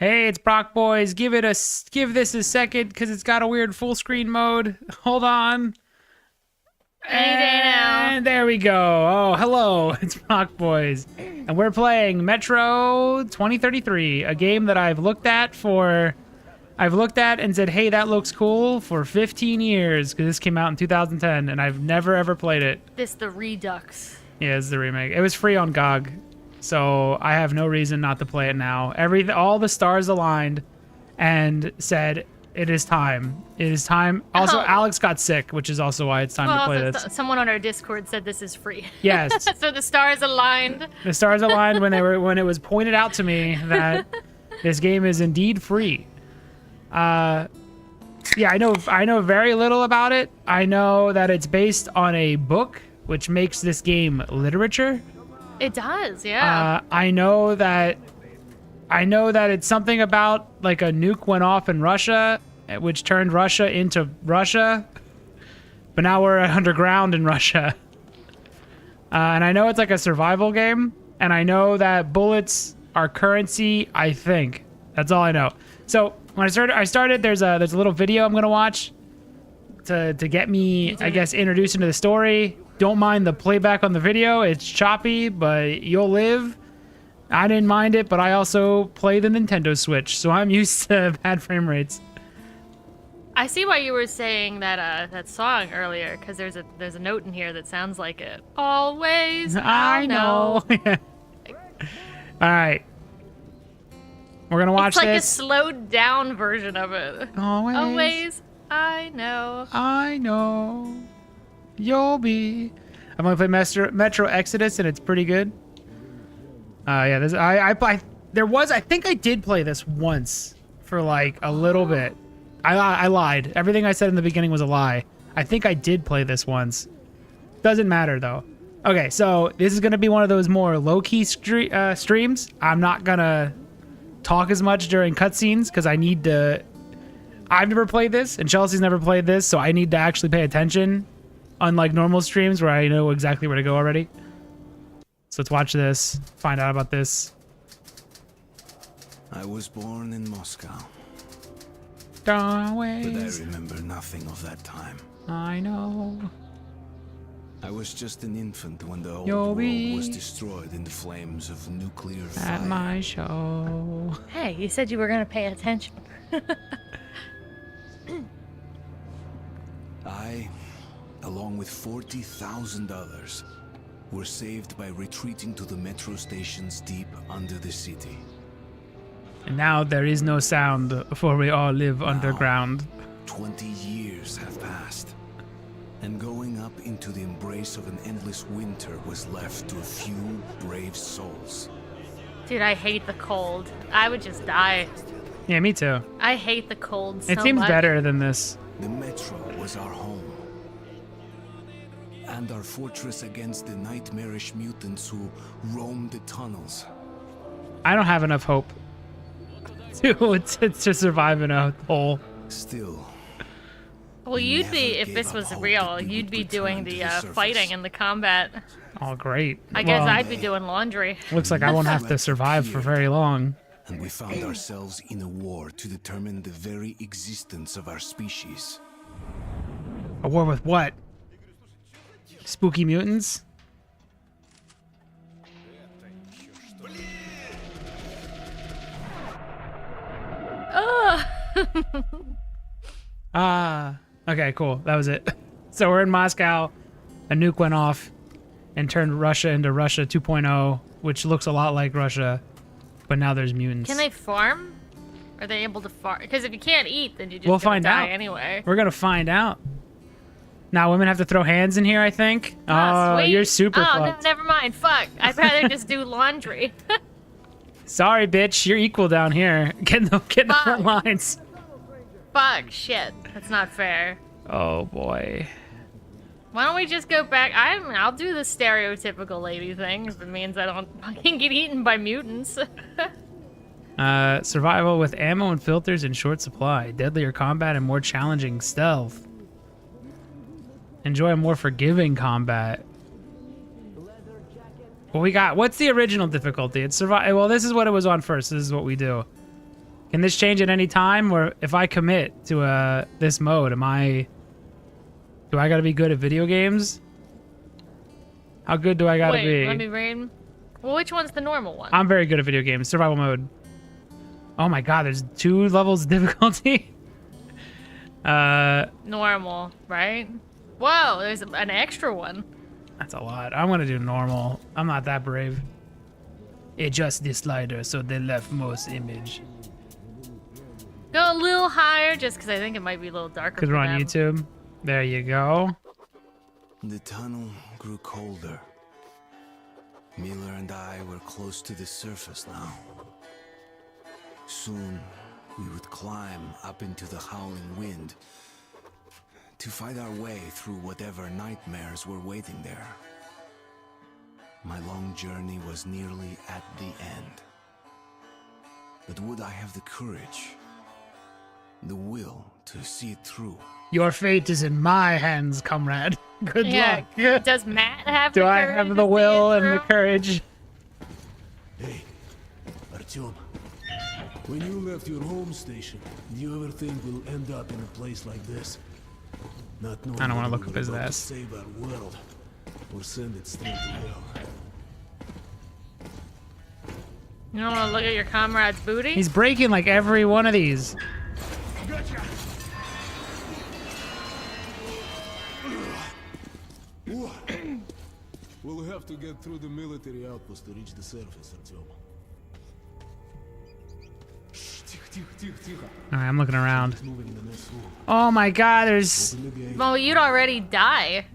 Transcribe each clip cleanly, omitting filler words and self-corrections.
Hey, it's BrocBois. Give this a second because it's got a weird full screen mode. Hold on. And there we go. Oh, hello. It's BrocBois. And we're playing Metro 2033, a game that I've looked at and said, hey, that looks cool for 15 years because this came out in 2010 and I've never ever played it. This the Redux. Yeah, it's the remake. It was free on GOG, so I have no reason not to play it now. All the stars aligned and said, it is time. It is time. Also, Alex got sick, which is also why it's time to play this. Someone on our Discord said this is free. Yes. So the stars aligned. The stars aligned when it was pointed out to me that this game is indeed free. Yeah, I know very little about it. I know that it's based on a book, which makes this game literature. It does, yeah. I know that it's something about like a nuke went off in Russia, which turned Russia into Russia. But now we're underground in Russia. And I know it's like a survival game. And I know that bullets are currency, I think. That's all I know. So when I started, there's a little video I'm gonna watch to get me, I guess, introduced into the story. Don't mind the playback on the video. It's choppy, but you'll live. I didn't mind it, but I also play the Nintendo Switch, so I'm used to bad frame rates. I see why you were saying that song earlier, because there's a note in here that sounds like it. Always, I know. All right. We're gonna watch this. It's like a slowed down version of it. Always, I know. I know. You'll be. I've only played Metro Exodus, and it's pretty good. Yeah, I think I did play this once for like a little bit. I lied. Everything I said in the beginning was a lie. I think I did play this once. Doesn't matter though. Okay, so this is gonna be one of those more low-key streams. I'm not gonna talk as much during cutscenes because I need to. I've never played this, and Chelsea's never played this, so I need to actually pay attention. Unlike normal streams where I know exactly where to go already. So let's watch this, find out about this. I was born in Moscow. Always. But I remember nothing of that time. I know. I was just an infant when the whole You'll world be was destroyed in the flames of nuclear fire. At my show. Hey, you said you were gonna pay attention. I, along with 40,000 others, were saved by retreating to the metro stations deep under the city. And now there is no sound, for we all live underground. 20 years have passed, and going up into the embrace of an endless winter was left to a few brave souls. Dude, I hate the cold. I would just die. Yeah, me too. I hate the cold so much. It seems better than this. The metro was our home. And our fortress against the nightmarish mutants who roamed the tunnels. I don't have enough hope to survive in a hole. Still. Well, you'd be, if this was real, you'd be doing the fighting and the combat. Oh, great. I guess I'd be doing laundry. Looks like I won't have to survive for very long. And we found ourselves in a war to determine the very existence of our species. A war with what? Spooky mutants? Okay, cool. That was it. So we're in Moscow. A nuke went off and turned Russia into Russia 2.0, which looks a lot like Russia, but now there's mutants. Can they farm? Are they able to farm? Because if you can't eat, then you just We'll find die out. anyway. We're gonna find out. Now women have to throw hands in here, I think. Oh, sweet. you're super Oh, no, fucked. never mind. Fuck. I'd rather just do laundry. Sorry, bitch. You're equal down here. Get in the front lines. Fuck. Shit. That's not fair. Oh, boy. Why don't we just go back? I'll do the stereotypical lady thing if it means I don't fucking get eaten by mutants. Survival with ammo and filters in short supply. Deadlier combat and more challenging stealth. Enjoy a more forgiving combat. Well, we got... What's the original difficulty? It's survival. Well, this is what it was on first. This is what we do. Can this change at any time, or if I commit to this mode, do I gotta be good at video games? How good do I gotta Wait, be? let me read. Well, which one's the normal one? I'm very good at video games. Survival mode. Oh my god, there's 2 levels of difficulty. Normal, right? Whoa, there's an extra one. That's a lot. I'm gonna do normal. I'm not that brave. Adjust the slider so the leftmost image. Go a little higher, just because I think it might be a little darker. Because for we're on them. YouTube. There you go. The tunnel grew colder. Miller and I were close to the surface now. Soon, we would climb up into the howling wind to fight our way through whatever nightmares were waiting there. My long journey was nearly at the end. But would I have the courage, the will to see it through? Your fate is in my hands, comrade. Good luck. Does Matt have Do the I courage have to the see will it and the through? courage? Hey, Artyom. When you left your home station, did you ever think we'll end up in a place like this? Not knowing I don't wanna whether look we up were his about to ass. save our world or send it straight to hell. You don't want to look at your comrade's booty? He's breaking like every one of these. We'll have to get through the military outpost to reach the surface, Artyom. Shh, tiho. Alright, I'm looking around. Moving in the next room. Oh my god, there's... Open the gate. Well, you'd already die.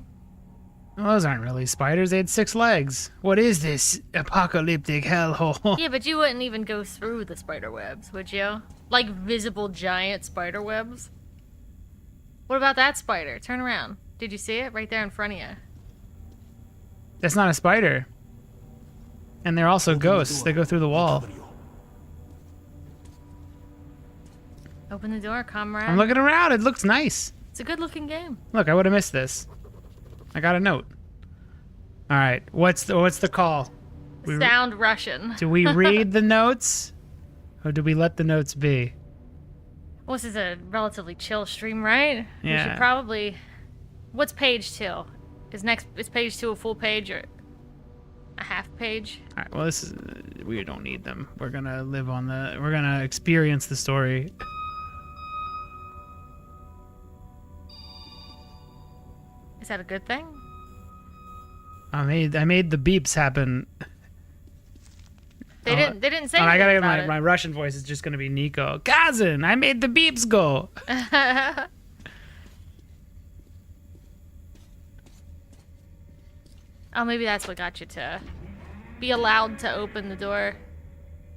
Well, those aren't really spiders. They had 6 legs. What is this apocalyptic hellhole? Yeah, but you wouldn't even go through the spider webs, would you? Like visible giant spider webs? What about that spider? Turn around. Did you see it? Right there in front of you. That's not a spider. And they're also ghosts. They go through the wall. Open the door, comrade. I'm looking around. It looks nice. It's a good looking game. Look, I would have missed this. I got a note. All right. What's the call? We- Sound Russian. Do we read the notes, or do we let the notes be? Well, this is a relatively chill stream, right? We Yeah. should probably... What's page 2? Is page 2 a full page or a half page? All right. Well, this is we don't need them. We're gonna live on the. We're gonna experience the story. Is that a good thing? I made the beeps happen. They didn't say Oh, I gotta anything get about my Russian voice is just gonna be Nico. Kazan, I made the beeps go. it. Oh, maybe that's what got you to be allowed to open the door.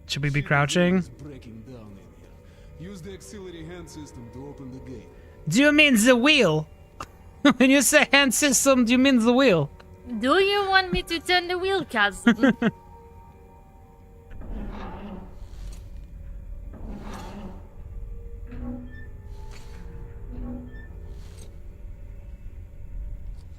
Should we be crouching? It's breaking down in here. Use the auxiliary hand system to open the gate. Do you mean the wheel? When you say hand system, do you mean the wheel? Do you want me to turn the wheel, cousin?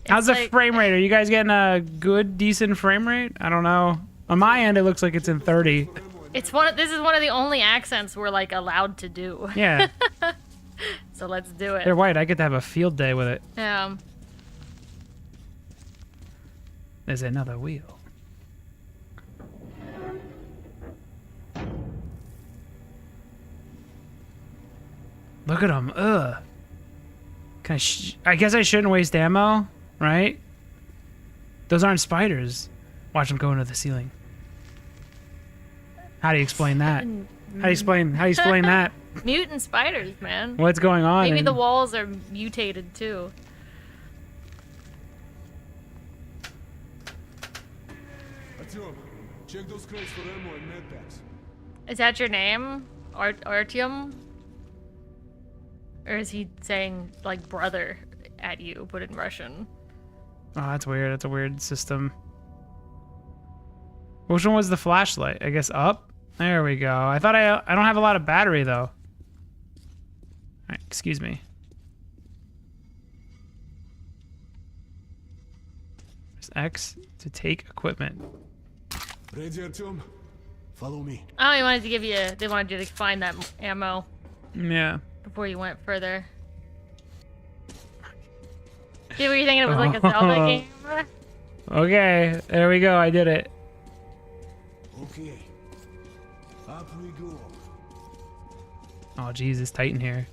How's the frame rate? Are you guys getting a good, decent frame rate? I don't know. On my end, it looks like it's in 30. This is one of the only accents we're like allowed to do. Yeah, So let's do it. they're white. I get to have a field day with it. There's another wheel. Look at them. Ugh. Can I guess I shouldn't waste ammo, right? Those aren't spiders. Watch them go into the ceiling. How do you explain that? How do you explain that? Mutant spiders, man. What's going on? Maybe in- the walls are mutated too. Artyom, check those crates for ammo and med packs. Is that your name? Artyom? Or is he saying like brother at you, but in Russian? Oh, that's weird. That's a weird system. Which one was the flashlight? I guess up? There we go. I thought I don't have a lot of battery though. Alright, excuse me. There's X to take equipment. Ready, Artyom? Follow me. Oh, he wanted to give you. They wanted you to find that ammo Yeah. before you went further. See, were you thinking it was like a Zelda game? Okay, there we go. I did it. Okay. Up we go. Oh, Jesus, tight in here.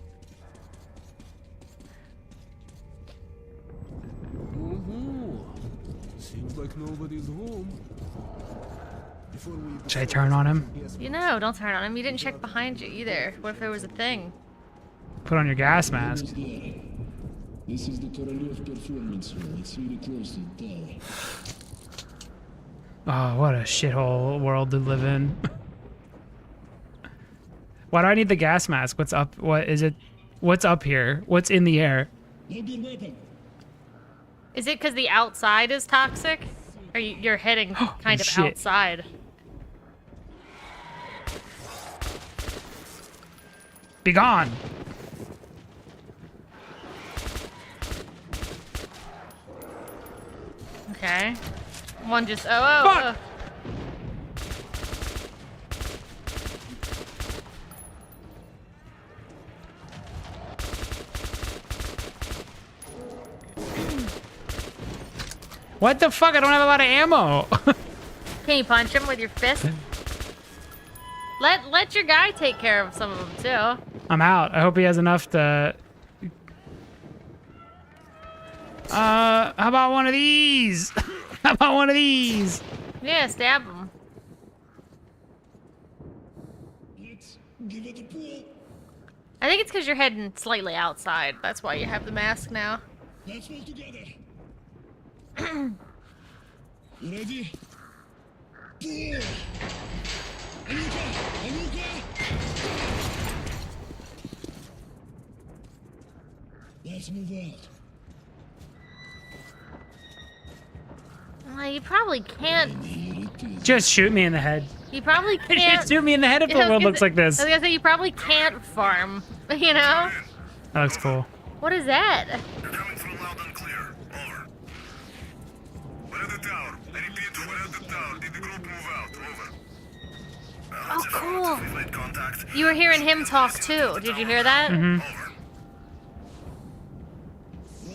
Oh, seems like nobody's home. Before we Should I turn on him? You know, don't turn on him. You didn't check behind you either. What if there was a thing? Put on your gas mask. This is the Korolyev performance hall. It's really close to the tower. Oh, what a shithole world to live in. Why do I need the gas mask? What's up? What is it? What's up here? What's in the air? No good weapon. Is it because the outside is toxic? Or you're heading kind of Shit. outside? Be gone. Okay. One just. Fuck! What the fuck? I don't have a lot of ammo. Can you punch him with your fist? Let your guy take care of some of them too. I'm out. I hope he has enough to... how about one of these? How about one of these? Yeah, stab him. Let's give it a pull. I think it's because you're heading slightly outside. That's why you have the mask now. Let's move together. You ready? Pull. Anuka! Anuka! Let's move out. You probably can't. Here it is. Just shoot me in the head. You probably Just can't. shoot me in the head if the I was world gonna looks say- like this. I was gonna say you probably can't farm. You know? That looks cool. What is that? You're coming through loud and clear. Over. We're at the tower. I repeat, we're at the tower. Did the group move out? Over. Oh, cool. We've made contact. You were hearing him talk too. Did you hear that? Mm-hmm. Over.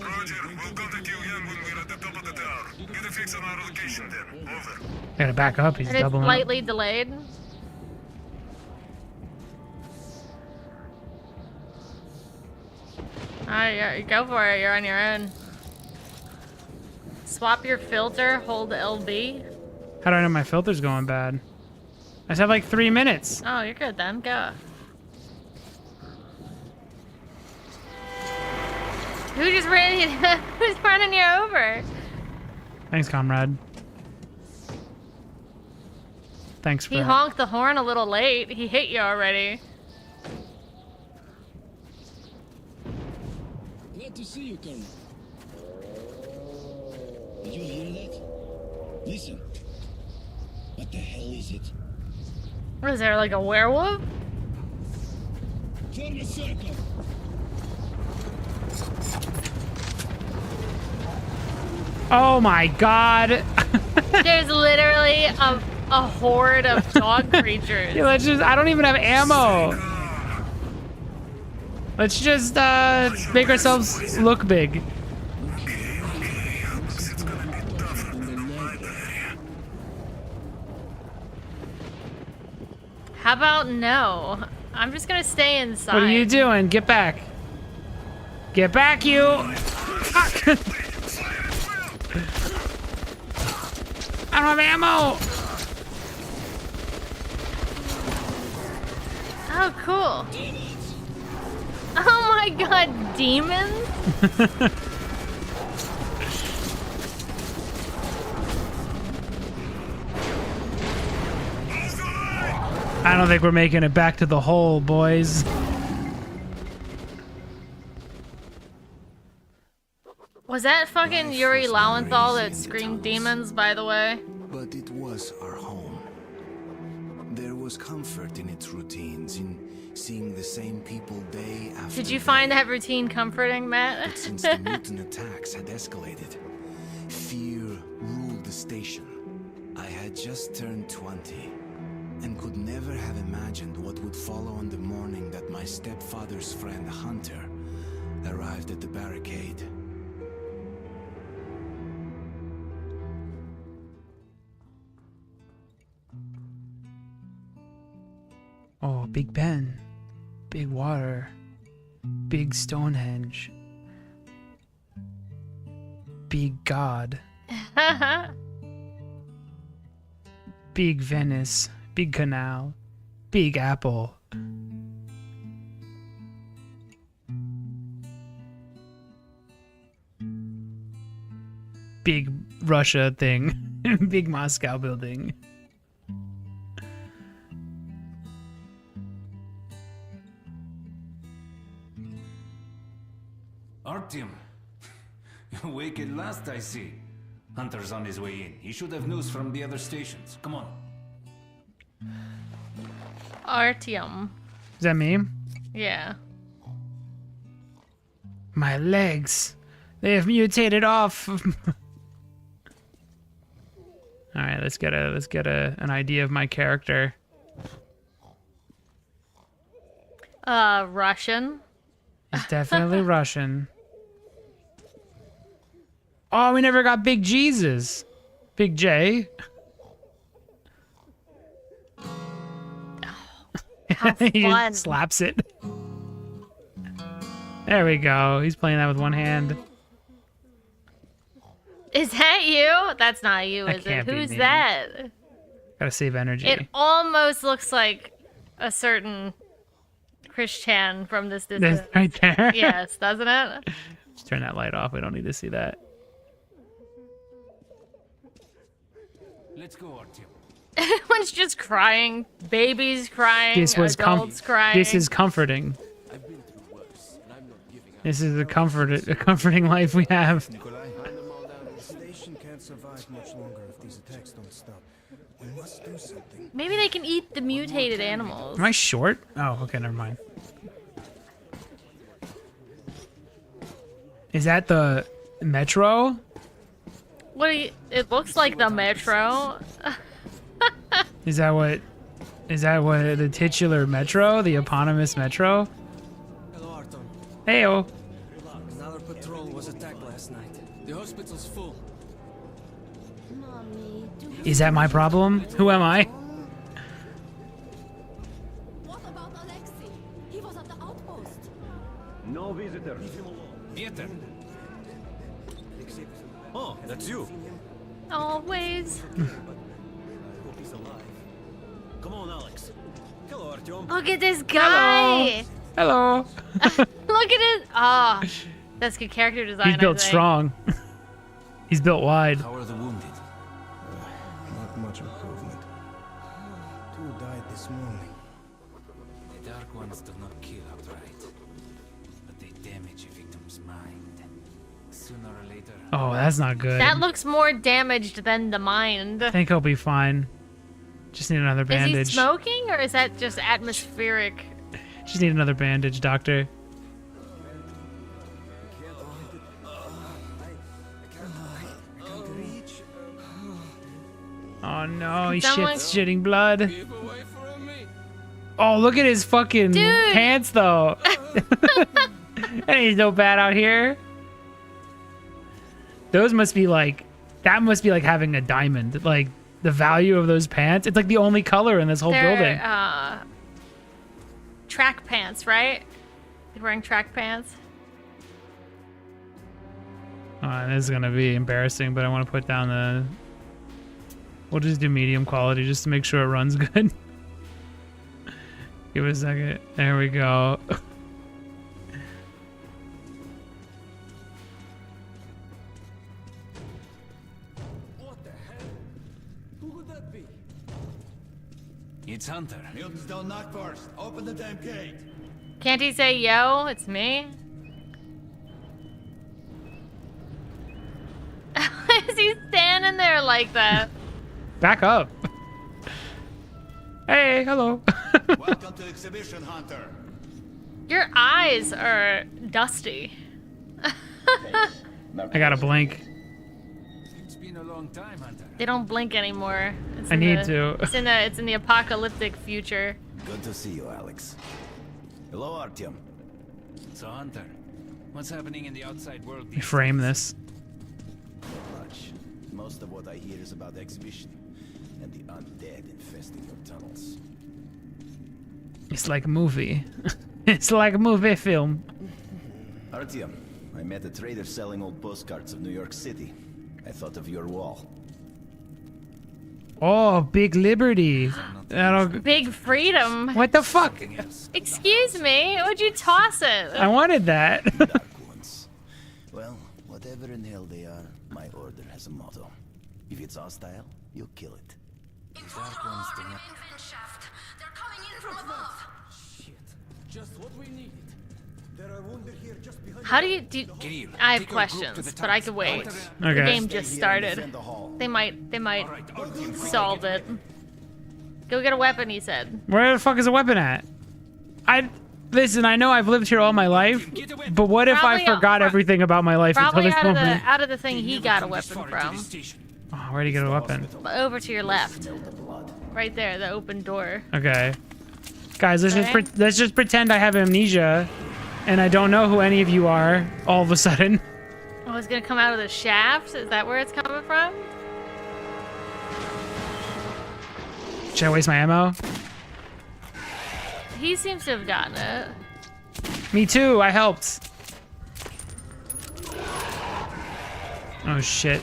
Roger. We'll contact you again when we're at the top of the tower. Get a fix on our location then. Over. I gotta back up. He's And it's doubling up. slightly delayed. Alright, go for it. You're on your own. Swap your filter. Hold LB. How do I know my filter's going bad? I just have like 3 minutes. Oh, you're good then. Go. Who just ran you? Who's running you over? Thanks, comrade. Thanks for He that. honked the horn a little late. He hit you already. Glad to see you, Colonel. Did you hear that? Listen. What the hell is it? What is there, like a werewolf? Form a circle. Oh my god. There's literally a horde of dog creatures. Yeah, let's just, I don't even have ammo. Let's just make ourselves look big. Looks it's gonna be tougher than my area. How about no? I'm just gonna stay inside. What are you doing? Get back. Get back, you. Fuck. I don't have ammo. Oh, cool. Oh my god, demons? I don't think we're making it back to the hole, boys. Was that fucking Yuri Lowenthal that screamed demons, by the way? But it was our home. There was comfort in its routines, in seeing the same people day after Did you day. find that routine comforting, But Matt? since the mutant attacks had escalated, fear ruled the station. I had just turned 20, and could never have imagined what would follow on the morning that my stepfather's friend Hunter arrived at the barricade. Oh, Big Ben. Big water. Big Stonehenge. Big God. Big Venice. Big Canal. Big Apple. Big Russia thing. Big Moscow building. Artyom, awake at last, I see. Hunter's on his way in. He should have news from the other stations. Come on. Artyom. Is that me? Yeah. My legs. They have mutated off. All right, let's get an idea of my character. Russian. He's definitely Russian. Oh, we never got Big Jesus. Big J. How He fun. just slaps it. There we go. He's playing that with one hand. Is that you? That's not you, That is it? can't be Who's me. that? Gotta save energy. It almost looks like a certain Christian from this distance. This right there. Yes, doesn't it? Just turn that light off. We don't need to see that. Let's go, Artyom. Everyone's just crying. Babies crying. This was adults crying. This is comforting. This is a comforting life we have. The station can't survive much longer if these attacks don't stop. We must do something. Maybe they can eat the mutated animals. Am I short? Oh, okay, never mind. Is that the metro? What do you, it looks like the metro. Is that what the titular metro? The eponymous metro? Hello, Arton. Heyo. Another patrol was attacked last night. The hospital's full. Is that my problem? Who am I? What about Alexei? He was at the outpost. No visitor. Peter. Oh, that's you. Always. Hope he's alive. Come on, Alex. Hello, Artyom. Look at this guy. Hello. Look at it. Ah, that's good character design. He's built I think. strong. He's built wide. How are the wounded? Not much improvement. 2 died this morning. The Dark Ones do not kill outright, but they damage a victim's mind. Sooner or later. Oh, that's not good. That looks more damaged than the mind. I think he'll be fine. Just need another Is bandage. he smoking or is that just atmospheric? Just need another bandage, doctor. Oh no, he's Someone- shitting blood. Oh, look at his fucking Dude. pants though. That ain't no bad out here. Those must be like, that must be like having a diamond. Like the value of those pants. It's like the only color in this whole building. They're track pants, right? You're wearing track pants. This is gonna be embarrassing, but I want to put down the. We'll just do medium quality just to make sure it runs good. Give it a second. There we go. What the hell? Who could that be? It's Hunter. Mutants don't knock first. Open the damn gate. Can't he say yo? It's me. Why is he standing there like that? Back up. Hey, hello. Welcome to Exhibition Hunter. Your eyes are dusty. I got a blink. It's been been a long time, Hunter. They don't blink anymore. It's I in need the- to. It's in the apocalyptic future. Good to see you, Alex. Hello, Artyom. So, Hunter, what's happening in the outside world? Let me frame this. Not much. Most of what I hear is about the exhibition and the undead infesting your tunnels. It's like a movie. It's like a movie film. Artyom, I met a trader selling old postcards of New York City. I thought of your wall. Oh, Big Liberty. That'll... Big freedom. What the fuck? Excuse me, would you toss it? I wanted that. Dark ones. Well, whatever in hell they are, my order has a motto. If it's hostile, you kill it. Dark ones do not... They're coming in from above. Shit. Just what we needed. There are wounded here just behind. How do you do? Kirill, I have take your group to questions, the but I tunnels. could wait. The Okay. game just started. They might solve it. Go get a weapon, he said. Where the fuck is a weapon at? Listen, I know I've lived here all my life, but what if Probably I forgot everything about my life until Probably this out of moment? the thing he got a weapon from. Oh, where'd he get a weapon? Over to your left. Right there, the open door. Okay. Guys, let's Okay. let's just pretend I have amnesia and I don't know who any of you are all of a sudden. Oh, it's gonna come out of the shaft? Is that where it's coming from? Should I waste my ammo? He seems to have gotten it. Me too, I helped. Oh shit.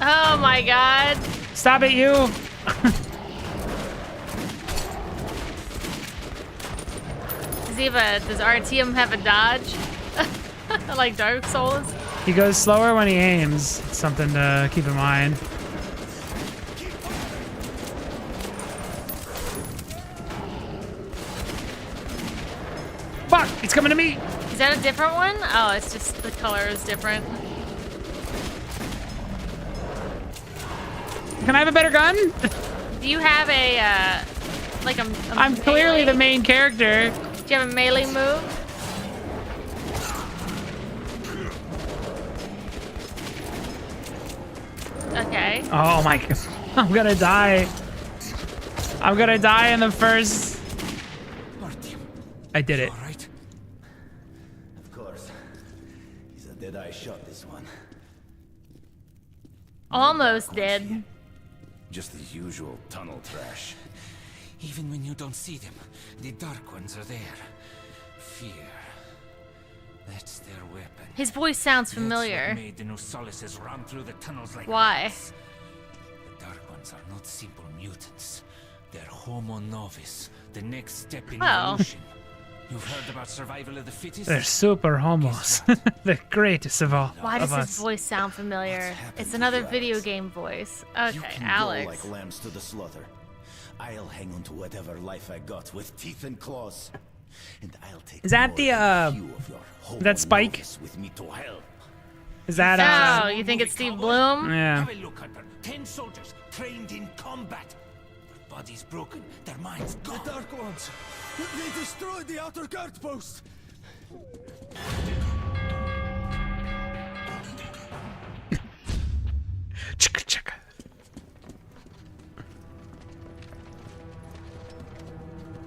Oh my god. Stop it, you! Does Artyom have a dodge? Like Dark Souls? He goes slower when he aims. It's something to keep in mind. Fuck! It's coming to me! Is that a different one? Oh, it's just the color is different. Can I have a better gun? Do you have a, like a I'm clearly the main character. Do you have a melee move? Okay. Oh my god. I'm gonna die. I'm gonna die in the first... I did it. All right. Of course. He's a dead-eye shot, this one. Almost dead. Just the usual tunnel trash. Even when you don't see them, the Dark Ones are there. Fear. That's their weapon. His voice sounds That's familiar. what made the Nosalises run through the tunnels like Why? rats. The Dark Ones are not simple mutants. They're Homo Novus, the next step in Oh. evolution. You've heard about survival of the fittest? They're super homos. The greatest of all Why does of his us. voice sound familiar? happened It's to another you, video Alex? game voice. You Okay, can Alex. go like lambs to the slaughter. I'll hang on to whatever life I got with teeth and claws. And I'll take Is that more the, than a few of your is that Spike? Novus with me to hell. Is that, Oh, you think it's Steve Bloom? Yeah. Have a look, Hunter. 10 soldiers trained in combat. Their bodies broken, their minds gone. The Dark Ones. They destroyed the outer guard post. Chicka chicka.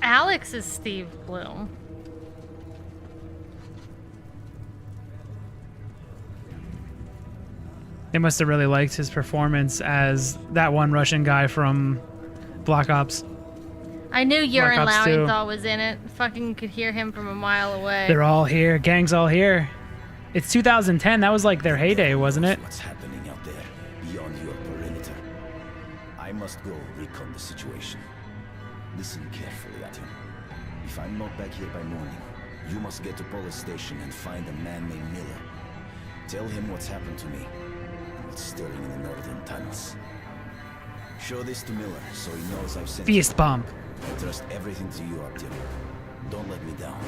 Alex is Steve Bloom. They must have really liked his performance as that one Russian guy from Black Ops. I knew Urine Ops 2. Lowenthal was in it. Fucking could hear him from a mile away. They're all here. Gang's all here. It's 2010. That was like their heyday, wasn't it? What's happening out there beyond your perimeter? I must go recon the situation. Listen carefully at him. If I'm not back here by morning, you must get to police station and find a man named Miller. Tell him what's happened to me and what's stirring in the northern tunnels. Show this to Miller so he knows I've sent Fist bump. I trust everything to you, Artyom. Don't let me down.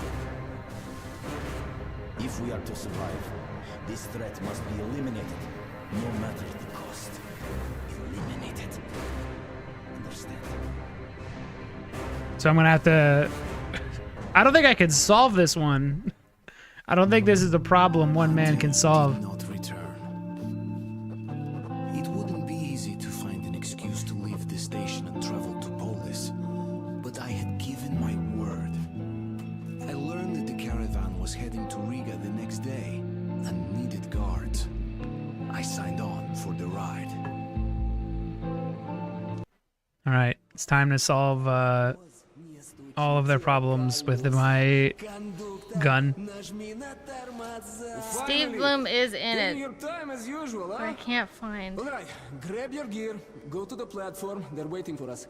If we are to survive, this threat must be eliminated, no matter the cost. Eliminated. Understand? So I'm gonna have to... I don't think I can solve this one. I don't think this is the problem one man can solve. Not return. day and needed guards. I signed on for the ride. All right, it's time to solve all of their problems with my gun. Steve Bloom is in Taking it, your time as usual, but huh? I can't find. All right, grab your gear, go to the platform. They're waiting for us.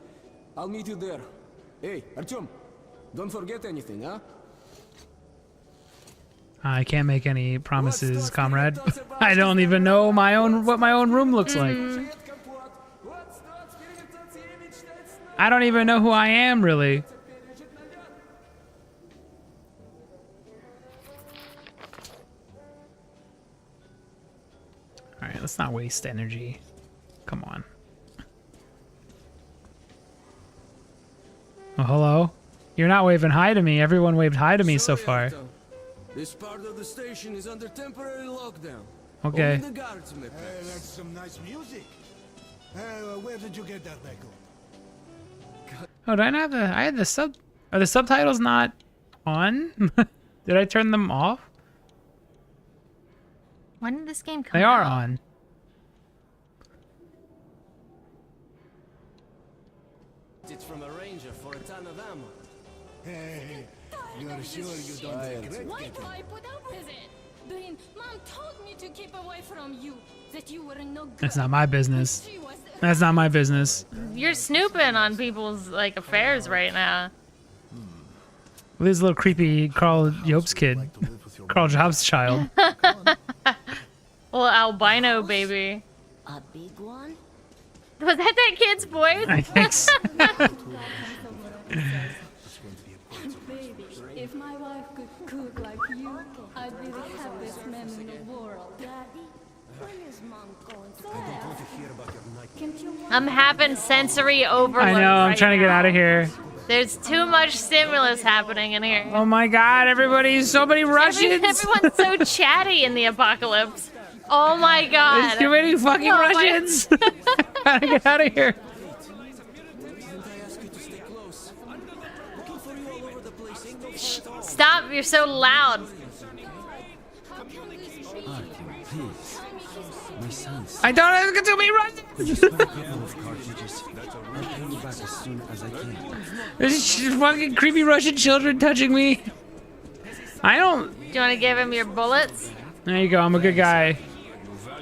I'll meet you there. Hey, Artyom, don't forget anything, huh? I can't make any promises, comrade. I don't even know what my own room looks like. I don't even know who I am, really. All right, let's not waste energy. Come on. Oh, hello? You're not waving hi to me. Everyone waved hi to me so far. This part of the station is under temporary lockdown. Okay. Only the guards may pass. That's some nice music. Where did you get that, Michael? Oh, do I not have the... I had the sub... Are the subtitles not on? Did I turn them off? When did this game come They out? are on. It's from a ranger for a ton of ammo. Hey, you're sure you don't regret Why getting do I put up with it? Blaine, Mom told me to keep away from you. That you were no good. That's not my business. She was That's not my business. You're snooping on people's like affairs right now. This little creepy Carl Jobs kid. Carl Jobs child. Well, albino baby. a big one. Was that kid's voice? I think so. Baby, if my wife could cook like you, I'd be the happiest man in the world. Daddy, when is Mom going to Can't you I'm having sensory overload. I know, I'm right trying to get now. out of here. There's too much stimulus happening in here. Oh my god, everybody's so many Russians. Everyone's so chatty in the apocalypse. Oh my god. There's too many fucking Oh my- Russians. Gotta get out of here. Stop, you're so loud. My sons. I don't have too many Russians. A couple of cartridges. I'll pay you back as soon as I can. There's fucking creepy Russian children touching me. I don't... Do you want to give him your bullets? There you go, I'm a good guy.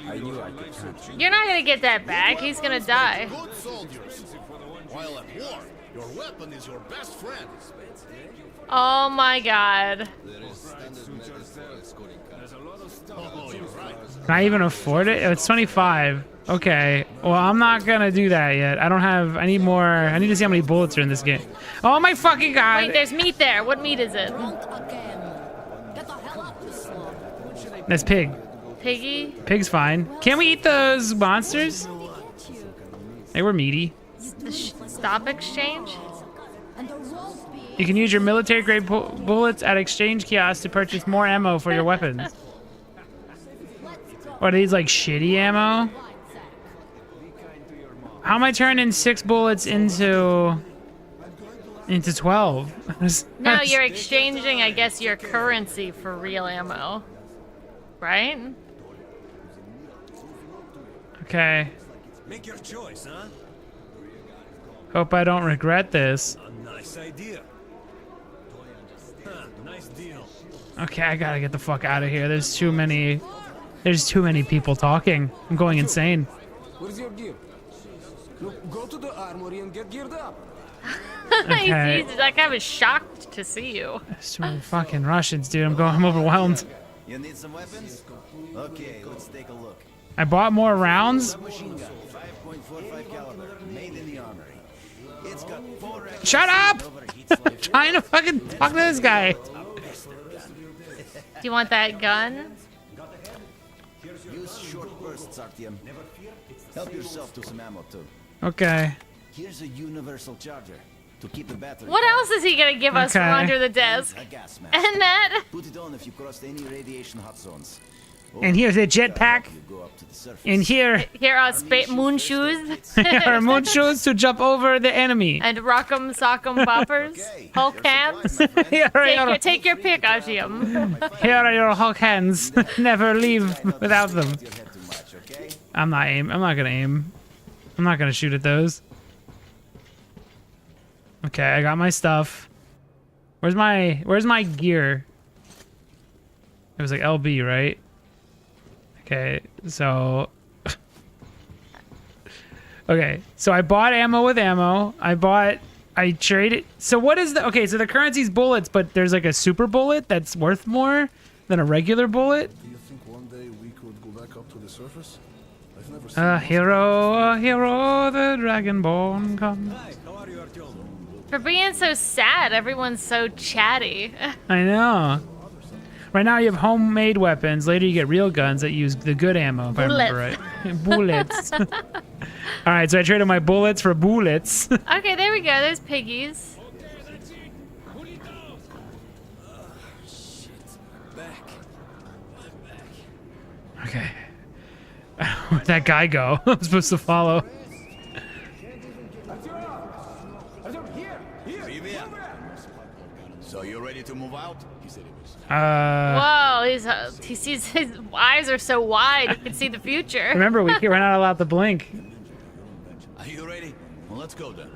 I knew I could catch you. You're not gonna get that back. He's gonna die. Good soldiers. While at war, your weapon is your best friend. Oh my god. Oh, you're right. Can I even afford it? It's 25. Okay. Well, I'm not gonna do that yet. I don't have... I need more... I need to see how many bullets are in this game. Oh my fucking god! Wait, there's meat there. What meat is it? drunk again? Get the hell up this floor. That's pig. Piggy? Pig's fine. Can we eat those monsters? They were meaty. The stop exchange? And the roast beef. You can use your military-grade bullets at exchange kiosks to purchase more ammo for your weapons. What are these, like, shitty ammo? How am I turning 6 bullets into 12? No, you're exchanging, I guess, your currency for real ammo. Right? Okay. Make your choice, huh? Hope I don't regret this. A nice idea. Huh, nice deal. Okay, I gotta get the fuck out of here. There's too many people talking. I'm going insane. Where's your gear? Look, go to the armory and get geared up. Okay. He's like, I was shocked to see you. There's too many fucking Russians, dude. I'm overwhelmed. You need some weapons? Okay, let's take a look. I bought more rounds. Submachine gun, 5.45 caliber, made in the armory. It's got 4 extra Shut up! overheats like Trying to fucking talk to this guy. Do you want that gun? Use short bursts, Artyom. Help yourself to some ammo too. Okay. Here's a universal charger to keep the battery. What else is he gonna give us from Okay. under the desk? A gas mask. And that? Put it on if you crossed any radiation hot zones. And here's a jetpack. And here Here are moon shoes. are moon shoes to jump over the enemy. And rock'em sock'em boppers. Hulk hands. Take your pick, Ajium. Here are your Hulk hands. Never leave without them. I'm not gonna aim. I'm not gonna shoot at those. Okay, I got my stuff. Where's my gear? It was like LB, right? Okay, so okay, so I bought ammo with ammo. I traded. So what is the okay? So the currency's bullets, but there's like a super bullet that's worth more than a regular bullet. Do you think one day we could go back up to the surface? I've never seen A hero, the dragonborn comes. Hi, how are you, Artyom? For being so sad, everyone's so chatty. I know. Right now you have homemade weapons. Later you get real guns that use the good ammo, if I remember right. Bullets. All right, so I traded my bullets for bullets. Okay, there we go. There's piggies. Okay. Where'd that guy go? I'm supposed to follow. So you ready to move out? Whoa, he sees his eyes are so wide he can see the future. Remember, we're not allowed to blink. Are you ready? Well, let's go then.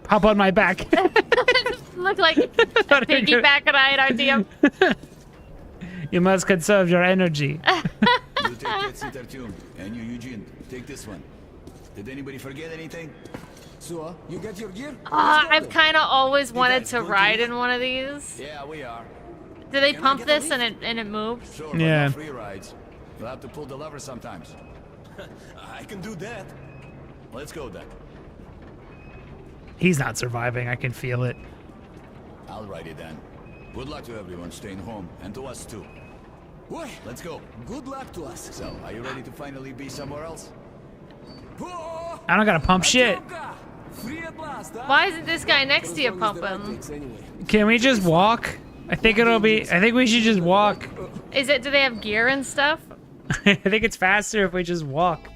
Hop on my back. Look like a piggyback ride, RTM. You must conserve your energy. You take that seat, Artyom, and you, Eugene, take this one. Did anybody forget anything? So, you get your gear? I've kind of always wanted to ride in one of these. Yeah, we are. Do they pump this and it moves? Sure, but Yeah. not free rides. You'll have to pull the lever sometimes. I can do that. Let's go then. He's not surviving. I can feel it. Alrighty then. Good luck to everyone staying home, and to us too. Boy, Let's go. good luck to us. So, are you ready to finally be somewhere else? I don't gotta pump shit. Free at last, huh? Why isn't this guy next to you As long as the pumping? ride takes anyway. Can we just walk? I think we should just walk. Do they have gear and stuff? I think it's faster if we just walk.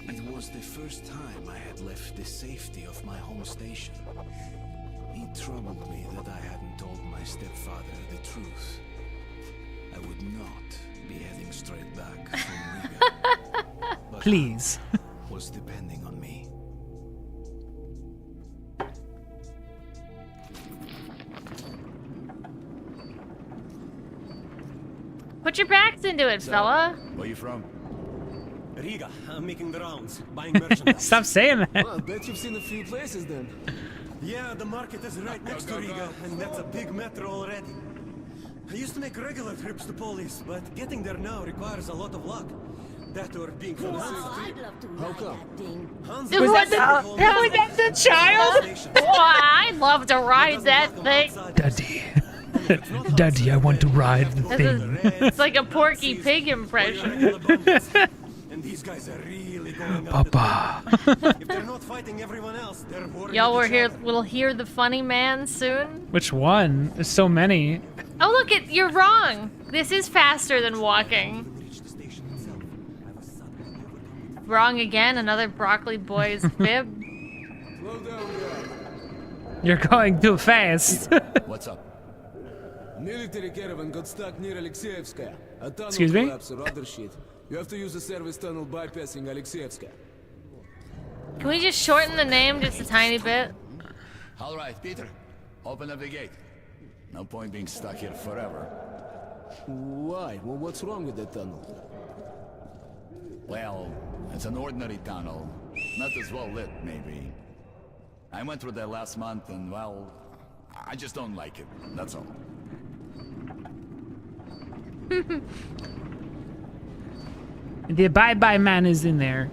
It was the first time I had left the safety of my home station. It troubled me that I hadn't told my stepfather the truth. I would not be heading straight back from Riga. But Please. was depending on me. Put your backs into it, fella. Where you from? Riga, I'm making the rounds, buying merchandise. Stop saying that. Well, I bet you've seen a few places then. Yeah, the market is right next to Riga, and that's a big metro already. I used to make regular trips to Polis, but getting there now requires a lot of luck. That or being from Hansa. I'd love to How ride come? that thing. Hansa Was is that the whole the child? Oh, I'd love to ride that thing. Daddy. Daddy, I want to ride the thing. It's like a Porky Pig impression. And these guys are really going Papa. If they're not fighting everyone else, they're worried Y'all at each other. will hear the funny man soon. Which one? There's so many. Oh, look, you're wrong. This is faster than walking. Wrong again, another Broccoli Boys fib. Slow down, guy. You're going too fast. What's up? Military caravan got stuck near Alexeyevskaya. A tunnel Excuse me? collapse or other shit. You have to use the service tunnel bypassing Alexeyevskaya. Can we just shorten the name just a tiny bit? Alright, Peter. Open up the gate. No point being stuck here forever. Why? Well, what's wrong with that tunnel? Well, it's an ordinary tunnel. Not as well lit, maybe. I went through there last month and, well, I just don't like it. That's all. The bye-bye man is in there.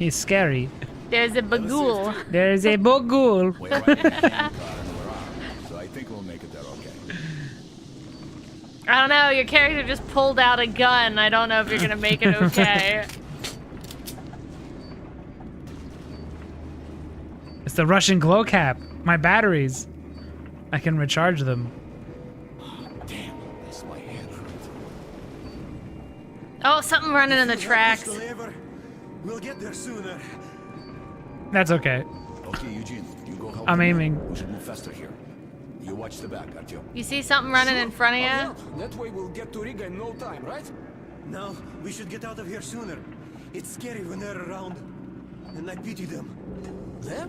He's scary. There's a bagool. There's a bogul. We're right in the car and we're armed, so I think we'll make it there okay. I don't know, your character just pulled out a gun. I don't know if you're gonna make it okay. It's the Russian glow cap. My batteries. I can recharge them. Damn, this my hand hurt. Oh, something running in the tracks. We'll get there sooner. That's okay. Okay, Eugene, you go help. I'm the man. aiming. We should move faster here. You watch the back, Artyom. You see something running in front of you? That way we'll get to Riga in no time, right? No, we should get out of here sooner. It's scary when they're around. And I pity them. Them?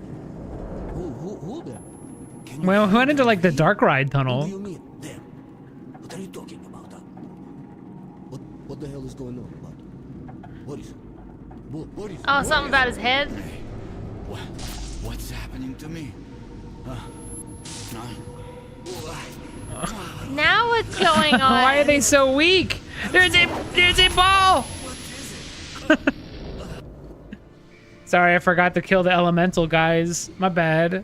Who them? Well, we went into like the dark ride What tunnel. do you mean, them? What are you talking about? What the hell is going on, bud? What is it? What is it? Oh, something about his head? What's happening to me? Now what's going on? Why are they so weak? There's a ball. Sorry, I forgot to kill the elemental guys. My bad.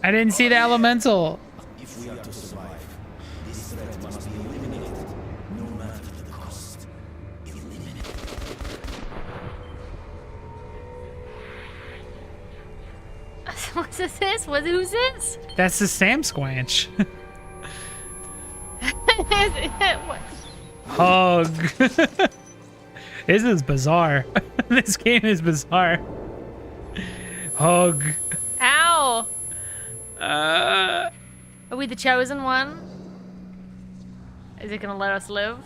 I didn't see the elemental. If we are to survive, this threat must be eliminated, no matter the cost. Eliminated. What's this? Who's this? That's the Sam Squanch. What? Hug. This is bizarre. This game is bizarre. Hug. Ow! Are we the chosen one? Is it gonna let us live?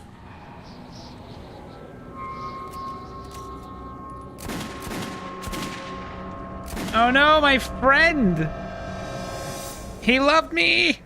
Oh no, my friend! He loved me!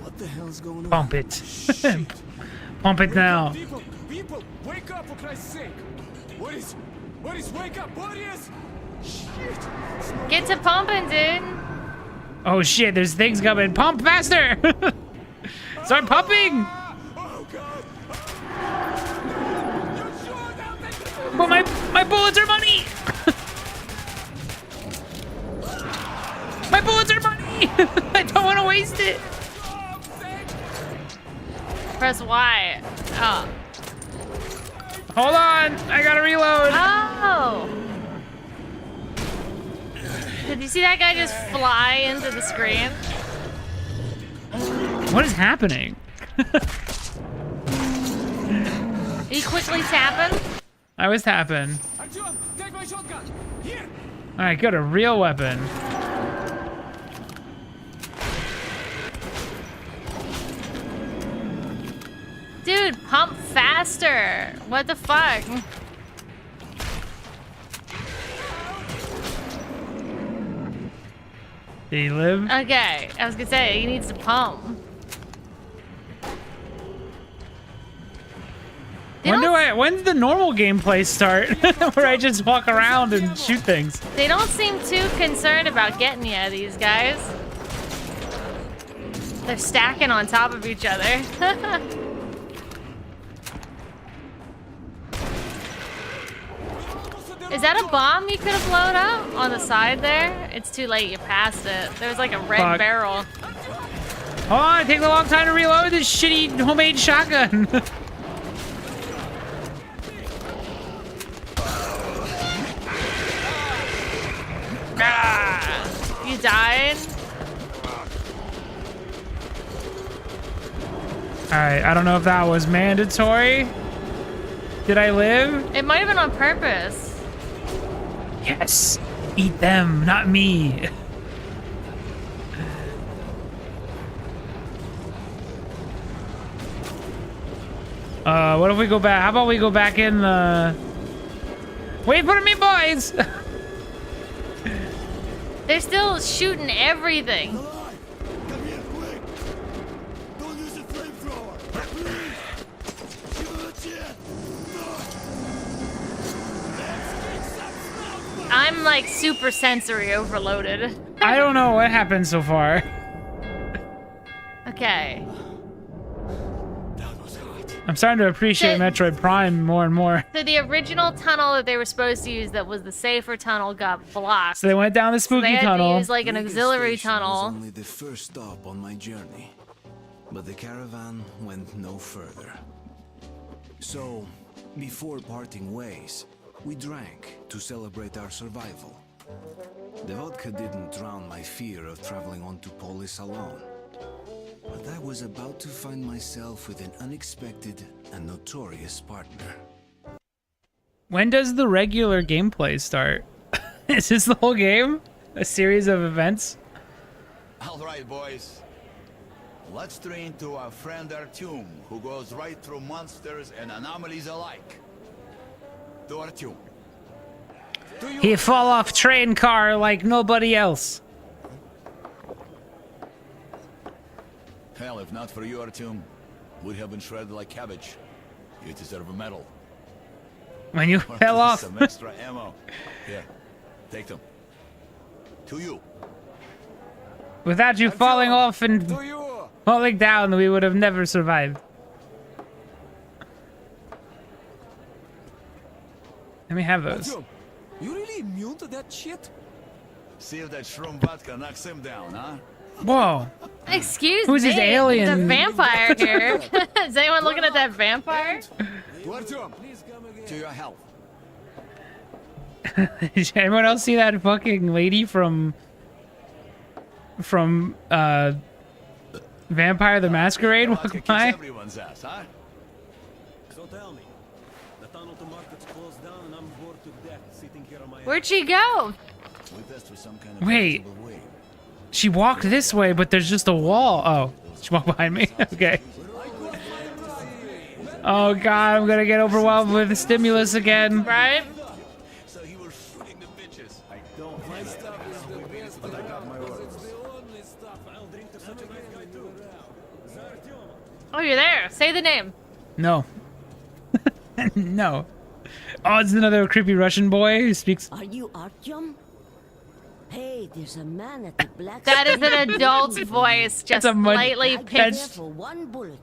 What the hell's going on? Pump it. Pump it now. People, wake up for Christ's sake! What is, wake up, what is? Shit! Get to pumping, dude! Oh shit, there's things coming. Pump faster! Start pumping! Oh god! But my bullets are money! My bullets are money! I don't want to waste it! Press Y. Oh. Hold on, I gotta reload. Oh! Did you see that guy just fly into the screen? What is happening? Are you quickly tapping? I was tapping. Artyom, take my shotgun! Here! Alright, got a real weapon. Dude, pump faster! What the fuck? Did he live? Okay, I was gonna say, he needs to pump. When's the normal gameplay start? Where I just walk around and shoot things. They don't seem too concerned about getting you, these guys. They're stacking on top of each other. Is that a bomb you could have blown up on the side there? It's too late, you passed it. There was like a red Fuck. barrel. Hold on, it takes a long time to reload this shitty homemade shotgun. Ah, you died? Alright, I don't know if that was mandatory. Did I live? It might have been on purpose. Yes. Eat them, not me. What if we go back? How about we go back in the... Wait for me, boys! They're still shooting everything. Come here, quick! Don't use a flamethrower! Please! Give it a chance! I'm like super sensory overloaded. I don't know what happened so far. Okay. That was hot. I'm starting to appreciate Metroid Prime more and more. So the original tunnel that they were supposed to use, that was the safer tunnel, got blocked. So they went down the spooky they had tunnel. to use like an auxiliary Station was tunnel. only the first stop on my journey, but the caravan went no further. So, before parting ways, we drank to celebrate our survival. The vodka didn't drown my fear of traveling on to Polis alone. But I was about to find myself with an unexpected and notorious partner. When does the regular gameplay start? Is this the whole game? A series of events? All right, boys. Let's train to our friend Artyom, who goes right through monsters and anomalies alike. To Artyom. He fall off train car like nobody else. Hell, if not for you, Artyom, we'd have been shredded like cabbage. You deserve a medal. When you Or fell off. some extra ammo. Here, take them. To you. Without you falling off and falling down, we would have never survived. Let me have those. Artyom, you really immune to that shit? See if that shroom vodka knocks him down, huh? Whoa. Excuse Who's me. this alien? There's a vampire here. Is anyone looking at that vampire? To Artyom, to your health. Did anyone else see that fucking lady from Vampire the Masquerade walk Vodka kicks by? everyone's ass, huh? So tell me, the tunnel to market's closed down and I'm bored to death sitting here on my Where'd she go? We passed through some kind of Wait. invisible way. She walked this way, but there's just a wall. Oh, she walked behind me. Okay. Oh god, I'm gonna get overwhelmed with the stimulus again. Right? So he was shooting the bitches. I My stuff is the best, but I got my because orders. it's the only stuff I'll drink to such a nice guy too. Zartyom. Oh, you're there. Say the name. No. No. Oh, it's another creepy Russian boy who speaks. Are you Artyom? Hey, there's a man at the black. That is an adult's voice, just a mud- slightly I get pitched. there for one bullet.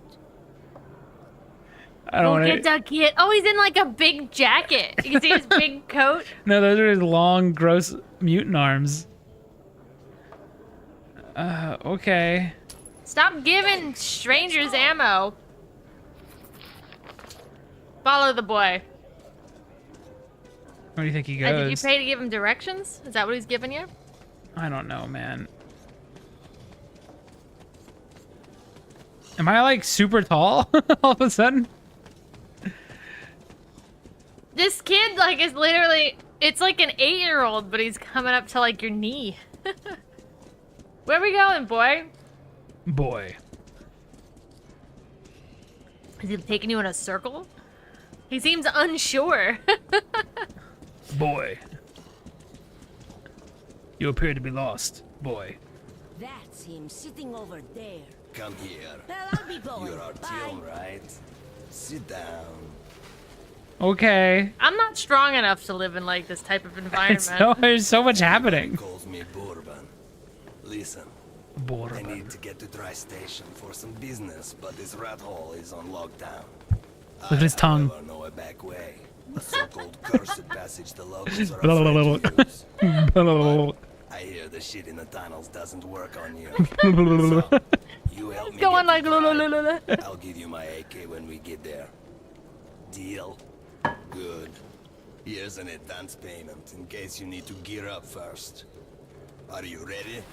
I don't want Get to. the kid. Oh, he's in like a big jacket. You can see his big coat. No, those are his long, gross mutant arms. Okay. Stop giving strangers ammo. Follow the boy. Where do you think he Did you goes? pay to give him directions? Is that what he's giving you? I don't know, man. Am I like super tall all of a sudden? This kid, like, is literally, it's like an 8-year-old, but he's coming up to, like, your knee. Where are we going, boy? Boy. Is he taking you in a circle? He seems unsure. Boy. You appear to be lost, boy. That's him sitting over there. Come here. Well, I'll be going. You're Artyom, Bye. right? Sit down. Okay. I'm not strong enough to live in, like, this type of environment. There's so much happening. Calls me Bourbon. Listen, I Bourbon. need to get to Dry Station for some business, but this rat hole is on lockdown. Look at his tongue. I know a back way. A so-called cursed passage the locals are Blah, blah, blah, afraid to use. blah, blah, blah. I hear the shit in the tunnels doesn't work on you. Blah, blah, blah, blah. You help me Going get like, to la, la, Dry. la, la, la. I'll give you my AK when we get there. Deal? Good. Here's an advance payment in case you need to gear up first. Are you ready?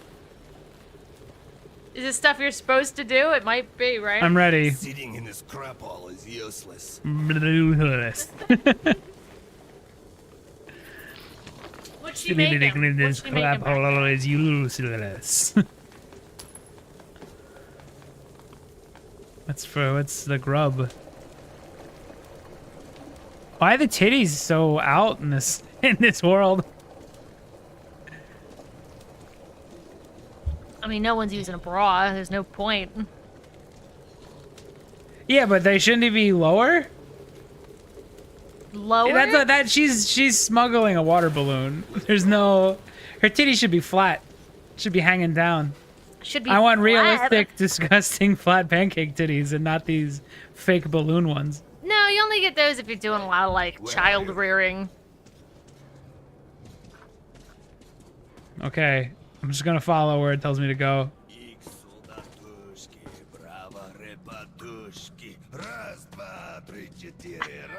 Is this stuff you're supposed to do? It might be, right? I'm ready. Sitting in this crap hole is useless. What's she making? This What's she making? crap back there? hole is useless. What's the grub? Why are the titties so out in this world? I mean, no one's using a bra. There's no point. Yeah, but they shouldn't be lower. Lower? She's smuggling a water balloon. There's no. Her titties should be flat. Should be hanging down. Should be I want flat. realistic, disgusting flat pancake titties and not these fake balloon ones. No, you only get those if you're doing a lot of like child rearing. Okay, I'm just gonna follow where it tells me to go.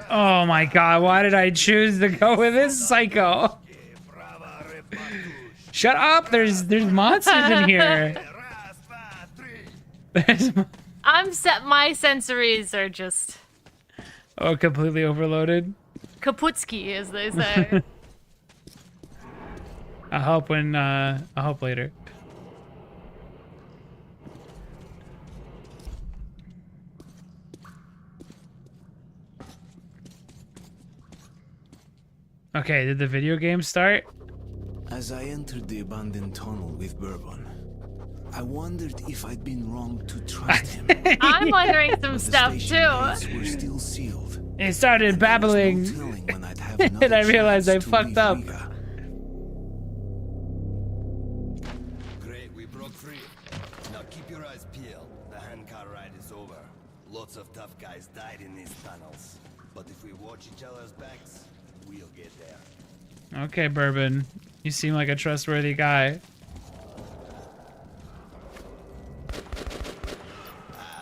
Oh my god, why did I choose to go with this psycho? Shut up, there's monsters in here. My sensories are just Oh, completely overloaded. kaputski, as they say. I'll help later. Okay, did the video game start? As I entered the abandoned tunnel with Bourbon, I wondered if I'd been wrong to trust him. I'm wondering some But the stuff station too. gates were still sealed. It started babbling, When I'd have and I another realized I chance to fucked leave up. Riga. Great, we broke free. Now keep your eyes peeled. The handcar ride is over. Lots of tough guys died in these tunnels. But if we watch each other's backs, we'll get there. Okay, Bourbon. You seem like a trustworthy guy.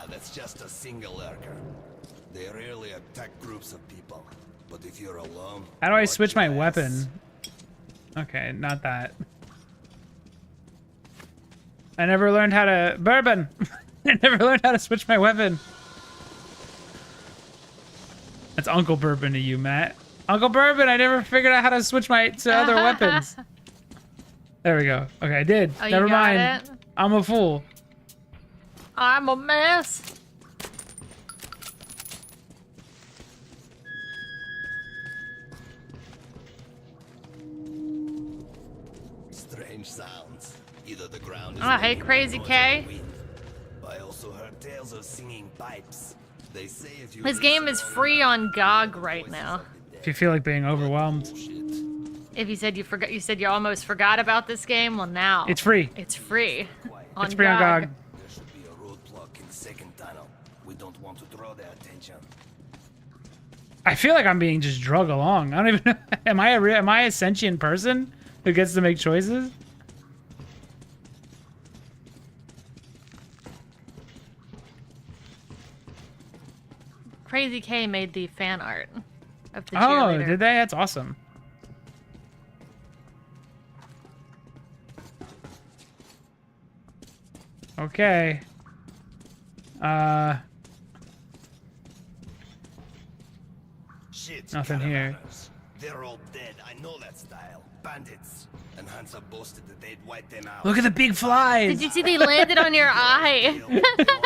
That's just a single lurker. They rarely attack groups of people. But if you're alone... How do I watch switch my your ass. weapon? Okay, not that. I never learned how to... Bourbon! I never learned how to switch my weapon. That's Uncle Bourbon to you, Matt. Uncle Bourbon, I never figured out how to switch to other weapons. There we go. Okay, I did. Oh, you Never got mind. it? I'm a fool. I'm a mess. Strange sounds. Either the ground is... Oh, hey, moving Crazy or K. the wind. I also heard tales of singing pipes. They say if you This game is free on GOG right now. If you feel like being overwhelmed. If you said you said you almost forgot about this game, well now It's free. It's free. On It's free on GOG. There should be a roadblock in second tunnel. We don't want to draw their attention. I feel like I'm being just drug along. I don't even know. Am I a sentient person who gets to make choices? Crazy K made the fan art of the Oh, cheerleader. did they? That's awesome. Okay. Shit, Nothing here. caravanners. They're all dead. I know that style. Bandits. And Hansa boasted that they'd wipe them out. Look at the big flies. Did you see they landed on your eye?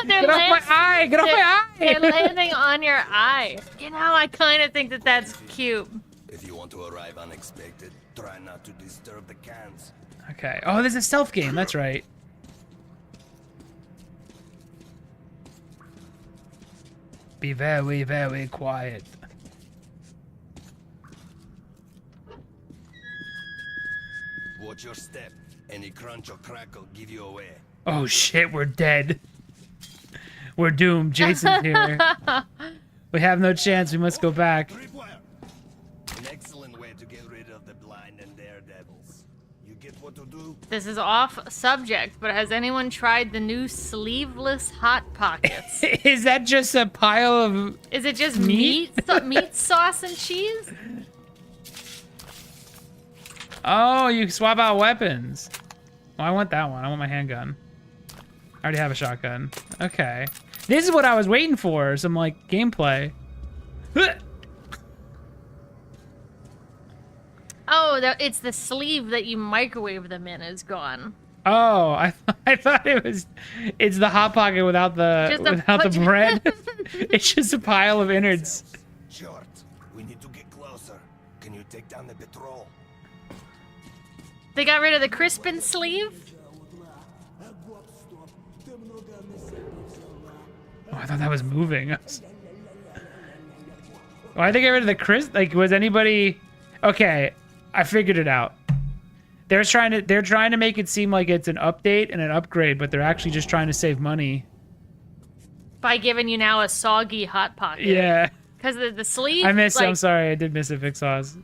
Get off my eye! Get off my eye! They're landing on your eye. You know, I kind of think that that's cute. If you want to arrive unexpected, try not to disturb the cans. Okay. Oh, there's a stealth game. That's right. Be very, very quiet. Watch your step. Any crunch or crack will give you away. Oh shit, we're dead. We're doomed. Jason's here. We have no chance. We must go back. An excellent way to get rid of the blind and daredevils. You get what to do? This is off subject, but has anyone tried the new sleeveless Hot Pockets? Is that just a pile of... Is it just Meat? meat sauce and cheese? Oh, you swap out weapons. Oh, I want that one. I want my handgun. I already have a shotgun. Okay. This is what I was waiting for. Some, like, gameplay. Oh, it's the sleeve that you microwave them in is gone. Oh, I thought it's the Hot Pocket without the bread. It's just a pile of innards. Short. We need to get closer. Can you take down the patrol? They got rid of the Crispin sleeve? Oh, I thought that was moving. Why'd they get rid of the Like, was anybody... Okay, I figured it out. they're trying to make it seem like it's an update and an upgrade, but they're actually just trying to save money. By giving you now a soggy hot pocket. Yeah. Because the sleeve. I missed. Like, I'm sorry. I did miss it, Vic Sauce.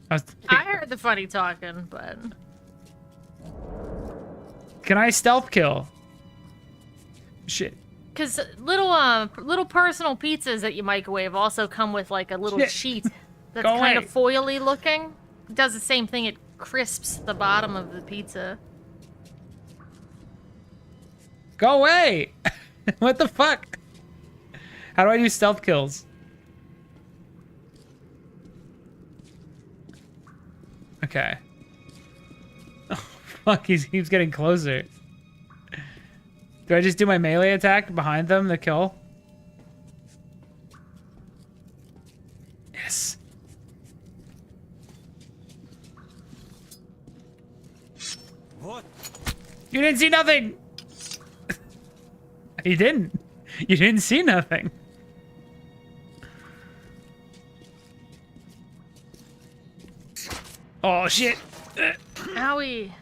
I heard the funny talking, but. Can I stealth kill? Shit. Because little personal pizzas that you microwave also come with like a little sheet that's kind of foily looking. It does the same thing. It crisps the bottom of the pizza. Go away! What the fuck? How do I do stealth kills? Okay. Oh, fuck, he keeps getting closer. Do I just do my melee attack behind them to kill? Yes. What? You didn't see nothing! You didn't. You didn't see nothing. Oh, shit. Owie.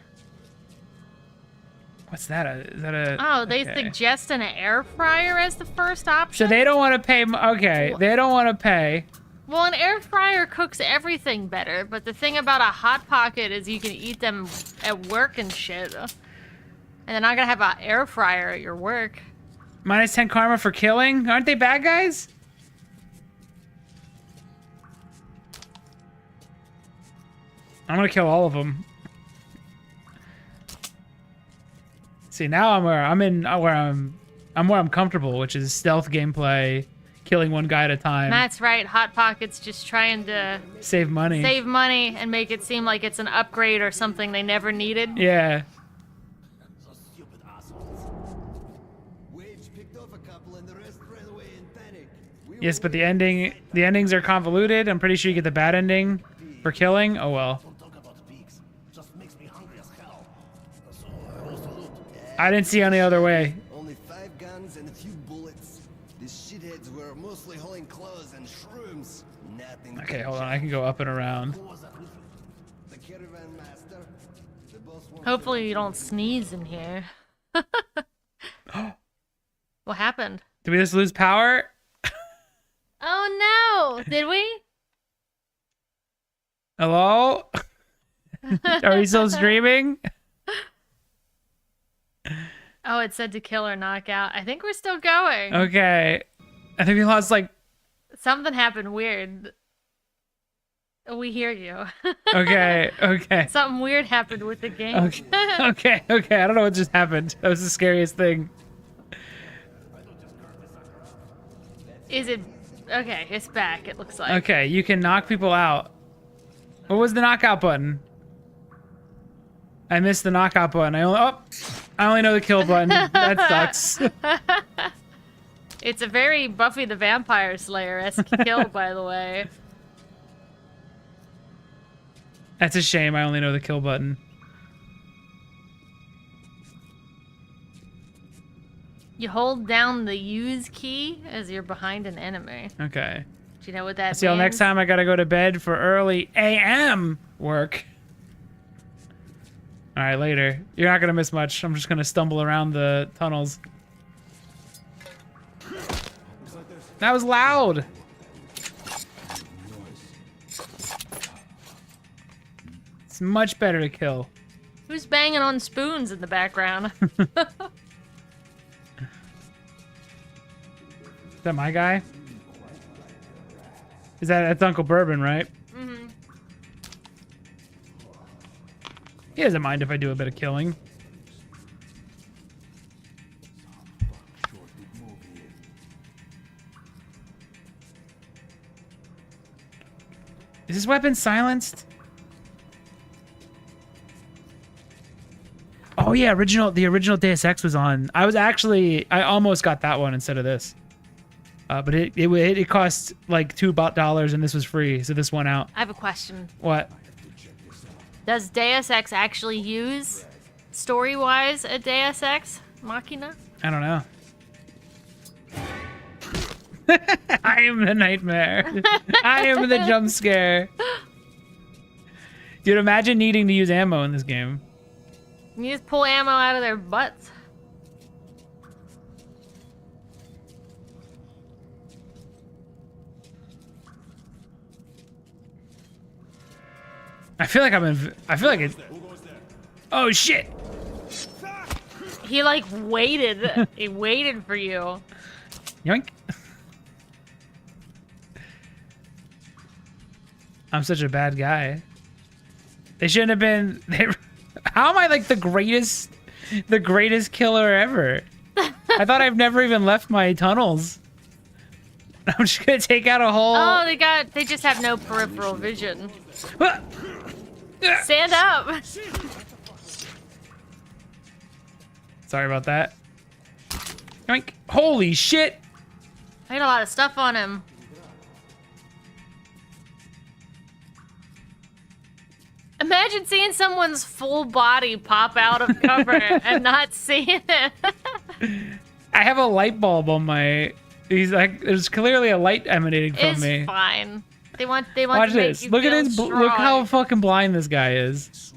What's that? Is that a... Oh, they okay. suggest an air fryer as the first option? So they don't want to pay... Okay, they don't want to pay. Well, an air fryer cooks everything better, but the thing about a Hot Pocket is you can eat them at work and shit. And they're not gonna have an air fryer at your work. Minus 10 karma for killing? Aren't they bad guys? I'm gonna kill all of them. See, now I'm where I'm comfortable, which is stealth gameplay, killing one guy at a time. That's right. Hot Pocket's just trying to Save money. save money and make it seem like it's an upgrade or something they never needed. Yeah. Yes, but the endings are convoluted. I'm pretty sure you get the bad ending for killing. Oh well. I didn't see any other way. Only 5 guns and a few bullets. These shitheads were mostly hauling clothes and shrooms. Nothing. Okay, hold on. I can go up and around. The caravan master. The boss wants Hopefully you don't sneeze in here. What happened? Did we just lose power? Oh no! Did we? Hello? Are we still streaming? Oh, it said to kill or knock out. I think we're still going. Okay. I think we lost like... Something happened weird. We hear you. Okay, okay. Something weird happened with the game. Okay, okay. I don't know what just happened. That was the scariest thing. Is it... Okay, it's back, it looks like. Okay, you can knock people out. What was the knockout button? I missed the knockout button. I only know the kill button. That sucks. It's a very Buffy the Vampire Slayer-esque kill, by the way. That's a shame. I only know the kill button. You hold down the use key as you're behind an enemy. Okay. Do you know what that See, y'all means? next time I gotta go to bed for early AM work. All right, later. You're not gonna miss much. I'm just gonna stumble around the tunnels. That was loud. It's much better to kill. Who's banging on spoons in the background? Is that my guy? That's Uncle Bourbon, right? Mm-hmm. He doesn't mind if I do a bit of killing. Is this weapon silenced? Oh yeah, the original Deus Ex was on. I almost got that one instead of this. But it cost like $2 and this was free, so this went out. I have a question. What? Does Deus Ex actually use, story-wise, a Deus Ex Machina? I don't know. I am the nightmare. I am the jump scare. Dude, imagine needing to use ammo in this game. You just pull ammo out of their butts. I feel like I feel like it's... Oh, shit! He, like, waited. He waited for you. Yoink. I'm such a bad guy. They shouldn't have been... How am I, like, the greatest killer ever? I thought I've never even left my tunnels. I'm just gonna take out a whole... Oh, they just have no peripheral vision. Stand up! Sorry about that. Yoink. Holy shit! I had a lot of stuff on him. Imagine seeing someone's full body pop out of cover and not seeing it. I have a light bulb on my... He's like, there's clearly a light emanating from me. It's fine. They want Watch to make this. you Look at feel his. strong. Look how fucking blind this guy is.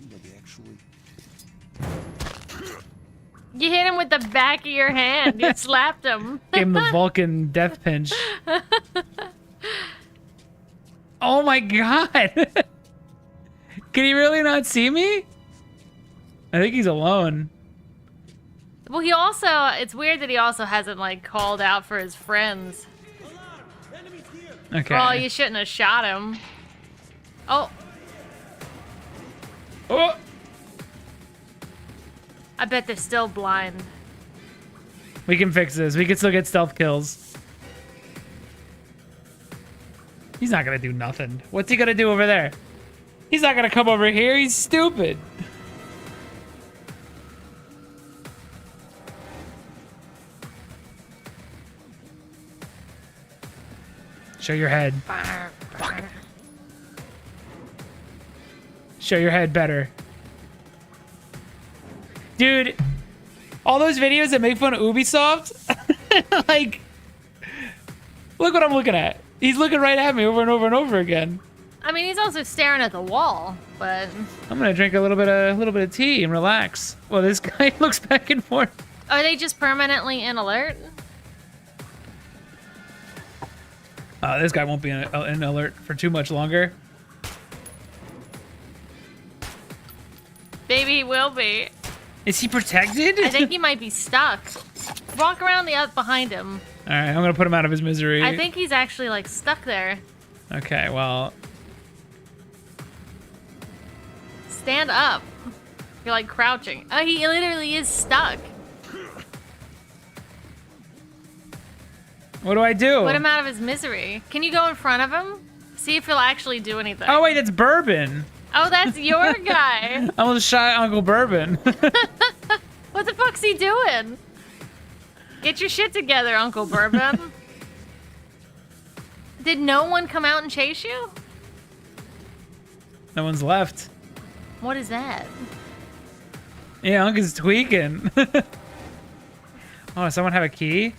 You hit him with the back of your hand. You slapped him. Gave him the Vulcan death pinch. Oh my god. Can he really not see me? I think he's alone. Well, he also, it's weird that he also hasn't, like, called out for his friends. Okay. Well, you shouldn't have shot him. Oh. Oh. I bet they're still blind. We can fix this. We can still get stealth kills. He's not gonna do nothing. What's he gonna do over there? He's not gonna come over here. He's stupid. Show your head. Fuck. Show your head better. Dude, all those videos that make fun of Ubisoft, like, look what I'm looking at. He's looking right at me over and over and over again. I mean, he's also staring at the wall, but... I'm gonna drink a little bit of tea and relax. Well, this guy looks back and forth. Are they just permanently in alert? This guy won't be in alert for too much longer. Maybe he will be. Is he protected? I think he might be stuck. Walk around the up behind him. All right, I'm gonna put him out of his misery. I think he's actually, like, stuck there. Okay, well. Stand up. You're, like, crouching. Oh, he literally is stuck. What do I do? Put him out of his misery. Can you go in front of him? See if he'll actually do anything. Oh wait, it's Bourbon. Oh, that's your guy. I almost shot Uncle Bourbon. What the fuck's he doing? Get your shit together, Uncle Bourbon. Did no one come out and chase you? No one's left. What is that? Yeah, Uncle's tweaking. Oh, does someone have a key?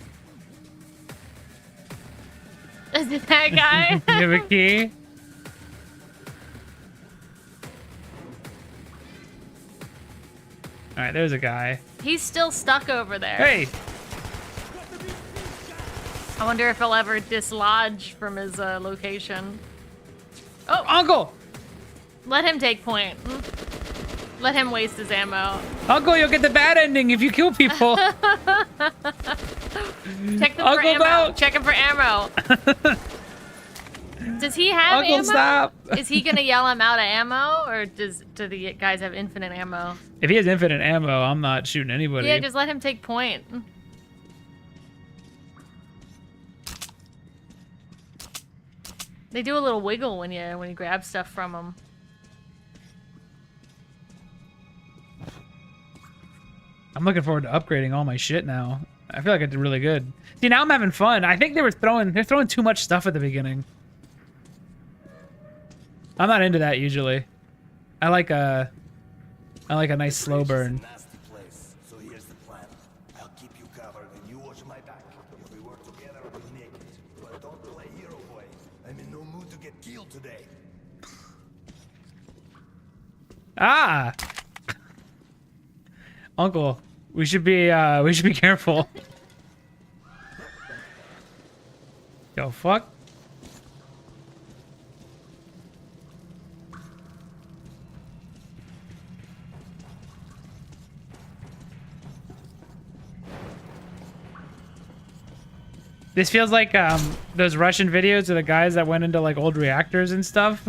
Is it that guy? You have a key? Alright, there's a guy. He's still stuck over there. Hey! I wonder if he'll ever dislodge from his location. Oh! Uncle! Let him take point. Let him waste his ammo. Uncle, you'll get the bad ending if you kill people. Check them Uncle, for ammo. no. Check him for ammo. Does he have Uncle, ammo? stop. Is he gonna yell him out of ammo, or do the guys have infinite ammo? If he has infinite ammo, I'm not shooting anybody. Yeah, just let him take point. They do a little wiggle when you grab stuff from them. I'm looking forward to upgrading all my shit now. I feel like I did really good. See, now I'm having fun. I think they're throwing too much stuff at the beginning. I'm not into that usually. I like a nice slow burn. Nasty place. So here's the plan. I'll keep you covered and you watch my back. If we work together, we'll make it. But don't play hero boy. I'm in no mood to get killed today. Ah! Uncle, we should be careful. Yo, fuck. This feels like those Russian videos of the guys that went into like old reactors and stuff.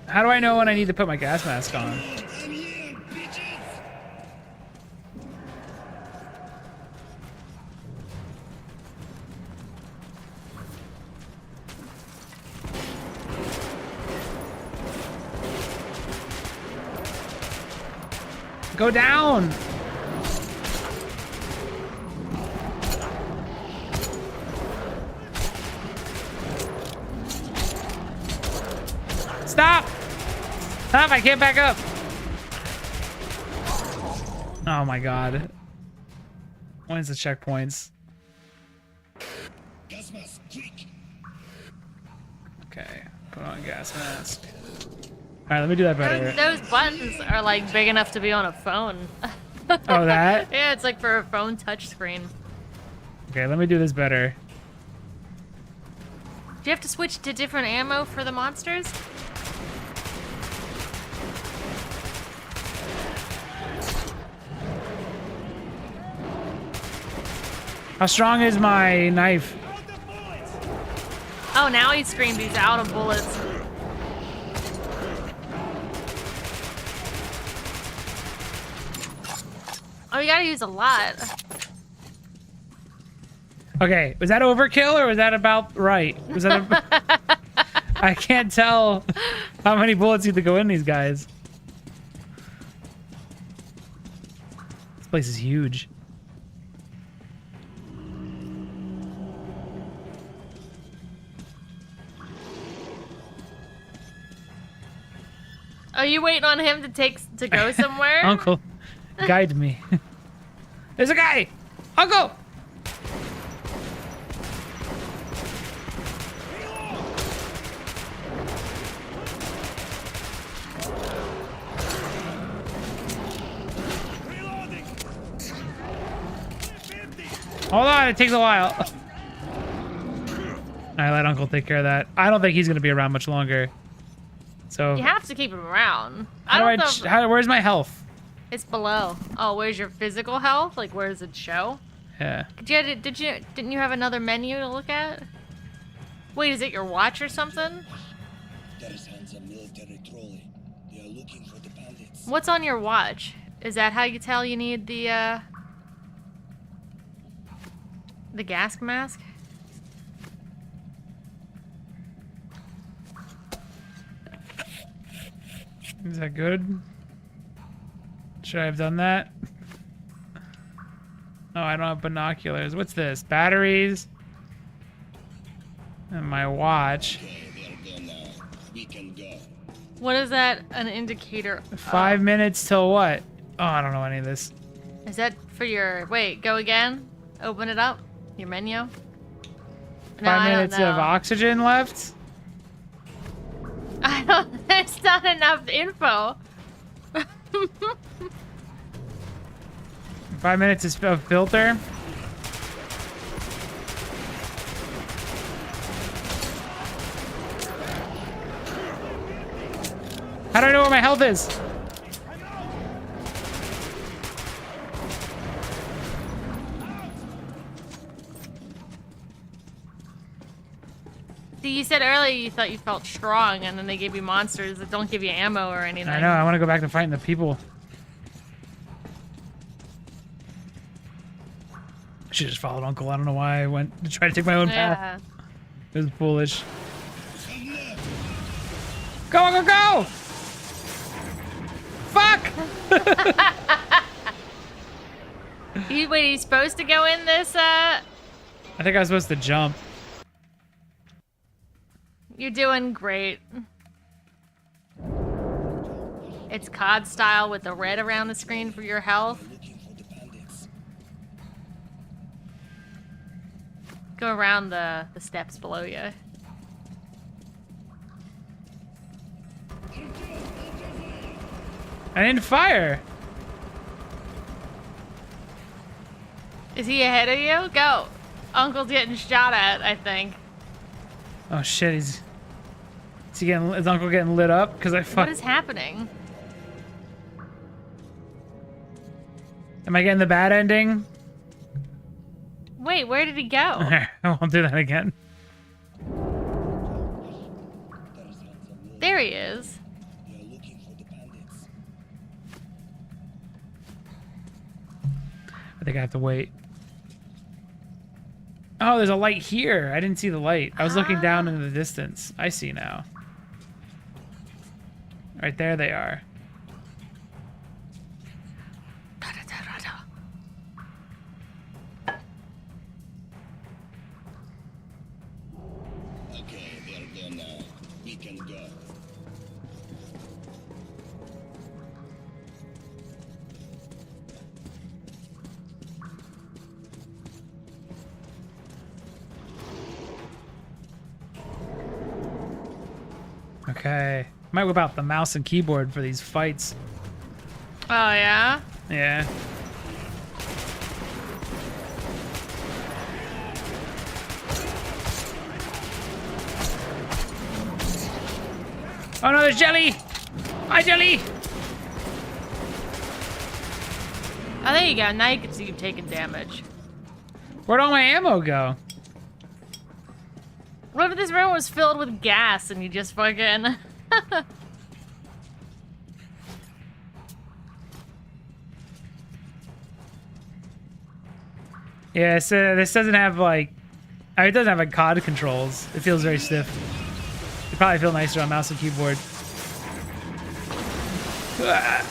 How do I know when I need to put my gas mask on? Go down! Stop! Stop, I can't back up! Oh my god. When's the checkpoints? Okay, put on gas mask. Alright, let me do that better. Those buttons are like big enough to be on a phone. Oh, that? Yeah, it's like for a phone touchscreen. Okay, let me do this better. Do you have to switch to different ammo for the monsters? How strong is my knife? Oh, now he screamed he's out of bullets. Oh, you gotta use a lot. Okay, was that overkill or was that about right? Was that I can't tell how many bullets need to go in these guys. This place is huge. Are you waiting on him to go somewhere? Uncle, guide me. There's a guy! Uncle! Hold on, it takes a while. I let Uncle take care of that. I don't think he's gonna be around much longer. So You have to keep him around. where's my health? It's below. Oh, where's your physical health? Like, where does it show? Yeah. Didn't you have another menu to look at? Wait, is it your watch or something? There's a military trolley. They are looking for the bandits. What's on your watch? Is that how you tell you need the gas mask? Is that good? Should I have done that? Oh, I don't have binoculars. What's this? Batteries? And my watch. We can go. What is that an indicator of? 5 minutes till what? Oh, I don't know any of this. Is that for your... Wait, go again? Open it up? Your menu? No, 5 minutes of oxygen left? I don't... There's not enough info. 5 minutes of filter? How do I know where my health is? See, you said earlier you thought you felt strong, and then they gave you monsters that don't give you ammo or anything. I know, I want to go back to fighting the people. I should have just followed Uncle. I don't know why I went to try to take my own path. It was foolish. Go, go, go! Fuck! Wait, he's supposed to go in this, I think I was supposed to jump. You're doing great. It's COD style with the red around the screen for your health. Go around the steps below you. I didn't fire. Is he ahead of you? Go. Uncle's getting shot at, I think. Oh shit, is Uncle getting lit up? Because I fucked. What is happening? Am I getting the bad ending? Wait, where did he go? I won't do that again. There he is. I think I have to wait. Oh, there's a light here. I didn't see the light. I was looking down into the distance. I see now. Right there they are. Okay, they're done now. We can go. Okay. Might whip out the mouse and keyboard for these fights. Oh, yeah? Yeah. Oh no, there's Jelly! Hi, Jelly! Oh, there you go. Now you can see you taking damage. Where'd all my ammo go? What if this room was filled with gas and you just fucking... Yeah, so this doesn't have like... it doesn't have like COD controls. It feels very stiff. It'd probably feel nicer on mouse and keyboard. Ah.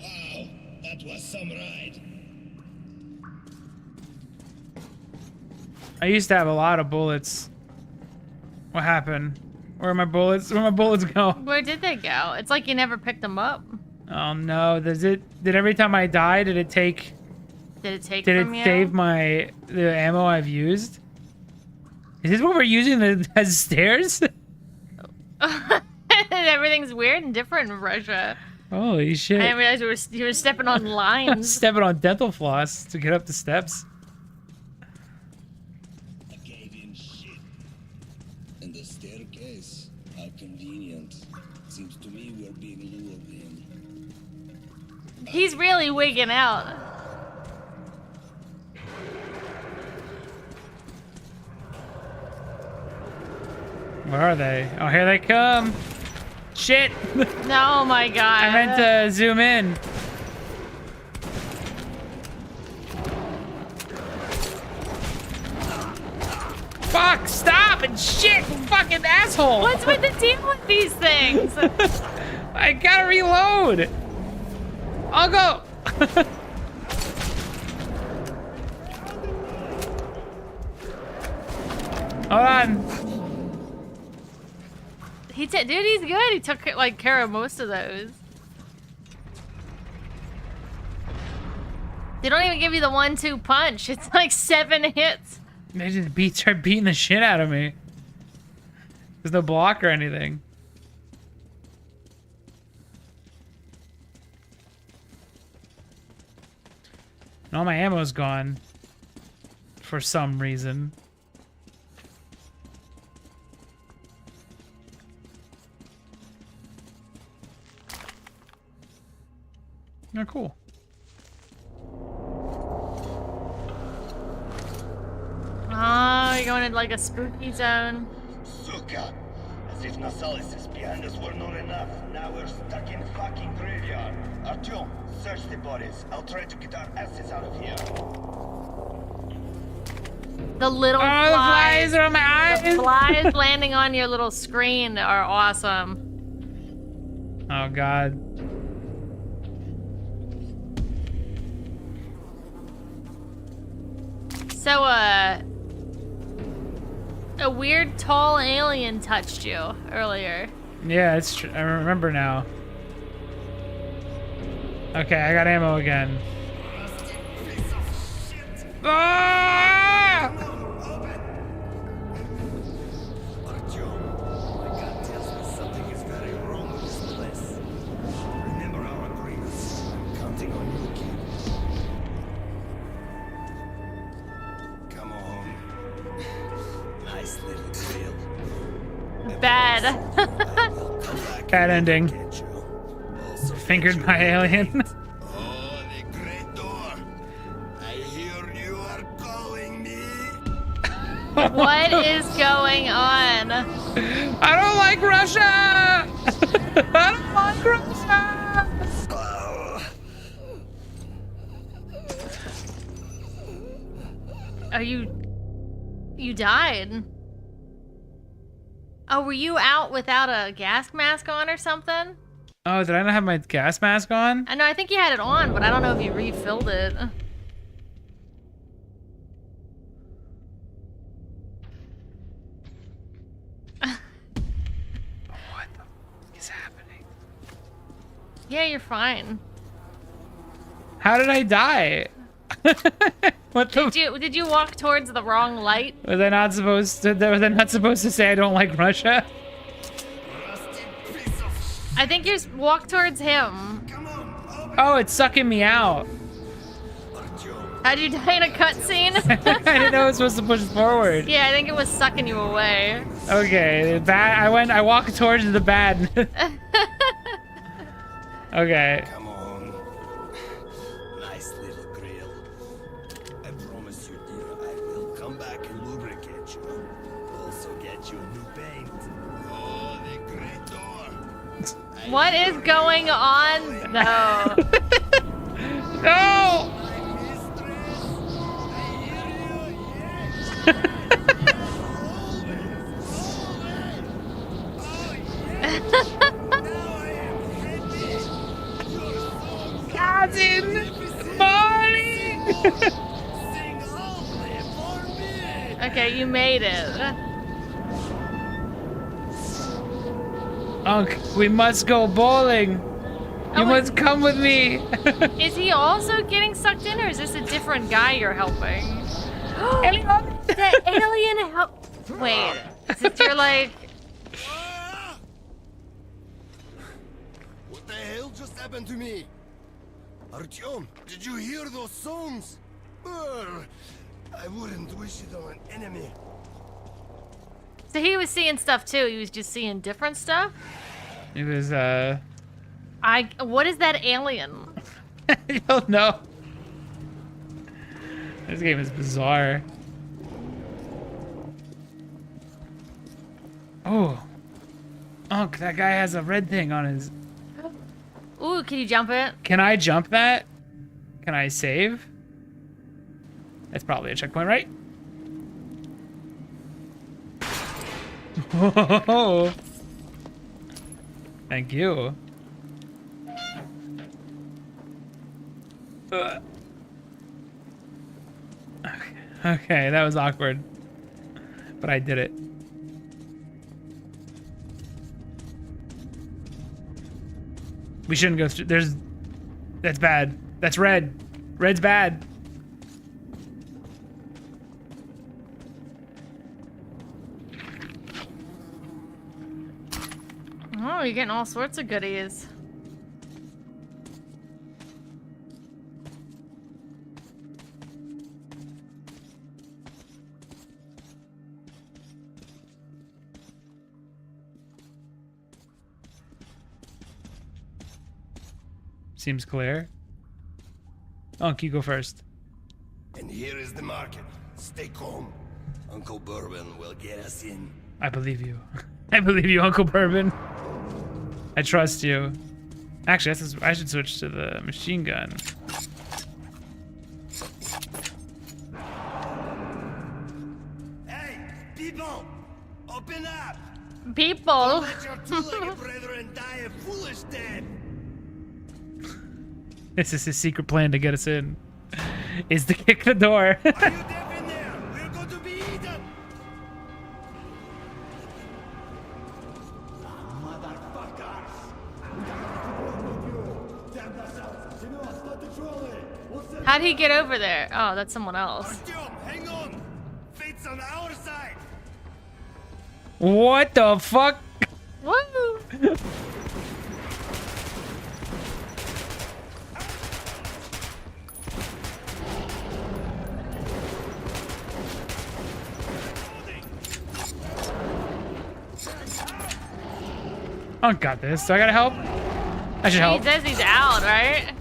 Wow, that was some ride. I used to have a lot of bullets. What happened? Where are my bullets? Where my bullets go? Where did they go? It's like you never picked them up. Oh no! Did every time I die, did it take? Did it take Did from it you? save the ammo I've used? Is this what we're using as stairs? Everything's weird and different in Russia. Holy shit! I didn't realize you were stepping on lines. Stepping on dental floss to get up the steps. I gave him shit. And the staircase, how convenient. Seems to me we're being lured in. He's really wigging out. Where are they? Oh, here they come! Shit! Oh my god. I meant to zoom in. Fuck! Stop and shit! Fucking asshole! What's with the deal with these things? I gotta reload. I'll go. Hold on. Dude, he's good. He took like care of most of those. They don't even give you the 1-2 punch. It's like 7 hits. They just start beating the shit out of me. There's no block or anything. And all my ammo's gone. For some reason. Oh, cool. Oh, you're going into like a spooky zone. Suka! As if Nasalis behind us were not enough. Now we're stuck in fucking graveyard. Artyom, search the bodies. I'll try to get our asses out of here. The little the flies flies are on my eyes. The flies landing on your little screen are awesome. Oh god. So, a weird tall alien touched you earlier. Yeah, it's true. I remember now. Okay, I got ammo again. Ah! Bad ending. Fingered by alien. Oh, the great door. I hear you are calling me. What is going on? I don't like Russia! I don't like Russia! Are you died? Oh, were you out without a gas mask on or something? Oh, did I not have my gas mask on? I know, I think you had it on, but I don't know if you refilled it. What the fuck is happening? Yeah, you're fine. How did I die? What the? Did you walk towards the wrong light? Was I not supposed to say I don't like Russia? I think you walk towards him. Oh, it's sucking me out. How'd you die in a cutscene? I didn't know I was supposed to push forward. Yeah, I think it was sucking you away. Okay, I walked towards the bad. Okay. Come on. Nice little grill. I promise you, dear, I will come back and lubricate you. Also get you a new paint. Oh, the great door. What is going on? No. No! Cousin Molly! Okay, you made it. Unc, we must go bowling. You must come with me. Is he also getting sucked in, or is this a different guy you're helping? The alien help. Wait, is it you're like? What the hell just happened to me? Artyom, did you hear those songs? I wouldn't wish it on an enemy. So he was seeing stuff too. He was just seeing different stuff. It was What is that alien? I don't know. This game is bizarre. Oh. Unc, that guy has a red thing on his... Ooh, can you jump it? Can I jump that? Can I save? That's probably a checkpoint, right? Whoa. Thank you. Okay, that was awkward. But I did it. We shouldn't go through. That's bad. That's red. Red's bad. Oh, you're getting all sorts of goodies. Seems clear. Unc, you go first. And here is the market. Stay calm. Uncle Bourbon will get us in. I believe you. I believe you, Uncle Bourbon. I trust you. Actually, I should switch to the machine gun. Hey, people! Open up! People! Don't let your two-legged brethren die a foolish death! This is his secret plan to get us in. Is to kick the door. Are you deaf in there? We're going to be eaten! How'd he get over there? Oh, that's someone else. Artyom, hang on! Fate's on our side! What the fuck? Woo! I don't got this. Do I gotta help? I should help. He says he's out, right?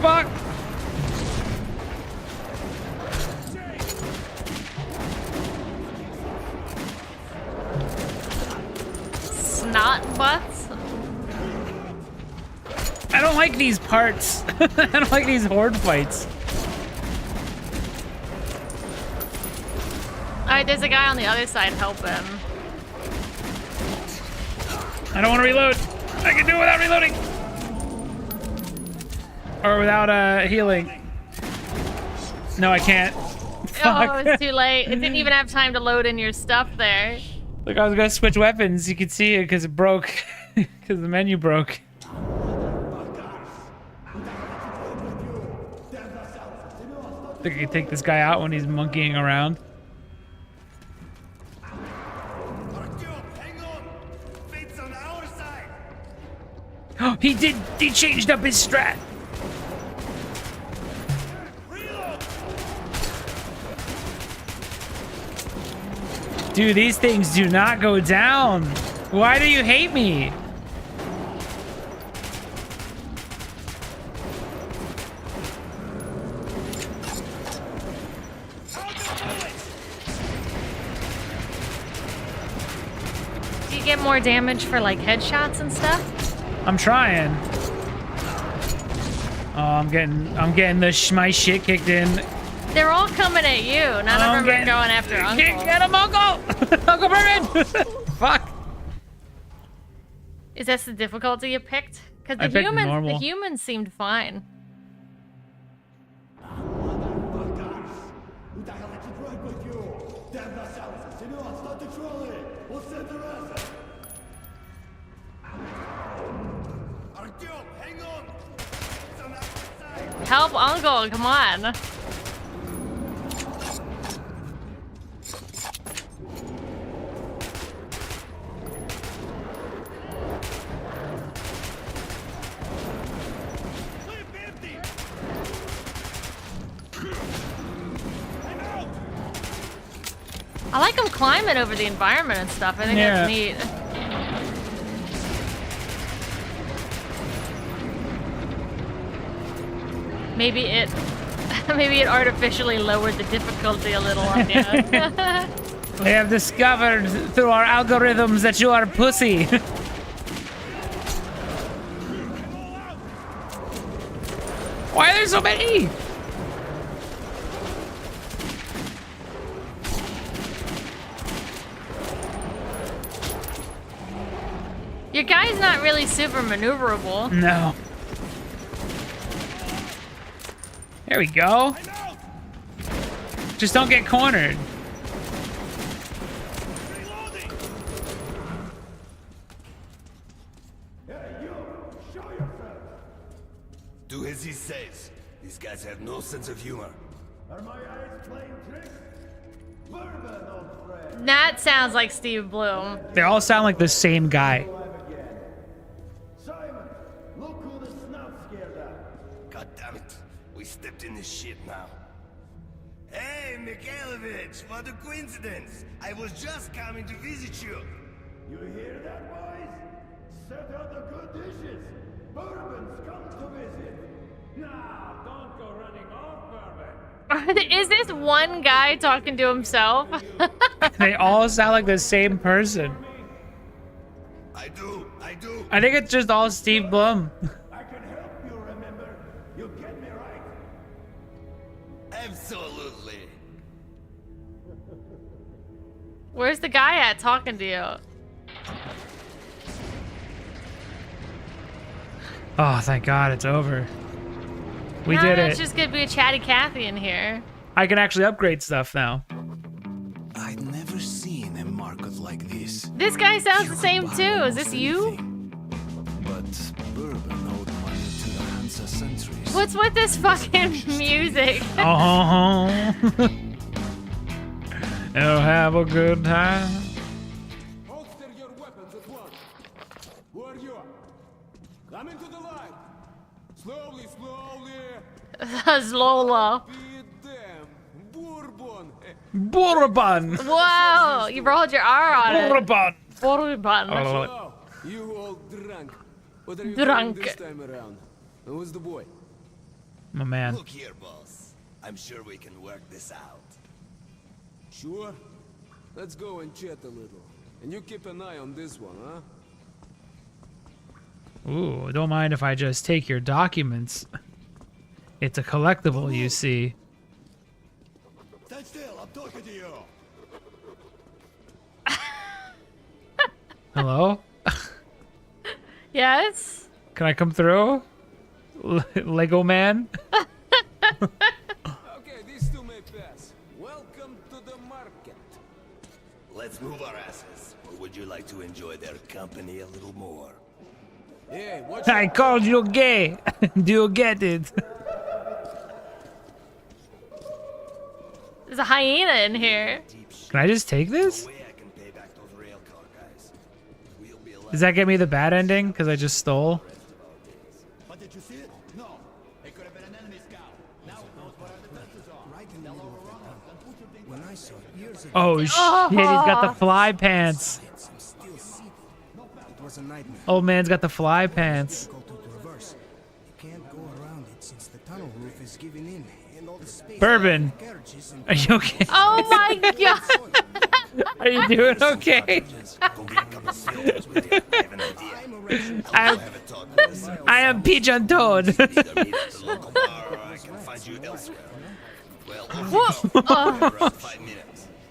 Fuck! Snot butts. I don't like these parts. I don't like these horde fights. Alright, there's a guy on the other side. Help him. I don't want to reload. I can do it without reloading. Or without healing. No, I can't. Oh, it's too late. It didn't even have time to load in your stuff there. Look, I was gonna switch weapons. You could see it because it broke. Because the menu broke. I think I can take this guy out when he's monkeying around. Oh, he changed up his strat. Dude, these things do not go down. Why do you hate me? Do you get more damage for like headshots and stuff? I'm trying. Oh, I'm getting my shit kicked in. They're all coming at you. None of them are going after Uncle. Get him, Uncle! Uncle Bourbon! Fuck. Is that the difficulty you picked? Because I picked normal. the humans seemed fine. Help Uncle, come on. I like him climbing over the environment and stuff. I think that's neat. Maybe it artificially lowered the difficulty a little on you. We have discovered through our algorithms that you are pussy. Why are there so many? Your guy's not really super maneuverable. No. There we go. Just don't get cornered. Do as he says. These guys have no sense of humor. Are my eyes playing tricks? Bourbon, old friend. That sounds like Steve Bloom. They all sound like the same guy. Simon, look who the snout scared at. God damn it. We stepped in this shit now. Hey, Mikhailovich, what a coincidence. I was just coming to visit you. You hear that, boys? Set out the good dishes. Bourbon's come to visit. Now, don't go running off, Bourbon. Is this one guy talking to himself? They all sound like the same person. I do. I think it's just all Steve Blum. I can help you, remember? You get me right? Absolutely. Where's the guy at talking to you? Oh, thank God it's over. We did it. It's just gonna be a chatty Cathy in here. I can actually upgrade stuff now. I'd never seen a market like this. This guy sounds the same too. Is this you? But Bourbon owed money to the Hansa sentries. What's with this fucking music? Oh, you'll have a good time. Holster your weapons at once. Who are you? Come into the light. Slowly, slowly. That's Lola. Be damn. Bourbon. Bourbon. Whoa, you rolled your R on it. Bourbon. Bourbon. So, you all drunk. What are you Drunk. doing this time around? And who's the boy? My man. Look here, boss. I'm sure we can work this out. Sure. Let's go and chat a little. And you keep an eye on this one, huh? Ooh, don't mind if I just take your documents. It's a collectible, you see. Stand still, I'm talking to you. Hello? Yes? Can I come through? Lego man? Okay, these two may pass. Welcome to the market. Let's move our asses. Or would you like to enjoy their company a little more? Hey, watch I called you gay. Do you get it? There's a hyena in here. Can I just take this? Does that get me the bad ending? Because I just stole? But did you see it? No. It could have been an enemy scout. Now it knows where the defenses are. Right in the middle of the town. When I saw it years ago, Oh shit, he's got the fly pants. I'm still seething. It was a nightmare. Old man's got the fly pants. Difficult to reverse. You can't go around it since the tunnel roof is giving in, and all the space Bourbon, carriages and are you okay? Oh my god. Are you doing okay? I am pigeon toad.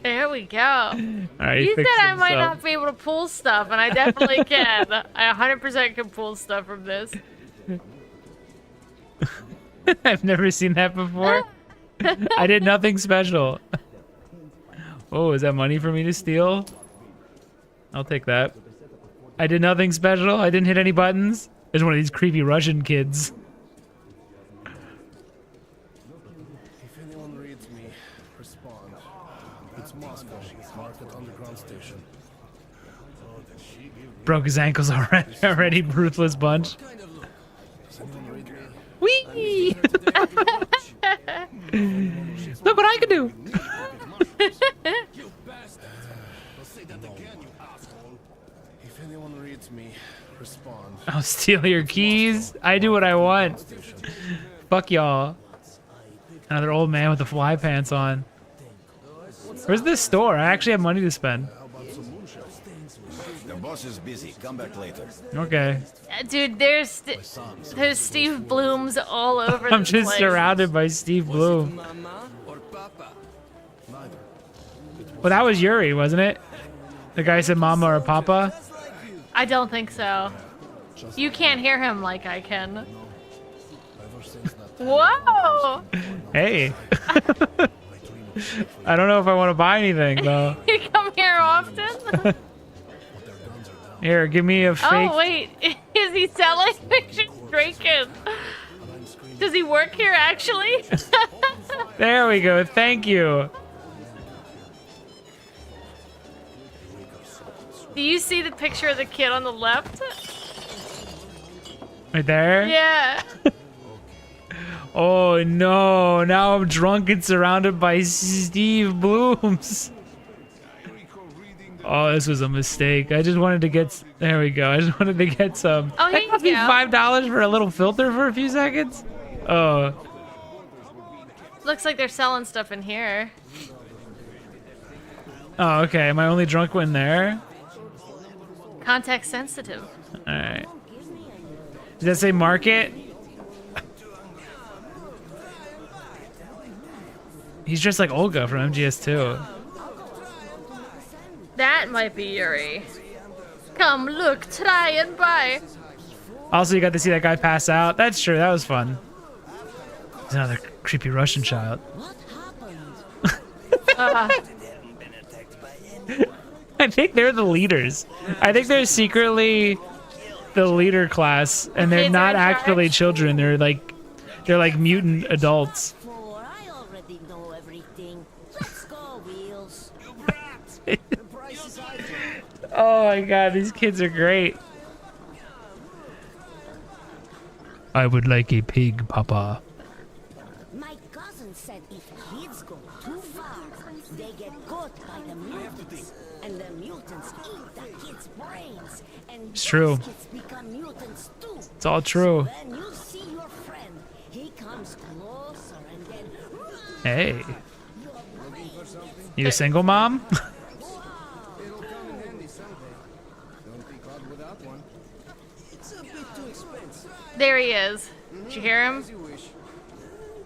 There we go. Alright, You said fix I might himself. not be able to pull stuff, and I definitely can. I 100% can pull stuff from this. I've never seen that before. I did nothing special. Oh, is that money for me to steal? I'll take that. I did nothing special. I didn't hit any buttons. There's one of these creepy Russian kids. If anyone reads me, respond. It's Moscow, Market Underground Station. Broke his ankles already. Ruthless bunch. Does anyone read me? Whee! Look what I can do. You bastard! I'll say that again, you asshole. If anyone reads me, respond. I'll steal your keys. I do what I want. Fuck y'all. Another old man with the fly pants on. Where's this store? I actually have money to spend. The boss is busy. Come back later. Okay. Dude, there's Steve Blooms all over I'm the just place. surrounded by Steve Bloom. Well, that was Yuri, wasn't it? The guy said mama or papa. I don't think so. You can't hear him like I can. Whoa! Hey. I don't know if I want to buy anything, though. You come here often? Here, give me a fake. Oh, wait. Is he selling? We should break him. Does he work here, actually? There we go. Thank you. Do you see the picture of the kid on the left? Right there? Yeah. Oh, no. Now I'm drunk and surrounded by Steve Blooms. Oh, this was a mistake. I just wanted to get... There we go. I just wanted to get some... Oh, here That cost me you go. $5 for a little filter for a few seconds? Oh. Looks like they're selling stuff in here. Oh, okay. Am I only drunk when there? Context sensitive. Alright. Does that say market? He's just like Olga from MGS2. That might be Yuri. Come, look, try and buy. Also, you got to see that guy pass out. That's true. That was fun. There's another creepy Russian child. I think they're the leaders. I think they're secretly the leader class, and they're Kids are not in charge? actually children. They're like mutant adults. I already know everything. Let's go, Wheels. Oh my god, these kids are great. I would like a pig, Papa. My cousin said if kids go too far, they get caught by the mutants. And the mutants eat the kids' brains. And It's true. kids become mutants too. It's all true. So when you see your friend, he comes closer and then... Hey. You a single mom? It'll come in handy someday. Don't be caught without one. It's a bit too expensive. There he is. Did you hear him? As you wish.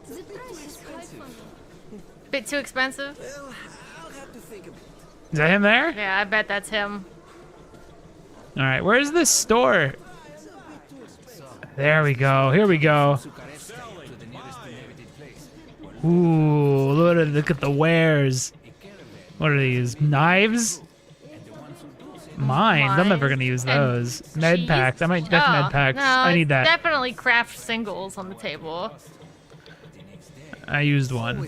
The price is quite funny. Bit too expensive? Well, I'll have to think about it. Is that him there? Yeah, I bet that's him. All right, where's this store? There we go. Here we go. Ooh, look at the wares. What are these? Knives? Mines. I'm never gonna use those. Med packs. I might get med packs. No, I need that. Definitely craft singles on the table. I used one.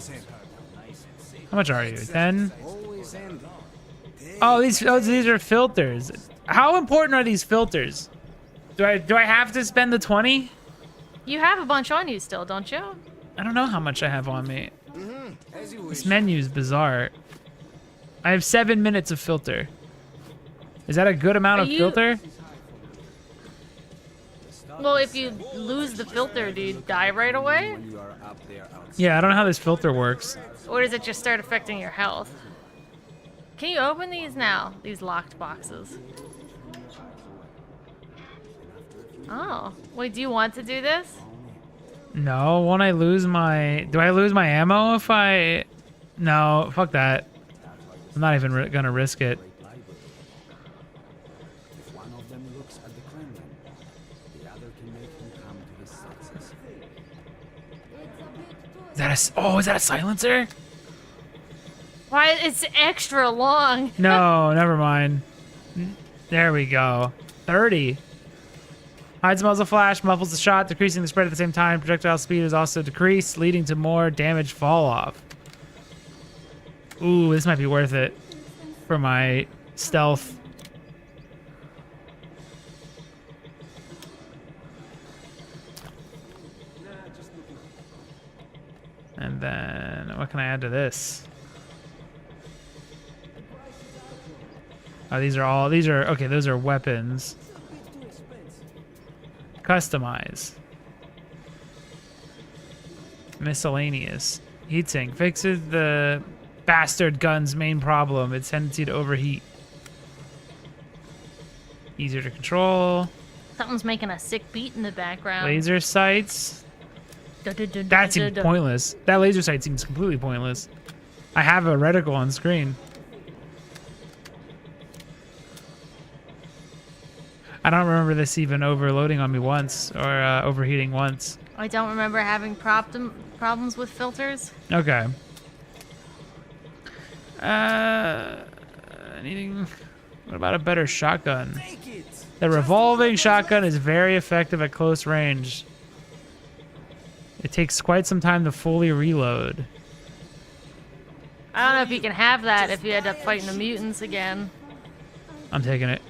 How much are you? 10? Oh, these are filters. How important are these filters? Do I have to spend the 20? You have a bunch on you still, don't you? I don't know how much I have on me. As you wish. This menu is bizarre. I have 7 minutes of filter. Is that a good amount of filter? Well, if you lose the filter, do you die right away? Yeah, I don't know how this filter works. Or does it just start affecting your health? Can you open these now? These locked boxes. Oh. Wait, do you want to do this? No, won't I lose my... Do I lose my ammo if I... No, fuck that. I'm not even gonna risk it. If one of them looks at the Kremlin, the other can make him come to his senses. Is that a... Oh, is that a silencer? Why, it's extra long. No, never mind. There we go. 30. Hides muzzle flash, muffles the shot, decreasing the spread at the same time. Projectile speed is also decreased, leading to more damage fall off. Ooh, this might be worth it for my stealth. And then what can I add to this? Oh, these are okay, those are weapons. Customize. Miscellaneous. Heatsink. Fixes the bastard gun's main problem, its tendency to overheat. Easier to control. Something's making a sick beat in the background. Laser sights. That seems pointless. That laser sight seems completely pointless. I have a reticle on screen. I don't remember this even overloading on me once or overheating once. I don't remember having problems with filters. Okay. Needing. What about a better shotgun? The revolving shotgun is very effective at close range. It takes quite some time to fully reload. I don't know if you can have that if you end up fighting the mutants again. I'm taking it.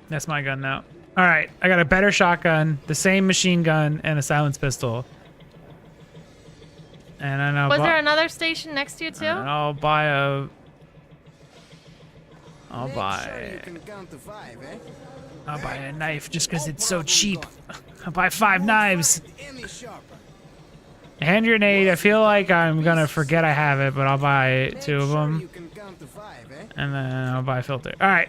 That's my gun now. All right, I got a better shotgun, the same machine gun, and a silence pistol. And I know. Was there another station next to you too? And I'll buy a. I'll buy a knife just because it's so cheap. I'll buy 5 knives. A hand grenade. I feel like I'm gonna forget I have it, but I'll buy 2 of them. And then I'll buy a filter. All right.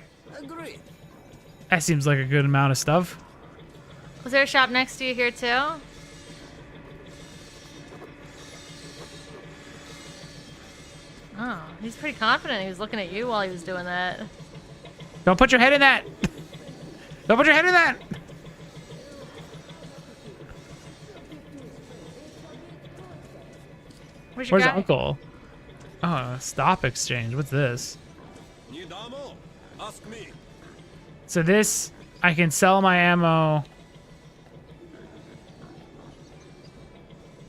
That seems like a good amount of stuff. Was there a shop next to you here too? Oh, he's pretty confident he was looking at you while he was doing that. Don't put your head in that. Don't put your head in that. Where's your Where's guy? Uncle? Oh, stop exchange. What's this? Need ammo? Ask me. So this, I can sell my ammo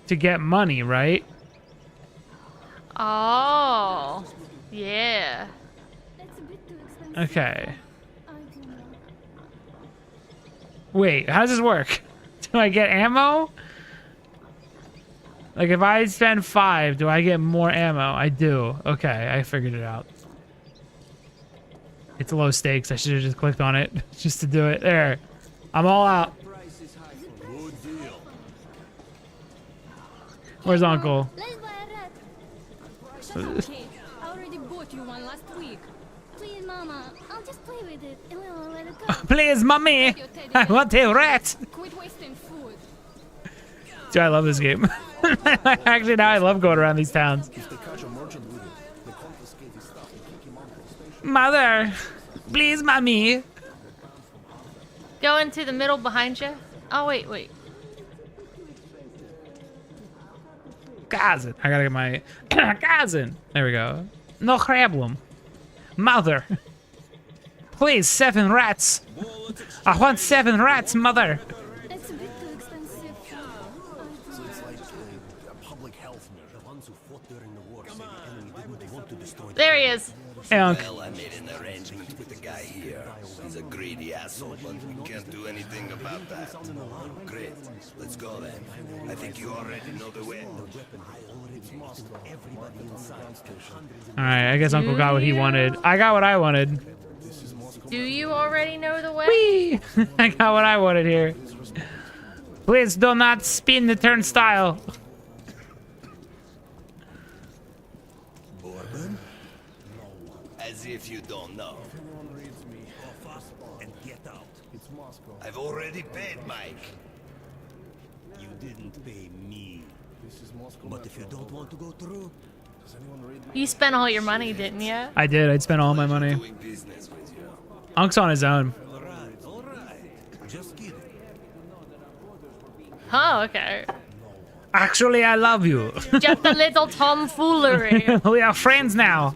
to get money, right? Oh, yeah. That's a bit too expensive. Okay. I don't know. Wait, how does this work? Do I get ammo? Like, if I spend 5, do I get more ammo? I do. Okay, I figured it out. It's low stakes. I should have just clicked on it just to do it. There. I'm all out. Where's Uncle? Let's buy a rat. Shut up, Kate. I already bought you one last week. Please, Mama. I'll just play with it and we'll let it go. Please, mommy. I want a rat. Quit wasting food. Dude, I love this game. Actually, now I love going around these towns. Mother, please, mommy. Go into the middle behind you. Oh, wait. Cousin. I gotta get my cousin. There we go. No problem. Mother. Please, 7 rats. I want 7 rats, mother. It's a bit too expensive. So it's like a public health measure. The ones who fought during the war said the enemy didn't want to destroy the There he is. Hey, Unc. Well, I made an arrangement with the guy here. He's a greedy asshole, but we can't do anything about that. Great. Let's go then. I think you already know the way. Alright, I guess Uncle got what he wanted. I got what I wanted. Do you already know the way? Whee! I got what I wanted here. Please do not spin the turnstile. Bourbon? As if you don't know. and get out. It's Moscow. I've already paid Mike. You didn't pay me. This is Moscow. But if you don't want to go through, does anyone read me? You spent all your money, didn't you? I did. I'd spent all my money. Doing business with you. Unc's on his own. All right. Just kidding. Oh, okay. Actually, I love you. Just a little tomfoolery. We are friends now.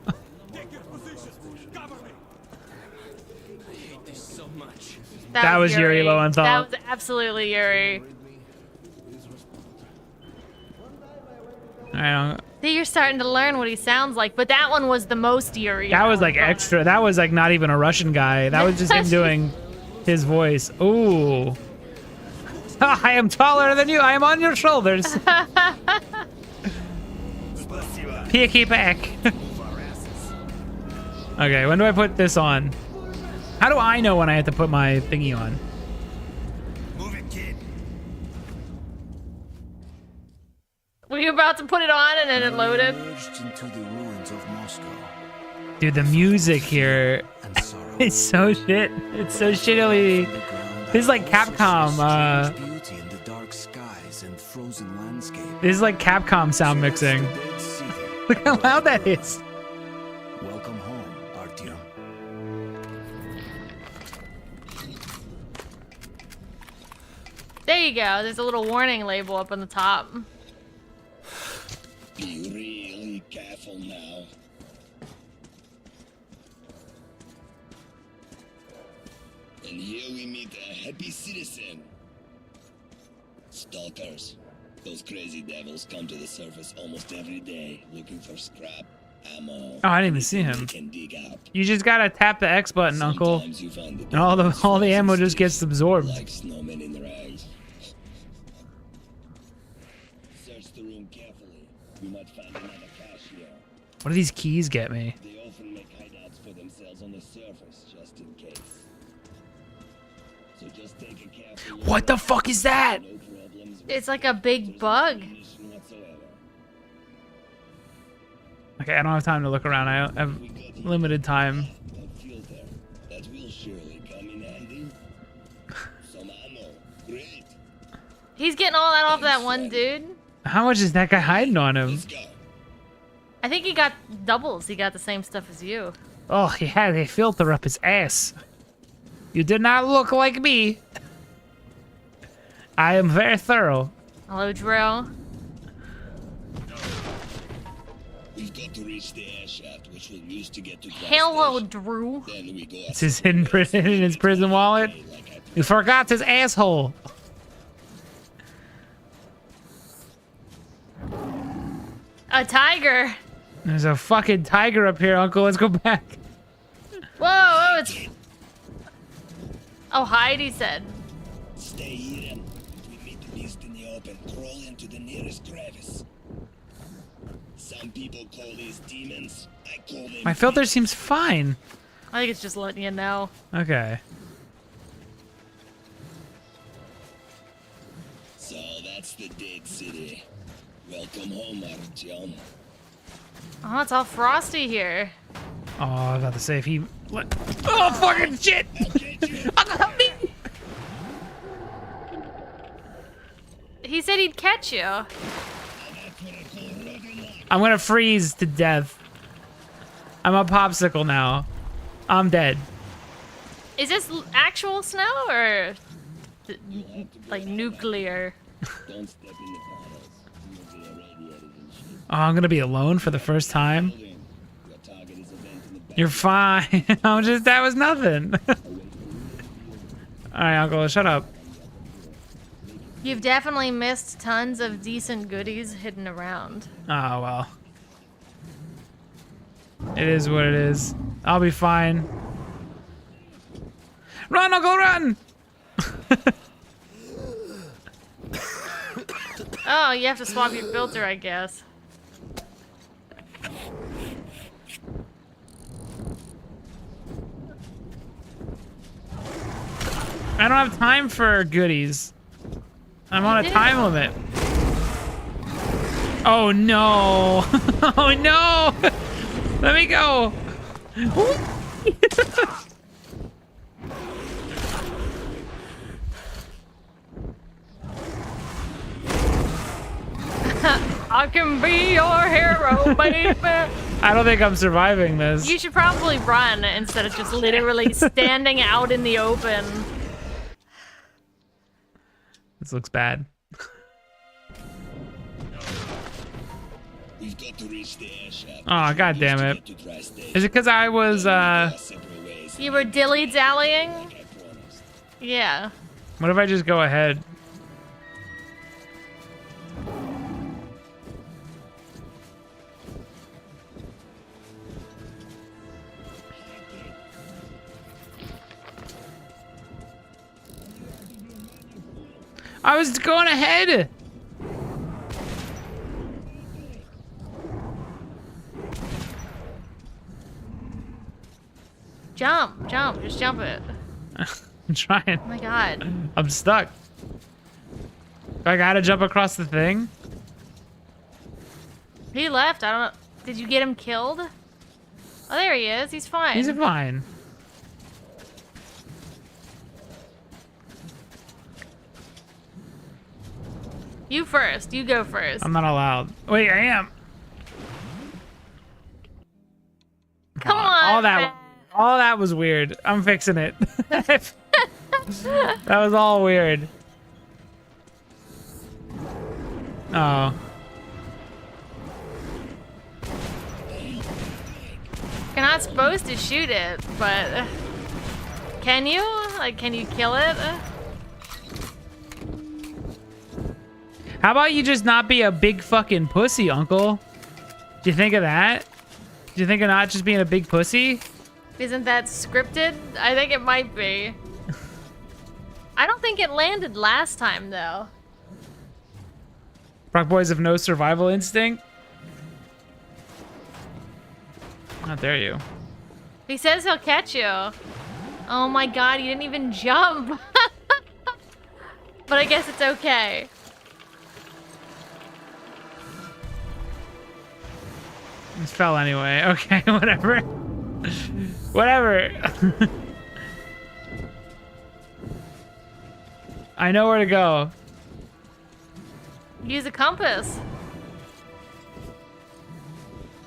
That was Yuri Lowenthal. That was absolutely Yuri. See, you're starting to learn what he sounds like, but that one was the most Yuri. That was like extra. That was like not even a Russian guy. That was just him doing his voice. Ooh. I am taller than you. I am on your shoulders. Picky back. Okay, when do I put this on? How do I know when I have to put my thingy on? Move it, kid. Were you about to put it on and then it loaded? Emerged into the ruins of Moscow. Dude, the music here is so shit. It's so shittily. This is like Capcom. Beauty in the dark skies and frozen landscape. This is like Capcom sound mixing. Look how loud that is. Welcome home, Artyom. There you go. There's a little warning label up on the top. Be really careful now. And here we meet a happy citizen. Stalkers. Those crazy devils come to the surface almost every day, looking for scrap, ammo. Oh, I didn't even see him. they can dig up. You just gotta tap the X button, Uncle. Sometimes you find And all the ammo just gets absorbed. like snowmen in rags. Search the room carefully. You might find another cache here. What do these keys get me? They often make hideouts for themselves on the surface, just in case. So just take a careful look. What the fuck is that? No problems with It's like a big bug. ammunition whatsoever. Okay, I don't have time to look around. I have limited time. A filter that will surely come in handy. Some ammo. Great. He's getting all that off that one dude. How much is that guy hiding on him? Let's go. I think he got doubles. He got the same stuff as you. Oh, he had a filter up his ass. You did not look like me. I am very thorough. Hello, Drill. We've got to reach the air shaft, which we'll use to get to ground Hello, station. Drew. Then we go It's his hidden prison in his prison wallet. He forgot his asshole. A tiger. There's a fucking tiger up here, Uncle. Let's go back. Whoa, it's... Oh, hide, he said. stay here. If we meet the beast in the open, crawl into the nearest crevice. Some people call these demons. I call them. My filter seems fine. I think it's just letting you know. Okay. So that's the dead city. Welcome home, Artyom. Oh, it's all frosty here. Oh, I was about to say if he. Oh, fucking shit! Help me! He said he'd catch you. I'm gonna freeze to death. I'm a popsicle now. I'm dead. Is this actual snow or like nuclear? Don't step in the puddles. You'll be irradiated and shit. Oh, I'm gonna be alone for the first time. Your target is a vent in the back. You're fine. That was nothing. Alright, Uncle, shut up. You've definitely missed tons of decent goodies hidden around. Oh, well. It is what it is. I'll be fine. Run, Uncle, run! Oh, you have to swap your filter, I guess. I don't have time for goodies. I'm on a time limit. Oh no! Oh no! Let me go! I can be your hero, baby. I don't think I'm surviving this. You should probably run instead of just literally standing out in the open. This looks bad. We've got to reach the air shaft. Oh, god damn it. Is it because I was, You were dilly-dallying? Yeah. What if I just go ahead? I was going ahead! Jump, jump, just jump it. I'm trying. Oh my god. I'm stuck. I gotta jump across the thing? He left, I don't know. Did you get him killed? Oh, there he is, he's fine. He's fine. You first, you go first. I'm not allowed. Wait, I am. Come on, all that was weird. I'm fixing it. That was all weird. Oh. You're not supposed to shoot it, but can you? Like, can you kill it? How about you just not be a big fucking pussy, Uncle? Do you think of that? Do you think of not just being a big pussy? Isn't that scripted? I think it might be. I don't think it landed last time, though. BrocBois have no survival instinct? How dare you? He says he'll catch you. Oh my god, you didn't even jump. But I guess it's okay. Just fell anyway. Okay, whatever. Whatever. I know where to go. Use a compass.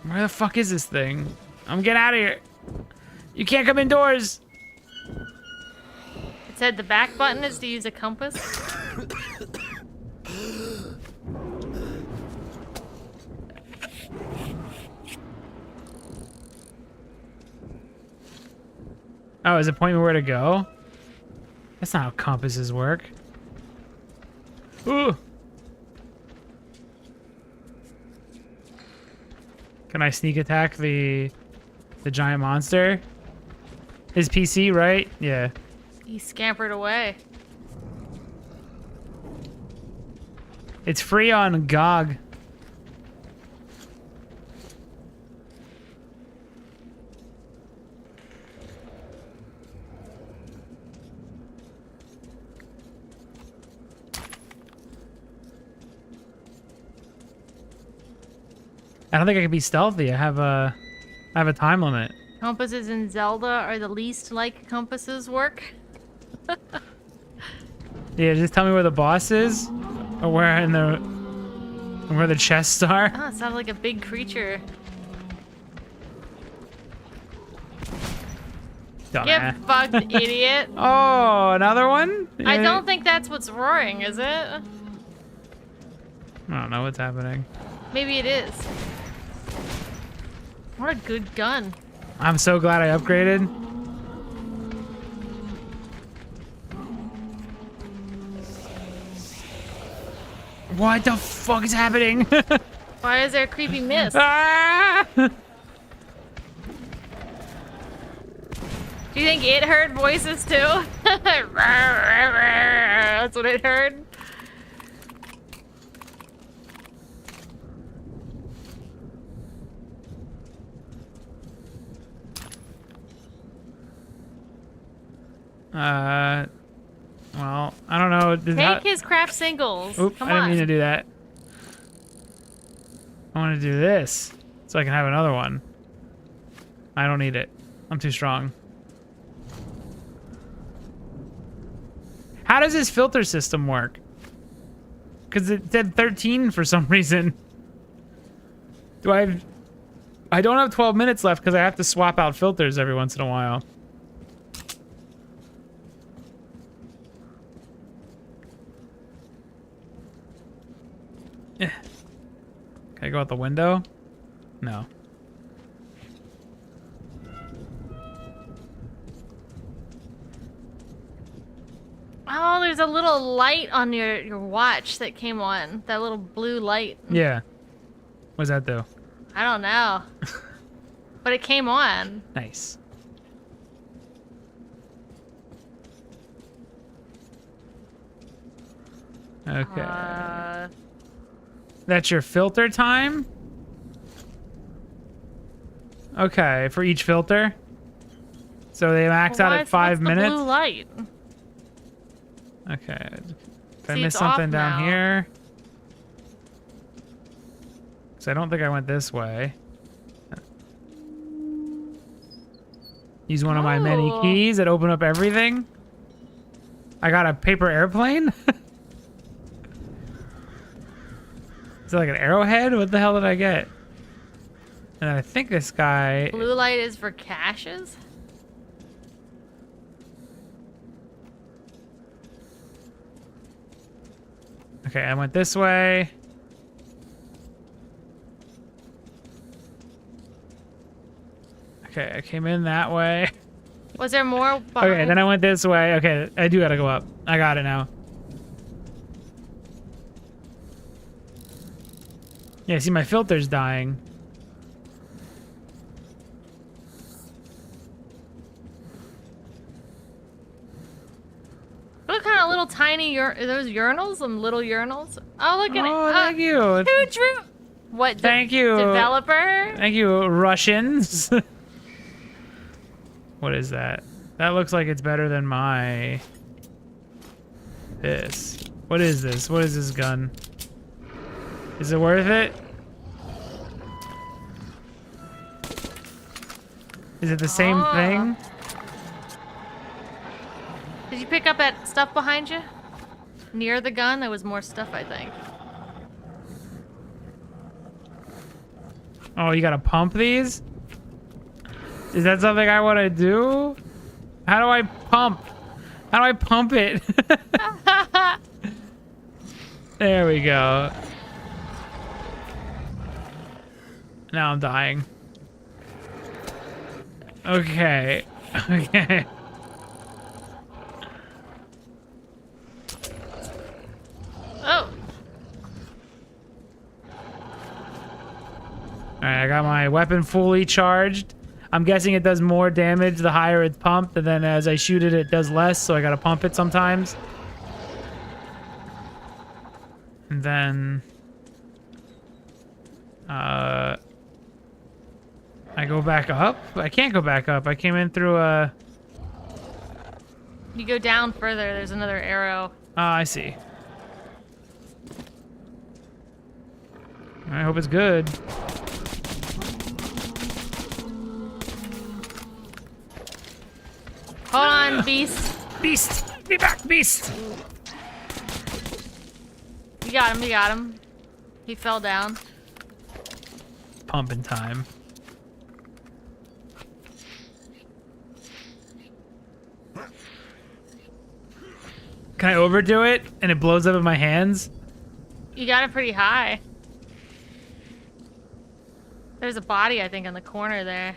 Where the fuck is this thing? I'm getting out of here. You can't come indoors. It said the back button is to use a compass. Oh, is it pointing me where to go? That's not how compasses work. Ooh. Can I sneak attack the giant monster? His PC, right? Yeah. He scampered away. It's free on GOG. I don't think I can be stealthy. I have a time limit. Compasses in Zelda are the least like compasses work. Yeah, just tell me where the boss is, or where the chests are. Oh, it sounded like a big creature. Dumbass. Get fucked, idiot. Oh, another one? I don't think that's what's roaring, is it? I don't know what's happening. Maybe it is. What a good gun. I'm so glad I upgraded. What the fuck is happening? Why is there a creepy mist? Ah! Do you think it heard voices too? That's what it heard. Well, I don't know. Take his craft singles. Oop, Come I didn't on. mean to do that. I want to do this so I can have another one. I don't need it. I'm too strong. How does this filter system work? Because it said 13 for some reason. I don't have 12 minutes left because I have to swap out filters every once in a while. Can I go out the window? No. Oh, there's a little light on your watch that came on. That little blue light. Yeah. What does that do? I don't know. But it came on. Nice. Okay. That's your filter time? Okay, for each filter? So they max out at 5 minutes? Blue light. Okay. Did I See, miss it's off something down now. here? Because I don't think I went this way. Use one of my many Oh. keys that open up everything. I got a paper airplane? Is it like an arrowhead? What the hell did I get? And I think this guy... Blue light is for caches? Okay, I went this way. Okay, I came in that way. Was there more behind? Okay, then I went this way. Okay, I do gotta go up. I got it now. Yeah, see, my filter's dying. What kind of little tiny are those urinals? Some little urinals? Oh, look at it. Oh, thank you. Who drew? What? Thank you. Developer? Thank you, Russians. What is that? That looks like it's better than my... This. What is this? What is this gun? Is it worth it? Is it the same thing? Did you pick up that stuff behind you? Near the gun? There was more stuff, I think. Oh, you gotta pump these? Is that something I want to do? How do I pump? How do I pump it? There we go. Now I'm dying. Okay. Okay. Oh. Alright, I got my weapon fully charged. I'm guessing it does more damage the higher it's pumped, and then as I shoot it, it does less, so I gotta pump it sometimes. And then I go back up? I can't go back up. I came in through a... You go down further, there's another arrow. Oh, I see. I hope it's good. Hold on, beast. Beast! Be back, beast! You got him, you got him. He fell down. Pumping time. Can I overdo it and it blows up in my hands? You got it pretty high. There's a body, I think, in the corner there.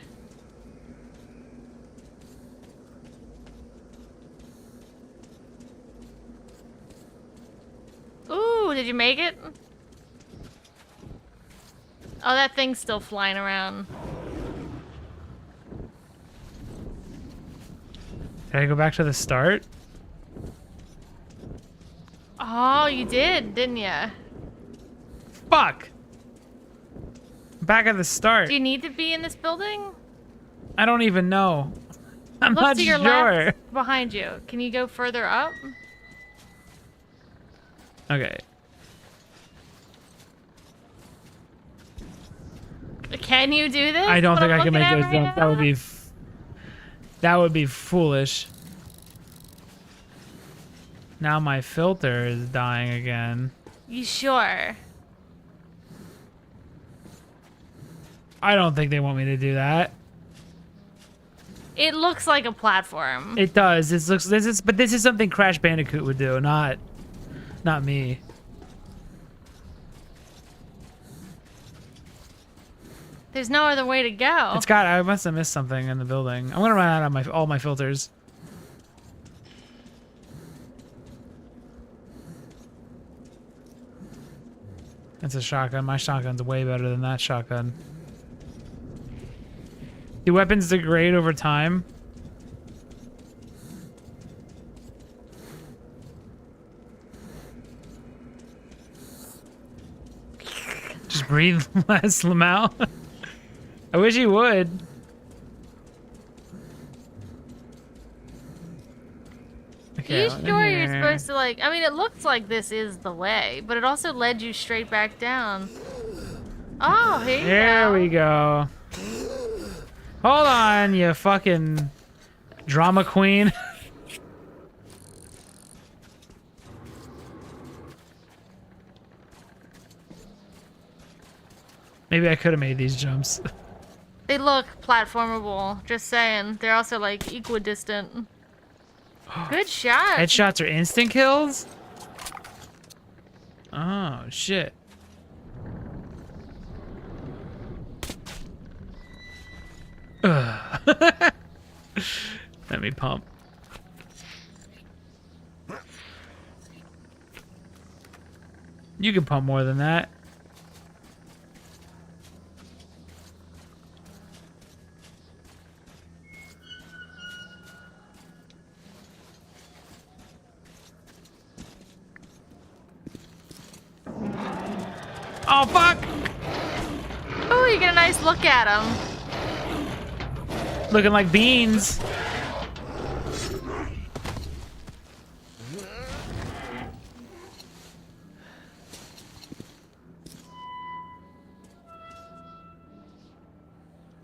Ooh, did you make it? Oh, that thing's still flying around. Did I go back to the start? Oh, you did, didn't you? Fuck! Back at the start. Do you need to be in this building? I don't even know. I'm Look not to your sure. left behind you. Can you go further up? Okay. Can you do this? I don't What think I'm I can looking make at those right jumps. That would be... that would be foolish. Now my filter is dying again. You sure? I don't think they want me to do that. It looks like a platform. It does. But this is something Crash Bandicoot would do, not me. There's no other way to go. I must have missed something in the building. I'm gonna run out of all my filters. That's a shotgun. My shotgun's way better than that shotgun. Do weapons degrade over time? Just breathe less, Lamau. I wish he would. Okay, You sure you're supposed to, like... I mean, it looks like this is the way, but it also led you straight back down. Oh, here you go. There we go. Hold on, you fucking drama queen. Maybe I could have made these jumps. They look platformable, just saying. They're also, like, equidistant. Good shot. Headshots are instant kills? Oh, shit. Ugh. Let me pump. You can pump more than that. Oh, fuck! Oh, you get a nice look at him. Looking like beans.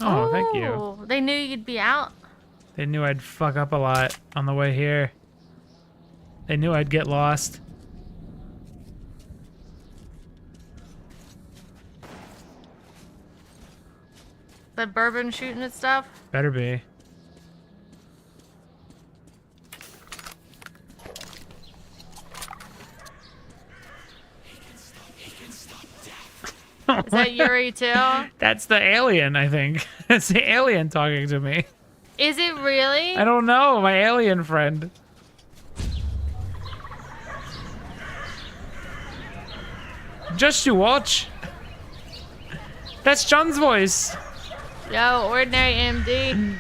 Oh, thank you. Oh, they knew you'd be out. They knew I'd fuck up a lot on the way here. They knew I'd get lost. That bourbon shooting at stuff. Better be. Is that Yuri too? That's the alien, I think. That's the alien talking to me. Is it really? I don't know, my alien friend. Just to watch. That's John's voice. Yo, ordinary MD.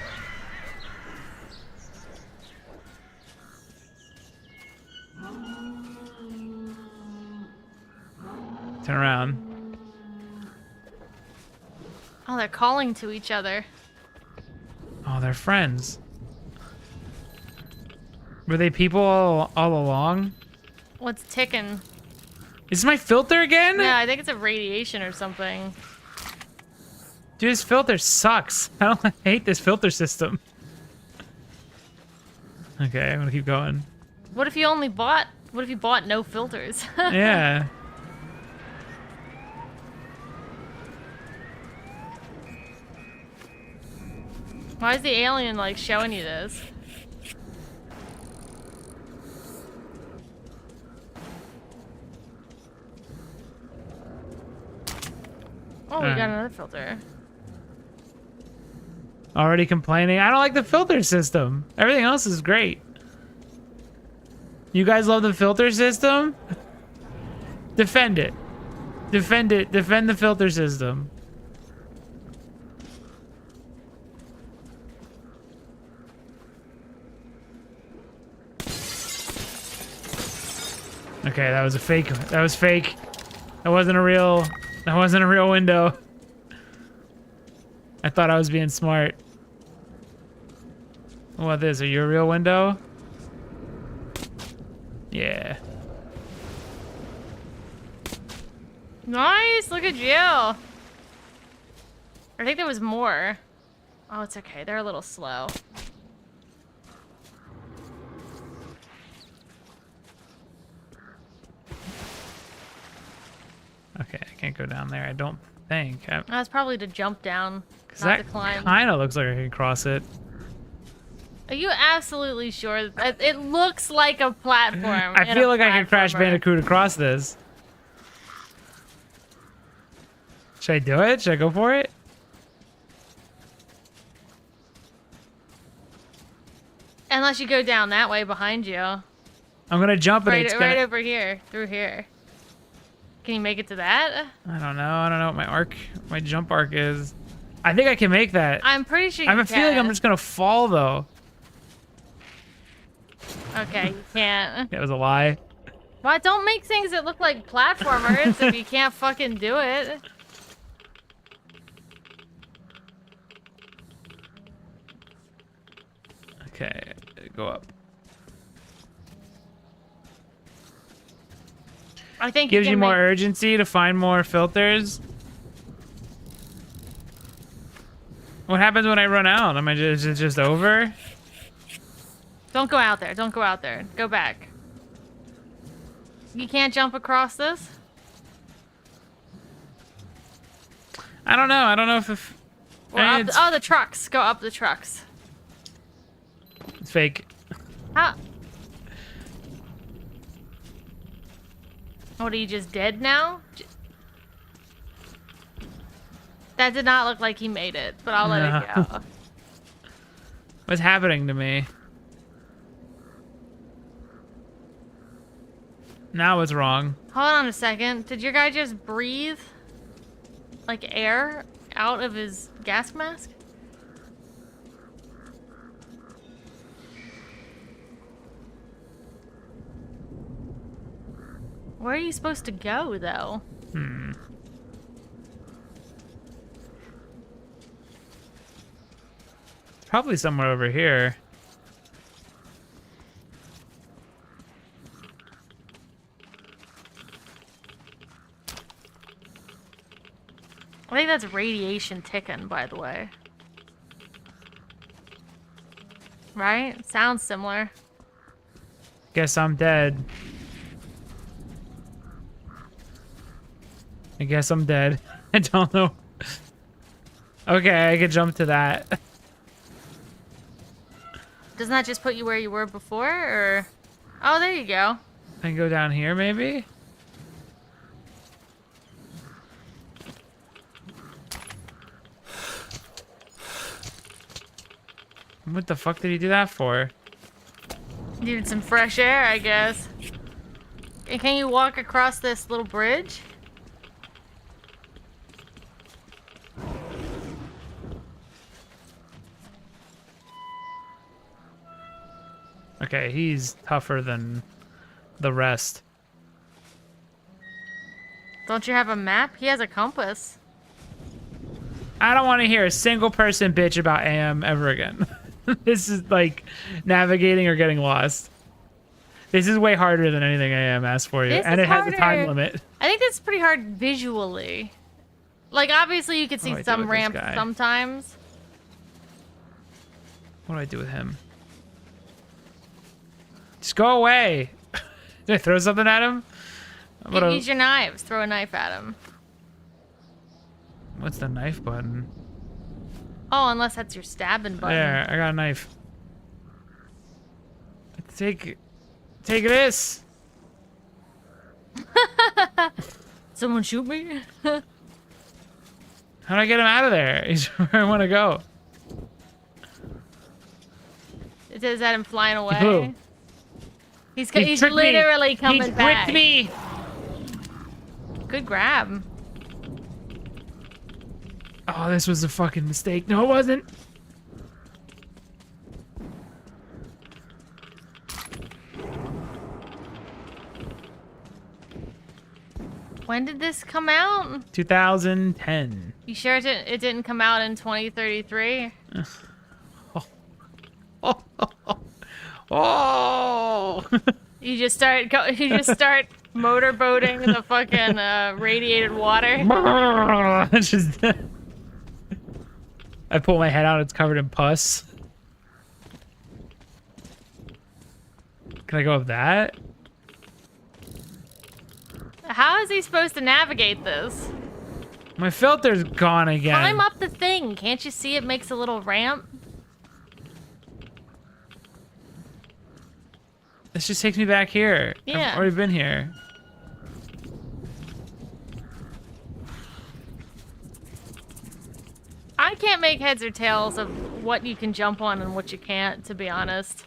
Turn around. Oh, they're calling to each other. Oh, they're friends. Were they people all along? What's ticking? Is this my filter again? Yeah, I think it's a radiation or something. Dude, this filter sucks. I hate this filter system. Okay, I'm gonna keep going. What if you bought no filters? Yeah. Why is the alien like showing you this? Oh, we got another filter. Already complaining. I don't like the filter system. Everything else is great. You guys love the filter system? Defend it. Defend it. Defend the filter system. Okay, that was a fake. That was fake. That wasn't a real window. I thought I was being smart. What is? Are you a real window? Yeah. Nice, look at you. I think there was more. Oh, it's okay. They're a little slow. Okay, I can't go down there. I don't think. That's probably to jump down, not that to climb. kind of looks like I can cross it. Are you absolutely sure? It looks like a platform. I feel like I can Crash Bandicoot across this. Should I do it? Should I go for it? Unless you go down that way behind you. I'm gonna jump and it's Right over here, through here. Can you make it to that? I don't know. I don't know what my jump arc is. I think I can make that. I'm pretty sure you I have a feeling I'm just gonna fall though. Okay, you can't. That was a lie. Why don't make things that look like platformers if you can't fucking do it? Okay, go up. I think Gives you more urgency to find more filters. What happens when I run out? Am I just, is it just over? Don't go out there. Don't go out there. Go back. You can't jump across this? I don't know. I don't know if Well, oh, the trucks. Go up the trucks. It's fake. How? What, are you just dead now? That did not look like he made it, but I'll let it go. What's happening to me? Now what's wrong? Hold on a second. Did your guy just breathe like air out of his gas mask? Where are you supposed to go, though? Probably somewhere over here. I think that's radiation ticking, by the way. Right? Sounds similar. Guess I'm dead. I guess I'm dead. I don't know. Okay, I could jump to that. Doesn't that just put you where you were before, or? Oh, there you go. I can go down here, maybe? What the fuck did he do that for? Needed some fresh air, I guess. And can you walk across this little bridge? Okay, he's tougher than the rest. Don't you have a map? He has a compass. I don't want to hear a single person bitch about AM ever again. This is like navigating or getting lost. This is way harder than anything AM asked for you, and it has a time limit. I think that's pretty hard visually. Like, obviously, you could see some ramps sometimes. What do I do with him? Just go away. Did I throw something at him? Use your knives. Throw a knife at him. What's the knife button? Oh, unless that's your stabbing button. There, I got a knife. Take this. Someone shoot me? How do I get him out of there? He's where I want to go. It says that him flying away. Who? He's literally coming back. He tricked me. Good grab. Oh, this was a fucking mistake. No, it wasn't. When did this come out? 2010. You sure it didn't come out in 2033? Oh! You just start motorboating the fucking radiated water. Just, I pull my head out, it's covered in pus. Can I go up that? How is he supposed to navigate this? My filter's gone again. Climb up the thing. Can't you see it makes a little ramp? This just takes me back here. Yeah. I've already been here. I can't make heads or tails of what you can jump on and what you can't, to be honest.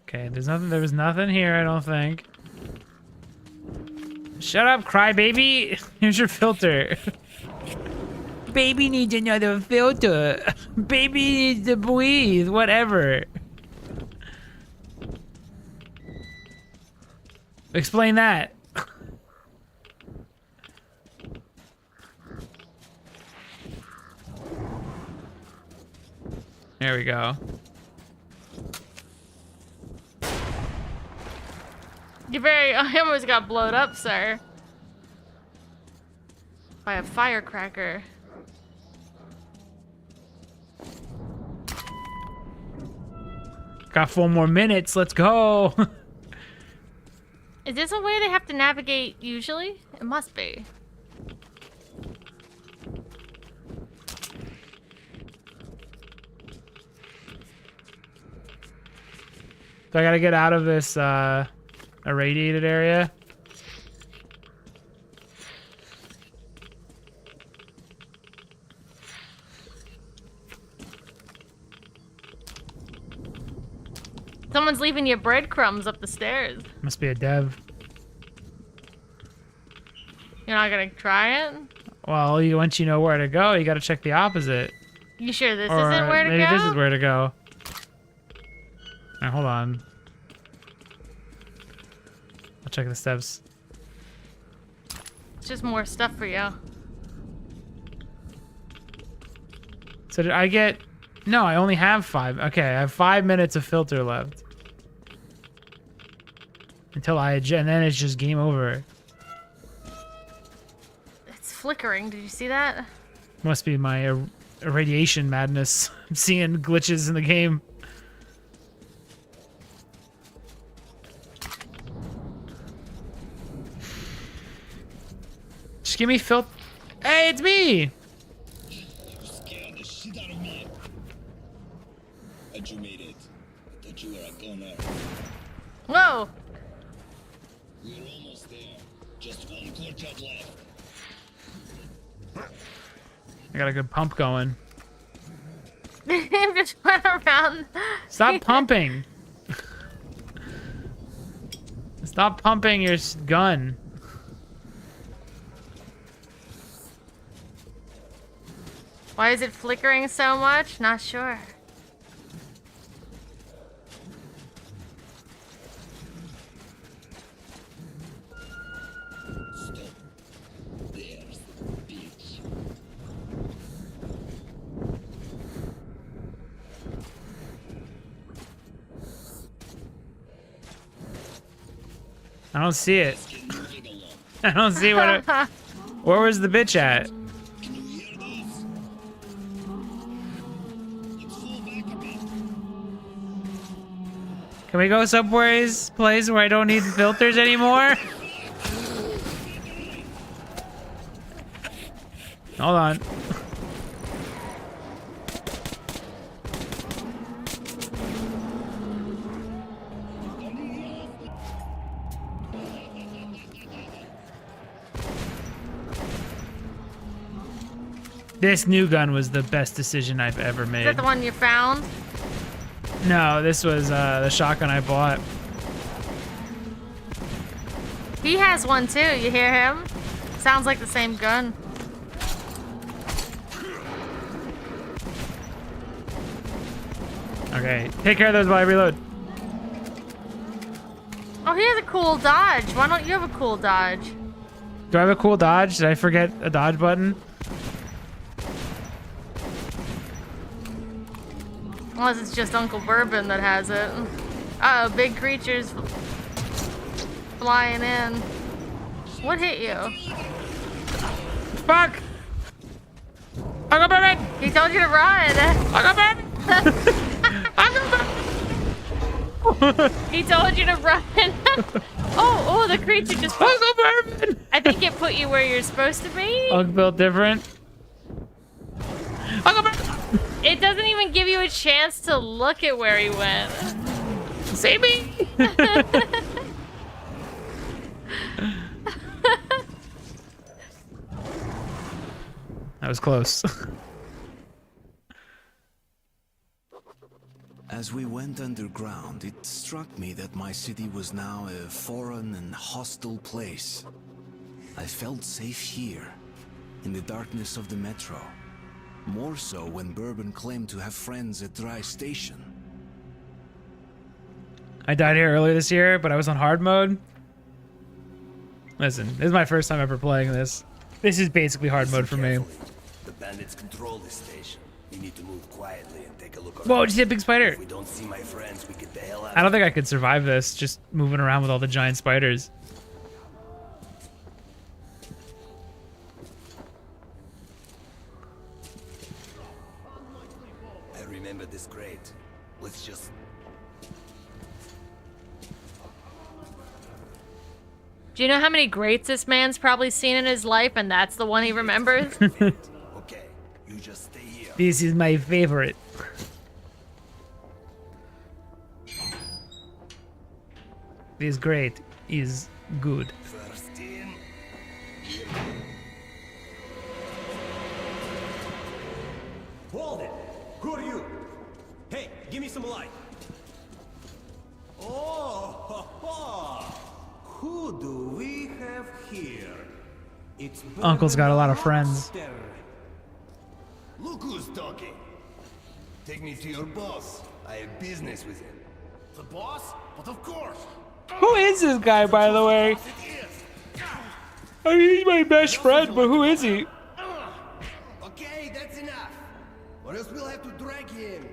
Okay, there was nothing here, I don't think. Shut up, crybaby. Here's your filter. Baby needs another filter. Baby needs to breathe, whatever. Explain that. There we go. I almost got blown up, sir. By a firecracker. Got 4 more minutes, let's go. Is this a way they have to navigate usually? It must be. So I gotta get out of this irradiated area. Someone's leaving you breadcrumbs up the stairs. Must be a dev. You're not gonna try it? Well, once you know where to go, you gotta check the opposite. You sure this Or isn't where to maybe go? this is where to go. Alright, hold on. I'll check the steps. It's just more stuff for you. So did I get... No, I only have 5. Okay, I have 5 minutes of filter left. Until and then it's just game over. It's flickering. Did you see that? Must be my irradiation madness. I'm seeing glitches in the game. Just give me filth. Hey, it's me! You scared the shit out of me. But you made it. I thought you were a goner. Whoa! We're almost there. Just one courtyard left. I got a good pump going. Just run around. Stop pumping. Stop pumping your gun. Why is it flickering so much? Not sure. Stop I don't see it. I don't see what it... Where was the bitch at? Can we go someplace place where I don't need filters anymore? Hold on. This new gun was the best decision I've ever made. Is that the one you found? No, this was the shotgun I bought. He has one too. You hear him? Sounds like the same gun. Okay, take care of those while I reload. Oh, he has a cool dodge. Why don't you have a cool dodge? Do I have a cool dodge? Did I forget a dodge button? Unless it's just Uncle Bourbon that has it. Uh oh, big creatures flying in. What hit you? Fuck! Uncle Bourbon! He told you to run. Uncle Bourbon! He told you to run. Oh, the creature just... Uncle Bourbon! I think it put you where you're supposed to be. Uncle built different. Uncle Bourbon! It doesn't even give you a chance to look at where he went. See me? That was close. As we went underground, it struck me that my city was now a foreign and hostile place. I felt safe here, in the darkness of the metro. More so when Bourbon claimed to have friends at Dry Station. I died here earlier this year, but I was on hard mode. Listen, this is my first time ever playing this. This is basically hard mode for me. The bandits control this station. We need to move quietly and take a look around. Whoa, did you see a big spider? If we don't see my friends, we get the hell out. I don't think I could survive this, just moving around with all the giant spiders. I remember this grate. Let's just... Do you know how many greats this man's probably seen in his life, and that's the one he remembers? Okay, you just stay here. This is my favorite. This great is good. First in. Hold it! Who are you? Hey, give me some light. Oh, ha, ha. Who do we have here? It's Uncle's got a lot of friends. Look who's talking. Take me to your boss. I have business with him. The boss? But of course. Who is this guy, by the way? I mean, he's my best friend, but who is he? Okay, that's enough. Or else we'll have to drag him.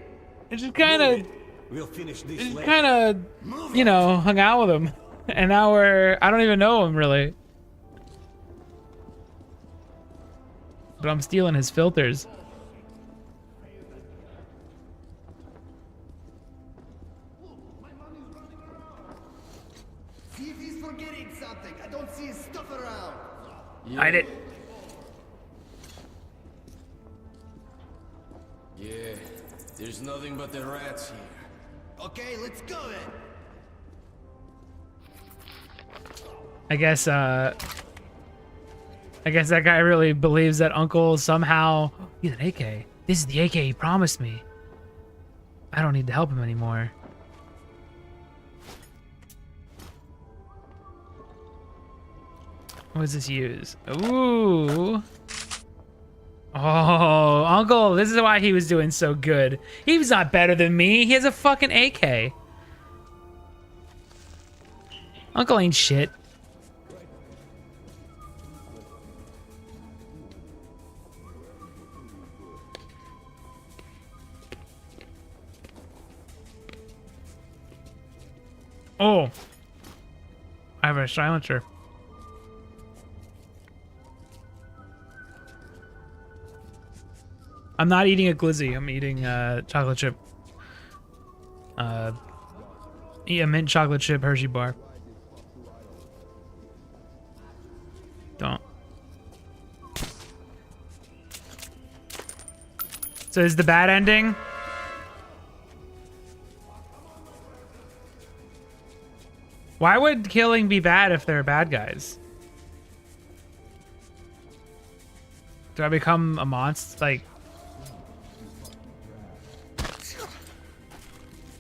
I just kind of, We'll finish this later. kind of, you know, hung out with him, and now I don't even know him really. But I'm stealing his filters. See if he's forgetting something. I don't see his stuff around. Hide it. Yeah, there's nothing but the rats here. Okay, let's go then. I guess that guy really believes that Uncle somehow... He's an AK. This is the AK he promised me. I don't need to help him anymore. What does this use? Ooh. Oh, Uncle, this is why he was doing so good. He was not better than me. He has a fucking AK. Uncle ain't shit. Oh. I have a silencer. I'm not eating a glizzy. I'm eating chocolate chip. Eat a mint chocolate chip Hershey bar. Don't. So is the bad ending? Why would killing be bad if they're bad guys? Do I become a monster? Like,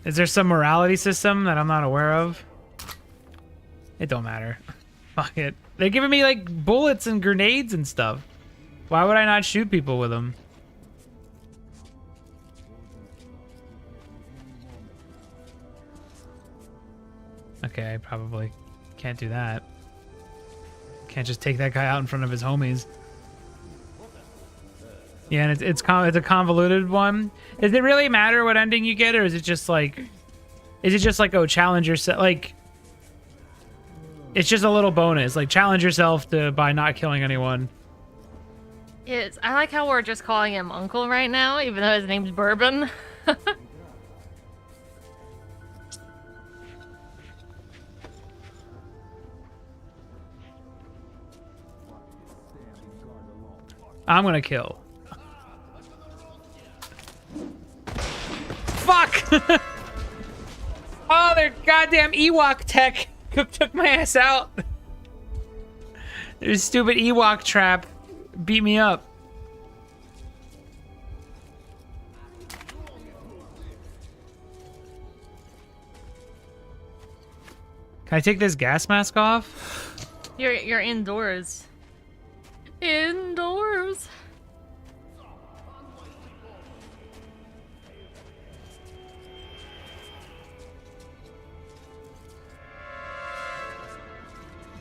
is there some morality system that I'm not aware of? It don't matter. Fuck it. They're giving me like bullets and grenades and stuff. Why would I not shoot people with them? Okay, I probably can't do that. Can't just take that guy out in front of his homies. Yeah, and it's a convoluted one. Does it really matter what ending you get, or is it just like, oh, challenge yourself? Like, it's just a little bonus. Like, challenge yourself by not killing anyone. I like how we're just calling him Uncle right now, even though his name's Bourbon. I'm gonna kill. Fuck! Oh, their goddamn Ewok tech took my ass out. Their stupid Ewok trap beat me up. Can I take this gas mask off? You're indoors. Indoors.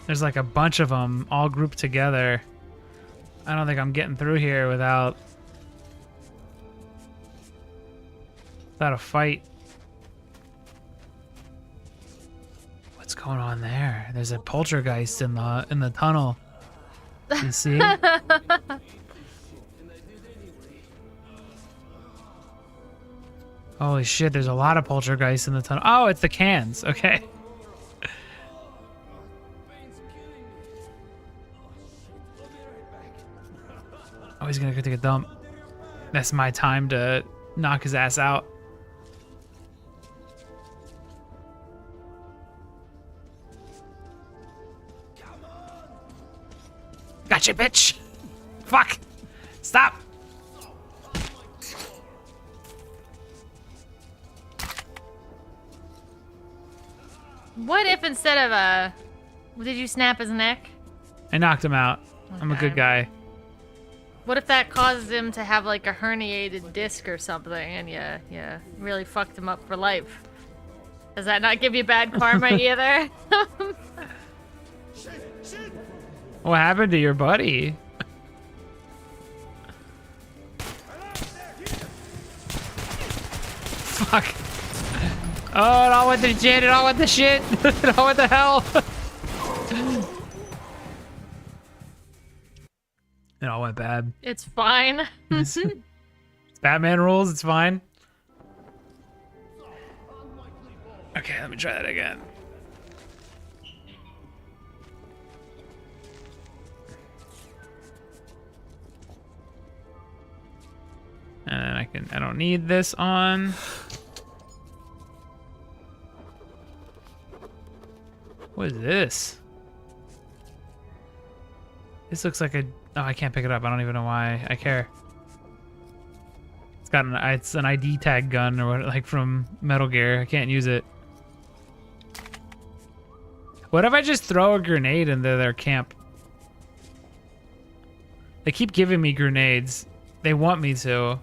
There's like a bunch of them all grouped together. I don't think I'm getting through here without a fight. What's going on there? There's a poltergeist in the tunnel. You see? Holy shit, there's a lot of poltergeists in the tunnel. Oh, it's the cans. Okay. Oh, he's gonna go take a dump. That's my time to knock his ass out. Gotcha, bitch! Fuck! Stop! What if instead of did you snap his neck? I knocked him out. Okay. I'm a good guy. What if that causes him to have like a herniated disc or something, and you really fucked him up for life? Does that not give you bad karma either? What happened to your buddy? Fuck. Oh, it all went to shit. It all went to shit. It all went to hell. It all went bad. It's fine. It's Batman rules. It's fine. Okay, let me try that again. And I don't need this on. What is this? This looks like oh, I can't pick it up. I don't even know why I care. It's an ID tag gun or what, like from Metal Gear. I can't use it. What if I just throw a grenade into their camp? They keep giving me grenades. They want me to.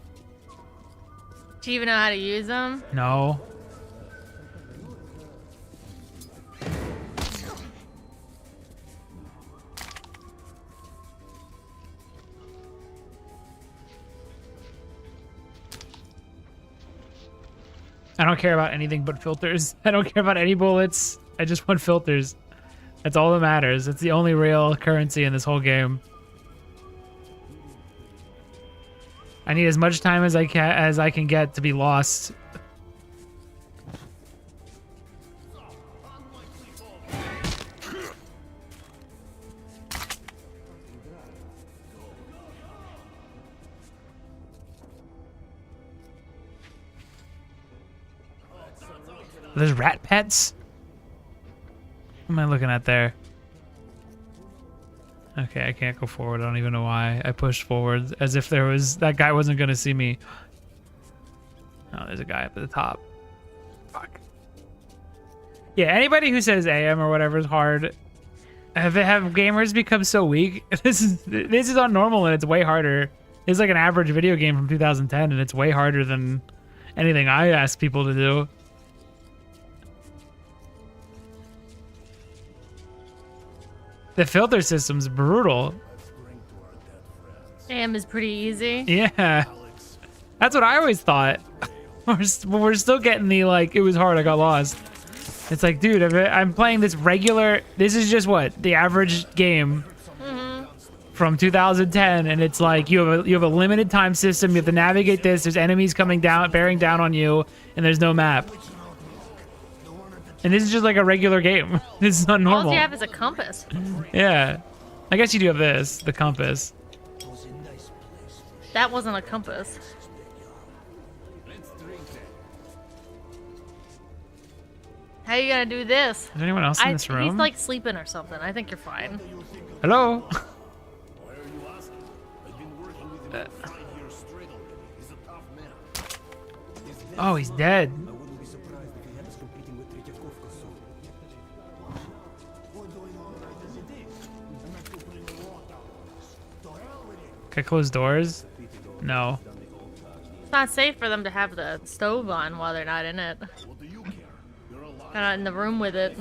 Do you even know how to use them? No. I don't care about anything but filters. I don't care about any bullets. I just want filters. That's all that matters. It's the only real currency in this whole game. I need as much time as I can get to be lost. There's rat pets? What am I looking at there? Okay, I can't go forward. I don't even know why. I pushed forward as if there was... That guy wasn't going to see me. Oh, there's a guy up at the top. Fuck. Yeah, anybody who says AM or whatever is hard. Have gamers become so weak? This is not normal and it's way harder. It's like an average video game from 2010 and it's way harder than anything I ask people to do. The filter system's brutal. AM is pretty easy. Yeah. That's what I always thought. We're still getting the, like, it was hard, I got lost. It's like, dude, I'm playing this regular... This is just what? The average game from 2010, and it's like you have a limited time system. You have to navigate this. There's enemies coming down, bearing down on you, and there's no map. And this is just like a regular game. This is not normal. All you have is a compass. Yeah. I guess you do have this, the compass. That wasn't a compass. How are you gonna do this? Is anyone else in this room? He's like sleeping or something. I think you're fine. Hello? Oh, he's dead. Can I close doors? No. It's not safe for them to have the stove on while they're not in it. They're not in the room with it.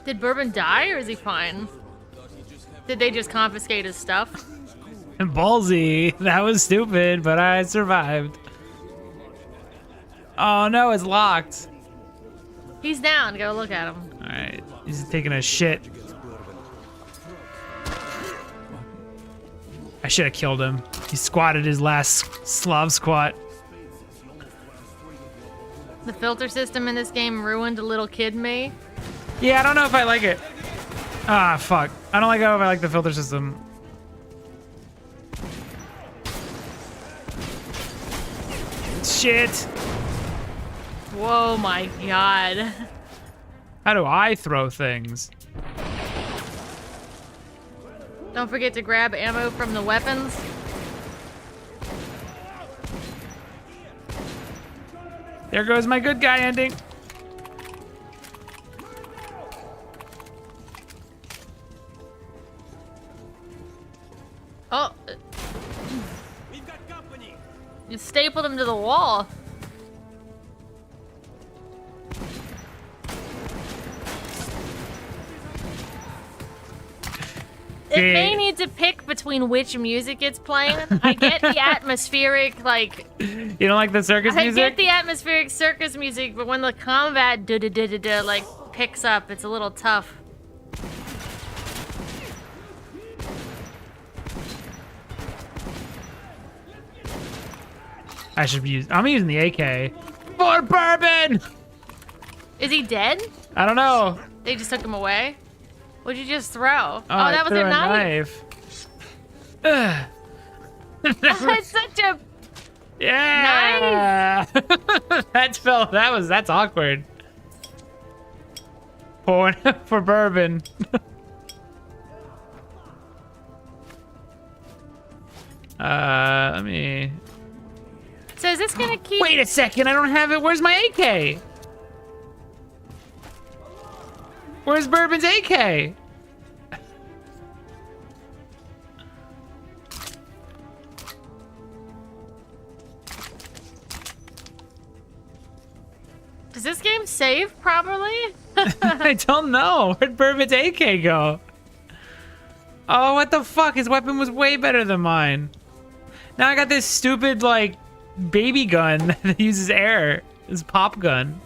Did Bourbon die or is he fine? Did they just confiscate his stuff? Ballsy. That was stupid, but I survived. Oh no, it's locked. He's down. Go look at him. Alright, he's taking a shit. I should have killed him. He squatted his last Slav squat. The filter system in this game ruined a little kid me. Yeah, I don't know if I like it. Ah, fuck. I don't like how I like the filter system. Shit. Whoa, my god. How do I throw things? Don't forget to grab ammo from the weapons. There goes my good guy ending. Oh. You stapled him to the wall. It may need to pick between which music it's playing. I get the atmospheric, like... You don't like the circus music? I get the atmospheric circus music, but when the combat like picks up, it's a little tough. I should be using... I'm using the AK. For Bourbon! Is he dead? I don't know. They just took him away? What'd you just throw? Oh, that was their knife. That's such a... Yeah! Nice. That's awkward. For Bourbon. Let me... So is this gonna keep... Wait a second, I don't have it. Where's my AK? Where's Bourbon's AK? Does this game save properly? I don't know. Where'd Bourbon's AK go? Oh, what the fuck? His weapon was way better than mine. Now I got this stupid, like, baby gun that uses air. This pop gun.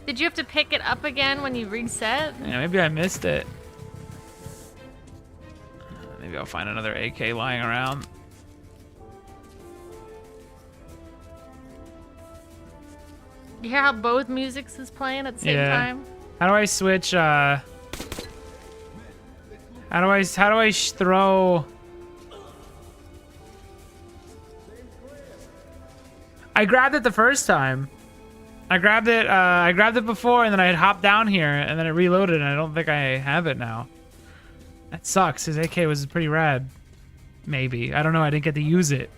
Did you have to pick it up again when you reset? Yeah, maybe I missed it. Maybe I'll find another AK lying around. You hear how both musics is playing at the same time? How do I switch, how do I throw... I grabbed it the first time. I grabbed it before, and then I had hopped down here, and then it reloaded, and I don't think I have it now. That sucks. His AK was pretty rad. Maybe. I don't know. I didn't get to use it.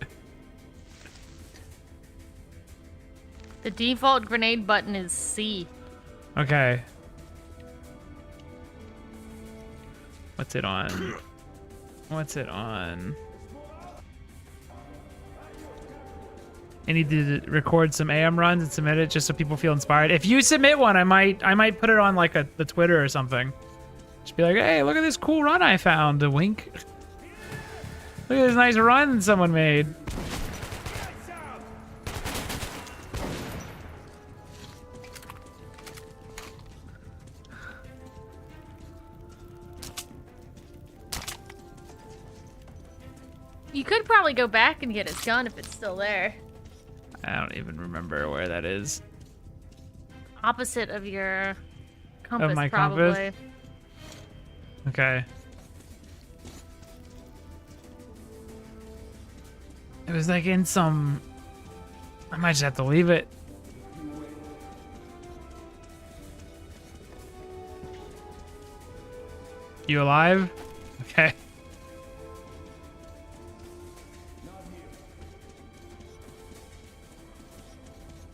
The default grenade button is C. Okay. What's it on? What's it on? I need to record some AM runs and submit it just so people feel inspired. If you submit one, I might put it on like the Twitter or something. Just be like, hey, look at this cool run I found. A wink. Look at this nice run someone made. You could probably go back and get his gun if it's still there. I don't even remember where that is. Opposite of your compass, Of my probably. compass? Okay. It was like in some... I might just have to leave it. You alive? Okay.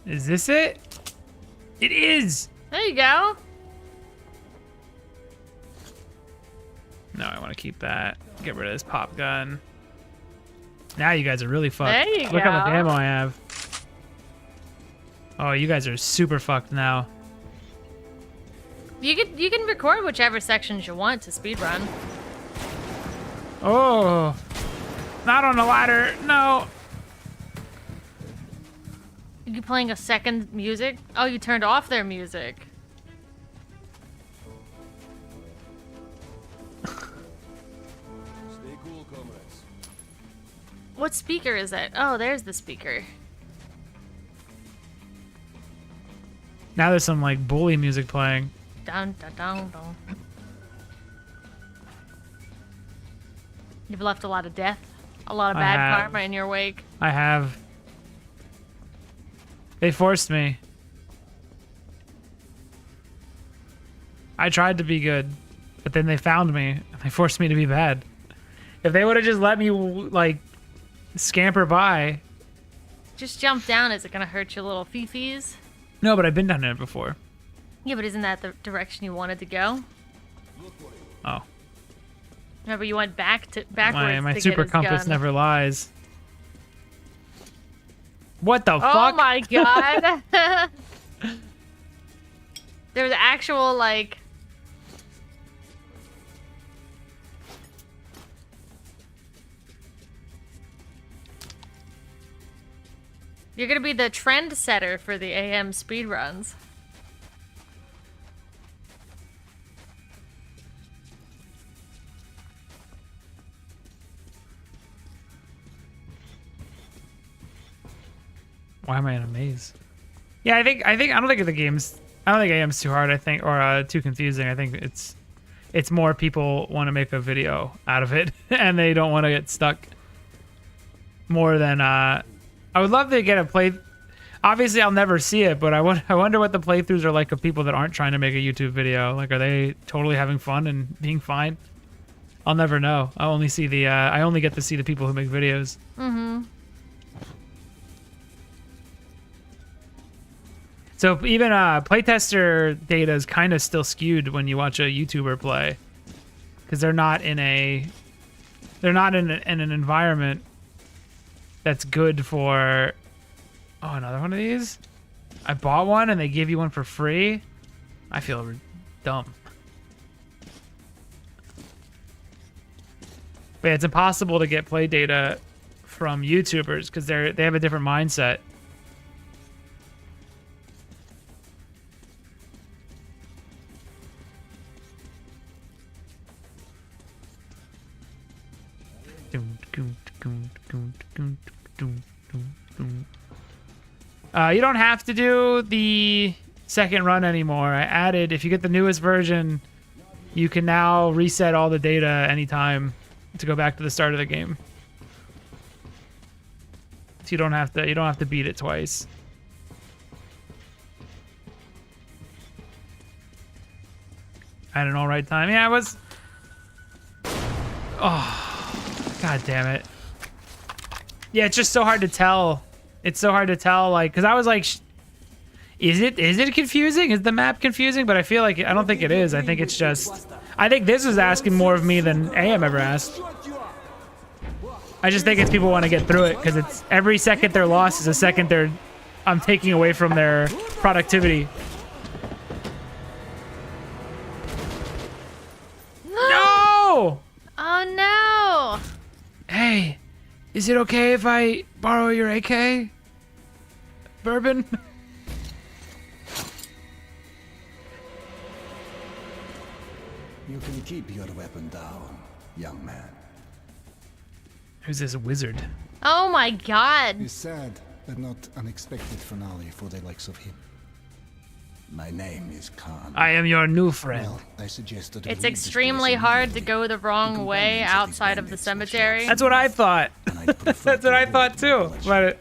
Is this it? It is! There you go. No, I want to keep that. Get rid of this pop gun. Now you guys are really fucked. There you Look go. how much ammo I have. Oh, you guys are super fucked now. You can record whichever sections you want to speedrun. Oh, not on the ladder. No. Are you playing a second music? Oh, you turned off their music. Stay cool, comrades. What speaker is that? Oh, there's the speaker. Now there's some like bully music playing. Dun, dun, dun, dun. You've left a lot of death, a lot of I bad have. karma in your wake. I have. They forced me. I tried to be good, but then they found me and they forced me to be bad. If they would have just let me like scamper by. Just jump down. Is it gonna hurt your little fifis? No, but I've been down there before. Yeah, but isn't that the direction you wanted to go? Oh. Remember, you went backwards. My to super get his compass gun. never lies. What the fuck? Oh my god! There's actual like. You're gonna be the trend setter for the AM speedruns. Why am I in a maze? Yeah, I don't think AM's too hard, I think, or too confusing. I think it's more people want to make a video out of it and they don't want to get stuck more than I would love to get a play. Obviously I'll never see it, but I wonder what the playthroughs are like of people that aren't trying to make a YouTube video. Like, are they totally having fun and being fine? I'll never know. I only get to see the people who make videos. Mm-hmm. So even playtester data is kind of still skewed when you watch a YouTuber play, because they're not in an environment that's good for. Oh, another one of these. I bought one and they give you one for free. I feel dumb. But it's impossible to get play data from YouTubers because they have a different mindset. You don't have to do the second run anymore. I added, if you get the newest version, you can now reset all the data anytime to go back to the start of the game. So you don't have to beat it twice. I had an all right time. Yeah, I was. Oh, god damn it. Yeah, it's just so hard to tell. It's so hard to tell, like, because I was like, is it confusing? Is the map confusing? But I feel like, I don't think it is. I think it's just, I think this is asking more of me than AM ever asked. I just think it's people want to get through it, because it's every second they're lost is a second I'm taking away from their productivity. No! Oh no! Hey, is it okay if I borrow your AK? Bourbon? You can keep your weapon down, young man. Who's this wizard? Oh my god. It's sad, but not unexpected finale for the likes of him. My name is Khan. I am your new friend. Well, I suggest that It's extremely hard to go the wrong way outside of the cemetery. That's what I thought. That's what I thought too. But,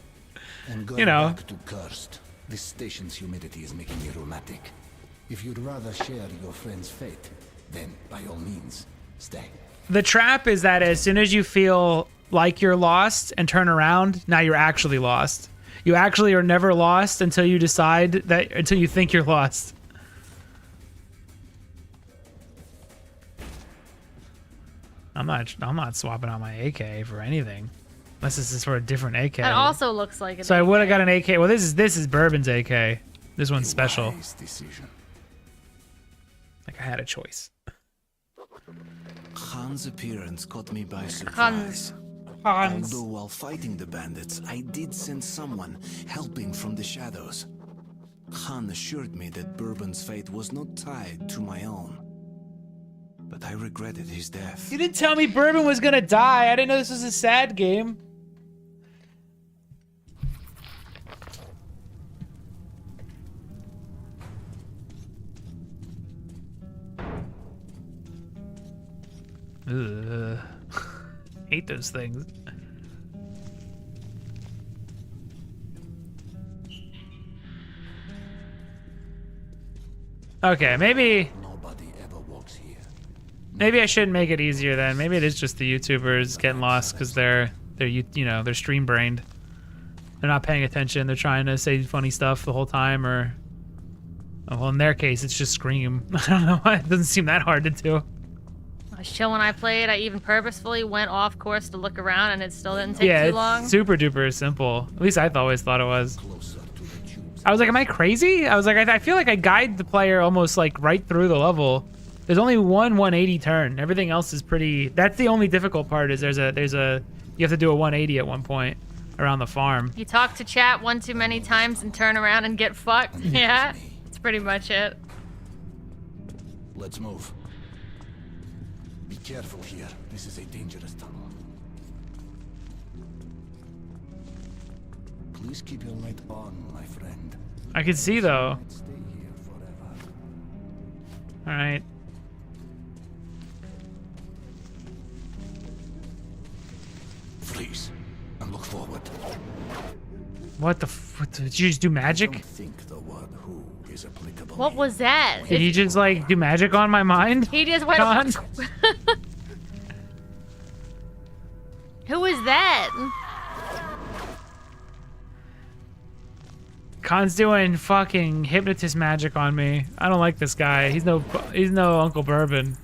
you know. Back to Cursed. This station's humidity is making me rheumatic. If you'd rather share your friend's fate, then by all means, stay. The trap is that as soon as you feel like you're lost and turn around, now you're actually lost. You actually are never lost until you decide that, until you think you're lost. I'm not swapping out my AK for anything. Unless this is for a different AK. It also looks like an So AK. I would have got an AK. Well, this is Bourbon's AK. This one's special. Like I had a choice. Khan's appearance caught me by Hans. surprise. Although while fighting the bandits, I did sense someone helping from the shadows. Khan assured me that Bourbon's fate was not tied to my own. But I regretted his death. You didn't tell me Bourbon was gonna die. I didn't know this was a sad game. Ugh. Hate those things. Okay, maybe I shouldn't make it easier then. Maybe it is just the YouTubers getting lost because they're stream brained. They're not paying attention. They're trying to say funny stuff the whole time, or well, in their case, it's just scream. I don't know why. It doesn't seem that hard to do. I was chill when I played. I even purposefully went off course to look around, and it still didn't take too long. It's super duper simple. At least I always thought it was. I was like, am I crazy? I was like, I feel like I guide the player almost like right through the level. There's only one 180 turn. Everything else is pretty. That's the only difficult part. Is you have to do a 180 at one point around the farm. You talk to chat one too many times and turn around and get fucked. Yeah, that's pretty much it. Let's move. Be careful here. This is a dangerous tunnel. Please keep your light on, my friend. I can see though. Stay here forever. All right. Freeze and look forward. What did you just do magic? I don't think the word who is applicable. What was that? Did you just like do magic on my mind? He just went. Con? Who is that? Khan's doing fucking hypnotist magic on me. I don't like this guy. He's no Uncle Bourbon.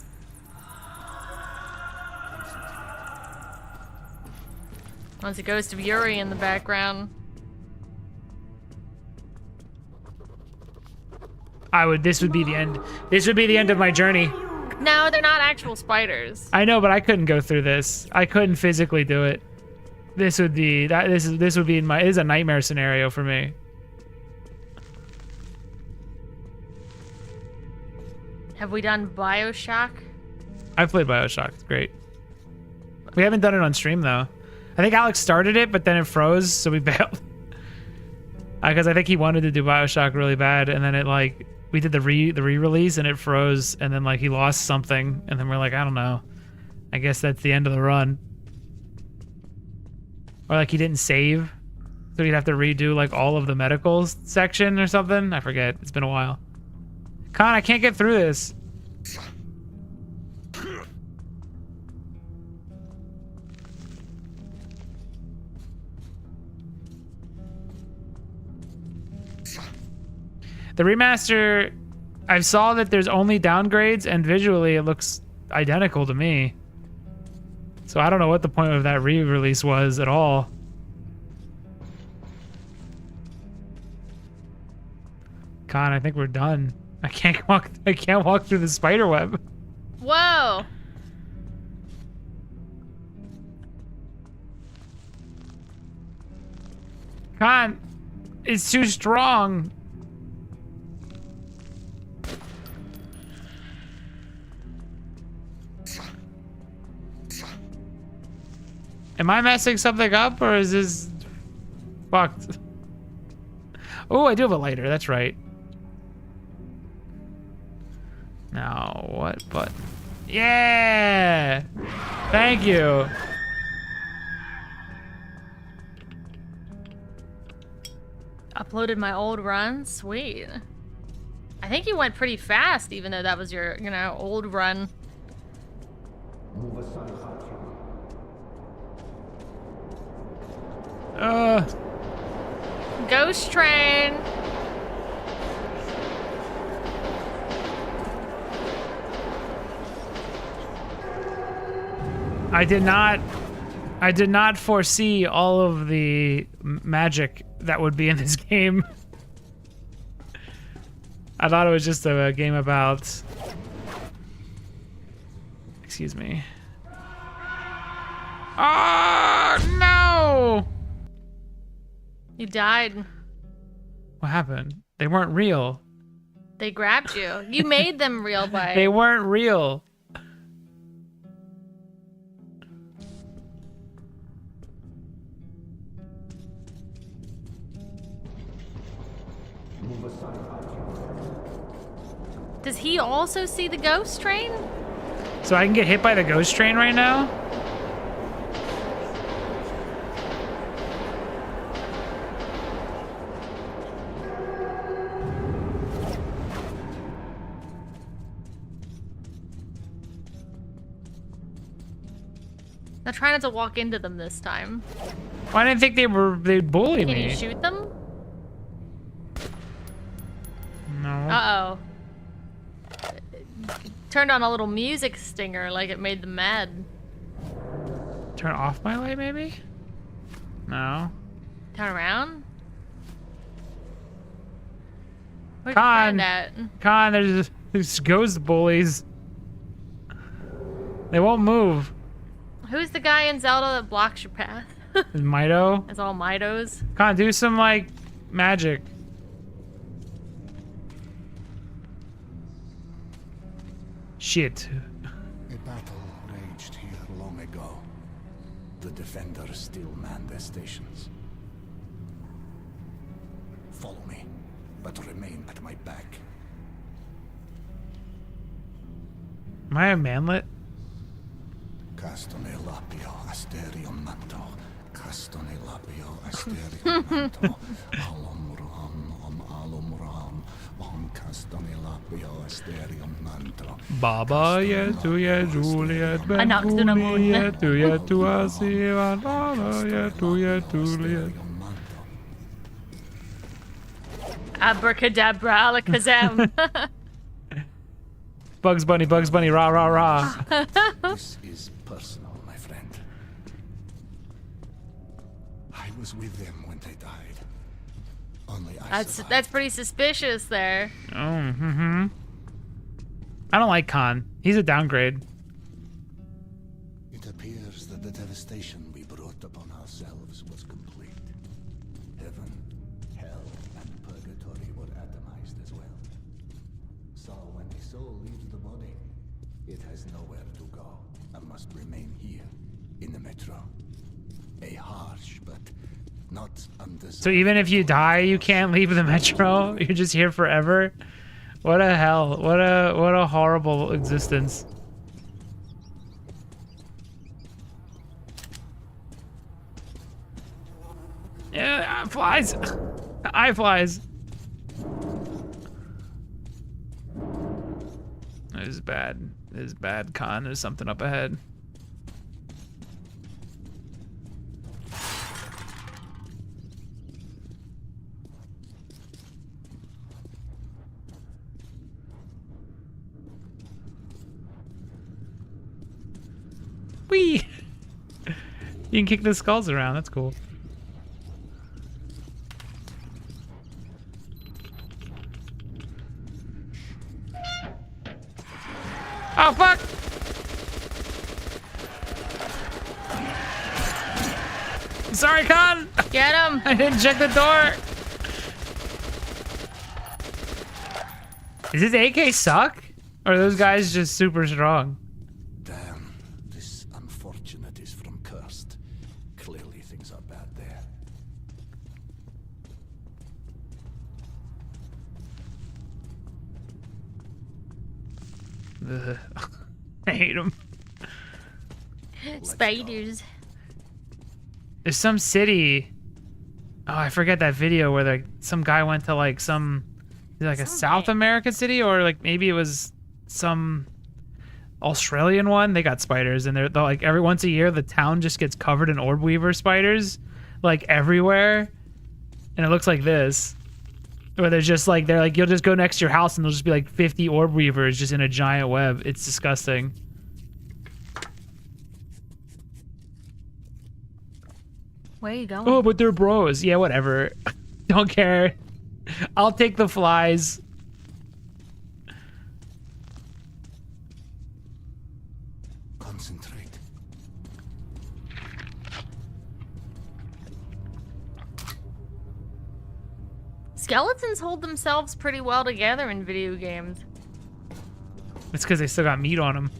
Once it goes to Yuri in the background. This would be the end. This would be the end of my journey. No, they're not actual spiders. I know, but I couldn't go through this. I couldn't physically do it. this would be that. This would be in my. It is a nightmare scenario for me. Have we done BioShock? I've played BioShock. It's great. We haven't done it on stream though. I think Alex started it, but then it froze, so we bailed. Because I think he wanted to do BioShock really bad, and then it like we did the re-release and it froze, and then like he lost something, and then we're like, I don't know. I guess that's the end of the run. Or like he didn't save, so he'd have to redo like all of the medical section or something. I forget. It's been a while. Con, I can't get through this. The remaster, I saw that there's only downgrades, and visually it looks identical to me. So I don't know what the point of that re-release was at all. Con, I think we're done. I can't walk through the spider web. Whoa. Con, it's too strong. Am I messing something up, or is this fucked? Oh, I do have a lighter. That's right. Now, what button? Yeah! Thank you. Uploaded my old run? Sweet. I think you went pretty fast, even though that was your, you know, old run. Ghost train. I did not foresee all of the magic that would be in this game. I thought it was just a game about... Excuse me. Oh, no! You died. What happened? They weren't real. They grabbed you. You made them real by... They weren't real. Does he also see the ghost train? So I can get hit by the ghost train right now? Now try not to walk into them this time. Well, I didn't think they'd bully me. Can you shoot them? No. Uh-oh. Turned on a little music stinger like it made them mad. Turn off my light, maybe? No. Turn around? Where'd you find that? Con, there's ghost bullies. They won't move. Who's the guy in Zelda that blocks your path? Is Mido? It's all Midos. Con, do some, like, magic. Shit. A battle raged here long ago. The defenders still man their stations. Follow me, but remain at my back. Am I a manlet? Castone lapio asterion manto. Castone lapio asterion manto. Alum ram. Castone lapio asterion manto. Baba yetu ye Juliet Anak to the moon. yetu yetu asivan Baba yetu ye Juliet. Abracadabra, alakazam. Bugs Bunny, rah, rah, rah. This is personal, my friend. I was with them when they died. Only I survived. That's pretty suspicious there. Oh, mm-hmm. I don't like Khan. He's a downgrade. It appears that the devastation we brought brought upon ourselves was complete. Heaven, hell, and purgatory were atomized as well. So when the soul leaves the body, it has nowhere to go and must remain here in the metro. A harsh but not undesirable. So even if you die, you can't leave the metro. You're just here forever. What a hell! What a horrible existence. Yeah, flies. Eye flies. This is bad. This is bad, Con. There's something up ahead. Whee! You can kick the skulls around. That's cool. Oh, fuck! Sorry, Con! Get him! I didn't check the door! Does his AK suck? Or are those guys just super strong? Damn, this unfortunate is from Cursed. Clearly things are bad there. Ugh. I hate him. Spiders. There's some city. Oh, I forget that video where like some guy went to like some like a South American city, or like maybe it was some Australian one. They got spiders, and they're like every once a year the town just gets covered in orb weaver spiders, like everywhere, and it looks like this. Where they're just like, they're like, you'll just go next to your house and there'll just be like 50 orb weavers just in a giant web. It's disgusting. Where you going? Oh, but they're bros. Yeah, whatever. Don't care. I'll take the flies. Concentrate. Skeletons hold themselves pretty well together in video games. It's because they still got meat on them.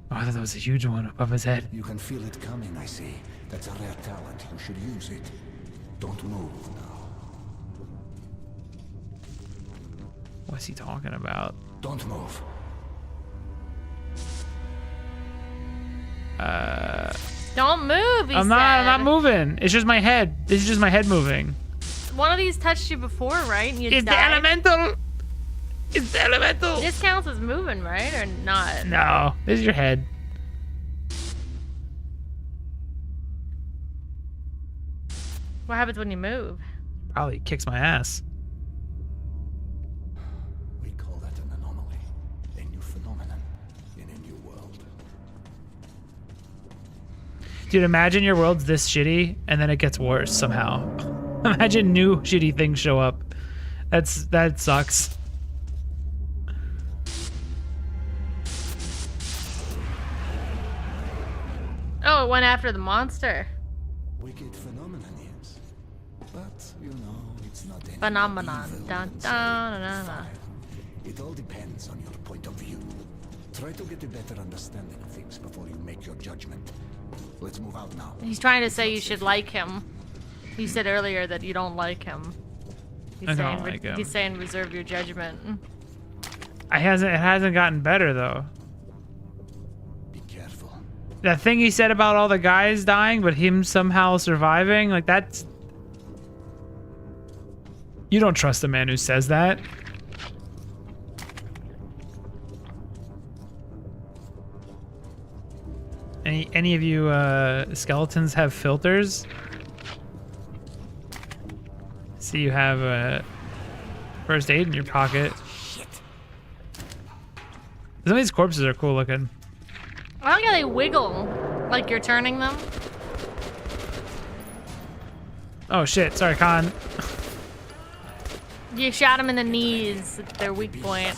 Oh, I thought that was a huge one above his head. You can feel it coming, I see. That's a rare talent. You should use it. Don't move now. What's he talking about? Don't move. Don't move, I'm not moving. It's just my head. This is just my head moving. One of these touched you before, right? And you It's died? the elemental. It's the elemental. This counts as moving, right? Or not? No, this is your head. What happens when you move? Probably kicks my ass. We call that an anomaly. A new phenomenon in a new world. Dude, imagine your world's this shitty and then it gets worse somehow. Imagine new shitty things show up. That sucks. Oh, it went after the monster. Wicked phenomenon, yes. But, you know, it's not any Phenomenon. evil Dun, and dun, say dun, dun. fire. It all depends on your point of view. Try to get a better understanding of things before you make your judgment. Let's move out now. He's trying to say you should like him. You said earlier that you don't like him. I don't like him. He's saying reserve your judgment. It hasn't gotten better though. Be careful. That thing he said about all the guys dying, but him somehow surviving, like that's... You don't trust a man who says that. Any of you skeletons have filters? See, you have a first aid in your pocket. Some of these corpses are cool looking. I like how they wiggle, like you're turning them. Oh shit! Sorry, Khan. You shot them in the knees, their weak point.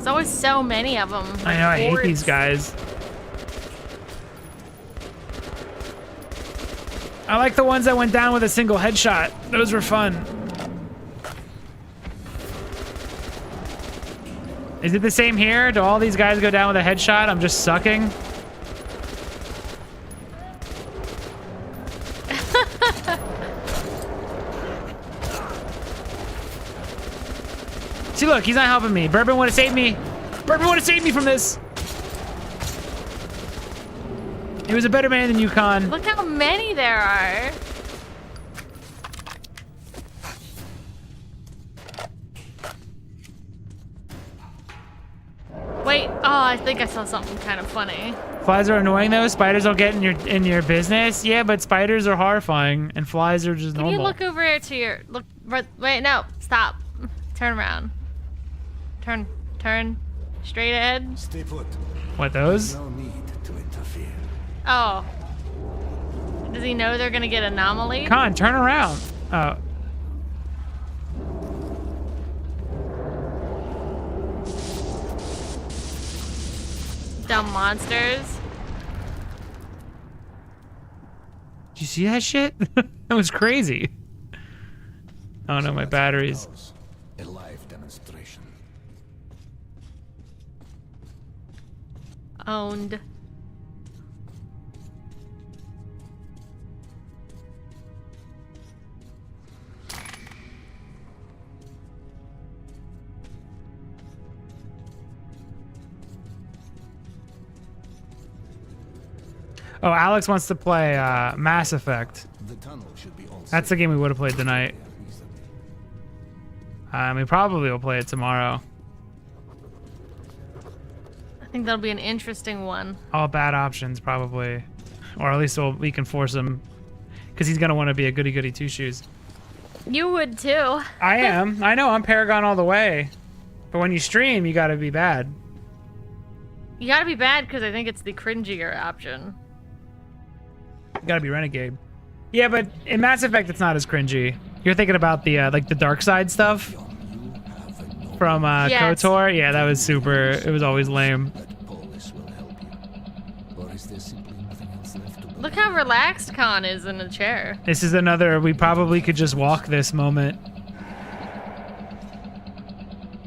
There's always so many of them. I know, I hate these guys. I like the ones that went down with a single headshot. Those were fun. Is it the same here? Do all these guys go down with a headshot? I'm just sucking. See, look, he's not helping me. Bourbon would have saved me. Bourbon would have saved me from this. He was a better man than Yukon. Look how many there are. Wait, oh, I think I saw something kind of funny. Flies are annoying though. Spiders don't get in your business. Yeah, but spiders are horrifying, and flies are just normal. Can you look over here to your wait, no, stop. Turn around. Turn. Straight ahead. Stay put. What, those? No need to interfere. Oh. Does he know they're gonna get anomaly? Con, turn around. Oh. Dumb monsters. Did you see that shit? That was crazy. Oh no, my batteries. A live demonstration. Owned. Oh, Alex wants to play Mass Effect. The tunnel should be all That's the game we would have played tonight. We probably will play it tomorrow. I think that'll be an interesting one. All bad options, probably. Or at least we can force him. Because he's going to want to be a goody-goody two-shoes. You would too. I am. I know, I'm Paragon all the way. But when you stream, you got to be bad. You gotta be bad because I think it's the cringier option. You got to be Renegade. Yeah, but in Mass Effect, it's not as cringy. You're thinking about the like the dark side stuff from Yes. KOTOR. Yeah, that was super. It was always lame. Look how relaxed Khan is in the chair. This is another. We probably could just walk this moment.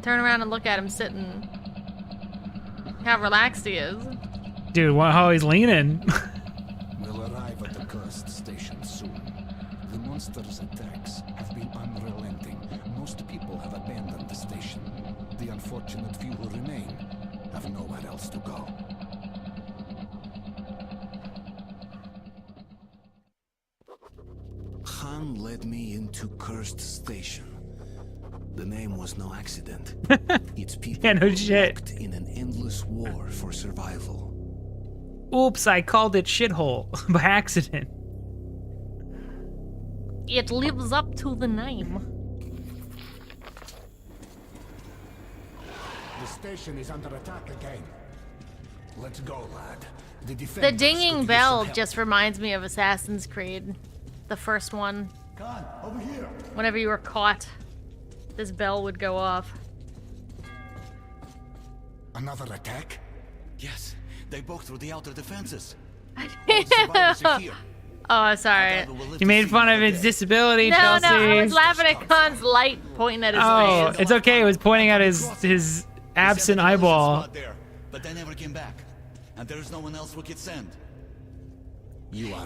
Turn around and look at him sitting. How relaxed he is. Dude, how he's leaning. We'll arrive at the cursed station soon. The monster's attacks have been unrelenting. Most people have abandoned the station. The unfortunate few who remain have nowhere else to go. Han led me into Cursed Station. The name was no accident. Its people Yeah, no were shit. locked in an endless war for survival. Oops, I called it shithole by accident. It lives up to the name. The station is under attack again. Let's go, lad. The The defenders could dinging use bell some help. just reminds me of Assassin's Creed. The first one. Khan, over here. Whenever you were caught, this bell would go off. Another attack? Yes, they broke through the outer defenses. Oh, sorry. You made fun of his disability, No, Chelsea. I was laughing at Khan's light pointing at his Oh, face. it's okay. It was pointing at his absent eyeball. But they never came back. And there's no one else we could send.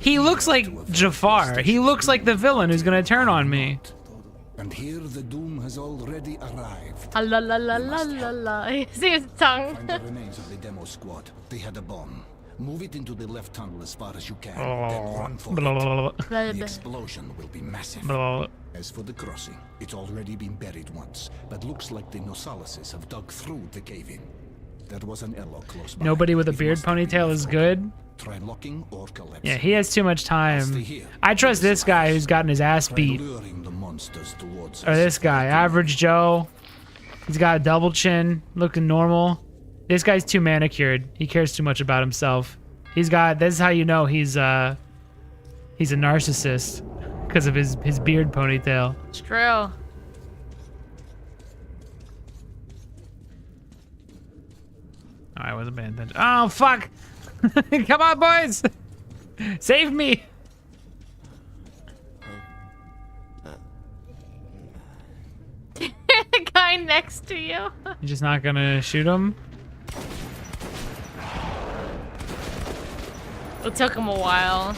He looks like Jafar. He looks like the villain who's gonna turn on me. And here the doom has already arrived. Ah, la la la la la la. You see his tongue? Find the remains of the demo squad. They had a bomb. Move it into the left tunnel as far as you can. Oh. Then run for Blah, blah, blah, it. blah. The explosion will be massive. Blah. As for the crossing, it's already been buried once, but looks like the Nosalises have dug through the cave-in. There was an Elo close by. Nobody with a beard ponytail is good. Try locking or collapsing. Yeah, he has too much time. I trust this guy who's gotten his ass beat. Luring the monsters towards Or us. this guy, Average Joe. He's got a double chin, looking normal. This guy's too manicured. He cares too much about himself. He's got. This is how you know he's a narcissist because of his beard ponytail. It's true. Oh, I wasn't paying attention. Oh, fuck! Come on, boys! Save me! The guy next to you. You're just not gonna shoot him? It took him a while.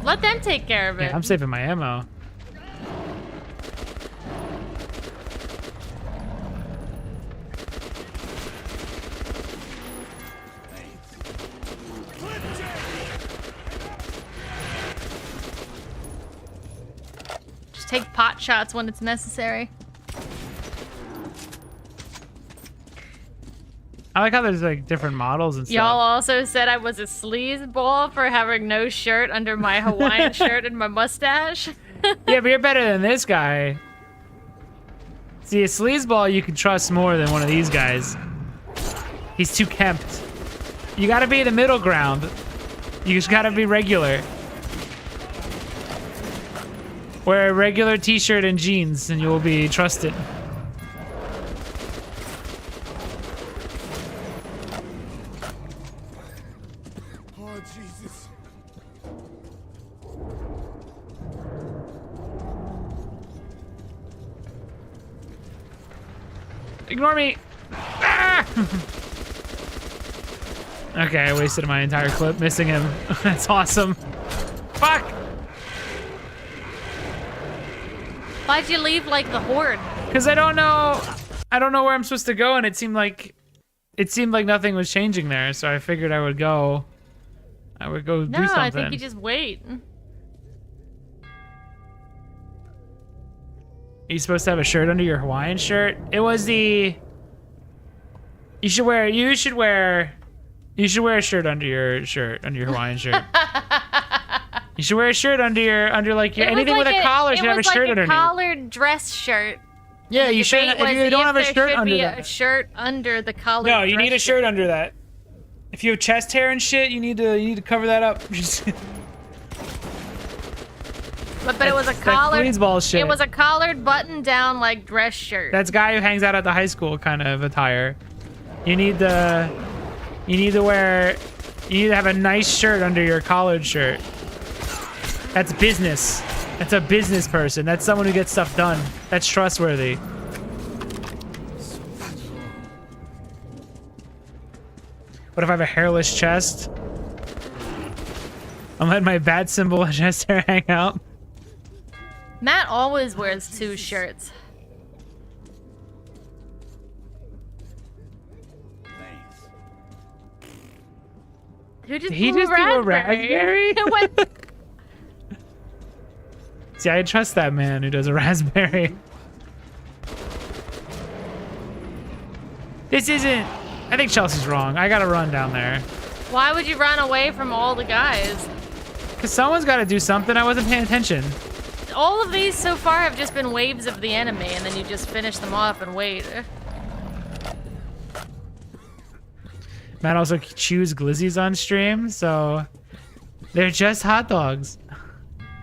Let them take care of it. Yeah, I'm saving my ammo. Just take pot shots when it's necessary. I like how there's like different models and stuff. Y'all also said I was a sleazeball for having no shirt under my Hawaiian shirt and my mustache. Yeah, but you're better than this guy. See, a sleazeball you can trust more than one of these guys. He's too kempt. You gotta be the middle ground. You just gotta be regular. Wear a regular t-shirt and jeans and you will be trusted. Oh, Jesus. Ignore me! Ah! Okay, I wasted my entire clip missing him. That's awesome. Fuck! Why'd you leave like the horde? Because I don't know where I'm supposed to go, and it seemed like nothing was changing there, so I figured I would go do something. No, I think you just wait. Are you supposed to have a shirt under your Hawaiian shirt? It was the... You should wear a shirt under your Hawaiian shirt. You should wear a shirt under anything with a collar should have a shirt underneath. It was like a collared dress shirt. Yeah, you should. If you don't have a shirt under that. A shirt under the collared. No, you need a shirt under that. If you have chest hair and shit, you need to cover that up. But it was a collared. Sleazeball shit. It was a collared button-down like dress shirt. That's guy who hangs out at the high school kind of attire. You need to have a nice shirt under your collared shirt. That's business. That's a business person. That's someone who gets stuff done. That's trustworthy. What if I have a hairless chest? I'm letting my bat symbol chest hair hang out. Matt always wears 2 shirts. Who just Did he just do a raspberry? See, I trust that man who does a raspberry. This isn't... I think Chelsea's wrong. I gotta run down there. Why would you run away from all the guys? Because someone's gotta do something. I wasn't paying attention. All of these so far have just been waves of the enemy, and then you just finish them off and wait. Matt also chews glizzies on stream, so they're just hot dogs.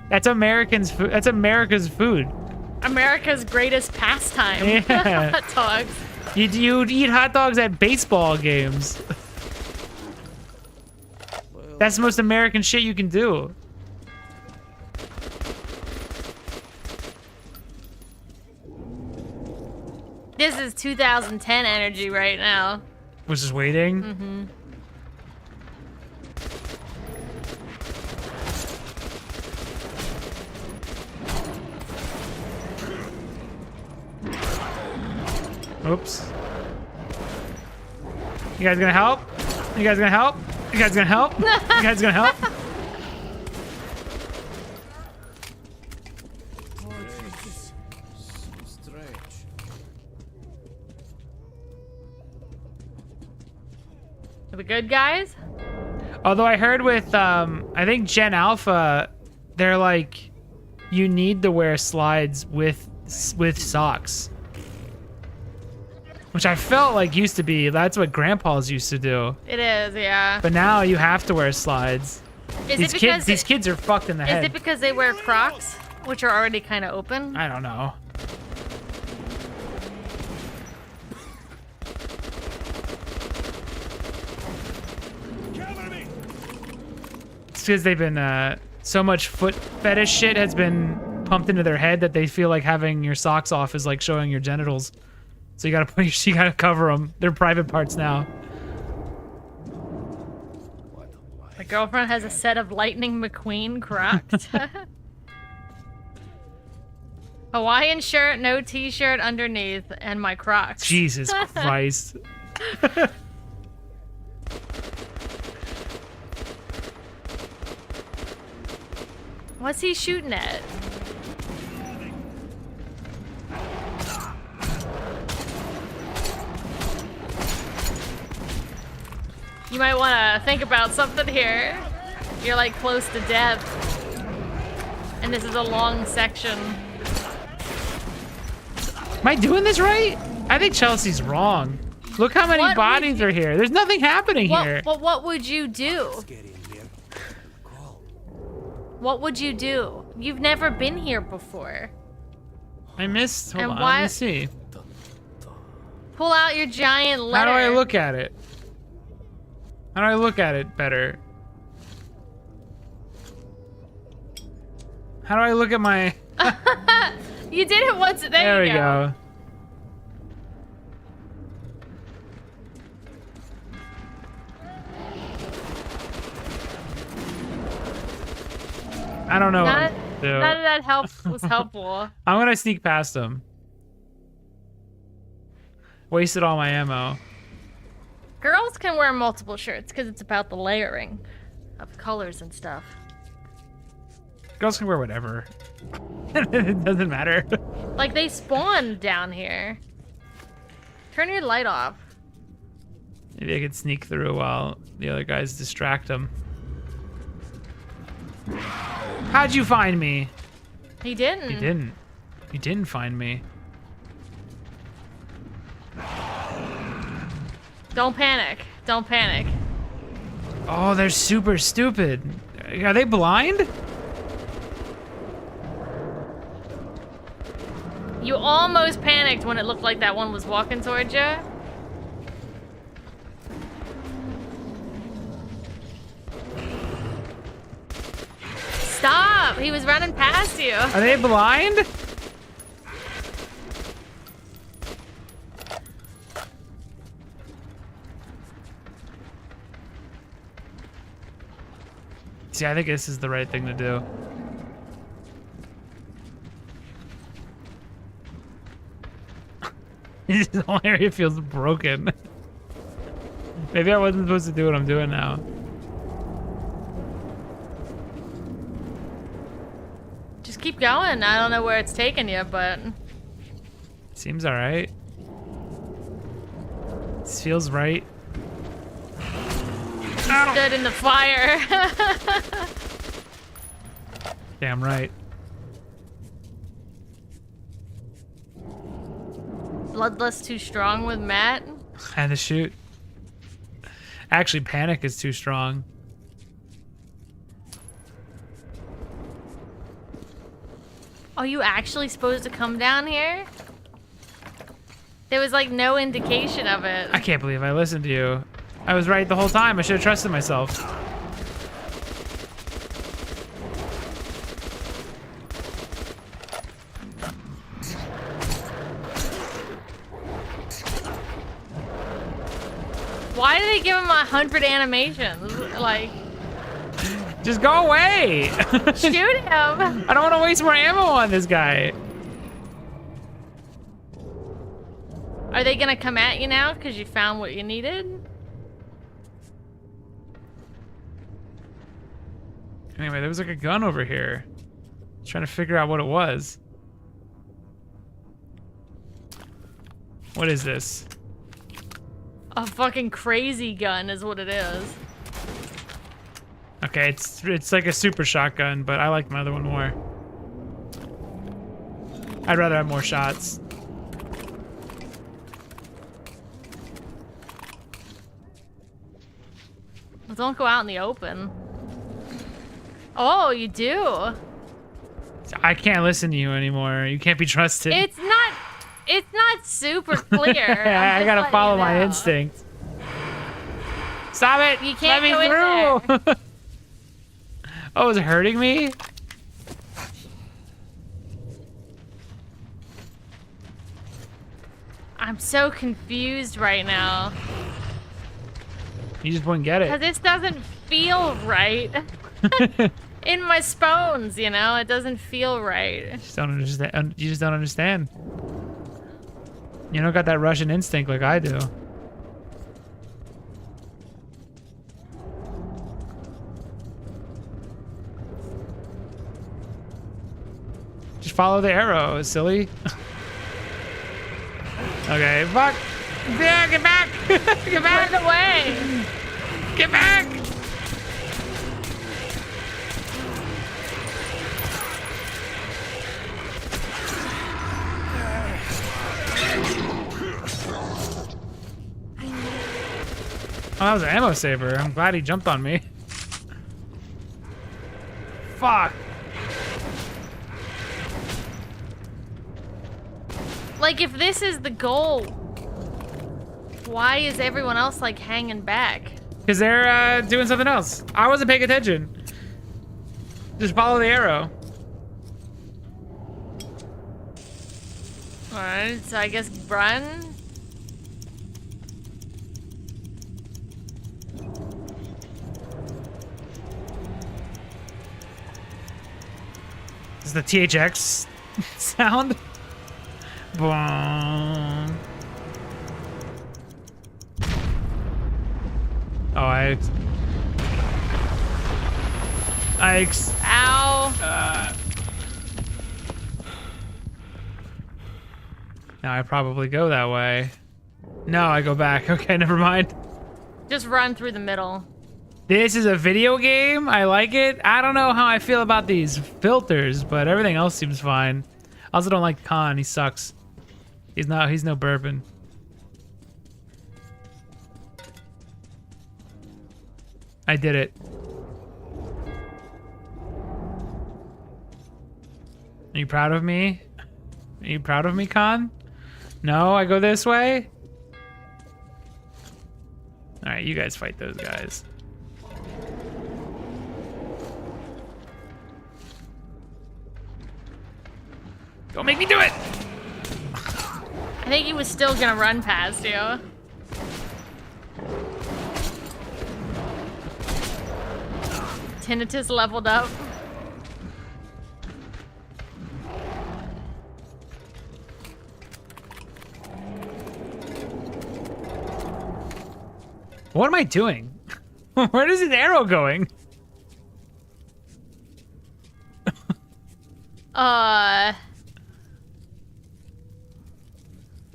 That's Americans' food. That's America's food. America's greatest pastime. Yeah. Hot dogs. You'd eat hot dogs at baseball games. That's the most American shit you can do. This is 2010 energy right now. Was just waiting. Mm-hmm. Oops. You guys gonna help? You guys gonna help? You guys gonna help? You guys gonna help? The good guys? Although I heard with, I think Gen Alpha, they're like, you need to wear slides with socks. Which I felt like used to be, that's what grandpas used to do. It is, yeah. But now you have to wear slides. These kids are fucked in the head. Is it because they wear Crocs, which are already kind of open? I don't know. because they've been so much foot fetish shit has been pumped into their head that they feel like having your socks off is like showing your genitals. So you gotta cover them. They're private parts now. My girlfriend has a set of Lightning McQueen Crocs. Hawaiian shirt, no t-shirt underneath, and my Crocs. Jesus Christ. What's he shooting at? You might want to think about something here. You're like close to death. And this is a long section. Am I doing this right? I think Chelsea's wrong. Look how many bodies are here. There's nothing happening here. But what would you do? What would you do? You've never been here before. I missed. Hold on, why- let me see. Pull out your giant How letter. do I look at it? How do I look at it better? How do I look at my... You did it once. There There you we go. I don't know. None, what to do. none of that was helpful. I'm gonna sneak past him. Wasted all my ammo. Girls can wear multiple shirts because it's about the layering of colors and stuff. Girls can wear whatever. It doesn't matter. Like they spawned down here. Turn your light off. Maybe I could sneak through while the other guys distract him. How'd you find me? He didn't. He didn't. He didn't find me. Don't panic. Don't panic. Oh, they're super stupid. Are they blind? You almost panicked when it looked like that one was walking towards you. Stop! He was running past you. Are they blind? See, I think this is the right thing to do. This whole area feels broken. Maybe I wasn't supposed to do what I'm doing now. Just keep going. I don't know where it's taking you, but Seems alright. This feels right. stood in the fire. Damn right. Bloodlust too strong with Matt. I had to shoot. Actually, panic is too strong. Are you actually supposed to come down here? There was like no indication of it. I can't believe I listened to you. I was right the whole time. I should have trusted myself. Why did they give him 100 animations? Like, just go away. Shoot him. I don't want to waste more ammo on this guy. Are they gonna come at you now because you found what you needed? Anyway, there was like a gun over here. I was trying to figure out what it was. What is this? A fucking crazy gun is what it is. Okay, it's like a super shotgun, but I like my other one more. I'd rather have more shots. Well, don't go out in the open. Oh, you do? I can't listen to you anymore. You can't be trusted. It's not super clear. I gotta follow my instinct. Stop it! You can't Let me go in through! Oh, is it hurting me? I'm so confused right now. You just wouldn't get it. Because this doesn't feel right. In my spones, you know? It doesn't feel right. You just don't understand. You just don't understand. You don't got that Russian instinct like I do. Just follow the arrow, silly. Okay, fuck. Yeah, get back! Get back! Run away! Get back! Oh, that was an ammo saver. I'm glad he jumped on me. Fuck. Like, if this is the goal, why is everyone else, like, hanging back? Because they're doing something else. I wasn't paying attention. Just follow the arrow. Alright, so I guess run? This is the THX sound. Boom. Oh, Ike's. Ow. Now I probably go that way. No, I go back. Okay, never mind. Just run through the middle. This is a video game. I like it. I don't know how I feel about these filters, but everything else seems fine. I also don't like Khan. He sucks. He's no bourbon. I did it. Are you proud of me? Are you proud of me, Khan? No, I go this way? Alright, you guys fight those guys. Don't make me do it! I think he was still gonna run past you. Tinnitus leveled up. What am I doing? Where is his arrow going?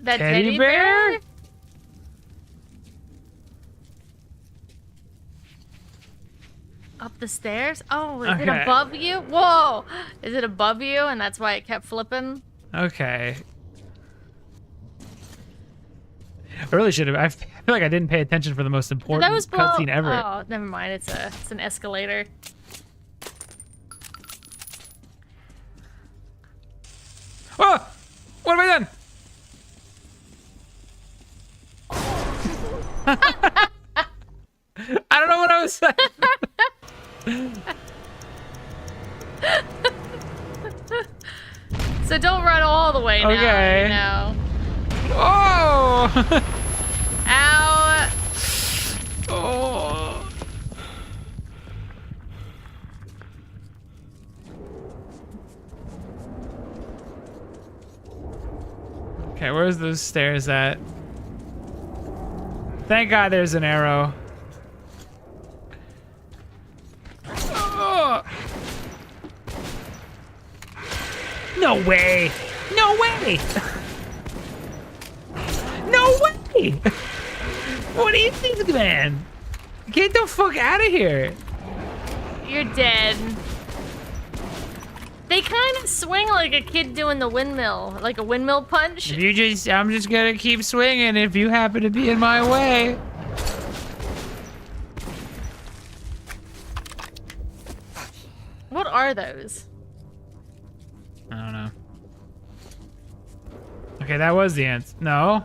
That teddy bear? Up the stairs? Oh, is it above you? Whoa! Is it above you and that's why it kept flipping? Okay. I really should have. I feel like I didn't pay attention for the most important cutscene ever. Oh, never mind. It's an escalator. Oh! What have I done? I don't know what I was saying. So don't run all the way now. Okay. You know. Oh! Ow! Oh! Okay, where's those stairs at? Thank God there's an arrow. Oh. No way! No way! No way! What do you think, man? Get the fuck out of here! You're dead. They kind of swing like a kid doing the windmill, like a windmill punch. If I'm just gonna keep swinging if you happen to be in my way. What are those? I don't know. Okay, that was the answer. No?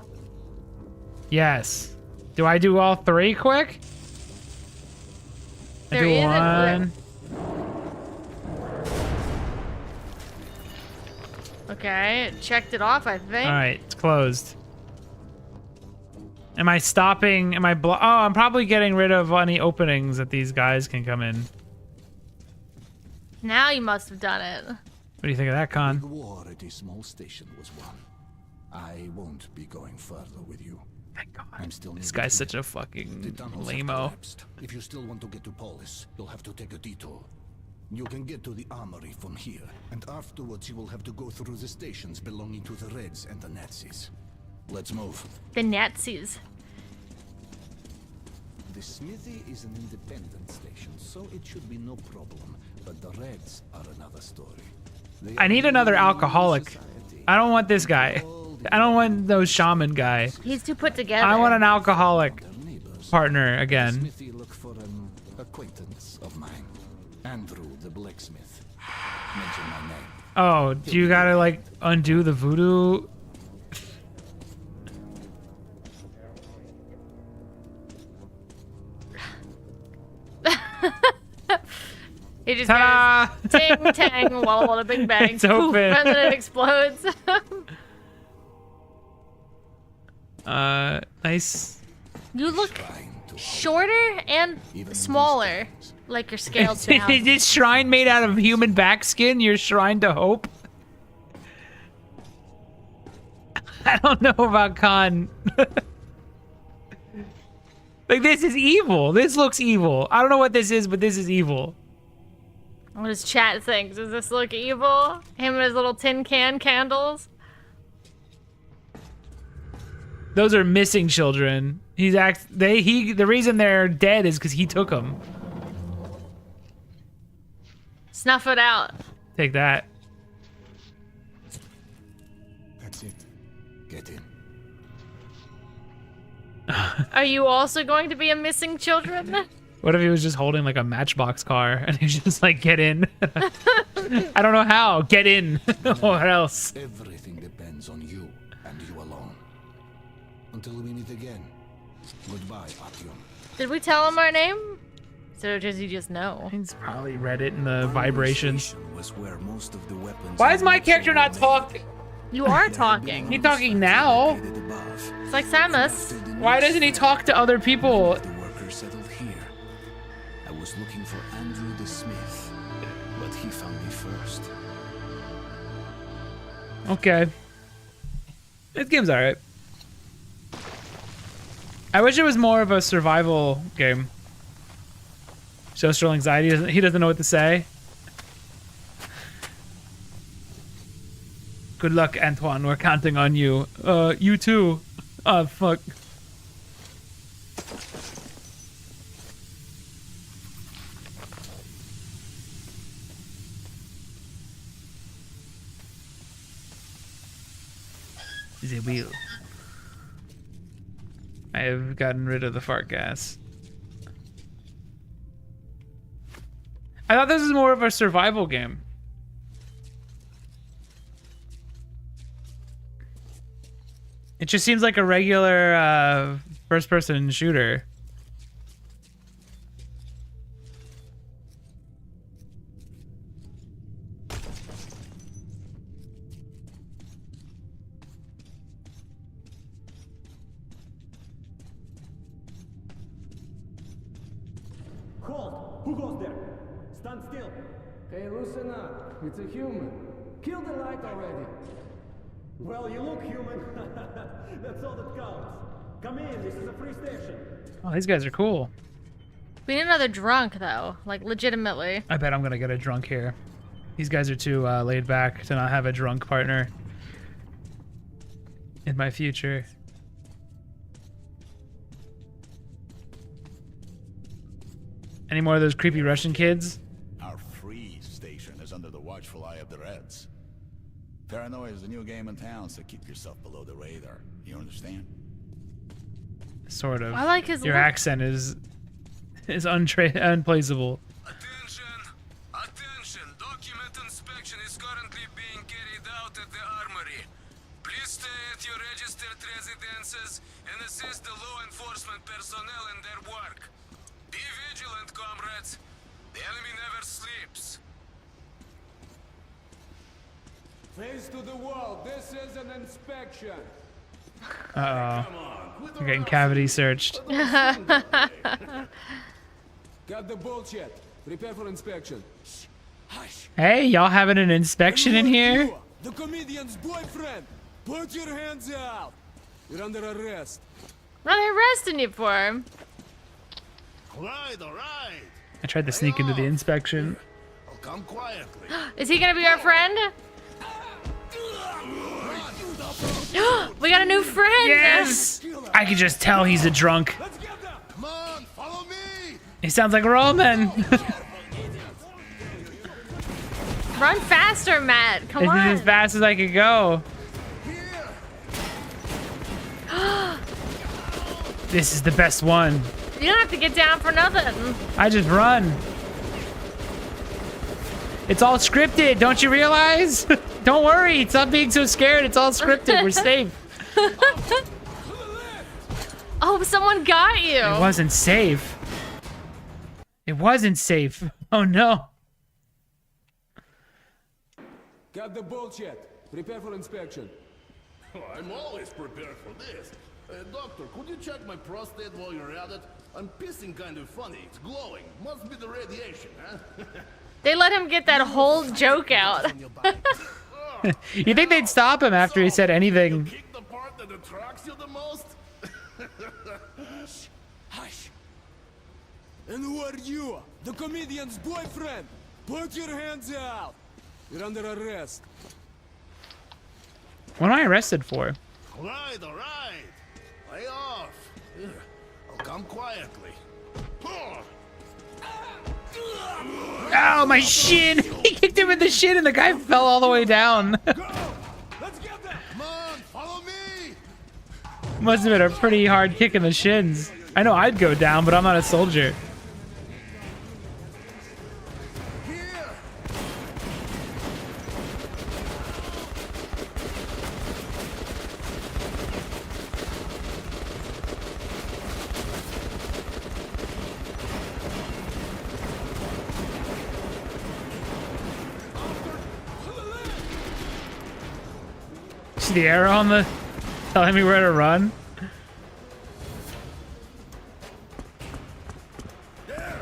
Yes. Do I do all three quick? I There do is one. Okay, checked it off, I think. All right, it's closed. Am I stopping? Am I oh, I'm probably getting rid of any openings that these guys can come in. Now you must have done it. What do you think of that, Con? The war at a small station was won. I won't be going further with you. Thank God. I'm still This guy's such a fucking lame-o. If you still want to get to Polis, you'll have to take a detour. You can get to the armory from here, and afterwards you will have to go through the stations belonging to the Reds and the Nazis. Let's move. The Nazis. The smithy is an independent station, so it should be no problem. But the Reds are another story. I need another alcoholic. I don't want this guy. I don't want those shaman guy. He's too put together. I want an alcoholic partner again. Smithy look for an acquaintance of mine, Andrew the blacksmith. Mention my name. Oh, do you gotta like undo the voodoo? He just goes ting tang while on a big bang. It's open. And then it explodes. Nice. You look shorter and smaller, like you're scaled down. Is this shrine made out of human back skin? Your shrine to hope? I don't know about Khan. Like, this is evil. This looks evil. I don't know what this is, but this is evil. What does chat think? Does this look evil? Him and his little tin can candles? Those are missing children. The reason they're dead is because he took them. Snuff it out. Take that. That's it. Get in. Are you also going to be a missing children? What if he was just holding like a Matchbox car and he's just like, get in? I don't know how. Get in. Or else. Everything depends on you and you alone. Until we meet again. Goodbye, Artyom. Did we tell him our name? So does he just know? He's probably read it in the vibrations. Was where most of the weapons. Why is my character not talking? You are talking. He's talking now. It's like Samus. Why doesn't he talk to other people? The workers settled here. I was looking for Andrew the Smith, but he found me first. Okay. This game's alright. I wish it was more of a survival game. Social anxiety, he doesn't know what to say. Good luck, Antoine. We're counting on you. You too. Oh, fuck. The wheel. I have gotten rid of the fart gas. I thought this was more of a survival game. It just seems like a regular first-person shooter. Halt! Who goes there? Stand still. Hey, loosen up. It's a human. Kill the light already. Well, you look human. That's all that counts. Come in, this is a free station. Oh, these guys are cool. We need another drunk, though. Like, legitimately. I bet I'm gonna get a drunk here. These guys are too laid back to not have a drunk partner in my future. Any more of those creepy Russian kids? Our free station is under the watchful eye of the Reds. Paranoia is the new game in town, so keep yourself below the radar. You understand? Sort of. I like his Your look. accent is unplaceable. Attention! Document inspection is currently being carried out at the armory. Please stay at your registered residences and assist the law enforcement personnel in their work. Be vigilant, comrades. The enemy never sleeps. Face to the wall. This is an inspection. Uh-oh. We're getting cavity searched. Got the bullshit. Prepare for inspection. Hey, y'all having an inspection in here? The comedian's boyfriend. Put your hands out. You're under arrest. What are they arresting you for? All right. I tried to sneak into the inspection. I'll come quietly. Is he gonna be our friend? We got a new friend! Yes! I could just tell he's a drunk. Come on, follow me! He sounds like Roman. Run faster, Matt. Come This on. is as fast as I could go. This is the best one. You don't have to get down for nothing. I just run. It's all scripted, don't you realize? Don't worry, stop being so scared. It's all scripted. We're safe. Oh, someone got you. It wasn't safe. It wasn't safe. Oh no. Got the bullshit. Prepare for inspection. Oh, I'm always prepared for this. Doctor, could you check my prostate while you're at it? I'm pissing kind of funny. It's glowing. Must be the radiation, huh? They let him get that whole joke out. You think they'd stop him after he said anything? Kick the part that attracts you the most? Hush. And who are you? The comedian's boyfriend. Put your hands out. You're under arrest. What am I arrested for? All right. Lay off. I'll come quietly. Ow, my shin! He kicked him in the shin and the guy fell all the way down. Let's get them. Come on, follow me. Must have been a pretty hard kick in the shins. I know I'd go down, but I'm not a soldier. See the arrow on the telling me where to run? There!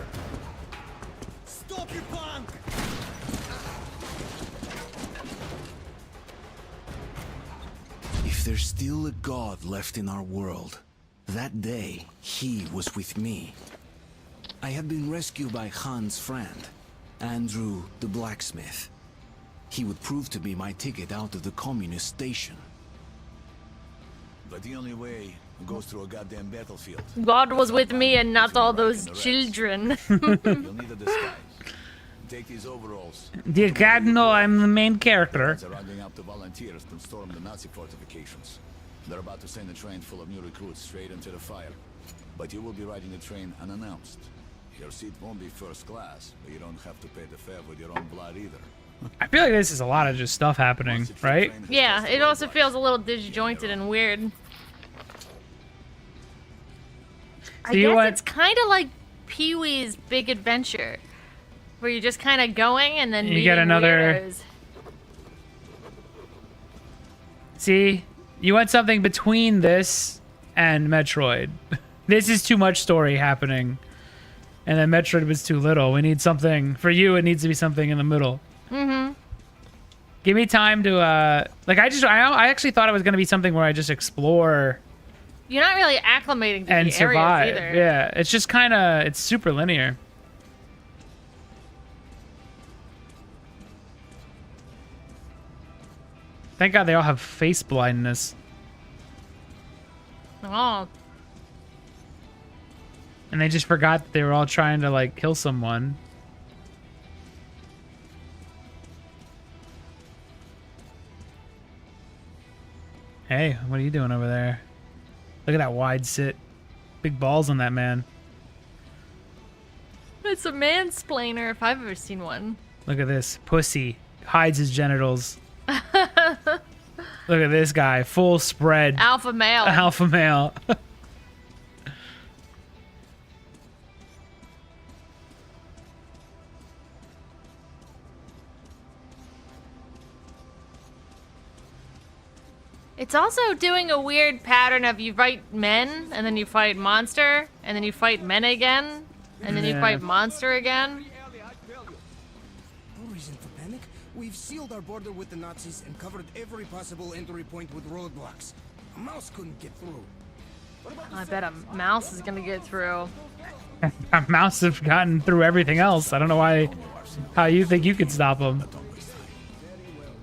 Stop, you punk! If there's still a god left in our world, that day he was with me. I had been rescued by Han's friend, Andrew the blacksmith. He would prove to be my ticket out of the communist station. But the only way goes through a goddamn battlefield. God was with me and not all those children. You'll need a disguise. Take these overalls. Dear God, no, I'm the main character. They're rounding up the volunteers to storm the Nazi fortifications. They're about to send a train full of new recruits straight into the fire. But you will be riding the train unannounced. Your seat won't be first class, but you don't have to pay the fare with your own blood either. I feel like this is a lot of just stuff happening, right? Yeah, it also feels a little disjointed and weird. I guess it's kind of like Pee-wee's Big Adventure, where you're just kind of going and then you get another. weirdos. See, you want something between this and Metroid. This is too much story happening, and then Metroid was too little. We need something for you. It needs to be something in the middle. Mm-hmm. Give me time to like I actually thought it was gonna be something where I just explore You're not really acclimating to and the survive. areas either. Yeah, it's just kind of it's super linear. Thank God they all have face blindness. Oh. And they just forgot that they were all trying to like kill someone. Hey, what are you doing over there? Look at that wide sit. Big balls on that man. It's a mansplainer if I've ever seen one. Look at this. Pussy. Hides his genitals. Look at this guy. Full spread. Alpha male. Alpha male. It's also doing a weird pattern of you fight men, and then you fight monster, and then you fight men again, and then you fight monster again. No reason for panic. We've sealed our border with the Nazis and covered every possible entry point with roadblocks. A mouse couldn't get through. I bet a mouse is gonna get through. A mouse have gotten through everything else. I don't know how you think you could stop them.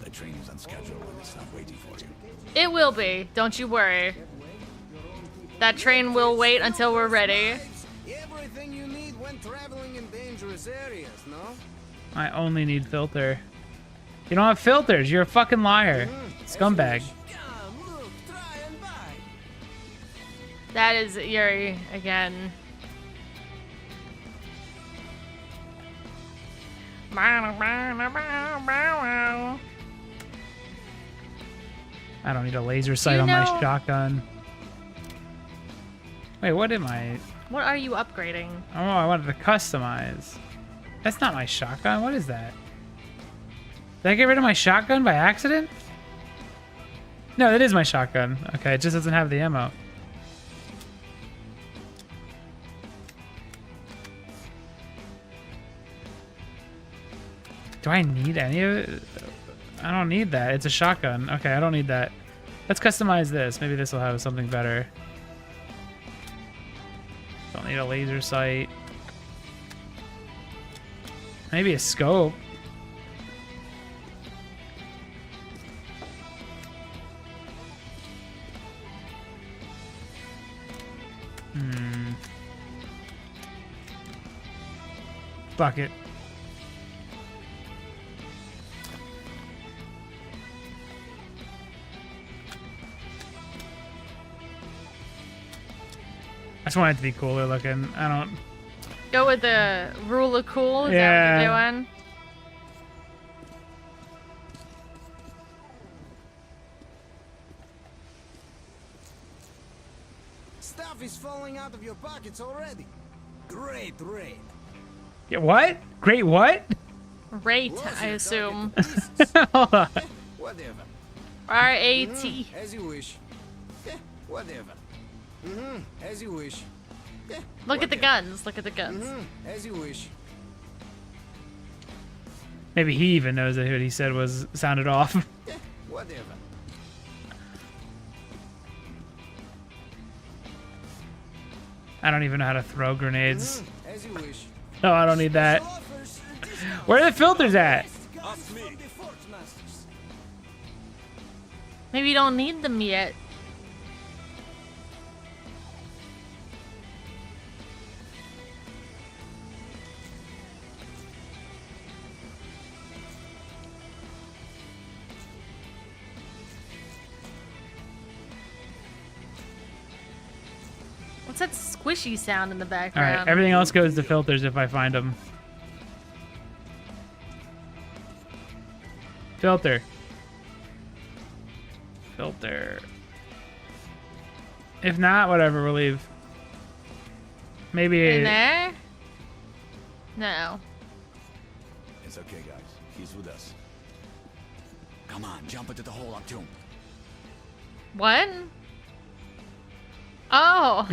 The train is on schedule and it's not waiting for you. It will be. Don't you worry. That train will wait until we're ready. Everything you need when traveling in dangerous areas, no? I only need filter. You don't have filters. You're a fucking liar. Scumbag. That is Yuri again. I don't need a laser sight on my shotgun. Wait, what am I? What are you upgrading? Oh, I wanted to customize. That's not my shotgun. What is that? Did I get rid of my shotgun by accident? No, that is my shotgun. Okay, it just doesn't have the ammo. Do I need any of it? I don't need that. It's a shotgun. Okay, I don't need that. Let's customize this. Maybe this will have something better. Don't need a laser sight. Maybe a scope. Bucket. I just want it to be cooler looking. I don't... Go with the rule of cool? Is Yeah. that what you're doing? Stuff is falling out of your pockets already. Great rate. Yeah, what? Great what? Rate, I assume. Hold on. Whatever. R-A-T. As you wish. Whatever. As you wish. Look at the guns. Look at the guns. As you wish. Maybe he even knows that what he said was sounded off. Whatever. I don't even know how to throw grenades. As you wish. No, I don't need that. Where are the filters at? Maybe you don't need them yet. What's that squishy sound in the All background? right, everything else goes to filters if I find them. Filter. Filter. If not, whatever, we'll leave. Maybe... In there? No. It's okay, guys. He's with us. Come on, jump into the hole up to him. What? Oh.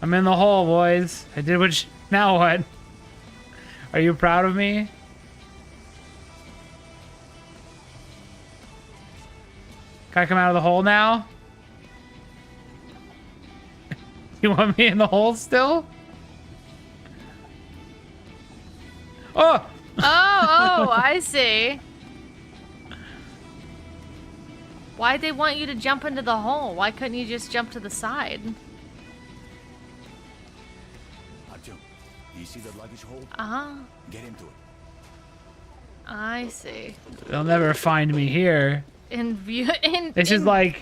I'm in the hole, boys. I did what... Now what? Are you proud of me? Can I come out of the hole now? You want me in the hole still? Oh! Oh, I see. Why'd they want you to jump into the hole? Why couldn't you just jump to the side? Artyom, you see the luggage hold? Uh-huh. Get into it. I see. They'll never find me here. In view, This is like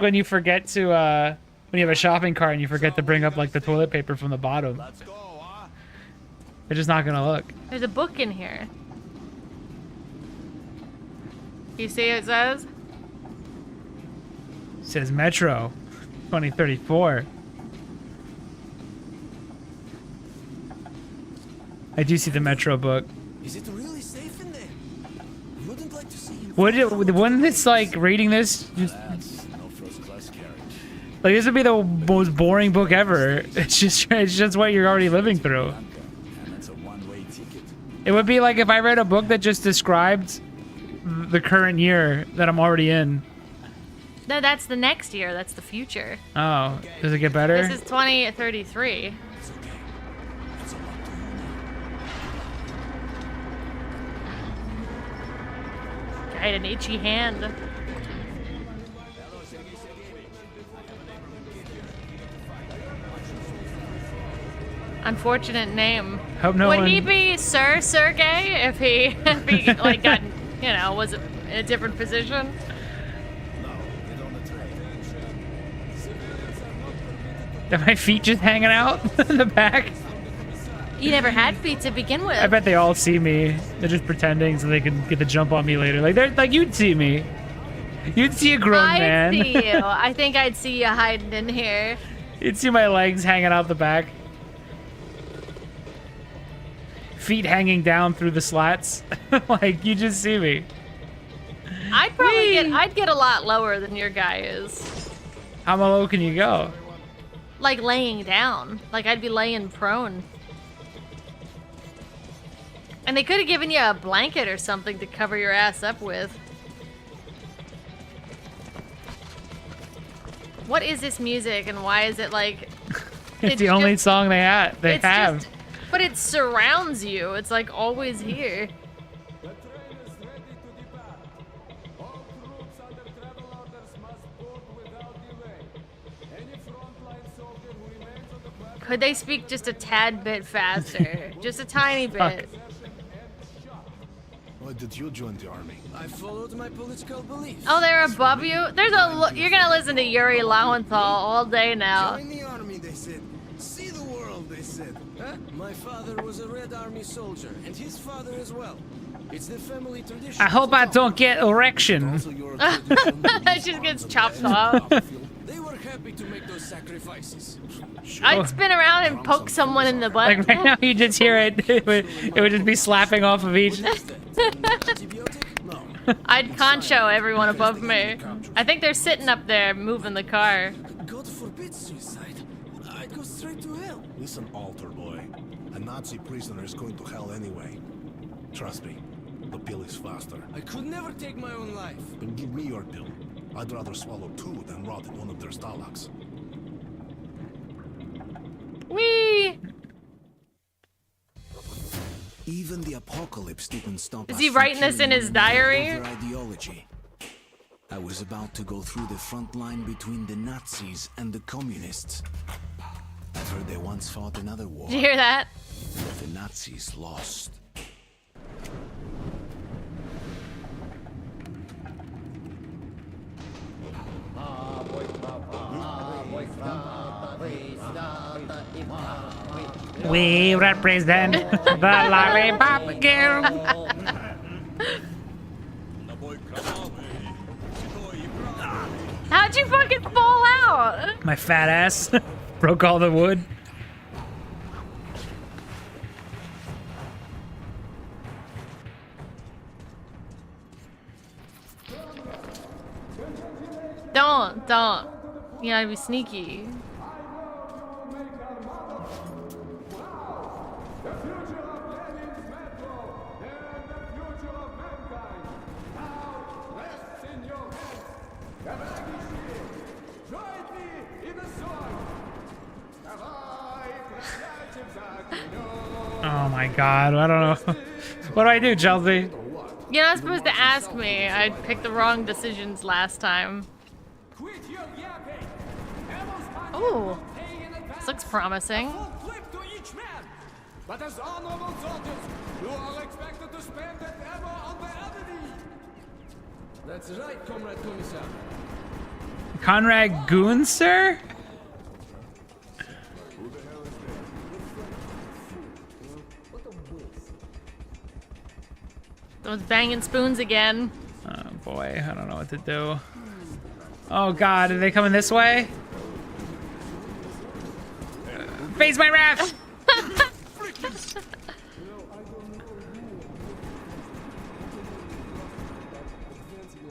when you forget to when you have a shopping cart and you forget to bring up like the toilet paper from the bottom. They're just not gonna look. There's a book in here. You see what it says? It says Metro 2034. I do see the Metro book. Is it really safe in there? I wouldn't like to see you. Wouldn't this, like, reading this just... Like, this would be the most boring book ever. It's just what you're already living through. It would be like if I read a book that just described the current year that I'm already in. No, that's the next year. That's the future. Oh, does it get better? This is 2033. I had an itchy hand. Unfortunate name. Hope no Would one... he be Sir Sergey if he like got, you know, was in a different position? Are my feet just hanging out in the back? You never had feet to begin with. I bet they all see me. They're just pretending so they can get the jump on me later. Like they're like you'd see me. You'd see a grown man. I'd see you. I think I'd see you hiding in here. You'd see my legs hanging out the back. Feet hanging down through the slats. Like you just see me. I'd probably I'd get a lot lower than your guy is. How low can you go? Like laying down. Like I'd be laying prone. And they could have given you a blanket or something to cover your ass up with. What is this music and why is it like... It's the only song they have. But it surrounds you. It's like always here. Could they speak just a tad bit faster? Just a tiny bit. Why did you join the army? I followed my political beliefs. Oh, they're above you? You're gonna listen to Yuri Lowenthal all day now. Join the army, they said. See the world, they said. Huh? My father was a Red Army soldier, and his father as well. It's the family tradition. I hope I don't get erection. It just gets chopped off. They were happy to make those sacrifices. I'd spin around and poke someone in the butt. Like right now, you just hear it. It would just be slapping off of each. I'd concho everyone above me. I think they're sitting up there moving the car. God forbid suicide. I'd go straight to hell. Listen, altar boy. A Nazi prisoner is going to hell anyway. Trust me, the pill is faster. I could never take my own life. Then give me your pill. I'd rather swallow 2 than rot in one of their Stalags. Whee! Even the apocalypse didn't stop. Is he writing this in his diary? Ideology. I was about to go through the front line between the Nazis and the communists. I've heard they once fought another war. Did you hear that? But the Nazis lost. We represent the lollipop girl. How'd you fucking fall out? My fat ass broke all the wood. Don't. You gotta be sneaky. Oh my god, I don't know. What do I do, Chelsea? You're not supposed to ask me. I picked the wrong decisions last time. Ooh, this looks promising. But as honorable soldiers, you are expected to spend it ever on the enemy. That's right, Comrade Commissar. Conrad Goonser? Those banging spoons again. Oh boy, I don't know what to do. Oh god, are they coming this way? Face my wrath!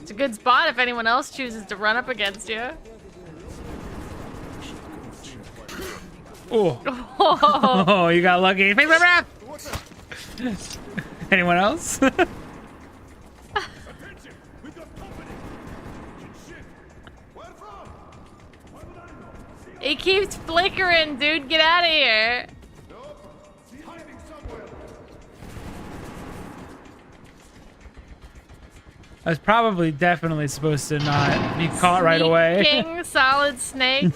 It's a good spot if anyone else chooses to run up against you. Oh. Oh, you got lucky. Anyone else? It keeps flickering, dude. Get out of here. I was probably definitely supposed to not be caught right away. King solid snake.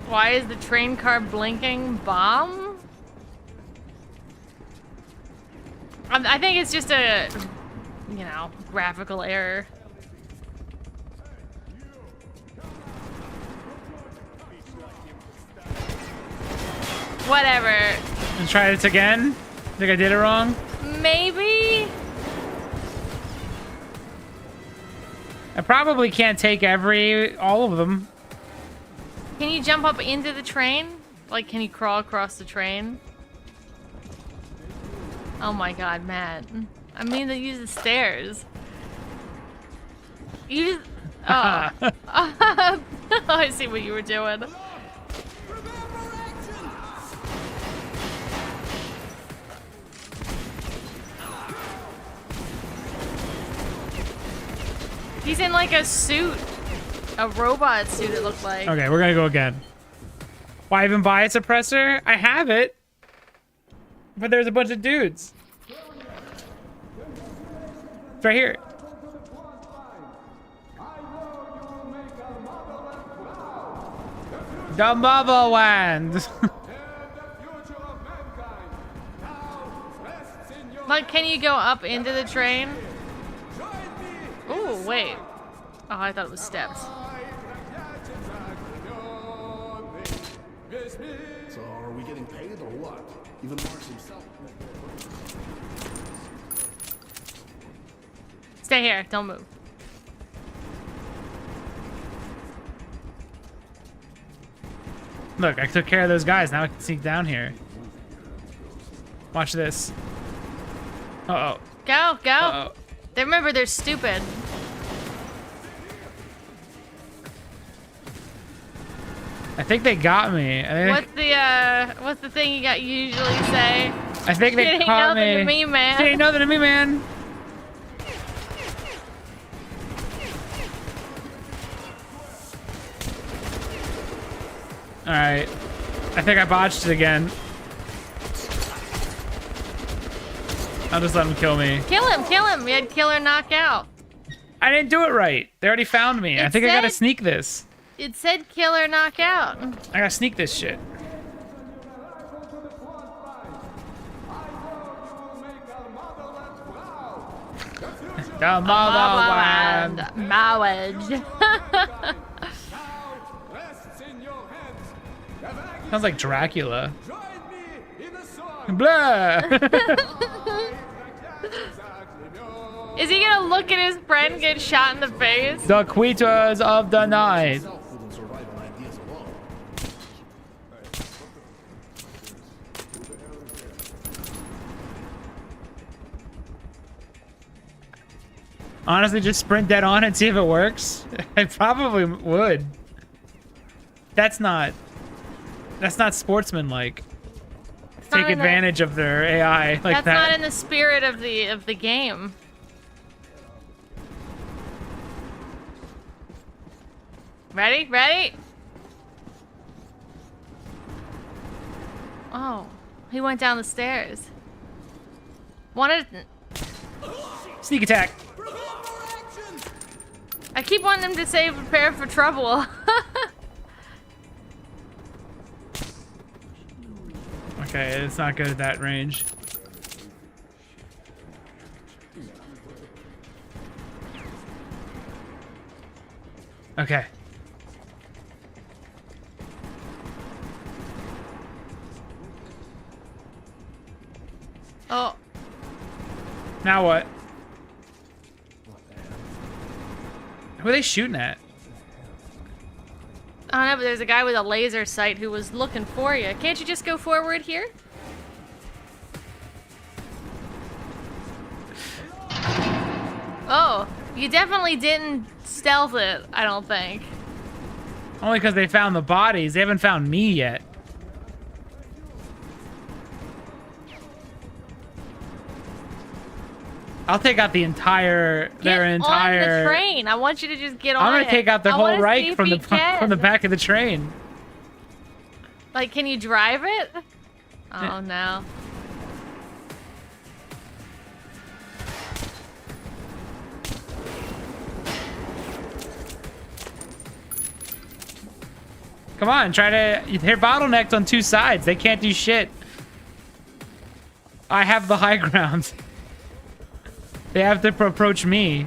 Why is the train car blinking? Bomb? I think it's just a, you know, graphical error. Whatever. And try this again? Think I did it wrong? Maybe? I probably can't take all of them. Can you jump up into the train? Like, can you crawl across the train? Oh my god, Matt. I mean to use the stairs. Use... Oh. I see what you were doing. He's in like a suit. A robot suit, it looked like. Okay, we're gonna go again. Why even buy a suppressor? I have it. But there's a bunch of dudes. It's right here. The Mother Land. Like, can you go up into the train? Ooh, wait. Oh, I thought it was steps. So are we getting paid or what? Even Marx himself. Stay here, don't move. Look, I took care of those guys. Now I can sneak down here. Watch this. Uh-oh. Go, go. Uh-oh. Remember, they're stupid. I think they got me. What's the thing you usually say? I think they It ain't caught nothing me. to me, man. It ain't nothing to me, man. Alright. I think I botched it again. I'll just let him kill me. Kill him, kill him. We had killer knockout. I didn't do it right. They already found me. I think I gotta sneak this. It said killer knockout. I gotta sneak this shit. The motherland. Marriage. Sounds like Dracula. Blah. Is he gonna look at his friend get shot in the face? The Quitters of the Night. Honestly, just sprint dead on and see if it works. I probably would. That's not sportsman-like. Take advantage of their AI like that. That's not in the spirit of the game. Ready? Ready? Oh, he went down the stairs. Wanted. Sneak attack. I keep wanting him to say prepare for trouble. Okay, it's not good at that range. Okay. Oh. Now what? Who are they shooting at? I don't know, but there's a guy with a laser sight who was looking for you. Can't you just go forward here? Oh. You definitely didn't stealth it, I don't think. Only because they found the bodies. They haven't found me yet. I'll take out the entire, Get on the train. I want you to just get on it. I'm gonna take out the whole Reich from the can. back of the train. Like, can you drive it? Oh no. Come on, try to. They're bottlenecked on two sides. They can't do shit. I have the high ground. They have to approach me.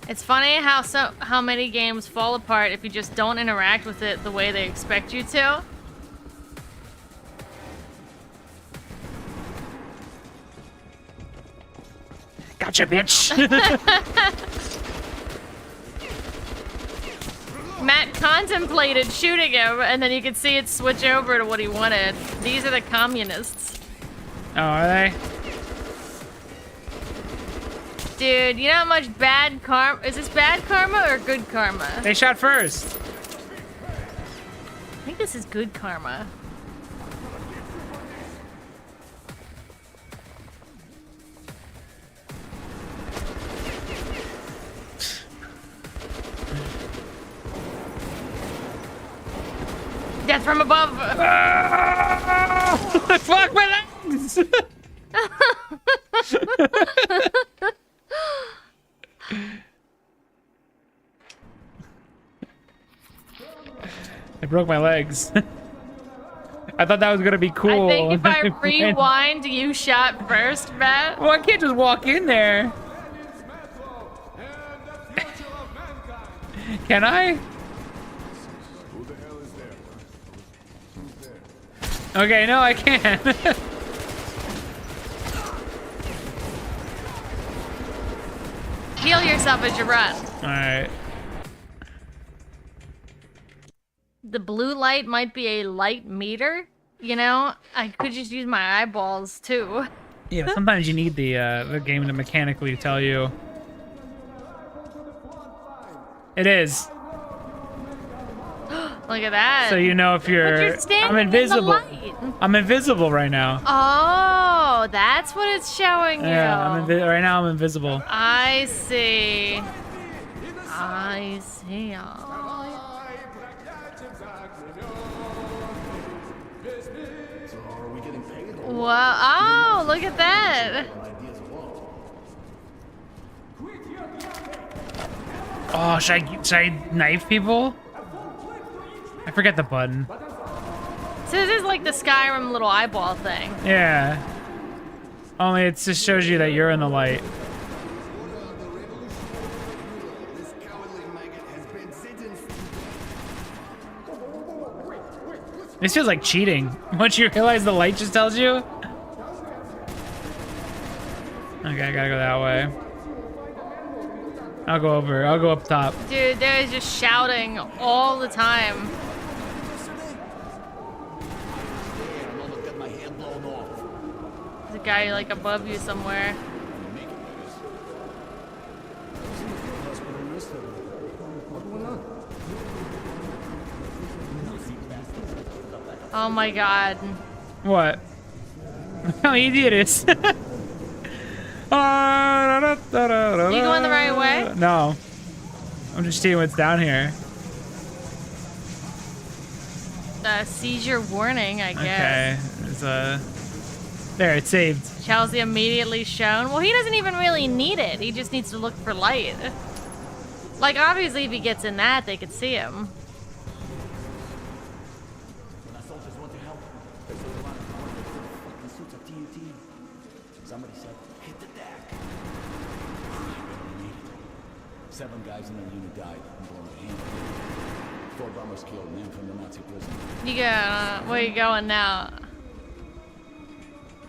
It's funny how many games fall apart if you just don't interact with it the way they expect you to. Gotcha, bitch. Matt contemplated shooting him, and then you could see it switch over to what he wanted. These are the communists. Oh, are they? Dude, you know how much bad karma... Is this bad karma or good karma? They shot first. I think this is good karma. Death from above! Fuck my legs! I broke my legs. I thought that was gonna be cool. I think if I rewind, you shot first, Matt. Well, I can't just walk in there. Can I? Okay, no, I can't. Heal yourself as you run. Alright. The blue light might be a light meter, you know? I could just use my eyeballs, too. Yeah, sometimes you need the game to mechanically tell you. It is. Look at that. So you know if you're... But you're standing I'm invisible. in the light. I'm invisible right now. Oh, that's what it's showing you. Yeah, right now I'm invisible. I see. I see. Wow. Oh, look at that. Oh, should I knife people? I forget the button. So this is like the Skyrim little eyeball thing. Yeah. Only it just shows you that you're in the light. This feels like cheating. Once you realize the light just tells you. Okay, I gotta go that way. I'll go over. I'll go up top. Dude, they're just shouting all the time. There's a guy like above you somewhere. Oh my god. What? How easy it is. You going the right way? No. I'm just seeing what's down here. Seizure warning, I guess. Okay. There's a... There, it's saved. Chelsea immediately shown. Well, he doesn't even really need it. He just needs to look for light. Like, obviously, if he gets in that, they could see him. Somebody said, hit the deck. 7 guys in their unit died. And 4 bombers killed, men from the Nazi prison. You go, where you going now?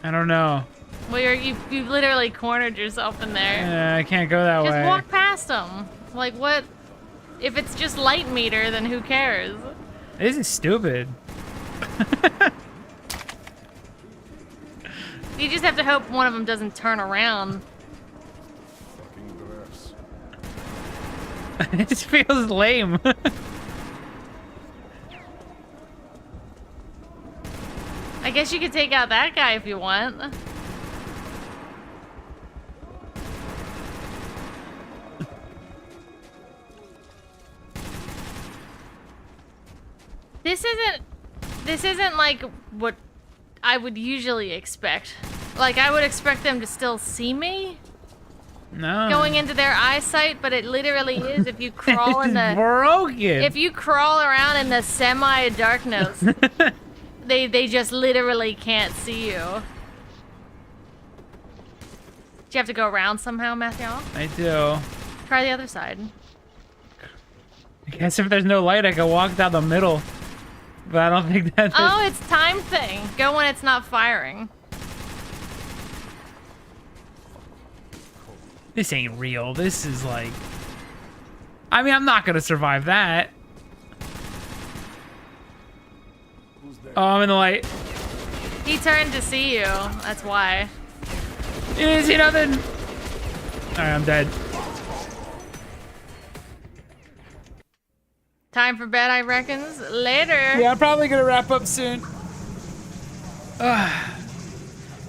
I don't know. Well, you literally cornered yourself in there. Yeah, I can't go that way. Just walk past them. Like, what? If it's just light meter, then who cares? This is stupid. You just have to hope one of them doesn't turn around. It just feels lame. I guess you could take out that guy if you want. This isn't like what I would usually expect. Like, I would expect them to still see me. No. Going into their eyesight, but it literally is if you crawl in the broken. If you crawl around in the semi-darkness, they just literally can't see you. Do you have to go around somehow, Matthew? I do. Try the other side. I guess if there's no light, I can walk down the middle. But I don't think that's... Oh, it's time thing. Go when it's not firing. This ain't real. This is like... I mean, I'm not gonna survive that. Oh, I'm in the light. He turned to see you. That's why. Is he nothing? Alright, I'm dead. Time for bed, I reckons. Later. Yeah, I'm probably gonna wrap up soon.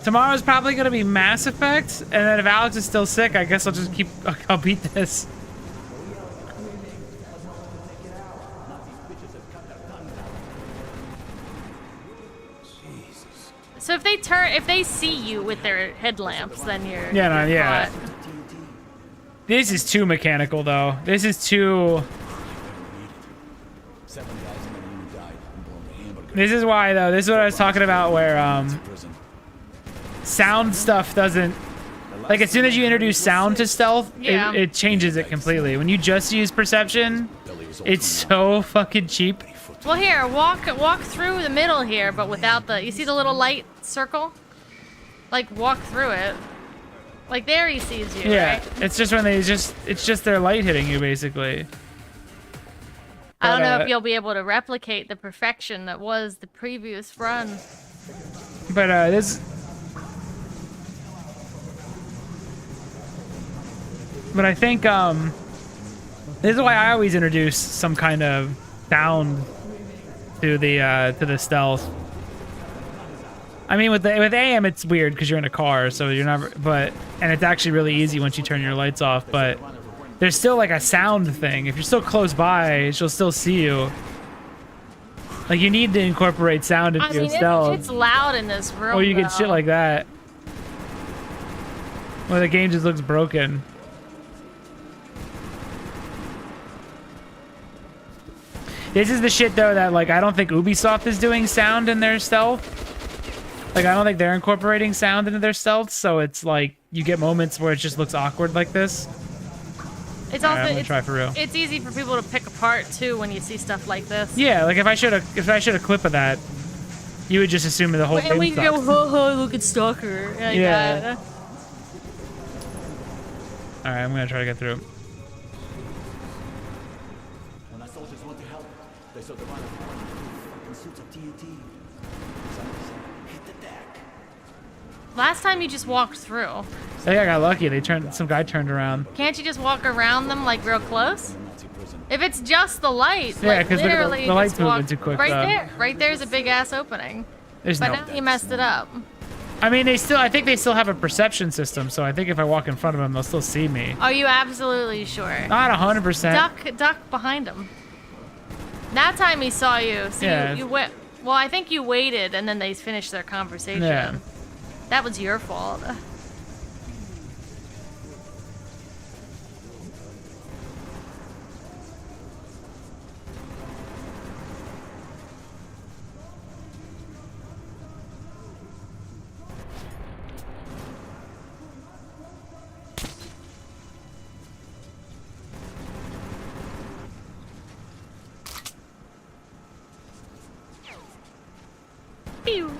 Tomorrow's probably gonna be Mass Effect, and then if Alex is still sick, I guess I'll just I'll beat this. So if they see you with their headlamps, then you're... Yeah, no, you're yeah. caught. This is too mechanical, though. This is too... This is why, though. This is what I was talking about, where sound stuff doesn't... Like, as soon as you introduce sound to stealth, Yeah. it changes it completely. When you just use perception, it's so fucking cheap. Well, here, walk through the middle here, but without the... You see the little light circle? Like, walk through it. Like, there he sees you, Yeah, right? it's just when it's just their light hitting you, basically. I don't know But, if you'll be able to replicate the perfection that was the previous run. But this... But I think, this is why I always introduce some kind of sound to the stealth. I mean, with AM, it's weird because you're in a car, so you're not. And it's actually really easy once you turn your lights off. But there's still like a sound thing. If you're still close by, she'll still see you. Like, you need to incorporate sound into your stealth. It's loud in this room. Or you get though. shit like that. Where the game just looks broken. This is the shit, though, that, like, I don't think Ubisoft is doing sound in their stealth. Like, I don't think they're incorporating sound into their stealth, so it's like, you get moments where it just looks awkward like this. It's Alright, also I'm gonna try for real. It's easy for people to pick apart too when you see stuff like this. Yeah, like if I showed a clip of that, you would just assume the whole And thing we sucks. go, ho ho, look at Stalker. Like Yeah. that. Alright, I'm gonna try to get through. When our soldiers want to help, they saw the run of fucking suits of TNT. Hit the deck. Last time you just walked through. I think I got lucky. Some guy turned around. Can't you just walk around them like real close? If it's just the light, Yeah, like 'cause the literally light's just walk moving too quick, right though. there. Right there's a big ass opening. There's but no- now you messed it up. I mean, I think they still have a perception system, so I think if I walk in front of them, they'll still see me. Are you absolutely sure? Not 100%. Duck behind him. That time he saw you. So Yeah. you went. Well, I think you waited, and then they finished their conversation. Yeah. That was your fault. Pew.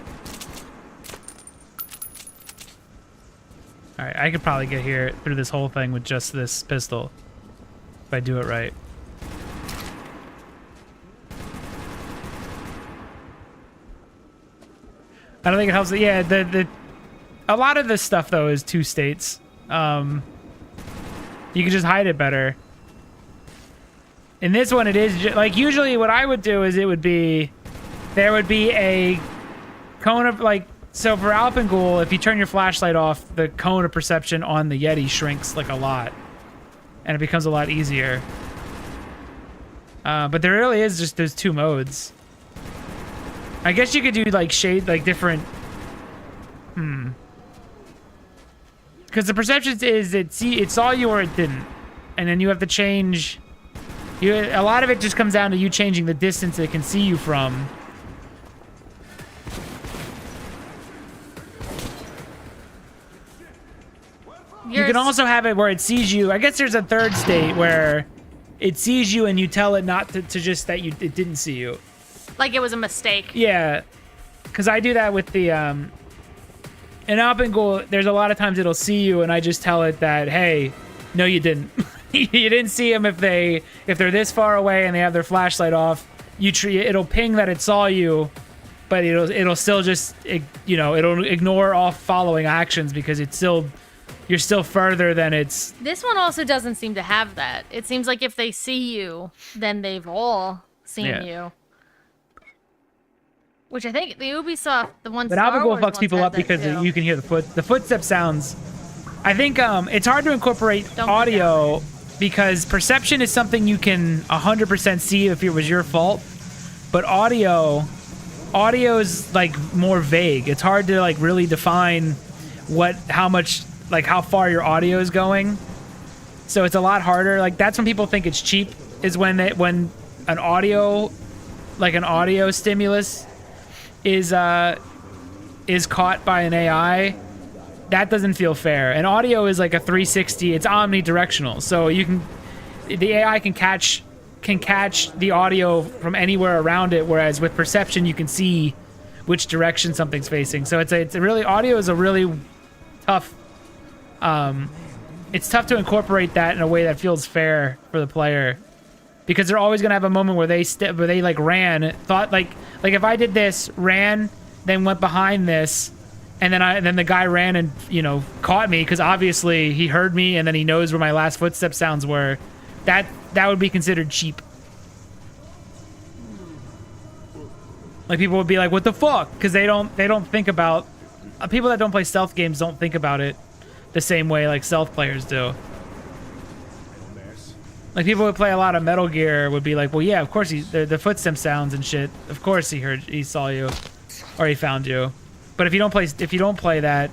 Alright, I could probably get here through this whole thing with just this pistol. If I do it right. I don't think it helps. Yeah, a lot of this stuff, though, is two states. You can just hide it better. In this one, it is like usually what I would do is there would be a cone of like, so for Alpengul, if you turn your flashlight off, the cone of perception on the Yeti shrinks like a lot, and it becomes a lot easier. But there really is just those two modes. I guess you could do like shade, like different. Because the perception is it saw you or it didn't, and then you have to change. A lot of it just comes down to you changing the distance it can see you from. You can also have it where it sees you. I guess there's a third state where it sees you and you tell it not to just that it didn't see you. Like it was a mistake. Yeah, because I do that with the in Alpengul. There's a lot of times it'll see you and I just tell it that, hey, no, you didn't. You didn't see them if they're this far away and they have their flashlight off. It'll ping that it saw you, but it'll still just it'll ignore all following actions because you're still further than it's. This one also doesn't seem to have that. It seems like if they see you, then they've all seen you. Which I think the Ubisoft, the one. But Alpengul fucks people up because you can hear the footstep sounds. I think it's hard to incorporate audio because perception is something you can 100% see if it was your fault, but audio is like more vague. It's hard to like really define how far your audio is going. So it's a lot harder. Like that's when people think it's cheap, is when an audio stimulus is caught by an AI. That doesn't feel fair. And audio is like a 360. It's omnidirectional, so the AI can catch the audio from anywhere around it. Whereas with perception, you can see which direction something's facing. So audio is a really tough. It's tough to incorporate that in a way that feels fair for the player, because they're always gonna have a moment where they thought like if I did this, ran, then went behind this. And then the guy ran and caught me because obviously he heard me and then he knows where my last footstep sounds were. That would be considered cheap. Like people would be like, "What the fuck?" Because they don't think about people that don't play stealth games don't think about it the same way like stealth players do. Like people who play a lot of Metal Gear would be like, "Well, yeah, of course the footstep sounds and shit. Of course he saw you, or he found you." But if you don't play that,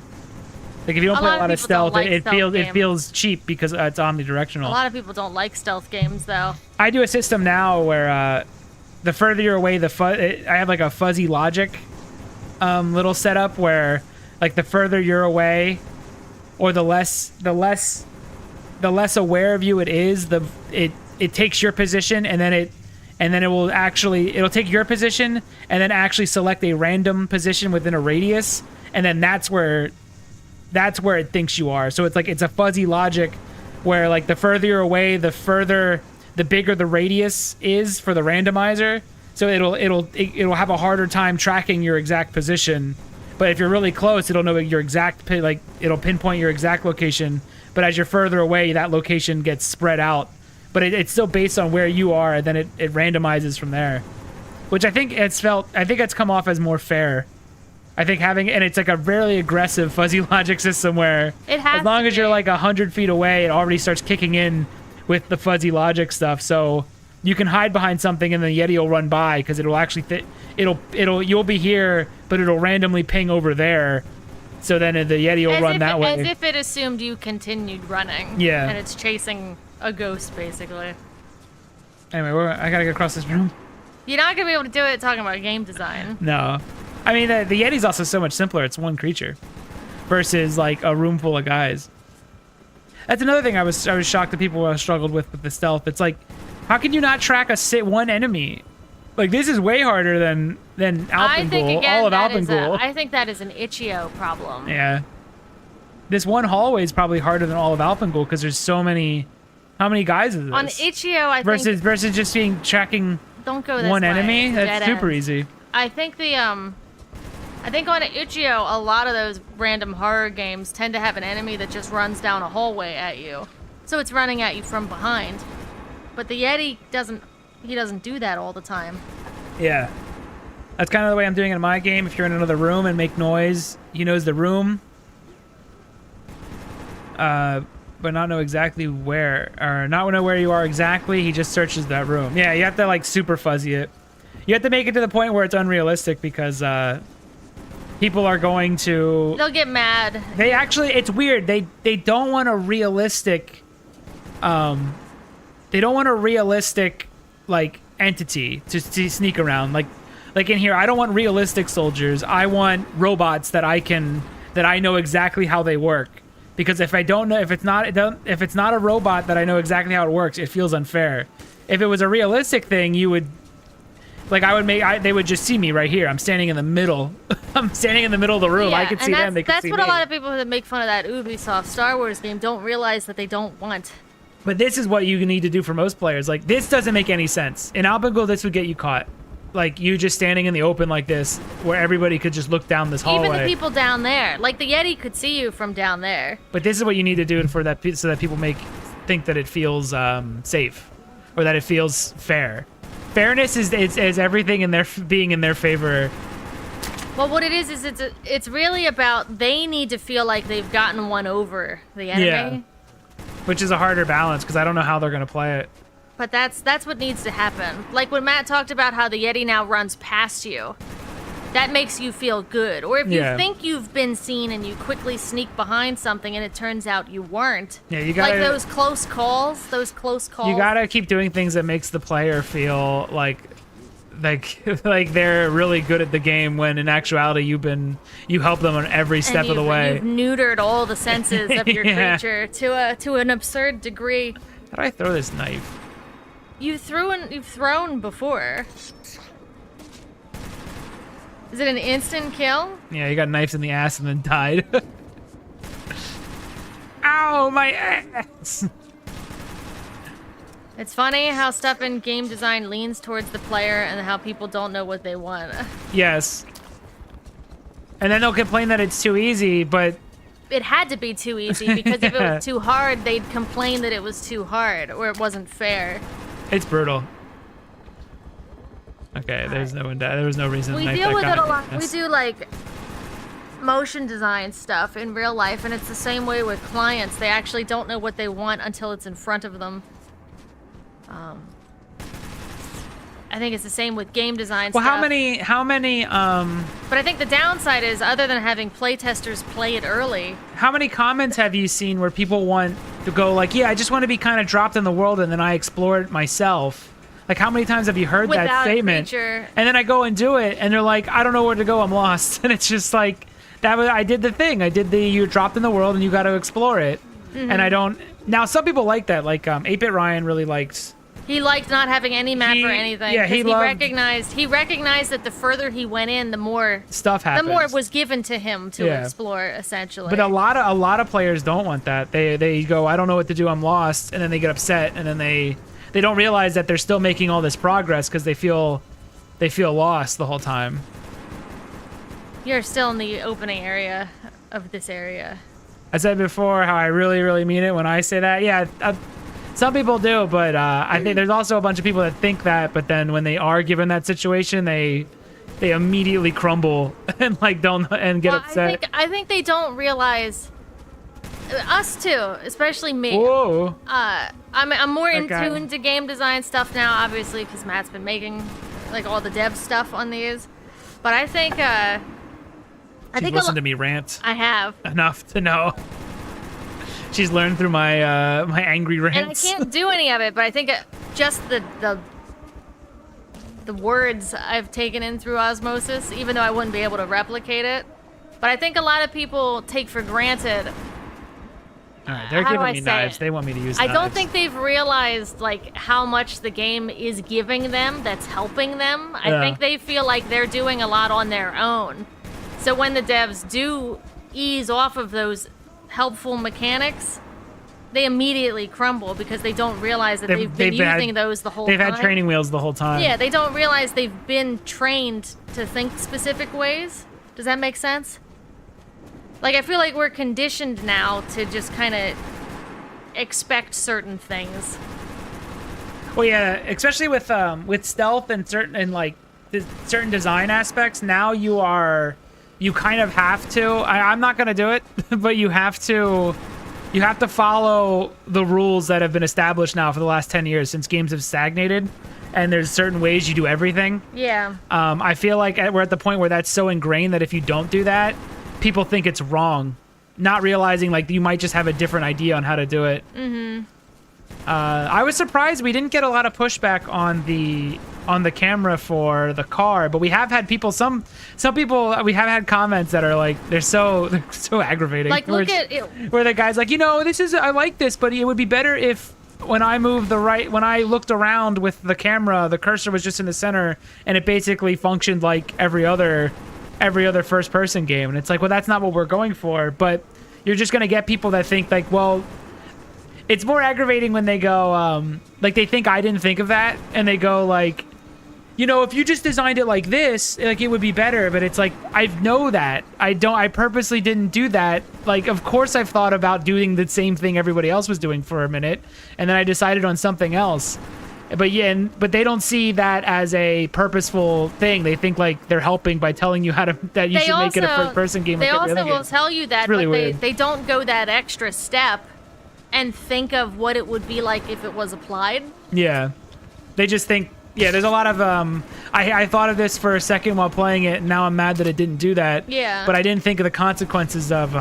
like if you don't play a lot of stealth, it feels cheap because it's omnidirectional. A lot of people don't like stealth games, though. I do a system now where the further you're away, I have like a fuzzy logic little setup where like the further you're away, or the less aware of you it is, it takes your position and then it'll take your position and then actually select a random position within a radius, and then that's where it thinks you are. So it's a fuzzy logic where like the further you're away, the bigger the radius is for the randomizer. So it'll have a harder time tracking your exact position. But if you're really close, it'll know your exact it'll pinpoint your exact location. But as you're further away, that location gets spread out. But it's still based on where you are, and then it randomizes from there. Which I think it's come off as more fair. I think and it's like a really aggressive fuzzy logic system where as long as you're like 100 feet away, it already starts kicking in with the fuzzy logic stuff. So you can hide behind something and the Yeti will run by because it'll actually you'll be here, but it'll randomly ping over there. So then the Yeti will run that way. As if it assumed you continued running. Yeah. And it's chasing a ghost, basically. Anyway, I gotta get across this room. You're not gonna be able to do it talking about game design. No. I mean, the Yeti's also so much simpler. It's one creature versus like a room full of guys. That's another thing I was shocked that people struggled with the stealth. It's like, how can you not track one enemy? Like, this is way harder than Alpengul, all of Alpengul. I think that is an Itch.io problem. Yeah. This one hallway is probably harder than all of Alpengul because there's so many. How many guys is this? On Itch.io, I think versus just tracking don't go this one way. enemy. That's super easy. I think on Itch.io, a lot of those random horror games tend to have an enemy that just runs down a hallway at you. So it's running at you from behind. But the Yeti doesn't do that all the time. Yeah. That's kind of the way I'm doing it in my game. If you're in another room and make noise, he knows the room. But not know exactly where, or not know where you are exactly. He just searches that room. Yeah, you have to like super fuzzy it. You have to make it to the point where it's unrealistic because people are going to... They'll get mad. They actually, it's weird. They don't want a realistic, they don't want a realistic like entity to sneak around. Like in here, I don't want realistic soldiers. I want robots that I know exactly how they work. Because if I don't know, if it's not a robot that I know exactly how it works, it feels unfair. If it was a realistic thing, you would, like, they would just see me right here. I'm standing in the middle. I'm standing in the middle of the room. Yeah, I could see them. They could see me. That's what a lot of people that make fun of that Ubisoft Star Wars game don't realize that they don't want. But this is what you need to do for most players. Like, this doesn't make any sense. In Alpengo, this would get you caught. Like, you just standing in the open like this, where everybody could just look down this hallway. Even the people down there. Like, the Yeti could see you from down there. But this is what you need to do for that, so that people think that it feels safe. Or that it feels fair. Fairness is everything in being in their favor. Well, what it is it's really about they need to feel like they've gotten one over the enemy. Yeah. Which is a harder balance, because I don't know how they're going to play it. But that's what needs to happen. Like when Matt talked about how the Yeti now runs past you. That makes you feel good. Or if you think you've been seen and you quickly sneak behind something and it turns out you weren't. Yeah, you gotta... Like those close calls. You gotta keep doing things that makes the player feel like they're really good at the game, when in actuality you help them on every step of the way. You've neutered all the senses of your creature to an absurd degree. How do I throw this knife? You've thrown before. Is it an instant kill? Yeah, you got knives in the ass and then died. Ow, my ass! It's funny how stuff in game design leans towards the player and how people don't know what they want. Yes. And then they'll complain that it's too easy, but... It had to be too easy, because if it was too hard, they'd complain that it was too hard, or it wasn't fair. It's brutal. Okay, there was no reason to We knife deal that with guy. it a lot. We do, like, motion design stuff in real life, and it's the same way with clients. They actually don't know what they want until it's in front of them. I think it's the same with game design Well, stuff. how many But I think the downside is, other than having playtesters play it early... How many comments have you seen where people want to go like, yeah, I just want to be kind of dropped in the world and then I explore it myself? Like, how many times have you heard that Without a statement? creature. And then I go and do it, and they're like, I don't know where to go, I'm lost. And it's just like, I did the thing. You're dropped in the world and you got to explore it. Mhm. And I don't... Now, some people like that. Like, 8-Bit Ryan really liked... He liked not having any map or anything. yeah, 'cause he loved- recognized that the further he went in, the more Stuff the more happens. was given to him to Yeah. explore, essentially. But a lot of players don't want that. They go, I don't know what to do, I'm lost, and then they get upset, and then they don't realize that they're still making all this progress because they feel lost the whole time. You're still in the opening area of this area. I said before how I really, really mean it when I say that. Yeah, some people do, but I think there's also a bunch of people that think that, but then when they are given that situation, they immediately crumble and like get upset. I think they don't realize. Us too, especially me. Whoa. I'm more in Okay. tune to game design stuff now, obviously, because Matt's been making like all the dev stuff on these. But I think She's listened to me rant I have. enough to know. She's learned through my my angry And I rants. can't do any of it, but I think just the words I've taken in through osmosis, even though I wouldn't be able to replicate it. But I think a lot of people take for granted. All right, they're How do giving I me say knives. it? They want me to use I knives. don't think they've realized like how much the game is giving them that's helping them. I Yeah. think they feel like they're doing a lot on their own. So when the devs do ease off of those helpful mechanics, they immediately crumble because they don't realize that they've been using those the whole time. They've had training wheels the whole time. Yeah, they don't realize they've been trained to think specific ways. Does that make sense? Like, I feel like we're conditioned now to just kind of expect certain things. Well, yeah, especially with stealth and certain design aspects. Now you kind of have to. I'm not gonna do it, but you have to follow the rules that have been established now for the last 10 years since games have stagnated, and there's certain ways you do everything. Yeah. I feel like we're at the point where that's so ingrained that if you don't do that, people think it's wrong, not realizing like you might just have a different idea on how to do it. Mm-hmm. I was surprised we didn't get a lot of pushback on the camera for the car, but we have had people. Some people we have had comments that are like they're so aggravating. Like look at it. Where the guy's like, I like this, but it would be better if when I looked around with the camera, the cursor was just in the center and it basically functioned like every other first person game. And it's like, well, that's not what we're going for. But you're just gonna get people that think like, well. It's more aggravating when they go, like they think I didn't think of that, and they go like, if you just designed it like this, like it would be better. But it's like I know that I purposely didn't do that. Like, of course I've thought about doing the same thing everybody else was doing for a minute, and then I decided on something else. But yeah, but they don't see that as a purposeful thing. They think like they're helping by telling you that you should make it a first-person game. They also will tell you that, really but they don't go that extra step and think of what it would be like if it was applied. Yeah. They just think, there's a lot of, I thought of this for a second while playing it, and now I'm mad that it didn't do that. Yeah. But I didn't think of the consequences of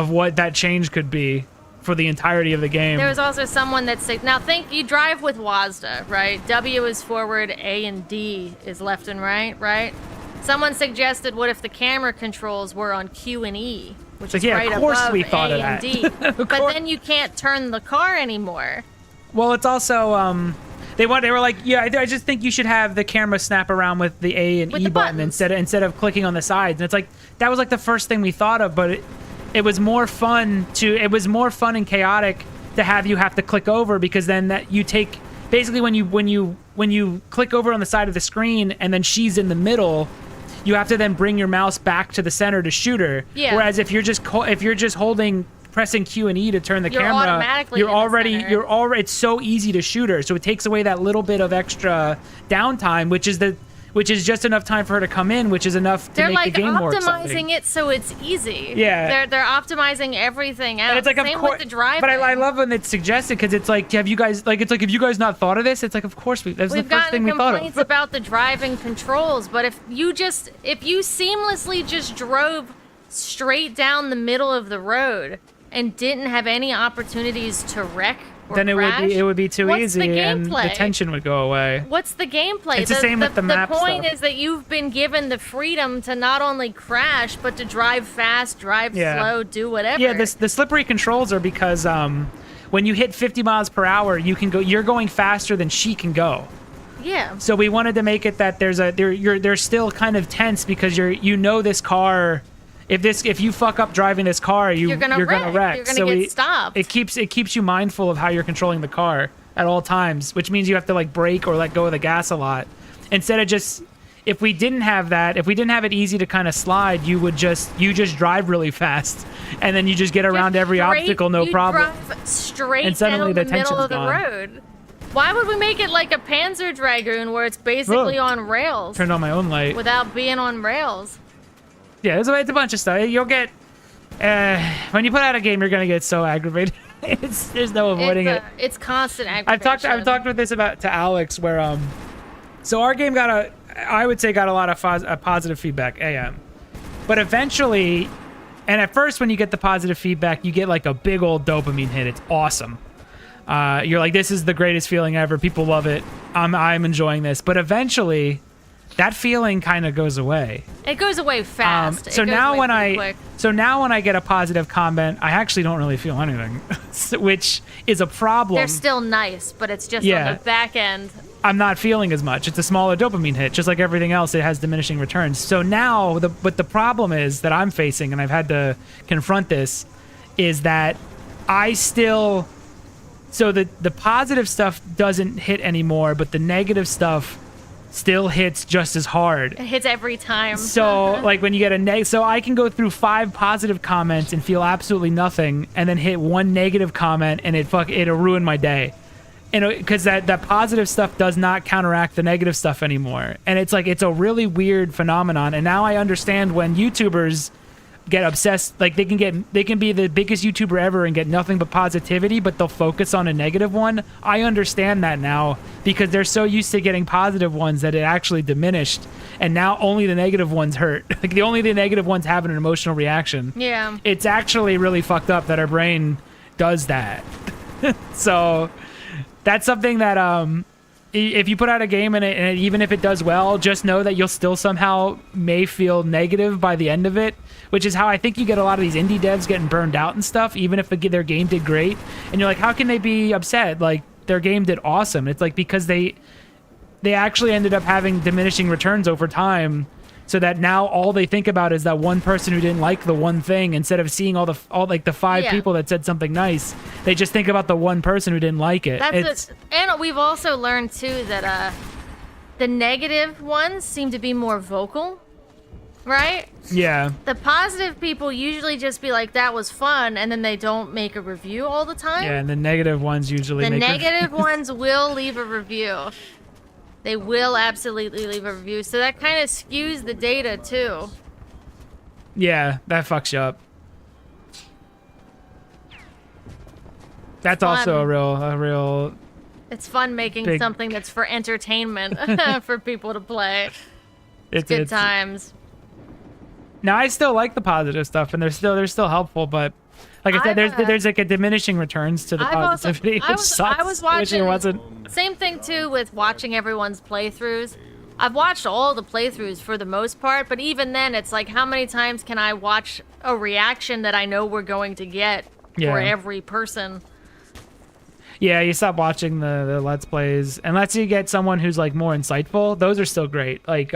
what that change could be for the entirety of the game. There was also someone that said, now think you drive with WASD, right? W is forward, A and D is left and right? Someone suggested, what if the camera controls were on Q and E? Which is right of course above we thought A of that. and D. But then you can't turn the car anymore. Well, it's also they were like, I just think you should have the camera snap around with the A and E button instead of clicking on the sides. And it's like that was like the first thing we thought of, but it was more fun and chaotic to have you have to click over, because then that you take basically when you click over on the side of the screen and then she's in the middle. You have to then bring your mouse back to the center to shoot her. Yeah. Whereas if you're just pressing Q and E to turn the camera, automatically it's so easy to shoot her. So it takes away that little bit of extra downtime, which is just enough time for her to come in, which is enough to make the game more exciting. They're optimizing it so it's easy. Yeah. They're optimizing everything out. And it's like, Same with the driving. But I love when it's suggested, because it's like, have you guys not thought of this? It's like, of course that's the first thing we thought of. We've gotten complaints about the driving controls, but if you seamlessly just drove straight down the middle of the road and didn't have any opportunities to wreck or then crash, it would be too easy, and the gameplay? Tension would go away. What's the gameplay? It's the same with the map The point stuff. is that you've been given the freedom to not only crash, but to drive fast, drive slow, do whatever. Yeah, the slippery controls are because when you hit 50 miles per hour, you're going faster than she can go. Yeah. So we wanted to make it that they're still kind of tense, because this car. If you fuck up driving this car, you're gonna wreck. You're gonna get stopped. It keeps you mindful of how you're controlling the car at all times, which means you have to like brake or let go of the gas a lot. Instead of just, if we didn't have it easy to kind of slide, you just drive really fast, and then you just get around every obstacle, no problem. Drive straight and suddenly down the the middle of the gone. road. Why would we make it like a Panzer Dragoon where it's basically on rails? Turned on my own light. Without being on rails. Yeah, it's a bunch of stuff. You'll get when you put out a game, you're gonna get so aggravated. There's no avoiding it. It's constant aggravation. I've talked with this to Alex, where so our game got a lot of positive feedback. But eventually, and at first when you get the positive feedback, you get like a big old dopamine hit. It's awesome. You're like, this is the greatest feeling ever. People love it. I'm enjoying this. But eventually, that feeling kind of goes away. It goes away fast. So now when I get a positive comment, I actually don't really feel anything, which is a problem. They're still nice, but it's just on the back end. I'm not feeling as much. It's a smaller dopamine hit, just like everything else. It has diminishing returns. So now, the problem is that I'm facing, and I've had to confront this, is that I still. So the positive stuff doesn't hit anymore, but the negative stuff still hits just as hard. It hits every time. So like when you get so I can go through 5 positive comments and feel absolutely nothing, and then hit 1 negative comment and it'll ruin my day. because that positive stuff does not counteract the negative stuff anymore. And it's like, it's a really weird phenomenon. And now I understand when YouTubers get obsessed, like they can be the biggest YouTuber ever and get nothing but positivity, but they'll focus on a negative one. I understand that now because they're so used to getting positive ones that it actually diminished, and now only the negative ones hurt. Like the negative ones have an emotional reaction. Yeah. It's actually really fucked up that our brain does that. So that's something that if you put out a game and even if it does well, just know that you'll still somehow may feel negative by the end of it, which is how I think you get a lot of these indie devs getting burned out and stuff, even if their game did great. And you're like, how can they be upset? Like, their game did awesome. It's like because they actually ended up having diminishing returns over time, so that now all they think about is that one person who didn't like the one thing, instead of seeing all the 5 people that said something nice. They just think about the one person who didn't like it. And we've also learned too that the negative ones seem to be more vocal, right? Yeah. The positive people usually just be like, that was fun, and then they don't make a review all the time. Yeah, and the negative ones usually The negative ones will leave a review. They will absolutely leave a review. So that kind of skews the data too. Yeah, that fucks you up. That's Fun. also a real. It's fun making something that's for entertainment for people to play. It's good times. Now I still like the positive stuff, and they're still helpful, but like I said, there's like a diminishing returns to the positivity, which sucks. I was watching. Which it wasn't. Same thing too with watching everyone's playthroughs. I've watched all the playthroughs for the most part, but even then, it's like, how many times can I watch a reaction that I know we're going to get for every person? Yeah, you stop watching the Let's Plays unless you get someone who's like more insightful. Those are still great. Like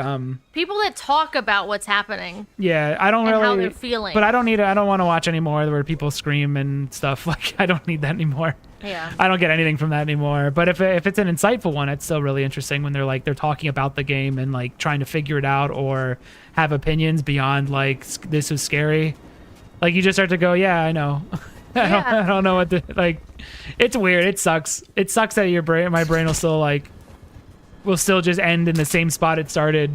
people that talk about what's happening. Yeah, I don't and really how they're feeling. But I don't want to watch anymore where people scream and stuff. Like, I don't need that anymore. Yeah. I don't get anything from that anymore. But if it's an insightful one, it's still really interesting when they're talking about the game and like trying to figure it out or have opinions beyond like, this is scary. Like, you just start to go, yeah, I know. I don't know what to, like, it's weird. It sucks. It sucks that my brain will still just end in the same spot it started,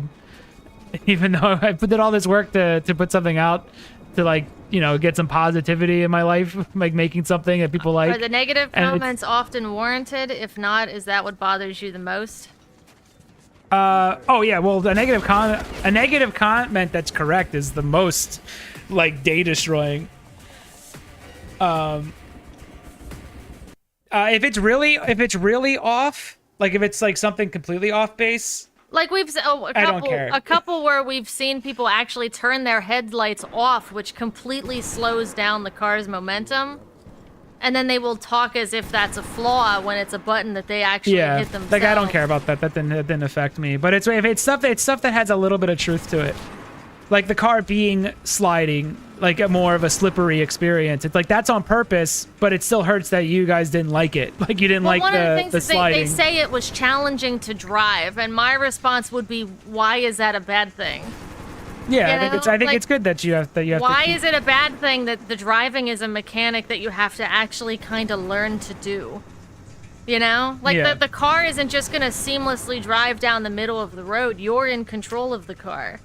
even though I did all this work to put something out to, like, you know, get some positivity in my life, like making something that people like. Are the negative comments often warranted? If not, is that what bothers you the most? Oh yeah, well, a negative comment that's correct is the most, like, day destroying. If it's really off, like if it's like something completely off base, like I don't care. A couple where we've seen people actually turn their headlights off, which completely slows down the car's momentum, and then they will talk as if that's a flaw when it's a button that they actually hit themselves. Like, I don't care about that. That didn't affect me. But if it's stuff that has a little bit of truth to it, like the car being sliding, like a more of a slippery experience. It's like, that's on purpose, but it still hurts that you guys didn't like it. Like, you didn't like one of the the things sliding. They say it was challenging to drive, and my response would be, why is that a bad thing? Yeah, You know? I think Like, it's good that you have to. Why is it a bad thing that the driving is a mechanic that you have to actually kind of learn to do? You know? Like, the car isn't just going to seamlessly drive down the middle of the road. You're in control of the car.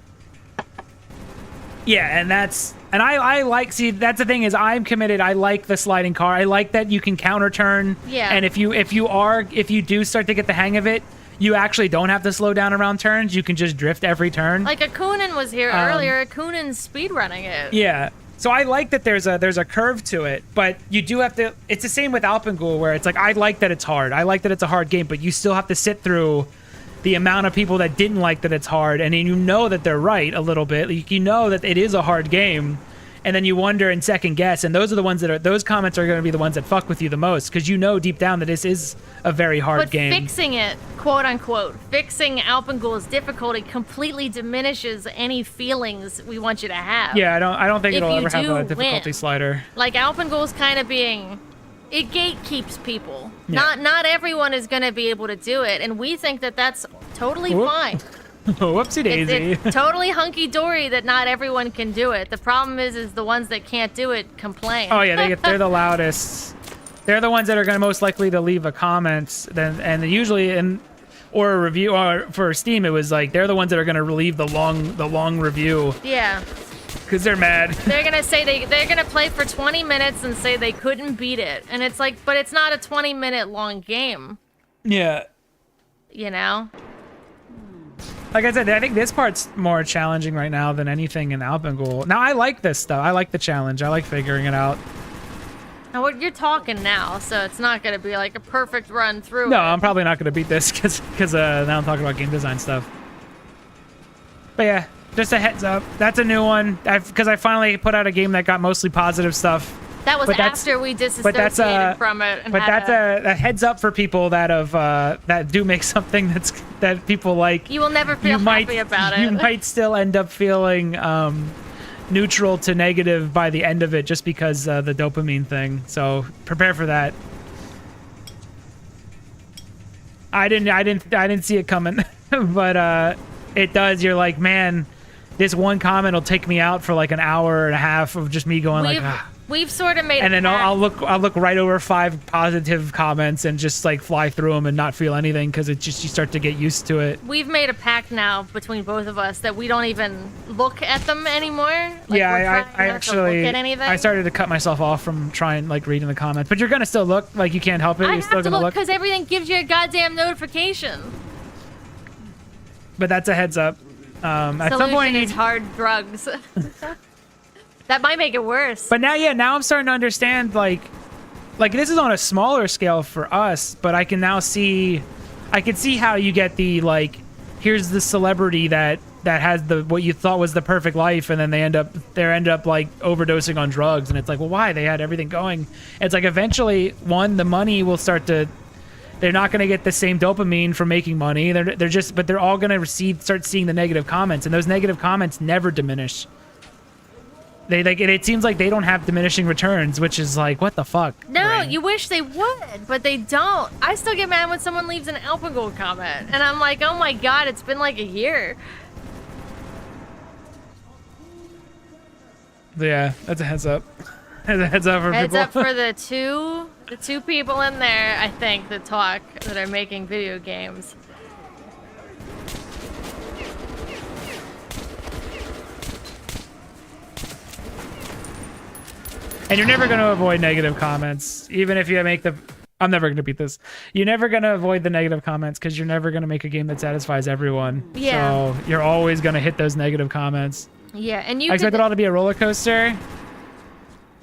Yeah, and I like, see, that's the thing, is I'm committed. I like the sliding car. I like that you can counter turn. Yeah. And if you do start to get the hang of it, you actually don't have to slow down around turns. You can just drift every turn. Like, Akunin was here earlier. Akunин's speedrunning it. Yeah. So I like that there's a curve to it, but you do have to. It's the same with Alpengul, where it's like, I like that it's hard. I like that it's a hard game, but you still have to sit through the amount of people that didn't like that it's hard, and then you know that they're right a little bit. Like, you know that it is a hard game, and then you wonder and second guess, and those comments are going to be the ones that fuck with you the most, because you know deep down that this is a very hard game. But fixing it, quote unquote, fixing Alpengul's difficulty completely diminishes any feelings we want you to have. Yeah, I don't think it'll ever have a difficulty win. slider. Like, Alpengul's kind of being, it gatekeeps people. Yeah. Not everyone is going to be able to do it, and we think that that's totally fine. Whoopsie daisy. It's totally hunky-dory that not everyone can do it. The problem is the ones that can't do it complain. Oh yeah, they're the loudest. They're the ones that are going to most likely to leave a comment. And usually or a review, or for Steam, it was like they're the ones that are going to leave the long review. Yeah. Because they're mad. They're gonna say they're gonna play for 20 minutes and say they couldn't beat it, and it's like, but it's not a 20-minute long game. Yeah. You know. Like I said, I think this part's more challenging right now than anything in Alpengul. Now, I like this stuff. I like the challenge. I like figuring it out. Now, you're talking now, so it's not gonna be like a perfect run through. No, I'm probably not going to beat this because now I'm talking about game design stuff. But yeah, just a heads up. That's a new one. Because I finally put out a game that got mostly positive stuff. That was after we disassociated from it. And but that's a heads up for people that that do make something that people like. You will never feel happy about it. You might still end up feeling neutral to negative by the end of it, just because the dopamine thing. So prepare for that. I didn't see it coming, but it does. You're like, man, this one comment will take me out for like an hour and a half of just me going We've sort of made. And then I'll look right over 5 positive comments and just like fly through them and not feel anything because it just you start to get used to it. We've made a pact now between both of us that we don't even look at them anymore. Like, yeah, I actually look at anything. I started to cut myself off from trying like reading the comments, but you're gonna still look. Like you can't help it. You're still gonna look because everything gives you a goddamn notification. But that's a heads up. At some point, it's hard drugs. That might make it worse. But now I'm starting to understand, like this is on a smaller scale for us, but I can now see how you get the, like, here's the celebrity that has what you thought was the perfect life, and then they end up like overdosing on drugs, and it's like, well, why? They had everything going. And it's like eventually, the money will start to. They're not going to get the same dopamine from making money. But they're all going to start seeing the negative comments, and those negative comments never diminish. It seems like they don't have diminishing returns, which is like, what the fuck? No, Brain. you wish they would, but they don't. I still get mad when someone leaves an Alpengul comment, and I'm like, oh my god, it's been like a year. Yeah, that's a heads up. That's a heads up for people. Heads up for the two people in there, I think, that are making video games. And you're never going to avoid negative comments, even if you make I'm never going to beat this. You're never going to avoid the negative comments because you're never going to make a game that satisfies everyone. Yeah. So you're always going to hit those negative comments. Yeah, and I expect it all to be a roller coaster.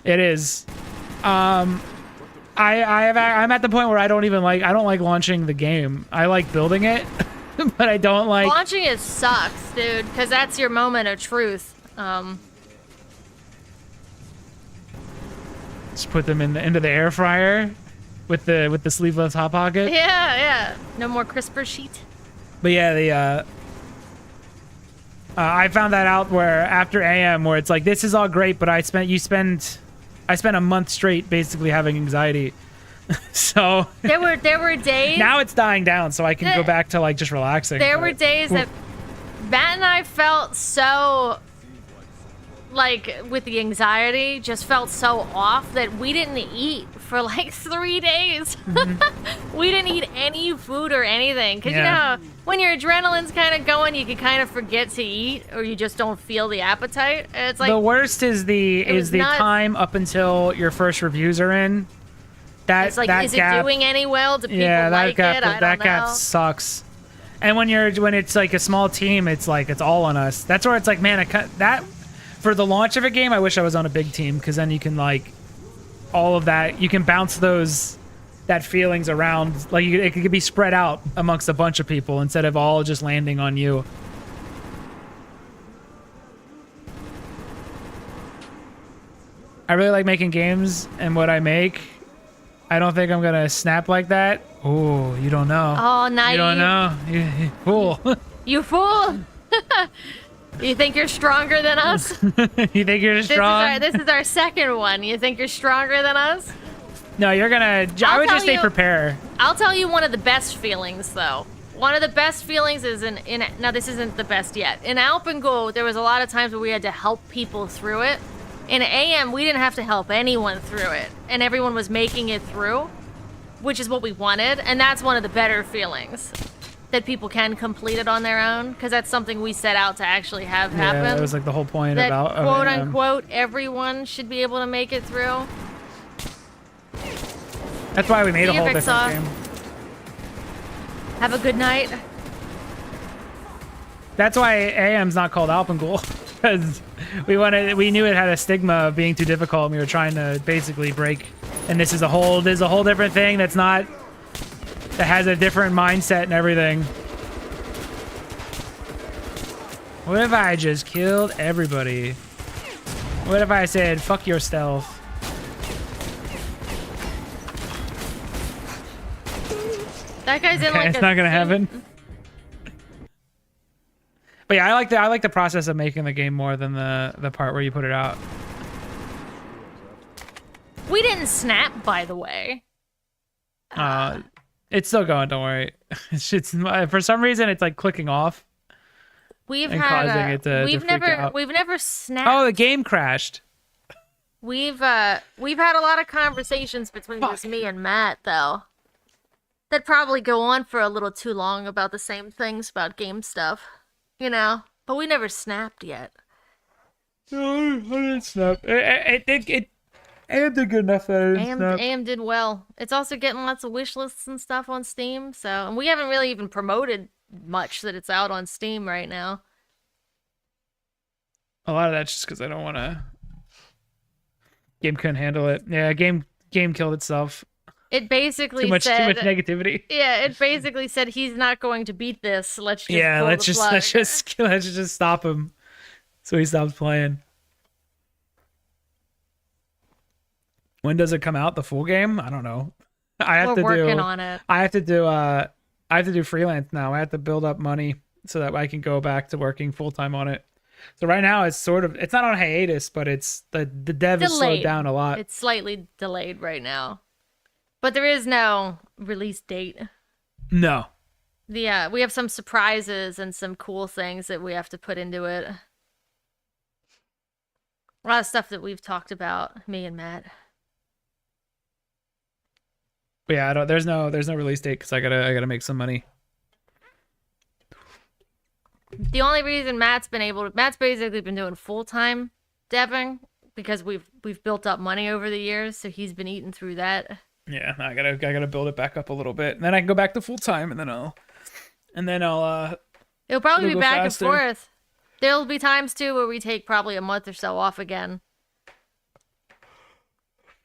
It is. I'm at the point where I don't like launching the game. I like building it, but I don't like launching it sucks, dude, because that's your moment of truth. Just put them into the air fryer with the sleeveless hot pocket. Yeah. No more CRISPR sheet. But yeah, I found that out where after AM, where it's like, this is all great, but I spent a month straight basically having anxiety. So there were days. Now it's dying down, so I can go back to like just relaxing. There were days that Matt and I felt so, like, with the anxiety, just felt so off that we didn't eat for like 3 days. Mm-hmm. We didn't eat any food or anything. Because, you know, when your adrenaline's kind of going, you can kind of forget to eat, or you just don't feel the appetite. And it's like the worst is the time up until your first reviews are in. It's like, is it doing any well? Do people like it? I don't know. That gap sucks. And when it's like a small team, it's like it's all on us. That's where it's like, man, for the launch of a game, I wish I was on a big team, because then you can, like, all of that, you can bounce that feelings around. Like, it could be spread out amongst a bunch of people instead of all just landing on you. I really like making games, and what I make, I don't think I'm gonna snap like that. Oh, you don't know. Oh, naive. You don't know. You fool. You fool. You think you're stronger than us? You think you're strong? This is our second one. You think you're stronger than us? No, you're gonna. I would just say prepare. I'll tell you one of the best feelings, though. One of the best feelings is now this isn't the best yet. In Alpengul, there was a lot of times where we had to help people through it. In AM, we didn't have to help anyone through it, and everyone was making it through, which is what we wanted, and that's one of the better feelings, that people can complete it on their own, because that's something we set out to actually have happen. Yeah, that was like the whole point that about quote unquote everyone should be able to make it through. That's why we made a See you, whole different Vixoff. game. Have a good night. That's why AM's not called Alpengul, because we knew it had a stigma of being too difficult, and we were trying to basically break. And this is a whole different thing that has a different mindset and everything. What if I just killed everybody? What if I said, fuck your stealth? That guy's in like It's not gonna happen. But yeah, I like the process of making the game more than the part where you put it out. We didn't snap, by the way. It's still going. Don't worry. It's for some reason it's like clicking off. We've and had causing it to we've freak out. never snapped. Oh, the game crashed. We've had a lot of conversations between just me and Matt though. That probably go on for a little too long about the same things about game stuff, you know. But we never snapped yet. No, I didn't snap. It AM did good enough that I didn't snap. AM did well. It's also getting lots of wish lists and stuff on Steam, so and we haven't really even promoted much that it's out on Steam right now. A lot of that's just because I don't want to. Game couldn't handle it. Yeah, game killed itself. It basically Too much said negativity. Yeah, it basically said he's not going to beat this. Let's just let's just stop him, so he stops playing. When does it come out? The full game? I don't know. We're working on it. I have to do freelance now. I have to build up money so that I can go back to working full time on it. So right now it's it's not on hiatus, but it's the dev is slowed down a lot. It's slightly delayed right now. But there is no release date. No. Yeah, we have some surprises and some cool things that we have to put into it. A lot of stuff that we've talked about, me and Matt. But yeah, there's no release date because I gotta make some money. The only reason Matt's basically been doing full-time deving because we've built up money over the years, so he's been eating through that. Yeah, I gotta build it back up a little bit, and then I can go back to full time, and then I'll it'll probably be back faster. and forth. There'll be times too where we take probably a month or so off again.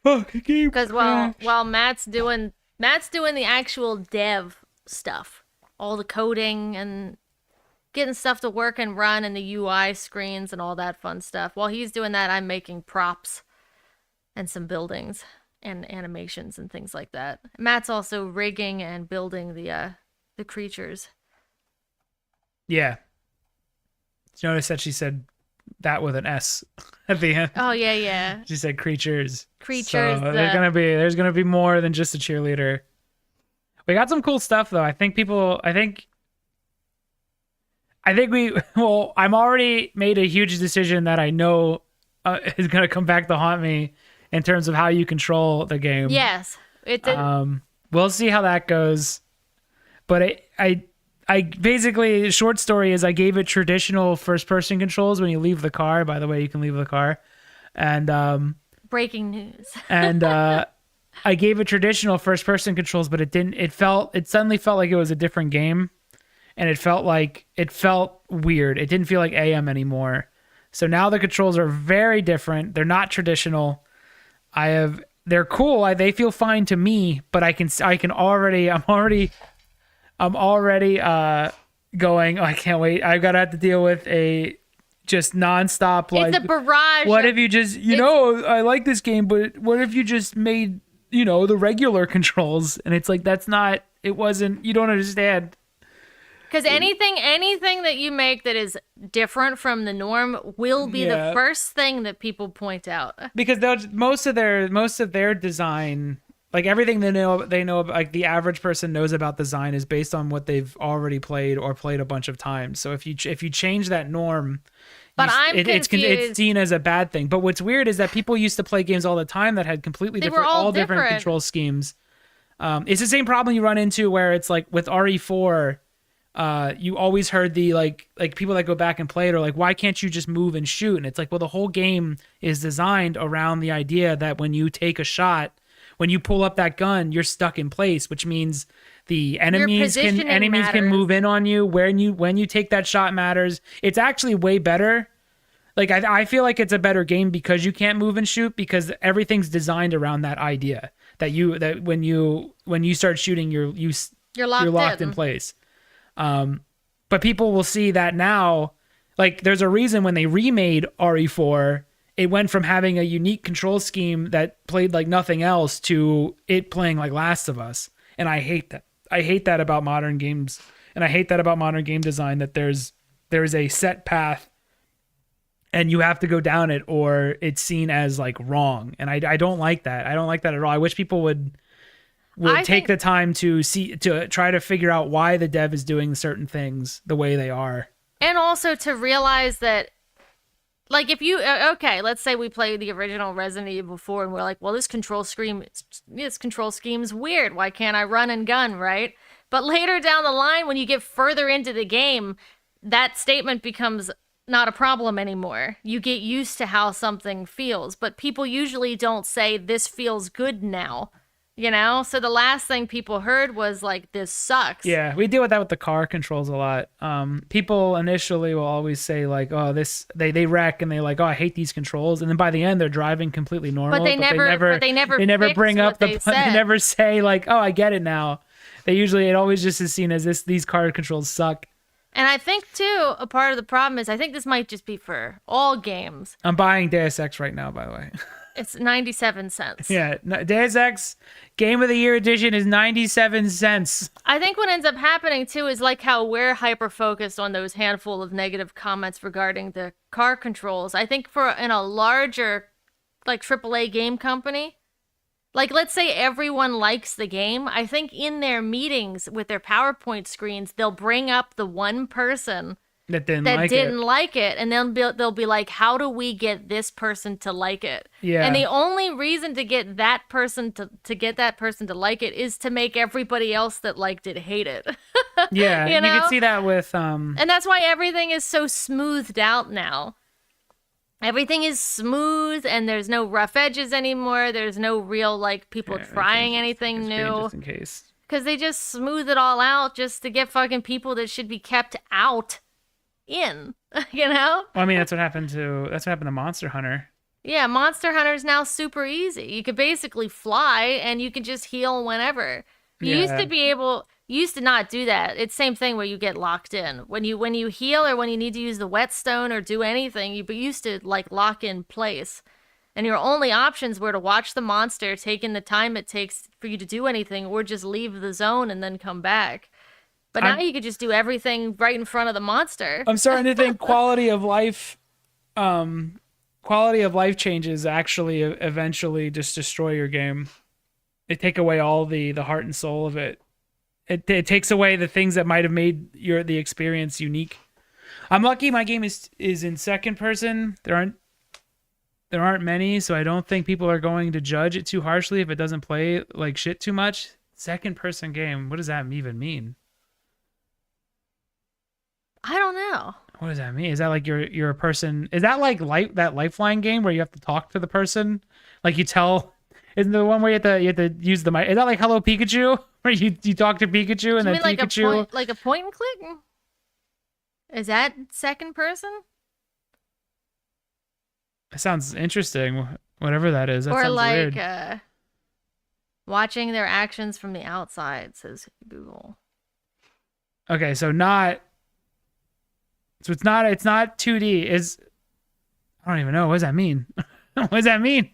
Because while Matt's doing the actual dev stuff, all the coding and getting stuff to work and run and the UI screens and all that fun stuff. While he's doing that, I'm making props and some buildings and animations and things like that. Matt's also rigging and building the creatures. Yeah. Did you notice that she said that with an S at the end? Oh yeah. She said creatures. Creatures. So there's gonna be more than just a cheerleader. We got some cool stuff though. I'm already made a huge decision that I know is gonna come back to haunt me in terms of how you control the game. Yes, it did. We'll see how that goes. But I basically, short story is I gave it traditional first-person controls when you leave the car. By the way, you can leave the car. And breaking news. And I gave it traditional first-person controls, but it suddenly felt like it was a different game. And it felt weird. It didn't feel like AM anymore. So now the controls are very different. They're not traditional. They're cool. They feel fine to me, but I'm already going, oh, I can't wait. I've got to have to deal with a just nonstop, like, it's a barrage. What if you just, I like this game, but what if you just made, the regular controls? And it's like, you don't understand. Because anything that you make that is different from the norm will be the first thing that people point out. Because most of their design, like everything they know, like the average person knows about design is based on what they've already played or played a bunch of times. So if you change that norm, But I'm it's confused. seen as a bad thing. But what's weird is that people used to play games all the time that had completely They were different, all different different. control schemes. It's the same problem you run into where it's like with RE4, you always heard the like people that go back and play it are like, why can't you just move and shoot? And it's like, well, the whole game is designed around the idea that when you take a shot, when you pull up that gun, you're stuck in place, which means the enemies can move in on you. When you take that shot matters. It's actually way better. Like I feel like it's a better game because you can't move and shoot, because everything's designed around that idea that when you start shooting, you're locked in place. But people will see that now. Like there's a reason when they remade RE4, it went from having a unique control scheme that played like nothing else to it playing like Last of Us. And I hate that. I hate that about modern games. And I hate that about modern game design, that there's a set path and you have to go down it or it's seen as like wrong. And I don't like that. I don't like that at all. I wish people would take the time to try to figure out why the dev is doing certain things the way they are. And also to realize that, like, if you, let's say we play the original Resident Evil 4 and we're like, well, this control scheme's weird. Why can't I run and gun, right? But later down the line, when you get further into the game, that statement becomes not a problem anymore. You get used to how something feels, but people usually don't say this feels good now. You know, so the last thing people heard was like, this sucks. Yeah, we deal with that with the car controls a lot. People initially will always say like, oh, they wreck, and they like, oh, I hate these controls, and then by the end they're driving completely normal. But they never bring up they never say like, oh, I get it now. It always just is seen as these car controls suck. And I think too, a part of the problem is I think this might just be for all games. I'm buying Deus Ex right now, by the way. It's 97 cents. Yeah, Deus Ex Game of the Year edition is 97 cents. I think what ends up happening too is like how we're hyper focused on those handful of negative comments regarding the car controls. I think in a larger like AAA game company, like let's say everyone likes the game, I think in their meetings with their PowerPoint screens, they'll bring up the one person that didn't like it, and then they'll be like, how do we get this person to like it? Yeah. And the only reason to get that person to get that person to like it is to make everybody else that liked it hate it. Yeah, you know? can see that with And that's why everything is so smoothed out now. Everything is smooth, and there's no rough edges anymore. There's no real like people trying anything new. Just in case. Because they just smooth it all out just to get fucking people that should be kept out in, you know? Well, I mean, that's what happened to Monster Hunter. Yeah, Monster Hunter is now super easy. You could basically fly and you can just heal whenever. You used to not do that. It's same thing where you get locked in. When you heal or when you need to use the whetstone or do anything, you used to like lock in place. And your only options were to watch the monster, take in the time it takes for you to do anything, or just leave the zone and then come back. But now you could just do everything right in front of the monster. I'm starting to think quality of life changes actually eventually just destroy your game. They take away all the heart and soul of it. It takes away the things that might have made the experience unique. I'm lucky my game is in second person. There aren't many, so I don't think people are going to judge it too harshly if it doesn't play like shit too much. Second person game, what does that even mean? I don't know. What does that mean? Is that like you're a person? Is that like that Lifeline game where you have to talk to the person? Like you tell, isn't the one where you have to use the mic? Is that like Hello Pikachu, where you talk to Pikachu and then Pikachu? Like a point and click? Is that second person? That sounds interesting. Whatever that is, that or sounds like weird. Watching their actions from the outside, says Google. Okay, so it's not 2D. I don't even know. What does that mean? What does that mean?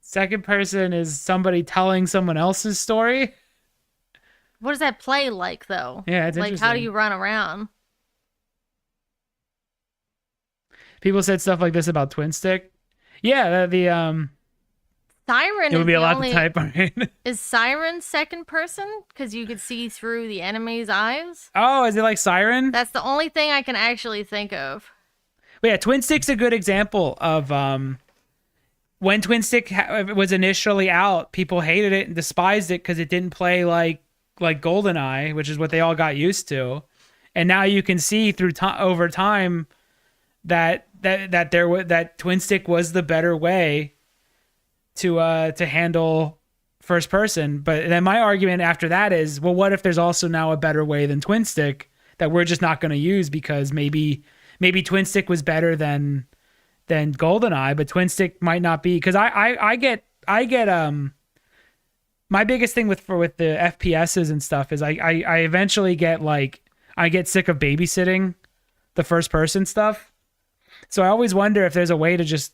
Second person is somebody telling someone else's story. What does that play like, though? Yeah, it's like, how do you run around? People said stuff like this about Twin Stick. Yeah, Siren It would is be a the lot only, to type. Right? Is Siren second person? Because you could see through the enemy's eyes? Oh, is it like Siren? That's the only thing I can actually think of. But yeah, Twin Stick's a good example of when Twin Stick was initially out, people hated it and despised it because it didn't play like GoldenEye, which is what they all got used to. And now you can see through over time that Twin Stick was the better way to handle first person. But then my argument after that is, well, what if there's also now a better way than Twin Stick that we're just not going to use because maybe Twin Stick was better than GoldenEye, but Twin Stick might not be, because I get my biggest thing with the FPSs and stuff is I eventually get I get sick of babysitting the first person stuff. So I always wonder if there's a way to just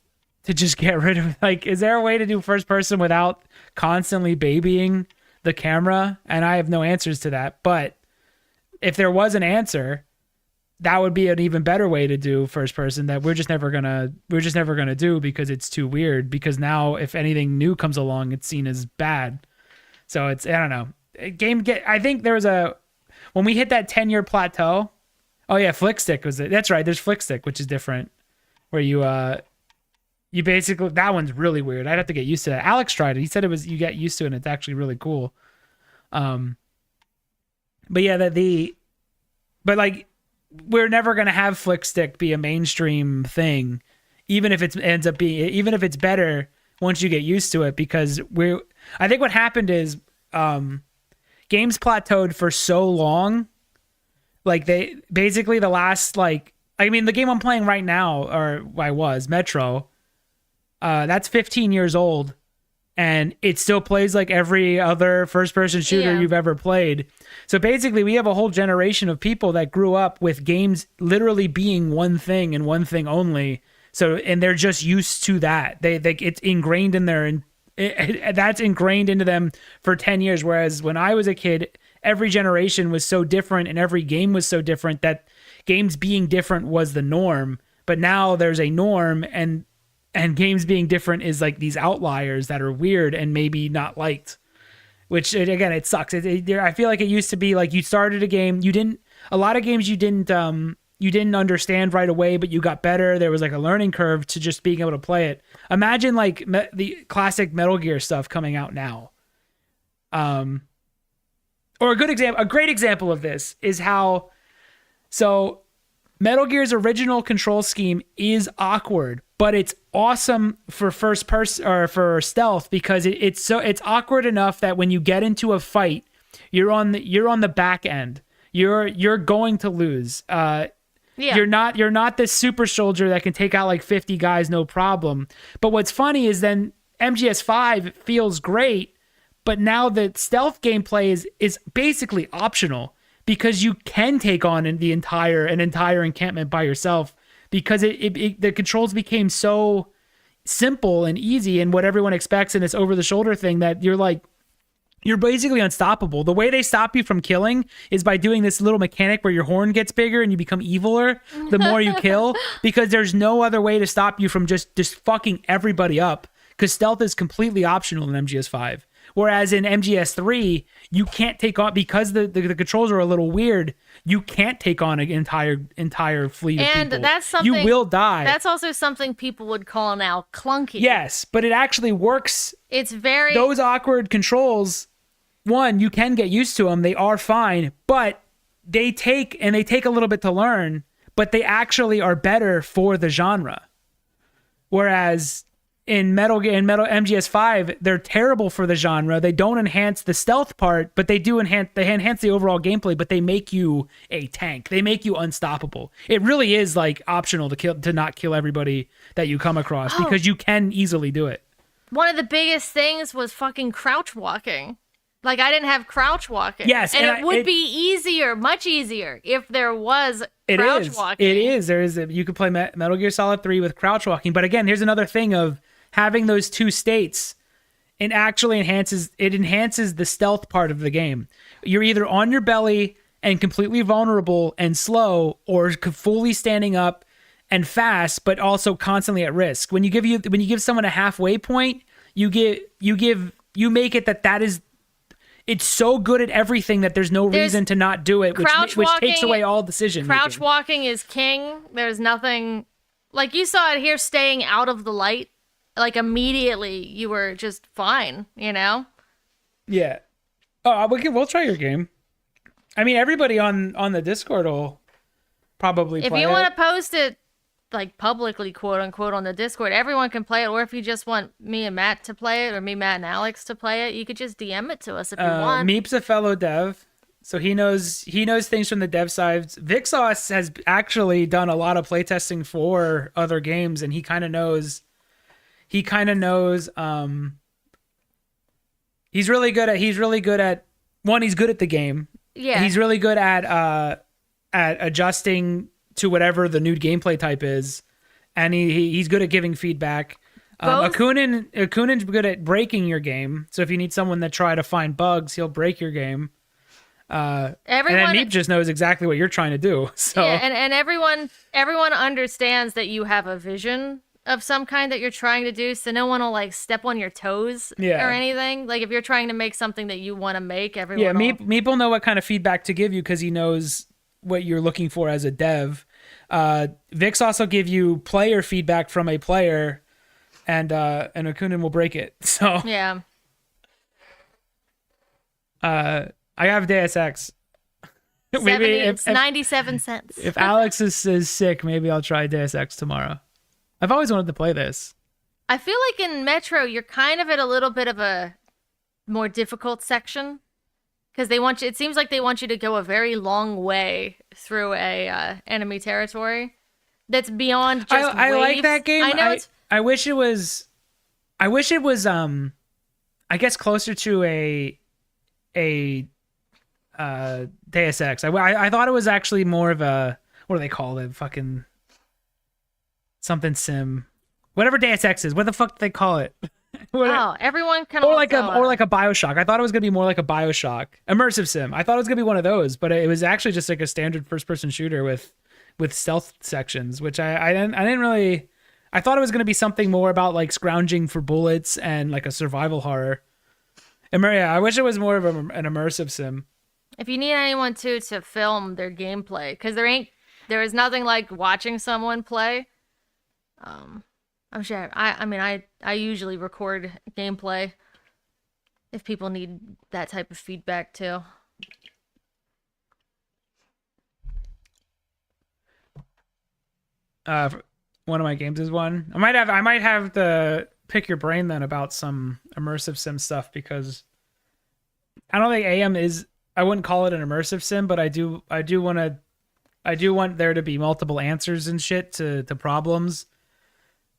get rid of, is there a way to do first person without constantly babying the camera? And I have no answers to that. But if there was an answer, that would be an even better way to do first person that we're just never gonna do because it's too weird. Because now if anything new comes along, it's seen as bad. So it's, I don't know. I think there was when we hit that 10-year plateau. Oh yeah, Flick Stick was it? That's right. There's Flick Stick, which is different, where you basically, that one's really weird. I'd have to get used to that. Alex tried it. He said you get used to it and it's actually really cool. But yeah, we're never gonna have Flick Stick be a mainstream thing, even if it's better once you get used to it, because I think what happened is games plateaued for so long. They basically the last the game I'm playing right now, or I was Metro, that's 15 years old, and it still plays like every other first-person shooter you've ever played. So basically, we have a whole generation of people that grew up with games literally being one thing and one thing only. So, and they're just used to that. It's ingrained in that's ingrained into them for 10 years. Whereas when I was a kid, every generation was so different and every game was so different that games being different was the norm. But now there's a norm, and games being different is like these outliers that are weird and maybe not liked, which again, it sucks. I feel like it used to be like you started a game, a lot of games you didn't understand right away, but you got better. There was like a learning curve to just being able to play it. Imagine the classic Metal Gear stuff coming out now. Or a great example of this is how, so Metal Gear's original control scheme is awkward, but it's awesome for first person or for stealth, because it's awkward enough that when you get into a fight, you're on the back end. You're going to lose. You're not this super soldier that can take out like 50 guys no problem. But what's funny is then MGS5 feels great, but now the stealth gameplay is basically optional, because you can take on an entire encampment by yourself, because the controls became so simple and easy and what everyone expects in this over the shoulder thing that you're basically unstoppable. The way they stop you from killing is by doing this little mechanic where your horn gets bigger and you become eviler the more you kill, because there's no other way to stop you from just fucking everybody up, because stealth is completely optional in MGS5. Whereas in MGS3, you can't take on, because the controls are a little weird, you can't take on an entire fleet of people. And that's something, you will die. That's also something people would call now clunky. Yes, but it actually works. It's very... Those awkward controls, one, you can get used to them. They are fine, but they take a little bit to learn, but they actually are better for the genre. Whereas in Metal MGS5, they're terrible for the genre. They don't enhance the stealth part, but they enhance the overall gameplay, but they make you a tank. They make you unstoppable. It really is like optional to not kill everybody that you come across, because you can easily do it. One of the biggest things was fucking crouch walking. Like, I didn't have crouch walking. Yes, and it would be easier, much easier, if there was crouch walking. It is. You could play Metal Gear Solid 3 with crouch walking, but again, here's another thing of having those two states. It actually enhances the stealth part of the game. You're either on your belly and completely vulnerable and slow, or fully standing up and fast, but also constantly at risk. When you give someone a halfway point, you make it that is, it's so good at everything that there's no reason to not do it, which takes away all decision Crouch making. walking is king. There's nothing, like you saw it here, staying out of the light. Like immediately you were just fine, you know? Yeah. Oh, we'll try your game. I mean, everybody on the Discord will probably play it. If you want to post it, like publicly, quote unquote, on the Discord, everyone can play it. Or if you just want me and Matt to play it, or me, Matt, and Alex to play it, you could just DM it to us if you want. Meep's a fellow dev, so he knows things from the dev side. Vixos has actually done a lot of playtesting for other games, and he kind of knows. He's really good at one. He's good at the game. Yeah. He's really good at adjusting to whatever the new gameplay type is, and he's good at giving feedback. Akunen's good at breaking your game. So if you need someone to try to find bugs, he'll break your game. And then Meep just knows exactly what you're trying to do. So yeah, and everyone understands that you have a vision of some kind that you're trying to do, so no one will like step on your toes or anything. Like if you're trying to make something that you want to make, everyone Meep will know what kind of feedback to give you because he knows what you're looking for as a dev. Vix also give you player feedback from a player, and Akunen will break it. So yeah. I have Deus Ex. It's 97 cents. If Alex is sick, maybe I'll try Deus Ex tomorrow. I've always wanted to play this. I feel like in Metro, you're kind of at a little bit of a more difficult section because it seems like they want you to go a very long way through a enemy territory that's beyond just I like waves. that game. I know I wish it was I guess closer to a Deus Ex. I thought it was actually more of a, what do they call it? Fucking something sim. Whatever Deus Ex is. What the fuck do they call it? Everyone can or like a BioShock. I thought it was gonna be more like a BioShock. Immersive sim. I thought it was gonna be one of those, but it was actually just like a standard first person shooter with stealth sections, which I didn't really. I thought it was gonna be something more about like scrounging for bullets and like a survival horror. And I wish it was more of an immersive sim. If you need anyone to film their gameplay, because there is nothing like watching someone play. I'm sure. I usually record gameplay if people need that type of feedback too. One of my games is one. I might have to pick your brain then about some immersive sim stuff, because I don't think AM is. I wouldn't call it an immersive sim, but I do want there to be multiple answers and shit to problems.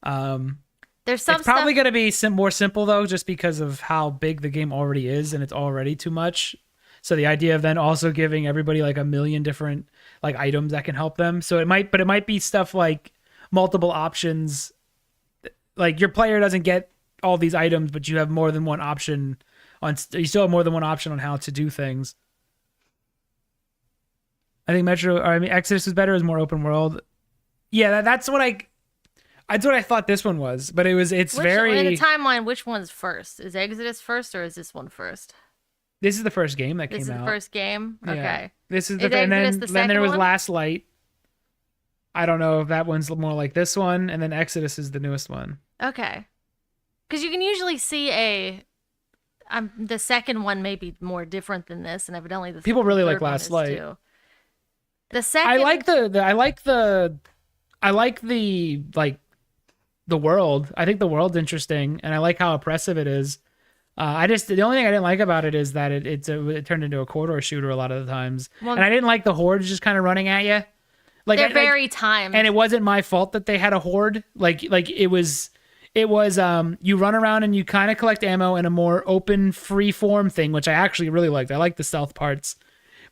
There's some it's probably going to be more simple though, just because of how big the game already is, and it's already too much. So the idea of then also giving everybody like a million different like items that can help them. So it might be stuff like multiple options. Like your player doesn't get all these items, but you have more than one option you still have more than one option on how to do things. I think Exodus is better, is more open world. Yeah, that's what I thought this one was, but it's very. In the timeline, which one's first? Is Exodus first, or is this one first? This is the first game that came out. This is the first game? Yeah. Okay. This is and then there was Last Light. I don't know if that one's more like this one, and then Exodus is the newest one. Okay. Because you can usually see the second one may be more different than this, and evidently the people really like third Last Light. Too. The second, I like the world. I think the world's interesting, and I like how oppressive it is. The only thing I didn't like about it is that it turned into a corridor shooter a lot of the times, and I didn't like the hordes just kind of running at you. Like they're very timed, and it wasn't my fault that they had a horde. Like it was you run around and you kind of collect ammo in a more open, free form thing, which I actually really liked. I like the stealth parts,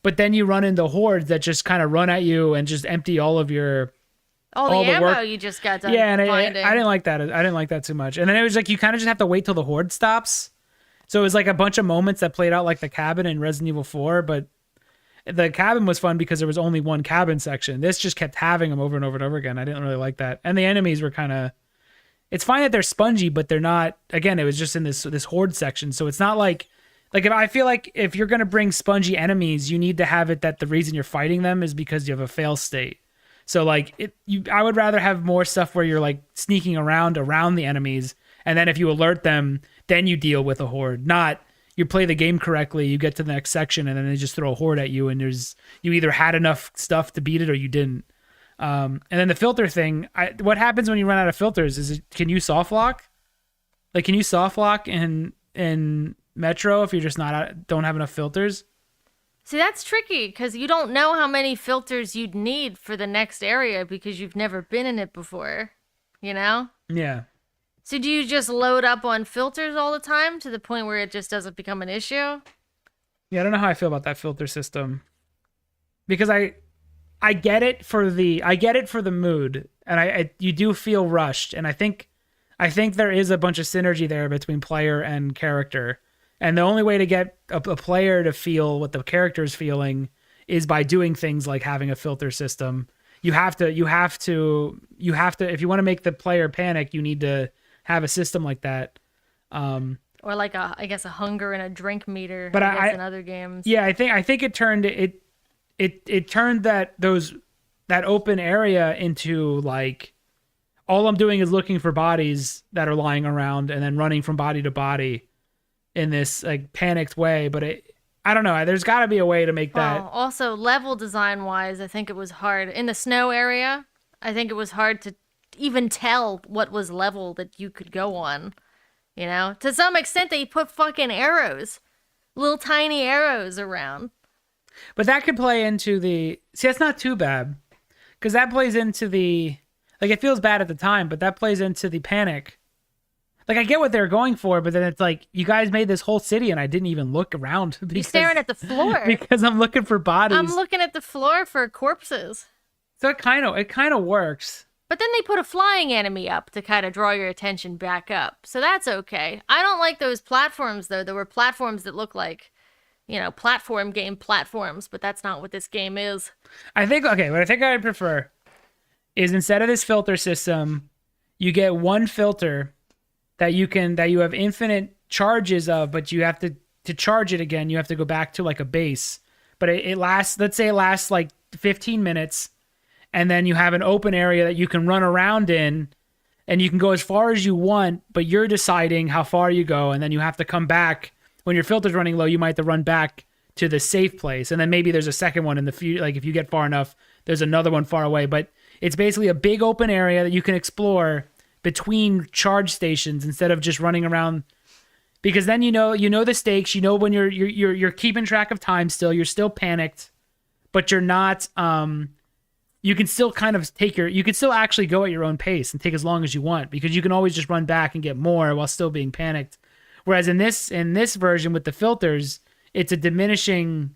but then you run into hordes that just kind of run at you and just empty all of your. All the ammo you just got done. Yeah, and I didn't like that. I didn't like that too much. And then it was like you kind of just have to wait till the horde stops. So it was like a bunch of moments that played out like the cabin in Resident Evil 4, but the cabin was fun because there was only one cabin section. This just kept having them over and over and over again. I didn't really like that. And the enemies were kind of it's fine that they're spongy, but they're not. Again, it was just in this horde section, so it's not like if I feel like if you're gonna bring spongy enemies, you need to have it that the reason you're fighting them is because you have a fail state. So like I would rather have more stuff where you're like sneaking around the enemies, and then if you alert them, then you deal with a horde. Not you play the game correctly, you get to the next section, and then they just throw a horde at you, and you either had enough stuff to beat it or you didn't. And then the filter thing, what happens when you run out of filters? Can you soft lock? Like, can you soft lock in Metro if you're just don't have enough filters? See, that's tricky because you don't know how many filters you'd need for the next area because you've never been in it before, you know? Yeah. So do you just load up on filters all the time to the point where it just doesn't become an issue? Yeah, I don't know how I feel about that filter system. Because I get it for the mood, and you do feel rushed, and I think there is a bunch of synergy there between player and character. And the only way to get a player to feel what the character is feeling is by doing things like having a filter system. You have to, if you want to make the player panic, you need to have a system like that. Or like I guess a hunger and a drink meter. But I guess in other games. Yeah, I think it turned that open area into like, all I'm doing is looking for bodies that are lying around and then running from body to body in this like panicked way. But I don't know. There's got to be a way to make that. Also, level design wise, I think it was hard in the snow area. I think it was hard to even tell what was level that you could go on. You know, to some extent, they put fucking arrows, little tiny arrows around. But that could play into see, that's not too bad, because that plays into like, it feels bad at the time, but that plays into the panic. Like, I get what they're going for, but then it's like, you guys made this whole city and I didn't even look around. You're staring at the floor. Because I'm looking for bodies. I'm looking at the floor for corpses. So it kind of works. But then they put a flying enemy up to kind of draw your attention back up. So that's okay. I don't like those platforms, though. There were platforms that look like, you know, platform game platforms, but that's not what this game is. What I think I'd prefer is, instead of this filter system, you get one filter that you have infinite charges of, but you have to charge it again, you have to go back to like a base. But it lasts, let's say it lasts like 15 minutes, and then you have an open area that you can run around in, and you can go as far as you want, but you're deciding how far you go, and then you have to come back. When your filter's running low, you might have to run back to the safe place, and then maybe there's a second one in the future. Like, if you get far enough, there's another one far away. But it's basically a big open area that you can explore between charge stations instead of just running around, because then you know the stakes. You know when you're keeping track of time still. You're still panicked, but you're not. You can still kind of you can still actually go at your own pace and take as long as you want, because you can always just run back and get more while still being panicked. Whereas in this version with the filters, it's a diminishing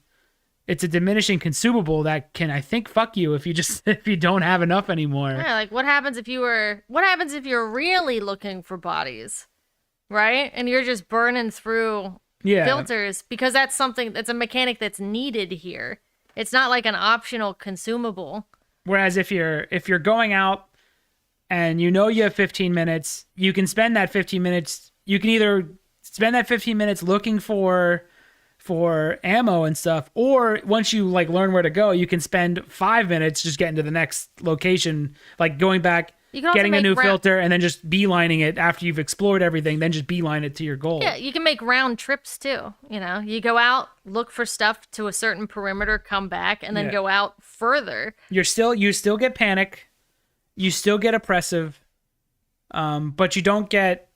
consumable that can, I think, fuck you if you don't have enough anymore. Yeah, like what happens if you're really looking for bodies, right? And you're just burning through filters, because that's a mechanic that's needed here. It's not like an optional consumable. Whereas if you're going out and you know you have 15 minutes, you can spend that 15 minutes. You can either spend that 15 minutes looking for ammo and stuff, or once you like learn where to go, you can spend 5 minutes just getting to the next location, like going back, getting a new filter, and then just beelining it after you've explored everything, then just beeline it to your goal. Yeah, you can make round trips too. You know, you go out, look for stuff to a certain perimeter, come back, and then go out further. You still get panic, you still get oppressive, but you don't get.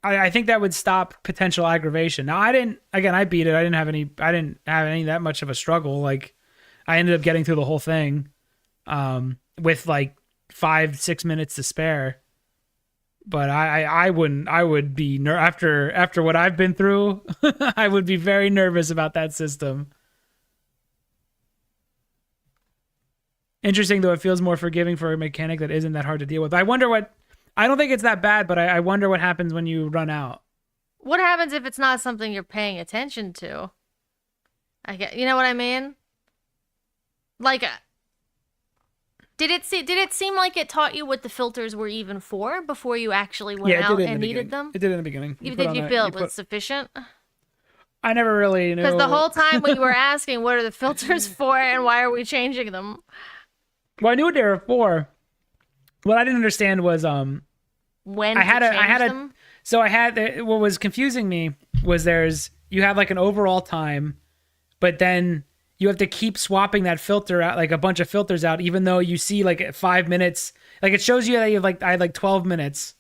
I think that would stop potential aggravation. Now, I beat it. I didn't have any that much of a struggle. Like, I ended up getting through the whole thing with like 5-6 minutes to spare. But I would be after what I've been through, I would be very nervous about that system. Interesting, though, it feels more forgiving for a mechanic that isn't that hard to deal with. I don't think it's that bad, but I wonder what happens when you run out. What happens if it's not something you're paying attention to? You know what I mean? Like, Did it seem like it taught you what the filters were even for before you actually went out and needed them? It did in the beginning. Did you feel it was sufficient? I never really knew. Because the whole time we were asking, what are the filters for and why are we changing them? Well, I knew what they were for. What I didn't understand was when what was confusing me was you have like an overall time, but then you have to keep swapping that filter out, like a bunch of filters out, even though you see like 5 minutes, like it shows you that I had like 12 minutes.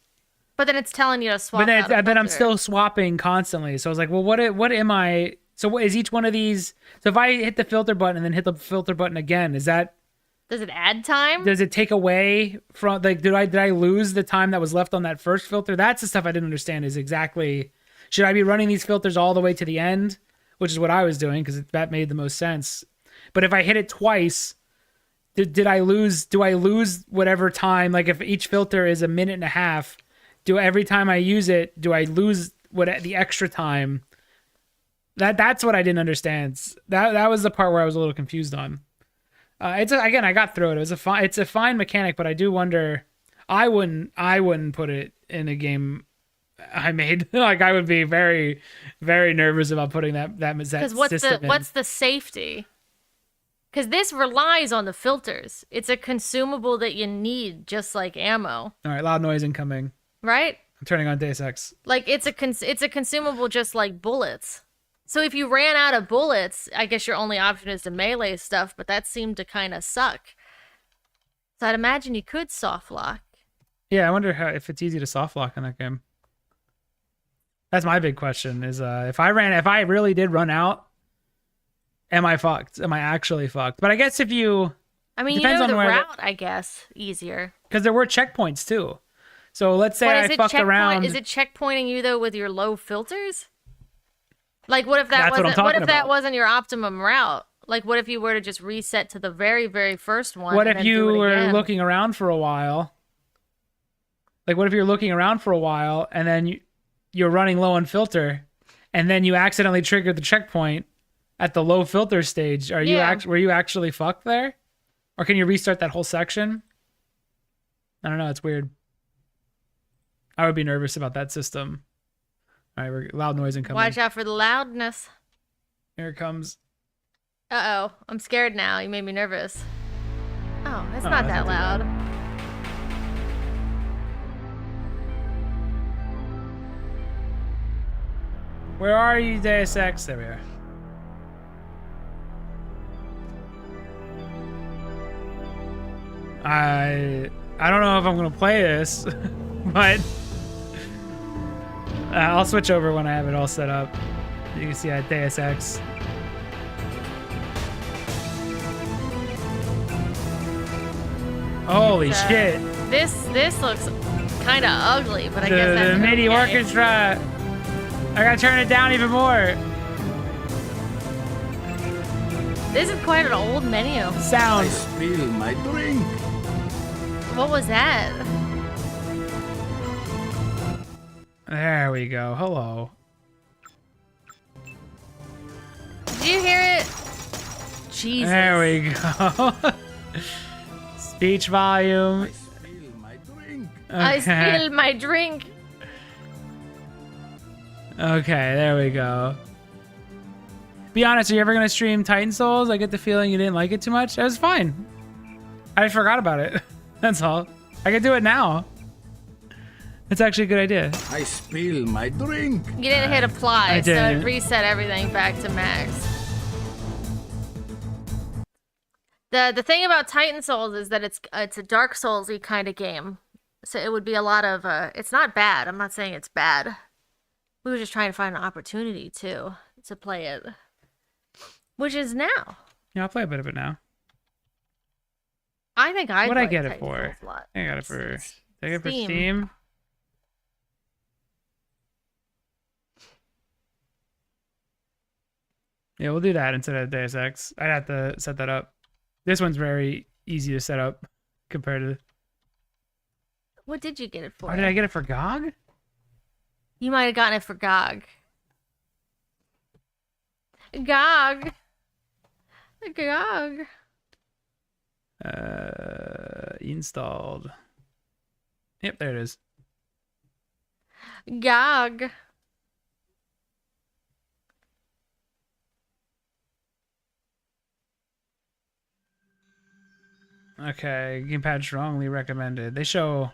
But then it's telling you to swap. But I'm still swapping constantly. So I was like, well, what am I? So what is each one of these? So if I hit the filter button and then hit the filter button again, does it add time? Does it take away from like did I lose the time that was left on that first filter? That's the stuff I didn't understand. Is exactly, should I be running these filters all the way to the end, which is what I was doing because that made the most sense. But if I hit it twice, do I lose whatever time? Like if each filter is a minute and a half, every time I use it, do I lose the extra time? That's what I didn't understand. That was the part where I was a little confused on. I got through it. It's a fine mechanic, but I do wonder. I wouldn't put it in a game I made. Like I would be very, very nervous about putting that system in. What's the safety? Because this relies on the filters. It's a consumable that you need, just like ammo. All right, loud noise incoming. Right? I'm turning on Deus Ex. Like it's a consumable just like bullets. So if you ran out of bullets, I guess your only option is to melee stuff, but that seemed to kind of suck. So I'd imagine you could soft lock. Yeah, I wonder if it's easy to soft lock in that game. That's my big question is if I really did run out, am I fucked? Am I actually fucked? But I guess if you... I mean, depends you know on the route, I guess, easier. Because there were checkpoints too. So let's say I fucked around... Is it checkpointing you though with your low filters? Like what if that wasn't your optimum route? Like what if you were to just reset to the very, very first one? What if you were looking around for a while? Like what if you're looking around for a while and then you're running low on filter and then you accidentally triggered the checkpoint at the low filter stage? Were you actually fucked there? Or can you restart that whole section? I don't know, it's weird. I would be nervous about that system. All right, we're loud noise incoming. Watch out for the loudness. Here it comes. Uh-oh, I'm scared now. You made me nervous. Oh, it's not that loud. Where are you, Deus Ex? There we are. I don't know if I'm gonna play this, but I'll switch over when I have it all set up. You can see I had Deus Ex. Holy shit! This looks kind of ugly, but I guess that's the MIDI okay. orchestra. I gotta turn it down even more. This is quite an old menu. Sound. I spill my drink. What was that? There we go. Hello. Did you hear it? Jesus. There we go. Speech volume. I spilled my drink. Okay, there we go. Be honest, are you ever going to stream Titan Souls? I get the feeling you didn't like it too much. It was fine. I forgot about it. That's all. I can do it now. It's actually a good idea. I spill my drink. You didn't hit apply, I so didn't. it reset everything back to max. The thing about Titan Souls is that it's a Dark Souls-y kind of game. So it would be a lot of... it's not bad. I'm not saying it's bad. We were just trying to find an opportunity to play it. Which is now. Yeah, I'll play a bit of it now. I think What'd I get it for? I got it for... Did I get it for Steam. Steam? Yeah, we'll do that instead of Deus Ex. I'd have to set that up. This one's very easy to set up compared to... What did you get it for? Oh, did I get it for GOG? You might have gotten it for GOG. GOG. GOG. Installed. Yep, there it is. Gog. Okay, gamepad strongly recommended. They show.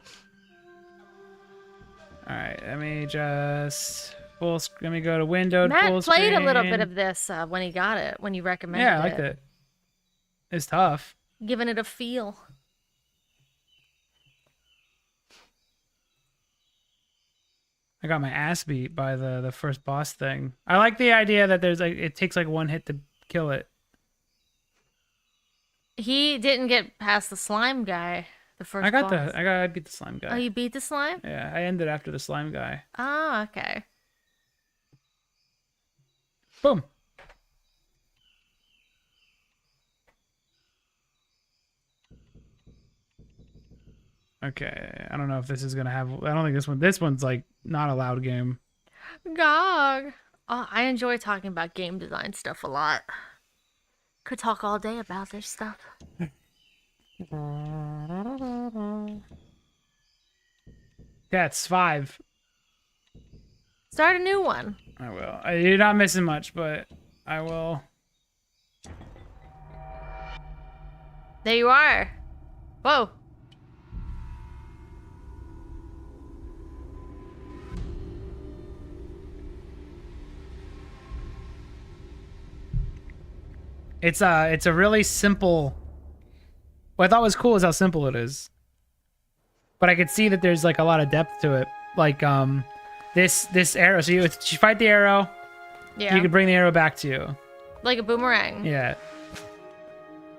All right, let me just let me go to windowed full Matt played a little bit screen. of this when he got it, when you recommended it. Yeah, I liked it. It's tough. Giving it a feel. I got my ass beat by the first boss thing. I like the idea that there's like it takes like one hit to kill it. He didn't get past the slime guy. The first. I beat the slime guy. Oh, you beat the slime? Yeah, I ended after the slime guy. Oh, okay. Boom. Okay, I don't know if this is gonna have. I don't think this one. This one's like not a loud game. Gog. Oh, I enjoy talking about game design stuff a lot. Could talk all day about this stuff. That's 5. Start a new one. I will. You're not missing much, but I will. There you are. Whoa. It's a really simple. What I thought was cool is how simple it is. But I could see that there's like a lot of depth to it. Like this arrow. So you fight the arrow. Yeah. You can bring the arrow back to you. Like a boomerang. Yeah.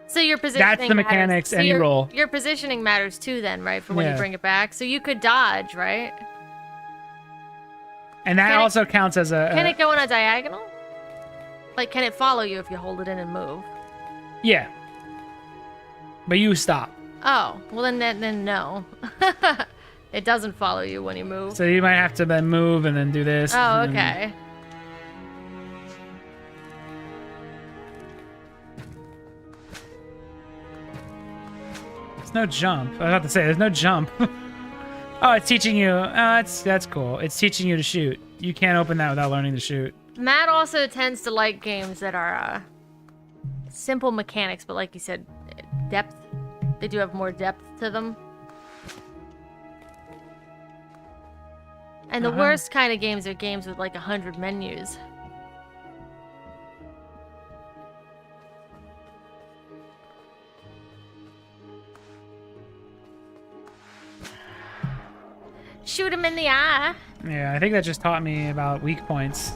So your positioning That's the mechanics, matters. and you roll. Your positioning matters too then, right? For when Yeah. you bring it back. So you could dodge, right? And that also counts as a. Can it go on a diagonal? Like, can it follow you if you hold it in and move? Yeah. But you stop. Oh, well then no. It doesn't follow you when you move. So you might have to then move and then do this. Oh, and then- okay. There's no jump. I was about to say, there's no jump. Oh, it's teaching you. That's cool. It's teaching you to shoot. You can't open that without learning to shoot. Matt also tends to like games that are simple mechanics, but like you said, depth. They do have more depth to them. And the worst kind of games are games with like 100 menus. Shoot him in the eye. Yeah, I think that just taught me about weak points.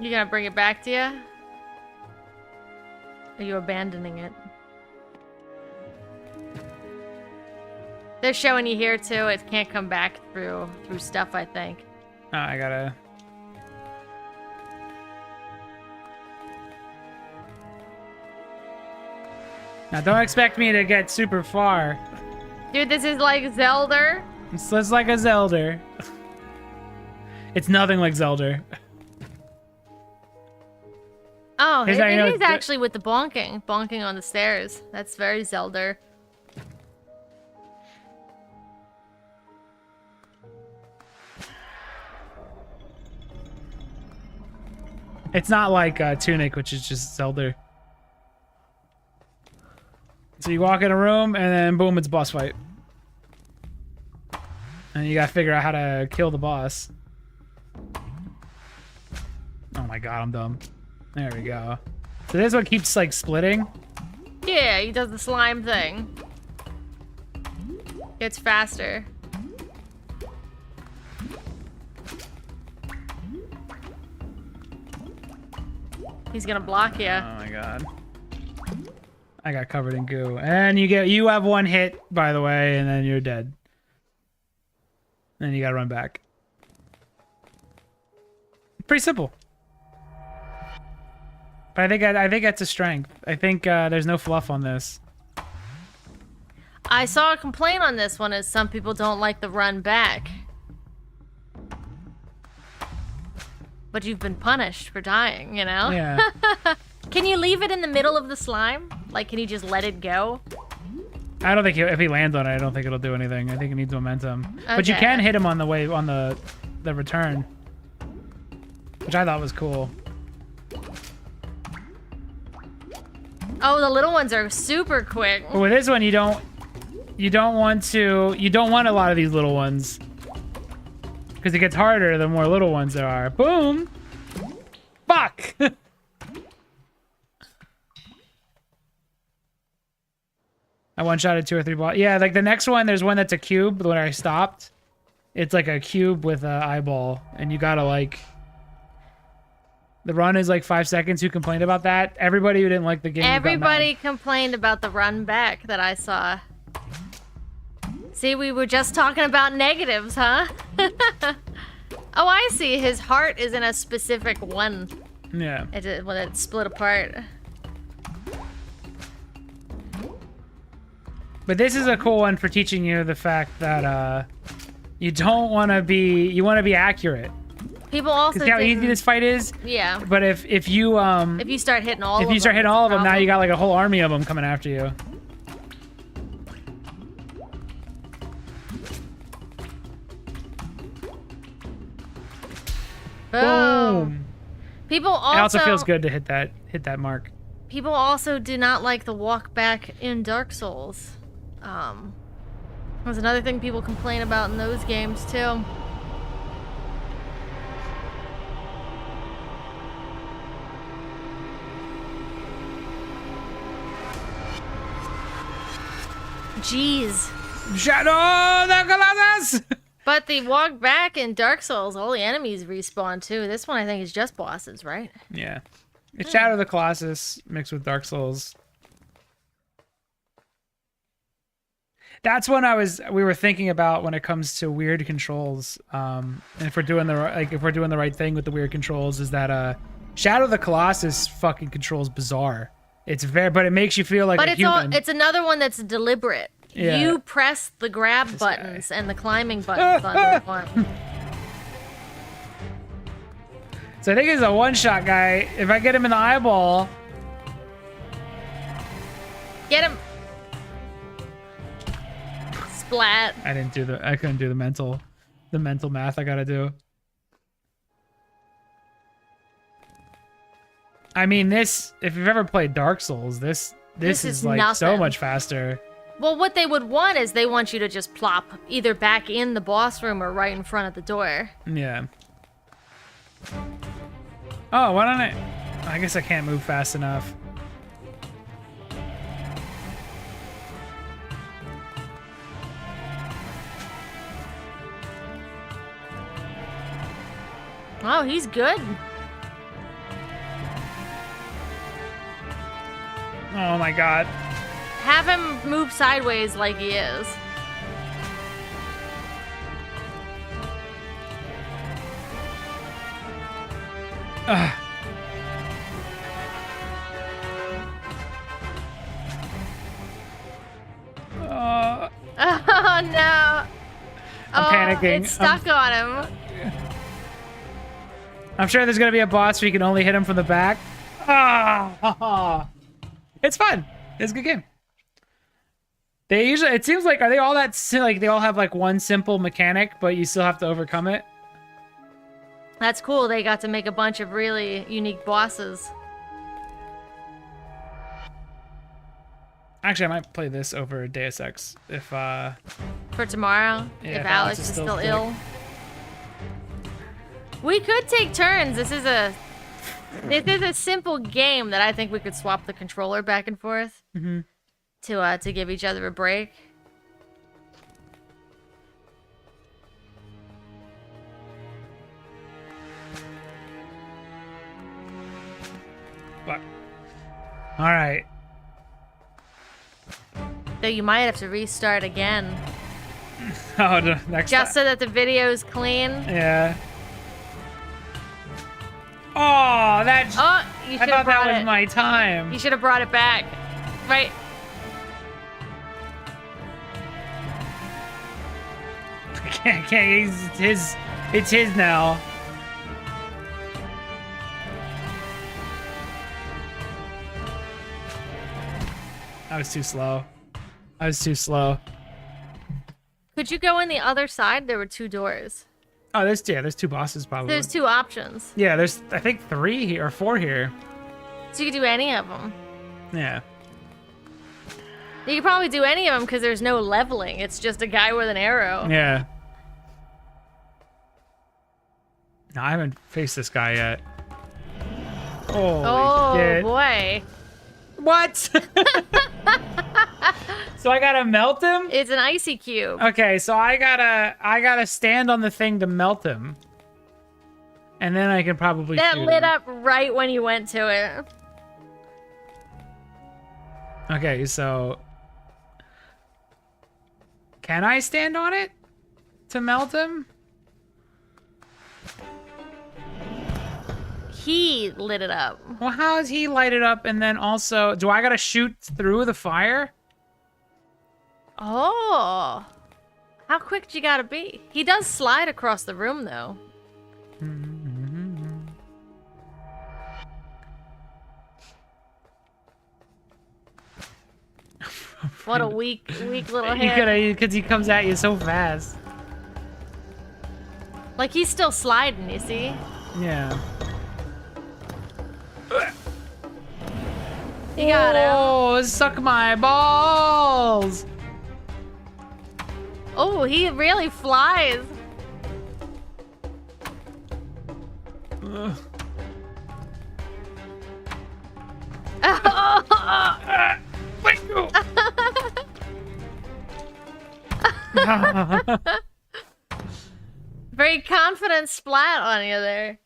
You gonna bring it back to you? Are you abandoning it? They're showing you here too. It can't come back through stuff, I think. Oh, I gotta. Now, don't expect me to get super far. Dude, this is like Zelda. It's like a Zelda. It's nothing like Zelda. Oh, Here's it how you know is it's- actually with the bonking on the stairs. That's very Zelda. It's not like Tunic, which is just Zelda. So you walk in a room, and then boom, it's a boss fight. And you gotta figure out how to kill the boss. Oh my god, I'm dumb. There we go. So this one keeps like splitting. Yeah, he does the slime thing. Gets faster. He's gonna block you. Oh my god. I got covered in goo. And you have one hit, by the way, and then you're dead. And you gotta run back. Pretty simple. But I think that's a strength. I think there's no fluff on this. I saw a complaint on this one is some people don't like the run back. But you've been punished for dying, you know? Yeah. Can you leave it in the middle of the slime? Like, can you just let it go? I don't think if he lands on it, I don't think it'll do anything. I think it needs momentum. But you Okay. can hit him on the way on the return, which I thought was cool. Oh, the little ones are super quick. But with this one, you don't want a lot of these little ones because it gets harder the more little ones there are. Boom! Fuck! I one-shotted 2 or 3 balls. Yeah, like the next one, there's one that's a cube. When I stopped, it's like a cube with an eyeball, and you gotta like. The run is like 5 seconds. Who complained about that? Everybody who didn't like the game. Everybody complained about the run back that I saw. See, we were just talking about negatives, huh? Oh, I see. His heart is in a specific one. Yeah. When it's split apart. But this is a cool one for teaching you the fact that you don't want to be. You want to be accurate. People also See how easy this fight is? Yeah. But if you start hitting all of them. If you start hitting all of them, now you got like a whole army of them coming after you. Boom. People also. It also feels good to hit that mark. People also do not like the walk back in Dark Souls. That's another thing people complain about in those games too. Jeez. Shadow the Colossus! But the walk back in Dark Souls, all the enemies respawn too. This one I think is just bosses, right? Yeah. It's Shadow the Colossus mixed with Dark Souls. That's one we were thinking about when it comes to weird controls. And if we're doing the right thing with the weird controls, is that Shadow the Colossus fucking controls bizarre. But it makes you feel like a human. It's another one that's deliberate. Yeah. You press the grab buttons and the climbing buttons on that one. So I think it's a one-shot guy. If I get him in the eyeball, get him. Splat. I couldn't do the mental math I gotta do. I mean, if you've ever played Dark Souls, this is like nothing. so much faster. Well, what they would want is they want you to just plop either back in the boss room or right in front of the door. Yeah. Oh, why don't I guess I can't move fast enough. Oh, he's good. Oh my god. Have him move sideways like he is. Ugh. Oh no. I'm panicking. It's stuck on him. I'm sure there's gonna be a boss where you can only hit him from the back. Ah, it's fun. It's a good game. It seems like, are they all like they all have like one simple mechanic, but you still have to overcome it? That's cool. They got to make a bunch of really unique bosses. Actually, I might play this over Deus Ex if For tomorrow, yeah, if Alex is still ill. We could take turns. This is a simple game that I think we could swap the controller back and forth to give each other a break. But all right. Though you might have to restart again. Oh, next time. Just so that the video's clean. Yeah. Oh, that's. Oh, you I should thought have brought that was it. my time. You should have brought it back. Right. I can't. It's his now. I was too slow. I was too slow. Could you go in the other side? There were 2 doors. Oh, there's 2 bosses probably. There's 2 options. Yeah, there's I think 3 here or 4 here. So you could do any of them. Yeah. You could probably do any of them because there's no leveling. It's just a guy with an arrow. Yeah. No, I haven't faced this guy yet. Holy shit. Boy. What? So I gotta melt him? It's an icy cube. Okay, so I gotta stand on the thing to melt him. And then I can probably That shoot lit him. up right when you went to it. Okay, so can I stand on it to melt him? He lit it up. Well, how is he light it up and then also do I gotta shoot through the fire? Oh. How quick do you gotta be? He does slide across the room though. What a weak little hand. Because he comes at you so fast. Like he's still sliding, you see? Yeah. You got him. Oh, suck my balls. Oh, he really flies. Ugh. Let go. Very confident splat on you there.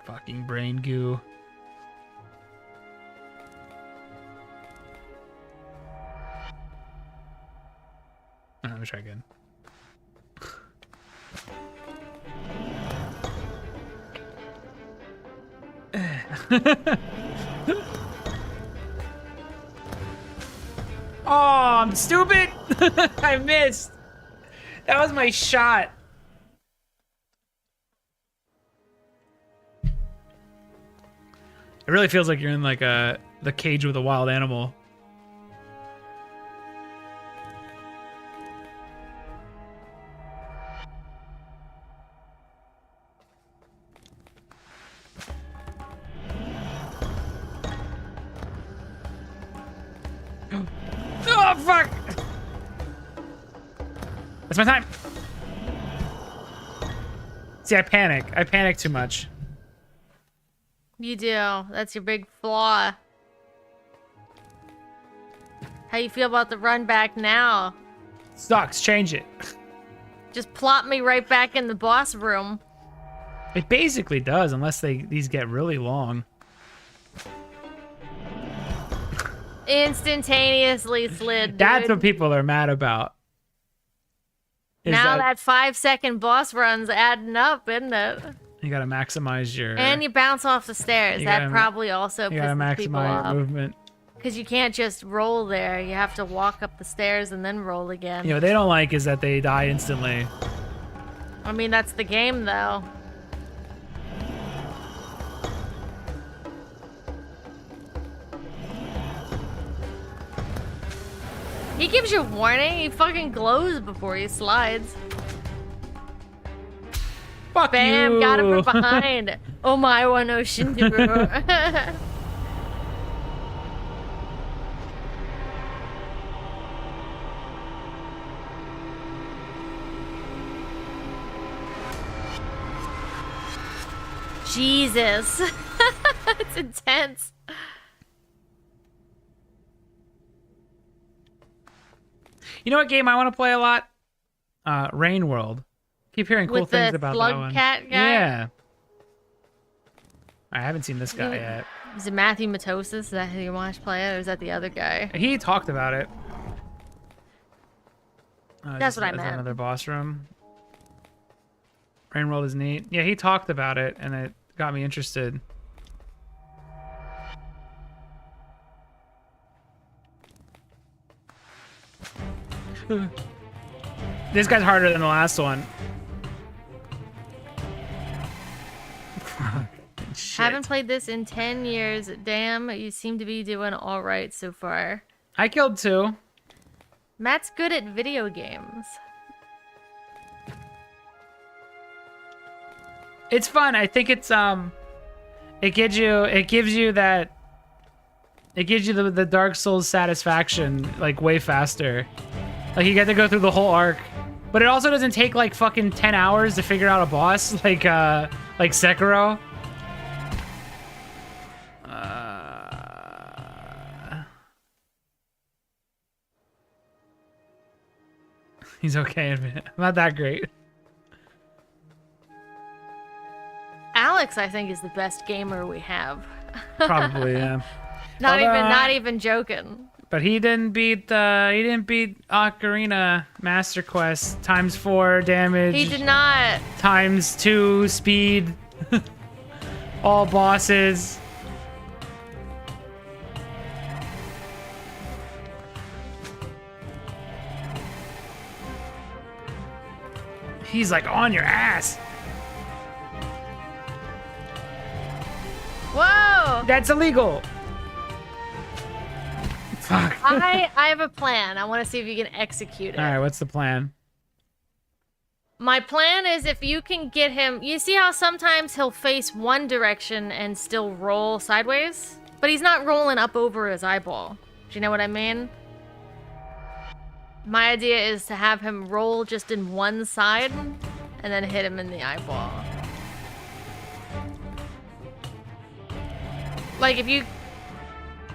Fucking brain goo. Oh, let me try again. Oh, I'm stupid. I missed. That was my shot. It really feels like you're in like the cage with a wild animal. Oh, fuck! That's my time. See, I panic. I panic too much. You do. That's your big flaw. How you feel about the run back now? Sucks. Change it. Just plop me right back in the boss room. It basically does, unless these get really long. Instantaneously slid, dude. That's what people are mad about. Now that 5-second boss run's adding up, isn't it? You gotta maximize your... And you bounce off the stairs. That probably also you gotta pisses people maximize off. your movement. Because you can't just roll there. You have to walk up the stairs and then roll again. You know, what they don't like is that they die instantly. I mean, that's the game, though. He gives you a warning. He fucking glows before he slides. Fuck Bam, you. got him from behind. Oh my, one ocean. Jesus. It's intense. You know what game I want to play a lot? Rain World. Keep hearing cool With things the about that slug one. cat guy? Yeah. I haven't seen this guy yet. Is it Matthew Matosis? Is that who you want to play it, or is that the other guy? He talked about it. That's what I meant. Another boss room. Rain World is neat. Yeah, he talked about it, and it got me interested. This guy's harder than the last one. Haven't played this in 10 years. Damn, you seem to be doing all right so far. I killed 2. Matt's good at video games. It's fun. I think it's it gives you the Dark Souls satisfaction like way faster. Like you get to go through the whole arc. But it also doesn't take like fucking 10 hours to figure out a boss like Sekiro. He's okay, I'm not that great. Alex, I think, is the best gamer we have. Probably, yeah. Not even joking. But he didn't beat Ocarina Master Quest ×4 damage. He did not. ×2 speed. All bosses. He's like on your ass. Whoa! That's illegal. Fuck. I have a plan. I want to see if you can execute it. All right, what's the plan? My plan is if you can get him... You see how sometimes he'll face one direction and still roll sideways? But he's not rolling up over his eyeball. Do you know what I mean? My idea is to have him roll just in one side and then hit him in the eyeball. Like if you...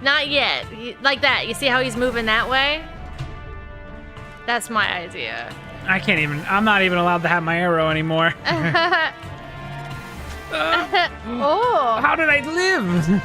Not yet. Like that. You see how he's moving that way? That's my idea. I'm not even allowed to have my arrow anymore. Oh! How did I live?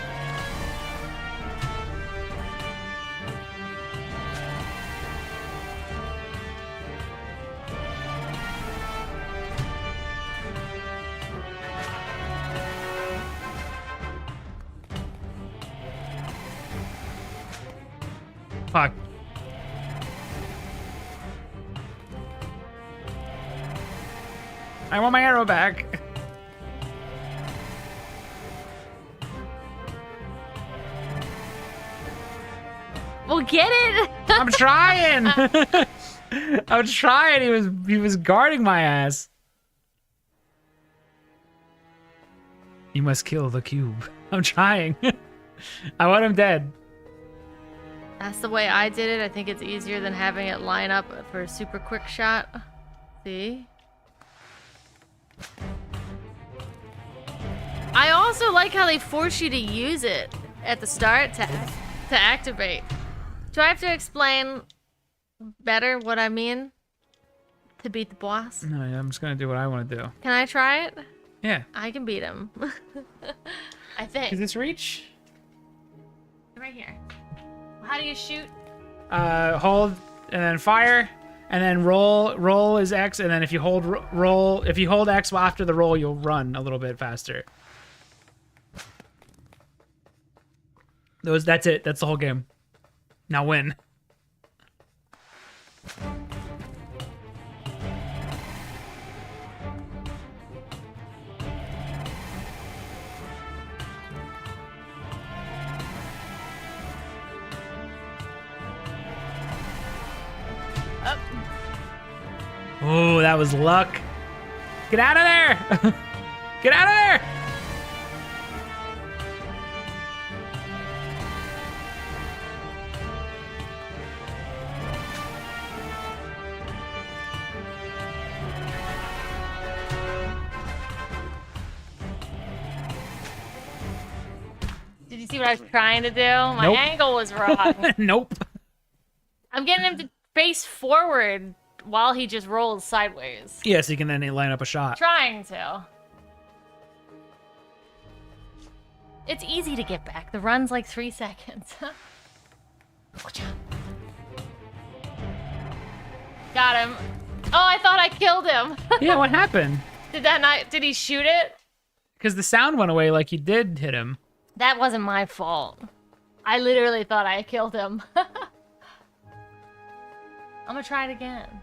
Fuck. I want my arrow back. Well, get it. I'm trying. I'm trying. He was guarding my ass. You must kill the cube. I'm trying. I want him dead. That's the way I did it. I think it's easier than having it line up for a super quick shot. See? I also like how they force you to use it at the start to activate. Do I have to explain better what I mean to beat the boss? No, yeah, I'm just gonna do what I want to do. Can I try it? Yeah. I can beat him. I think. Is this reach? Right here. How do you shoot? Hold and then fire, and then roll. Roll is X, and then if you hold roll, if you hold X after the roll, you'll run a little bit faster. That's it. That's the whole game. Now win. Oh, that was luck. Get out of there! Get out of there! Did you see what I was trying to do? My Nope. angle was wrong. Nope. I'm getting him to face forward while he just rolls sideways. Yeah, so you can then line up a shot. Trying to. It's easy to get back. The run's like 3 seconds. Got him. Oh, I thought I killed him. Yeah, what happened? Did he shoot it? Because the sound went away like you did hit him. That wasn't my fault. I literally thought I killed him. I'm gonna try it again.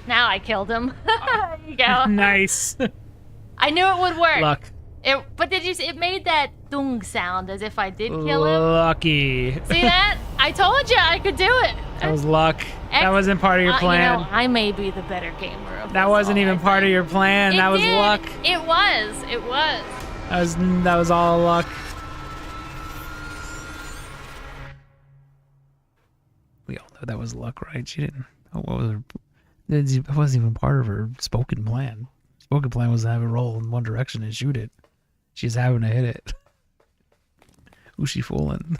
Now I killed him. There you go. Nice. I knew it would work. Luck. But did you see, it made that dung sound as if I did kill him? Lucky. See that? I told you I could do it. That was luck. That wasn't part of your plan. You know, I may be the better gamer of That this wasn't all, even part of your plan. That was did. luck. It was. It was. That was all luck. We all know that was luck, right? She didn't. What was her? That wasn't even part of her spoken plan. Spoken plan was to have it roll in one direction and shoot it. She's having to hit it. Who's she fooling?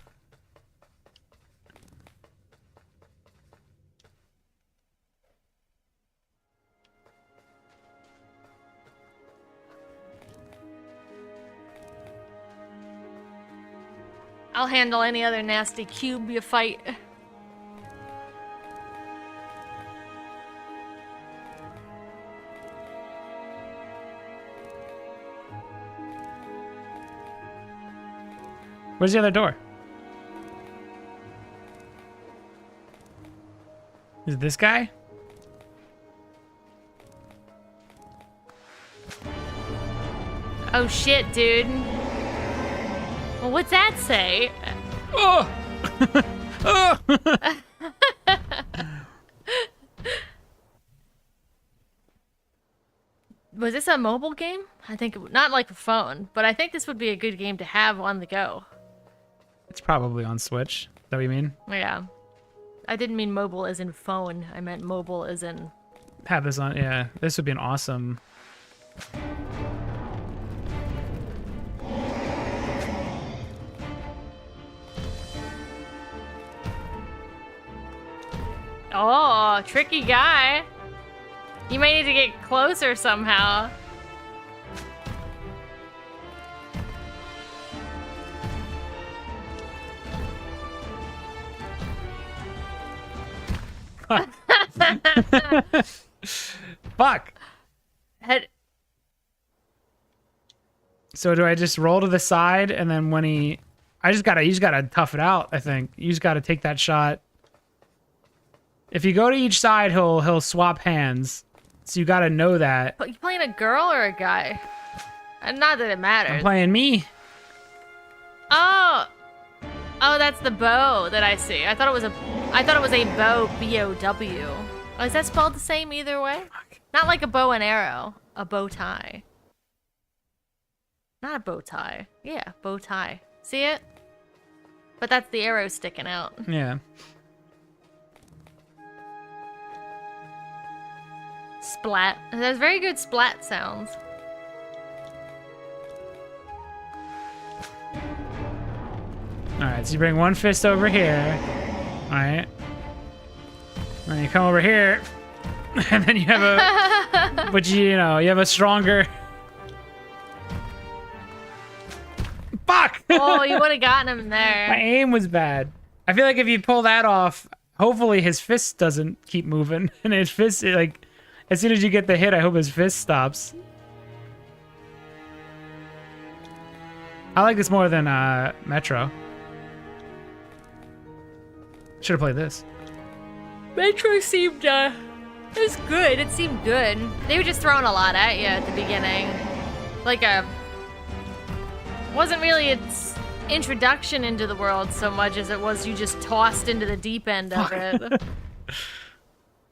I'll handle any other nasty cube you fight. Where's the other door? Is it this guy? Oh shit, dude. Well, what's that say? Oh! Oh! Was this a mobile game? I think not like a phone, but I think this would be a good game to have on the go. It's probably on Switch. Is that what you mean? Yeah. I didn't mean mobile as in phone. I meant mobile as in... Have this on, yeah. This would be an awesome... Oh, tricky guy. You may need to get closer somehow. Fuck. Head. So do I just roll to the side and then when you just gotta tough it out, I think. You just gotta take that shot. If you go to each side, he'll swap hands. So you gotta know that. But you playing a girl or a guy? Not that it matters. I'm playing me. Oh. Oh, that's the bow that I see. I thought it was a bow, B-O-W. Oh, is that spelled the same either way? Not like a bow and arrow. A bow tie. Not a bow tie. Yeah, bow tie. See it? But that's the arrow sticking out. Yeah. Splat. There's very good splat sounds. Alright, so you bring one fist over here. Alright. Then you come over here. And then you have a... but you know, you have a stronger... Fuck! Oh, you would have gotten him there. My aim was bad. I feel like if you pull that off, hopefully his fist doesn't keep moving. And his fist, like... As soon as you get the hit, I hope his fist stops. I like this more than Metro. Should have played this. Metro seemed, it was good. It seemed good. They were just throwing a lot at you at the beginning. Like wasn't really its introduction into the world so much as it was you just tossed into the deep end of it.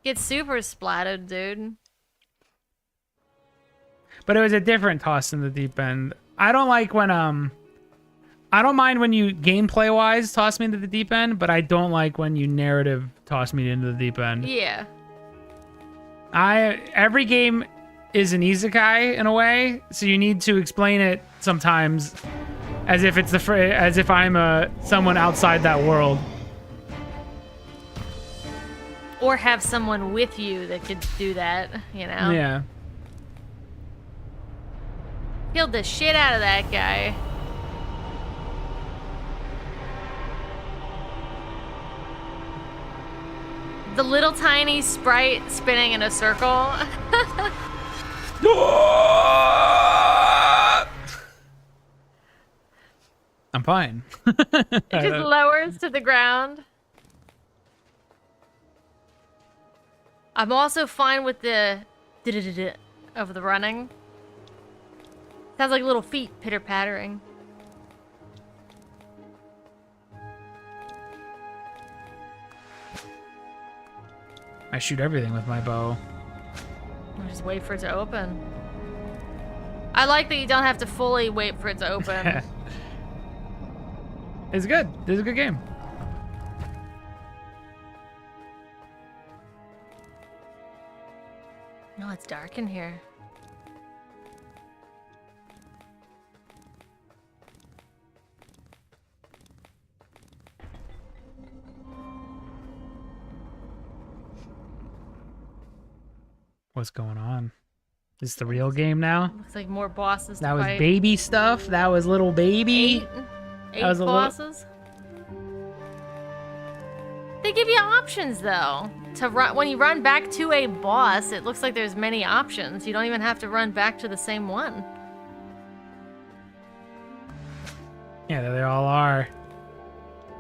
Get super splatted, dude. But it was a different toss in the deep end. I don't like when I don't mind when you gameplay wise toss me into the deep end, but I don't like when you narrative toss me into the deep end. Yeah. Every game is an isekai in a way, so you need to explain it sometimes as if it's as if I'm someone outside that world. Or have someone with you that could do that, you know? Yeah. Killed the shit out of that guy. The little tiny sprite spinning in a circle. I'm fine. It just lowers to the ground. I'm also fine with the of the running. Sounds like little feet pitter-pattering. I shoot everything with my bow. I'll just wait for it to open. I like that you don't have to fully wait for it to open. It's good. This is a good game. No, it's dark in here. What's going on? Is this the real game now? Looks like more bosses to That was fight. baby stuff. That was little baby. Eight was a little- bosses. They give you options though. To run when you run back to a boss, it looks like there's many options. You don't even have to run back to the same one. Yeah, there they all are.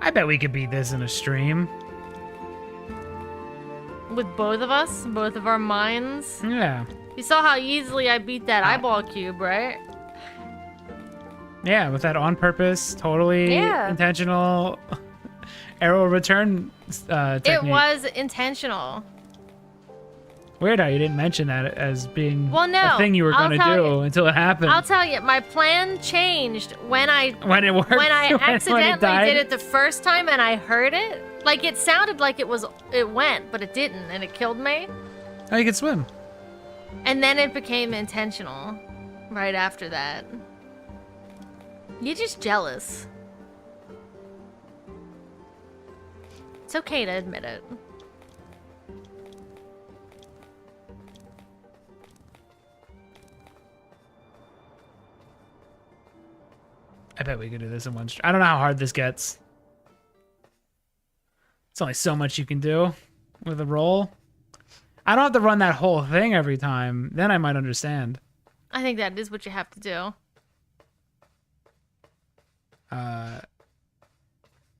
I bet we could beat this in a stream. With both of us, both of our minds. Yeah. You saw how easily I beat that eyeball cube, right? Yeah, with that on purpose, totally Yeah. intentional arrow return technique. It was intentional. Weird how you didn't mention that as being Well, no, a thing you were I'll going to tell do you- until it happened. I'll tell you, my plan changed when When it worked, When I when it accidentally died? did it the first time and I heard it. Like it sounded like it went, but it didn't, and it killed me. Oh, you can swim. And then it became intentional right after that. You're just jealous. It's okay to admit it. I bet we could do this in one stream. I don't know how hard this gets. It's only so much you can do with a roll. I don't have to run that whole thing every time. Then I might understand. I think that is what you have to do. I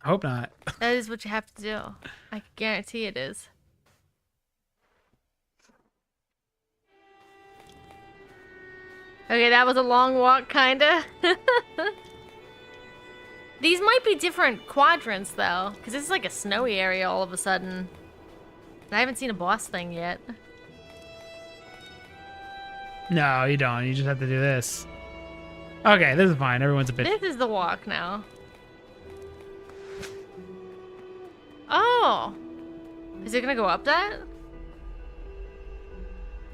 hope not. That is what you have to do. I can guarantee it is. Okay, that was a long walk, kinda. These might be different quadrants, though, because this is like a snowy area all of a sudden. I haven't seen a boss thing yet. No, you don't. You just have to do this. Okay, this is fine. Everyone's a bit... This is the walk now. Oh! Is it gonna go up that?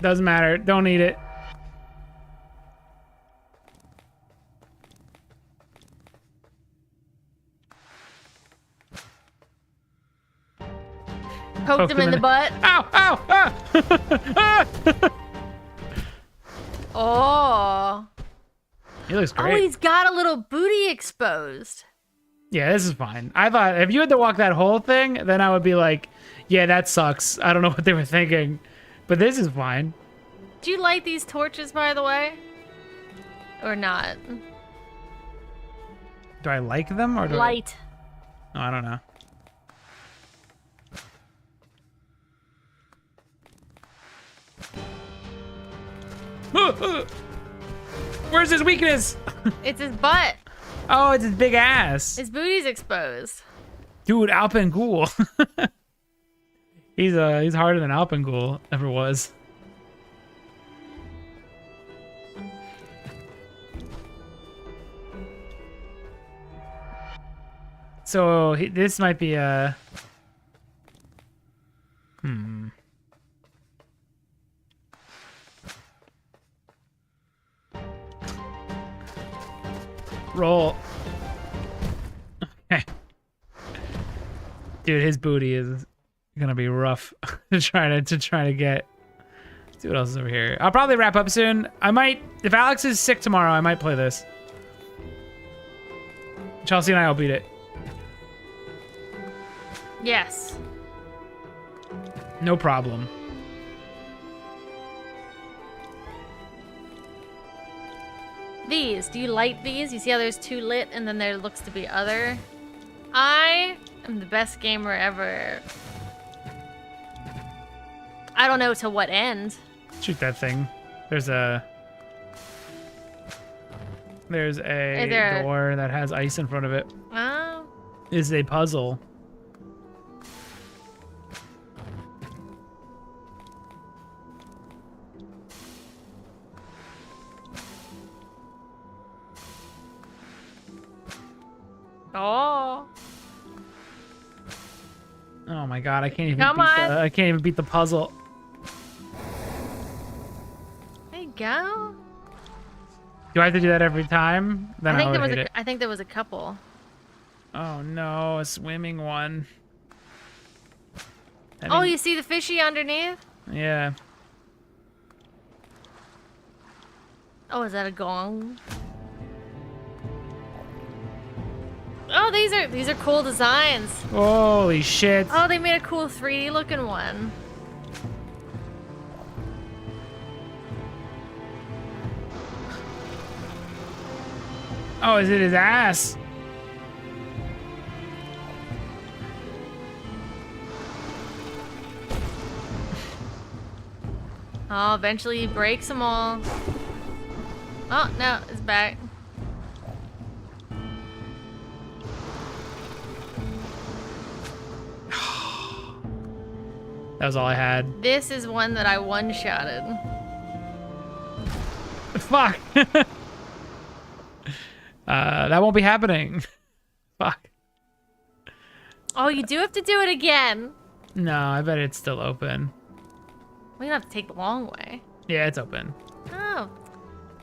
Doesn't matter. Don't need it. Poked him in the butt. Ow! Ow! Ah! Oh. He looks Oh, great. he's got a little booty exposed. Yeah, this is fine. I thought if you had to walk that whole thing, then I would be like, yeah, that sucks. I don't know what they were thinking. But this is fine. Do you light these torches, by the way? Or not? Do I like them or do Light. Oh, I don't know. Where's his weakness? It's his butt. Oh, it's his big ass. His booty's exposed. Dude, Alpengul. He's harder than Alpengul ever was. So this might be a... Roll. Okay. Dude, his booty is gonna be rough to try to get. Let's see what else is over here. I'll probably wrap up soon. I might, if Alex is sick tomorrow, I might play this. Chelsea and I will beat it. Yes. No problem. These. Do you light these? You see how there's two lit and then there looks to be other? I am the best gamer ever. I don't know to what end. Shoot that thing. There's a door that has ice in front of it. Oh. Is a puzzle. Oh. Oh my god, I can't even Come on. I can't even beat the puzzle. There you go. Do I have to do that every time? Then I think would hate it. I think there was a couple. Oh no, a swimming one. Oh, you see the fishy underneath? Yeah. Oh, is that a gong? Oh, these are cool designs. Holy shit. Oh, they made a cool 3D looking one. Oh, is it his ass? Oh, eventually he breaks them all. Oh, no, it's back. That was all I had. This is one that I one-shotted. Fuck. That won't be happening. Fuck. Oh, you do have to do it again. No, I bet it's still open. We don't have to take the long way. Yeah, it's open. Oh,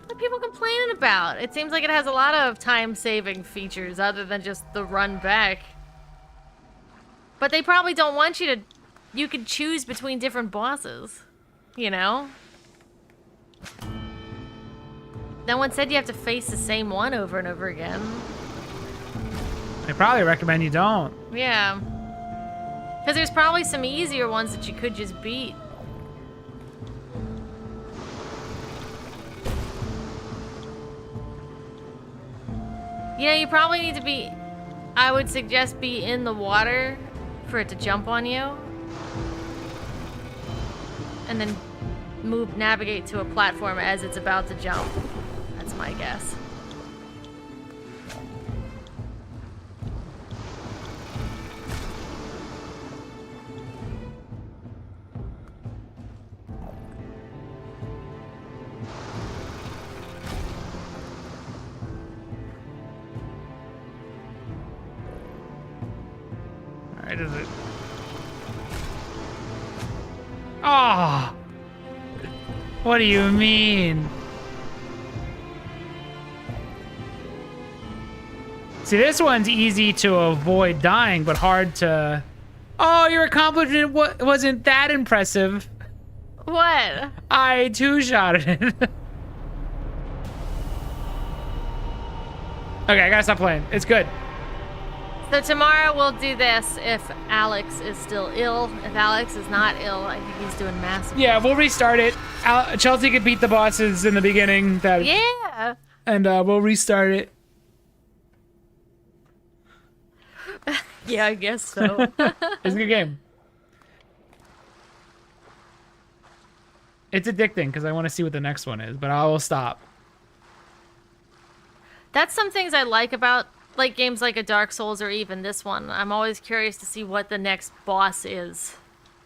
what are people complaining about? It seems like it has a lot of time-saving features other than just the run back. But they probably don't want you to... You could choose between different bosses, you know? No one said you have to face the same one over and over again. I probably recommend you don't. Yeah. Because there's probably some easier ones that you could just beat. You know, you probably need to be... I would suggest be in the water for it to jump on you. And then navigate to a platform as it's about to jump. That's my guess. Alright, is it? Oh! What do you mean? See, this one's easy to avoid dying, but hard to... Oh, your accomplishment wasn't that impressive. What? I two-shotted it. Okay, I gotta stop playing. It's good. So tomorrow we'll do this if Alex is still ill. If Alex is not ill, I think he's doing massive. Yeah, we'll restart it. Chelsea could beat the bosses in the beginning. Yeah. And we'll restart it. Yeah, I guess so. It's a good game. It's addicting because I want to see what the next one is, but I will stop. That's some things I like about like games like a Dark Souls or even this one. I'm always curious to see what the next boss is.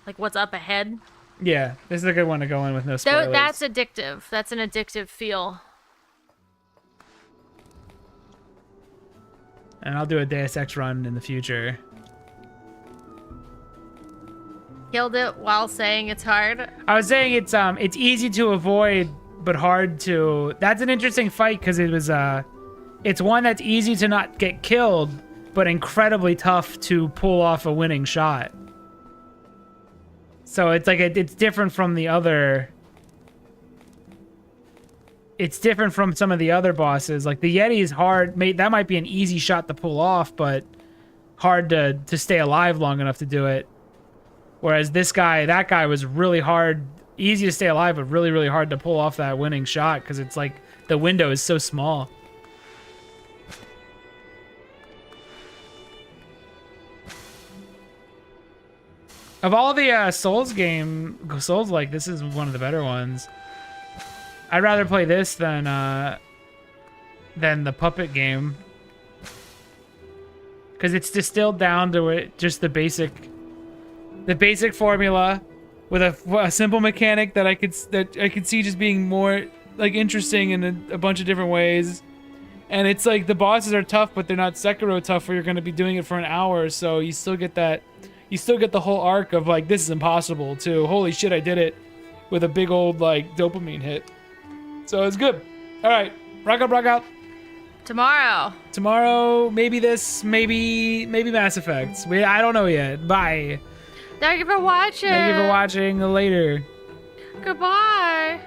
Like what's up ahead. Yeah, this is a good one to go in with no spoilers. That's addictive. That's an addictive feel. And I'll do a Deus Ex run in the future. Killed it while saying it's hard. I was saying it's easy to avoid, but hard to... That's an interesting fight because it was it's one that's easy to not get killed, but incredibly tough to pull off a winning shot. So it's like it's different from the other... It's different from some of the other bosses. Like the Yeti is hard. That might be an easy shot to pull off, but hard to stay alive long enough to do it. Whereas that guy was really hard, easy to stay alive, but really, really hard to pull off that winning shot because it's like the window is so small. Of all the Souls like this is one of the better ones. I'd rather play this than the Puppet game, because it's distilled down to it, just the basic formula with a simple mechanic that I could see just being more like interesting in a bunch of different ways. And it's like the bosses are tough, but they're not Sekiro tough where you're going to be doing it for an hour. So you still get that, you still get the whole arc of like, this is impossible to, holy shit, I did it with a big old like dopamine hit. So it's good. All right, rock out. Tomorrow, maybe this, maybe Mass Effect. I don't know yet. Bye. Thank you for watching. Later. Goodbye.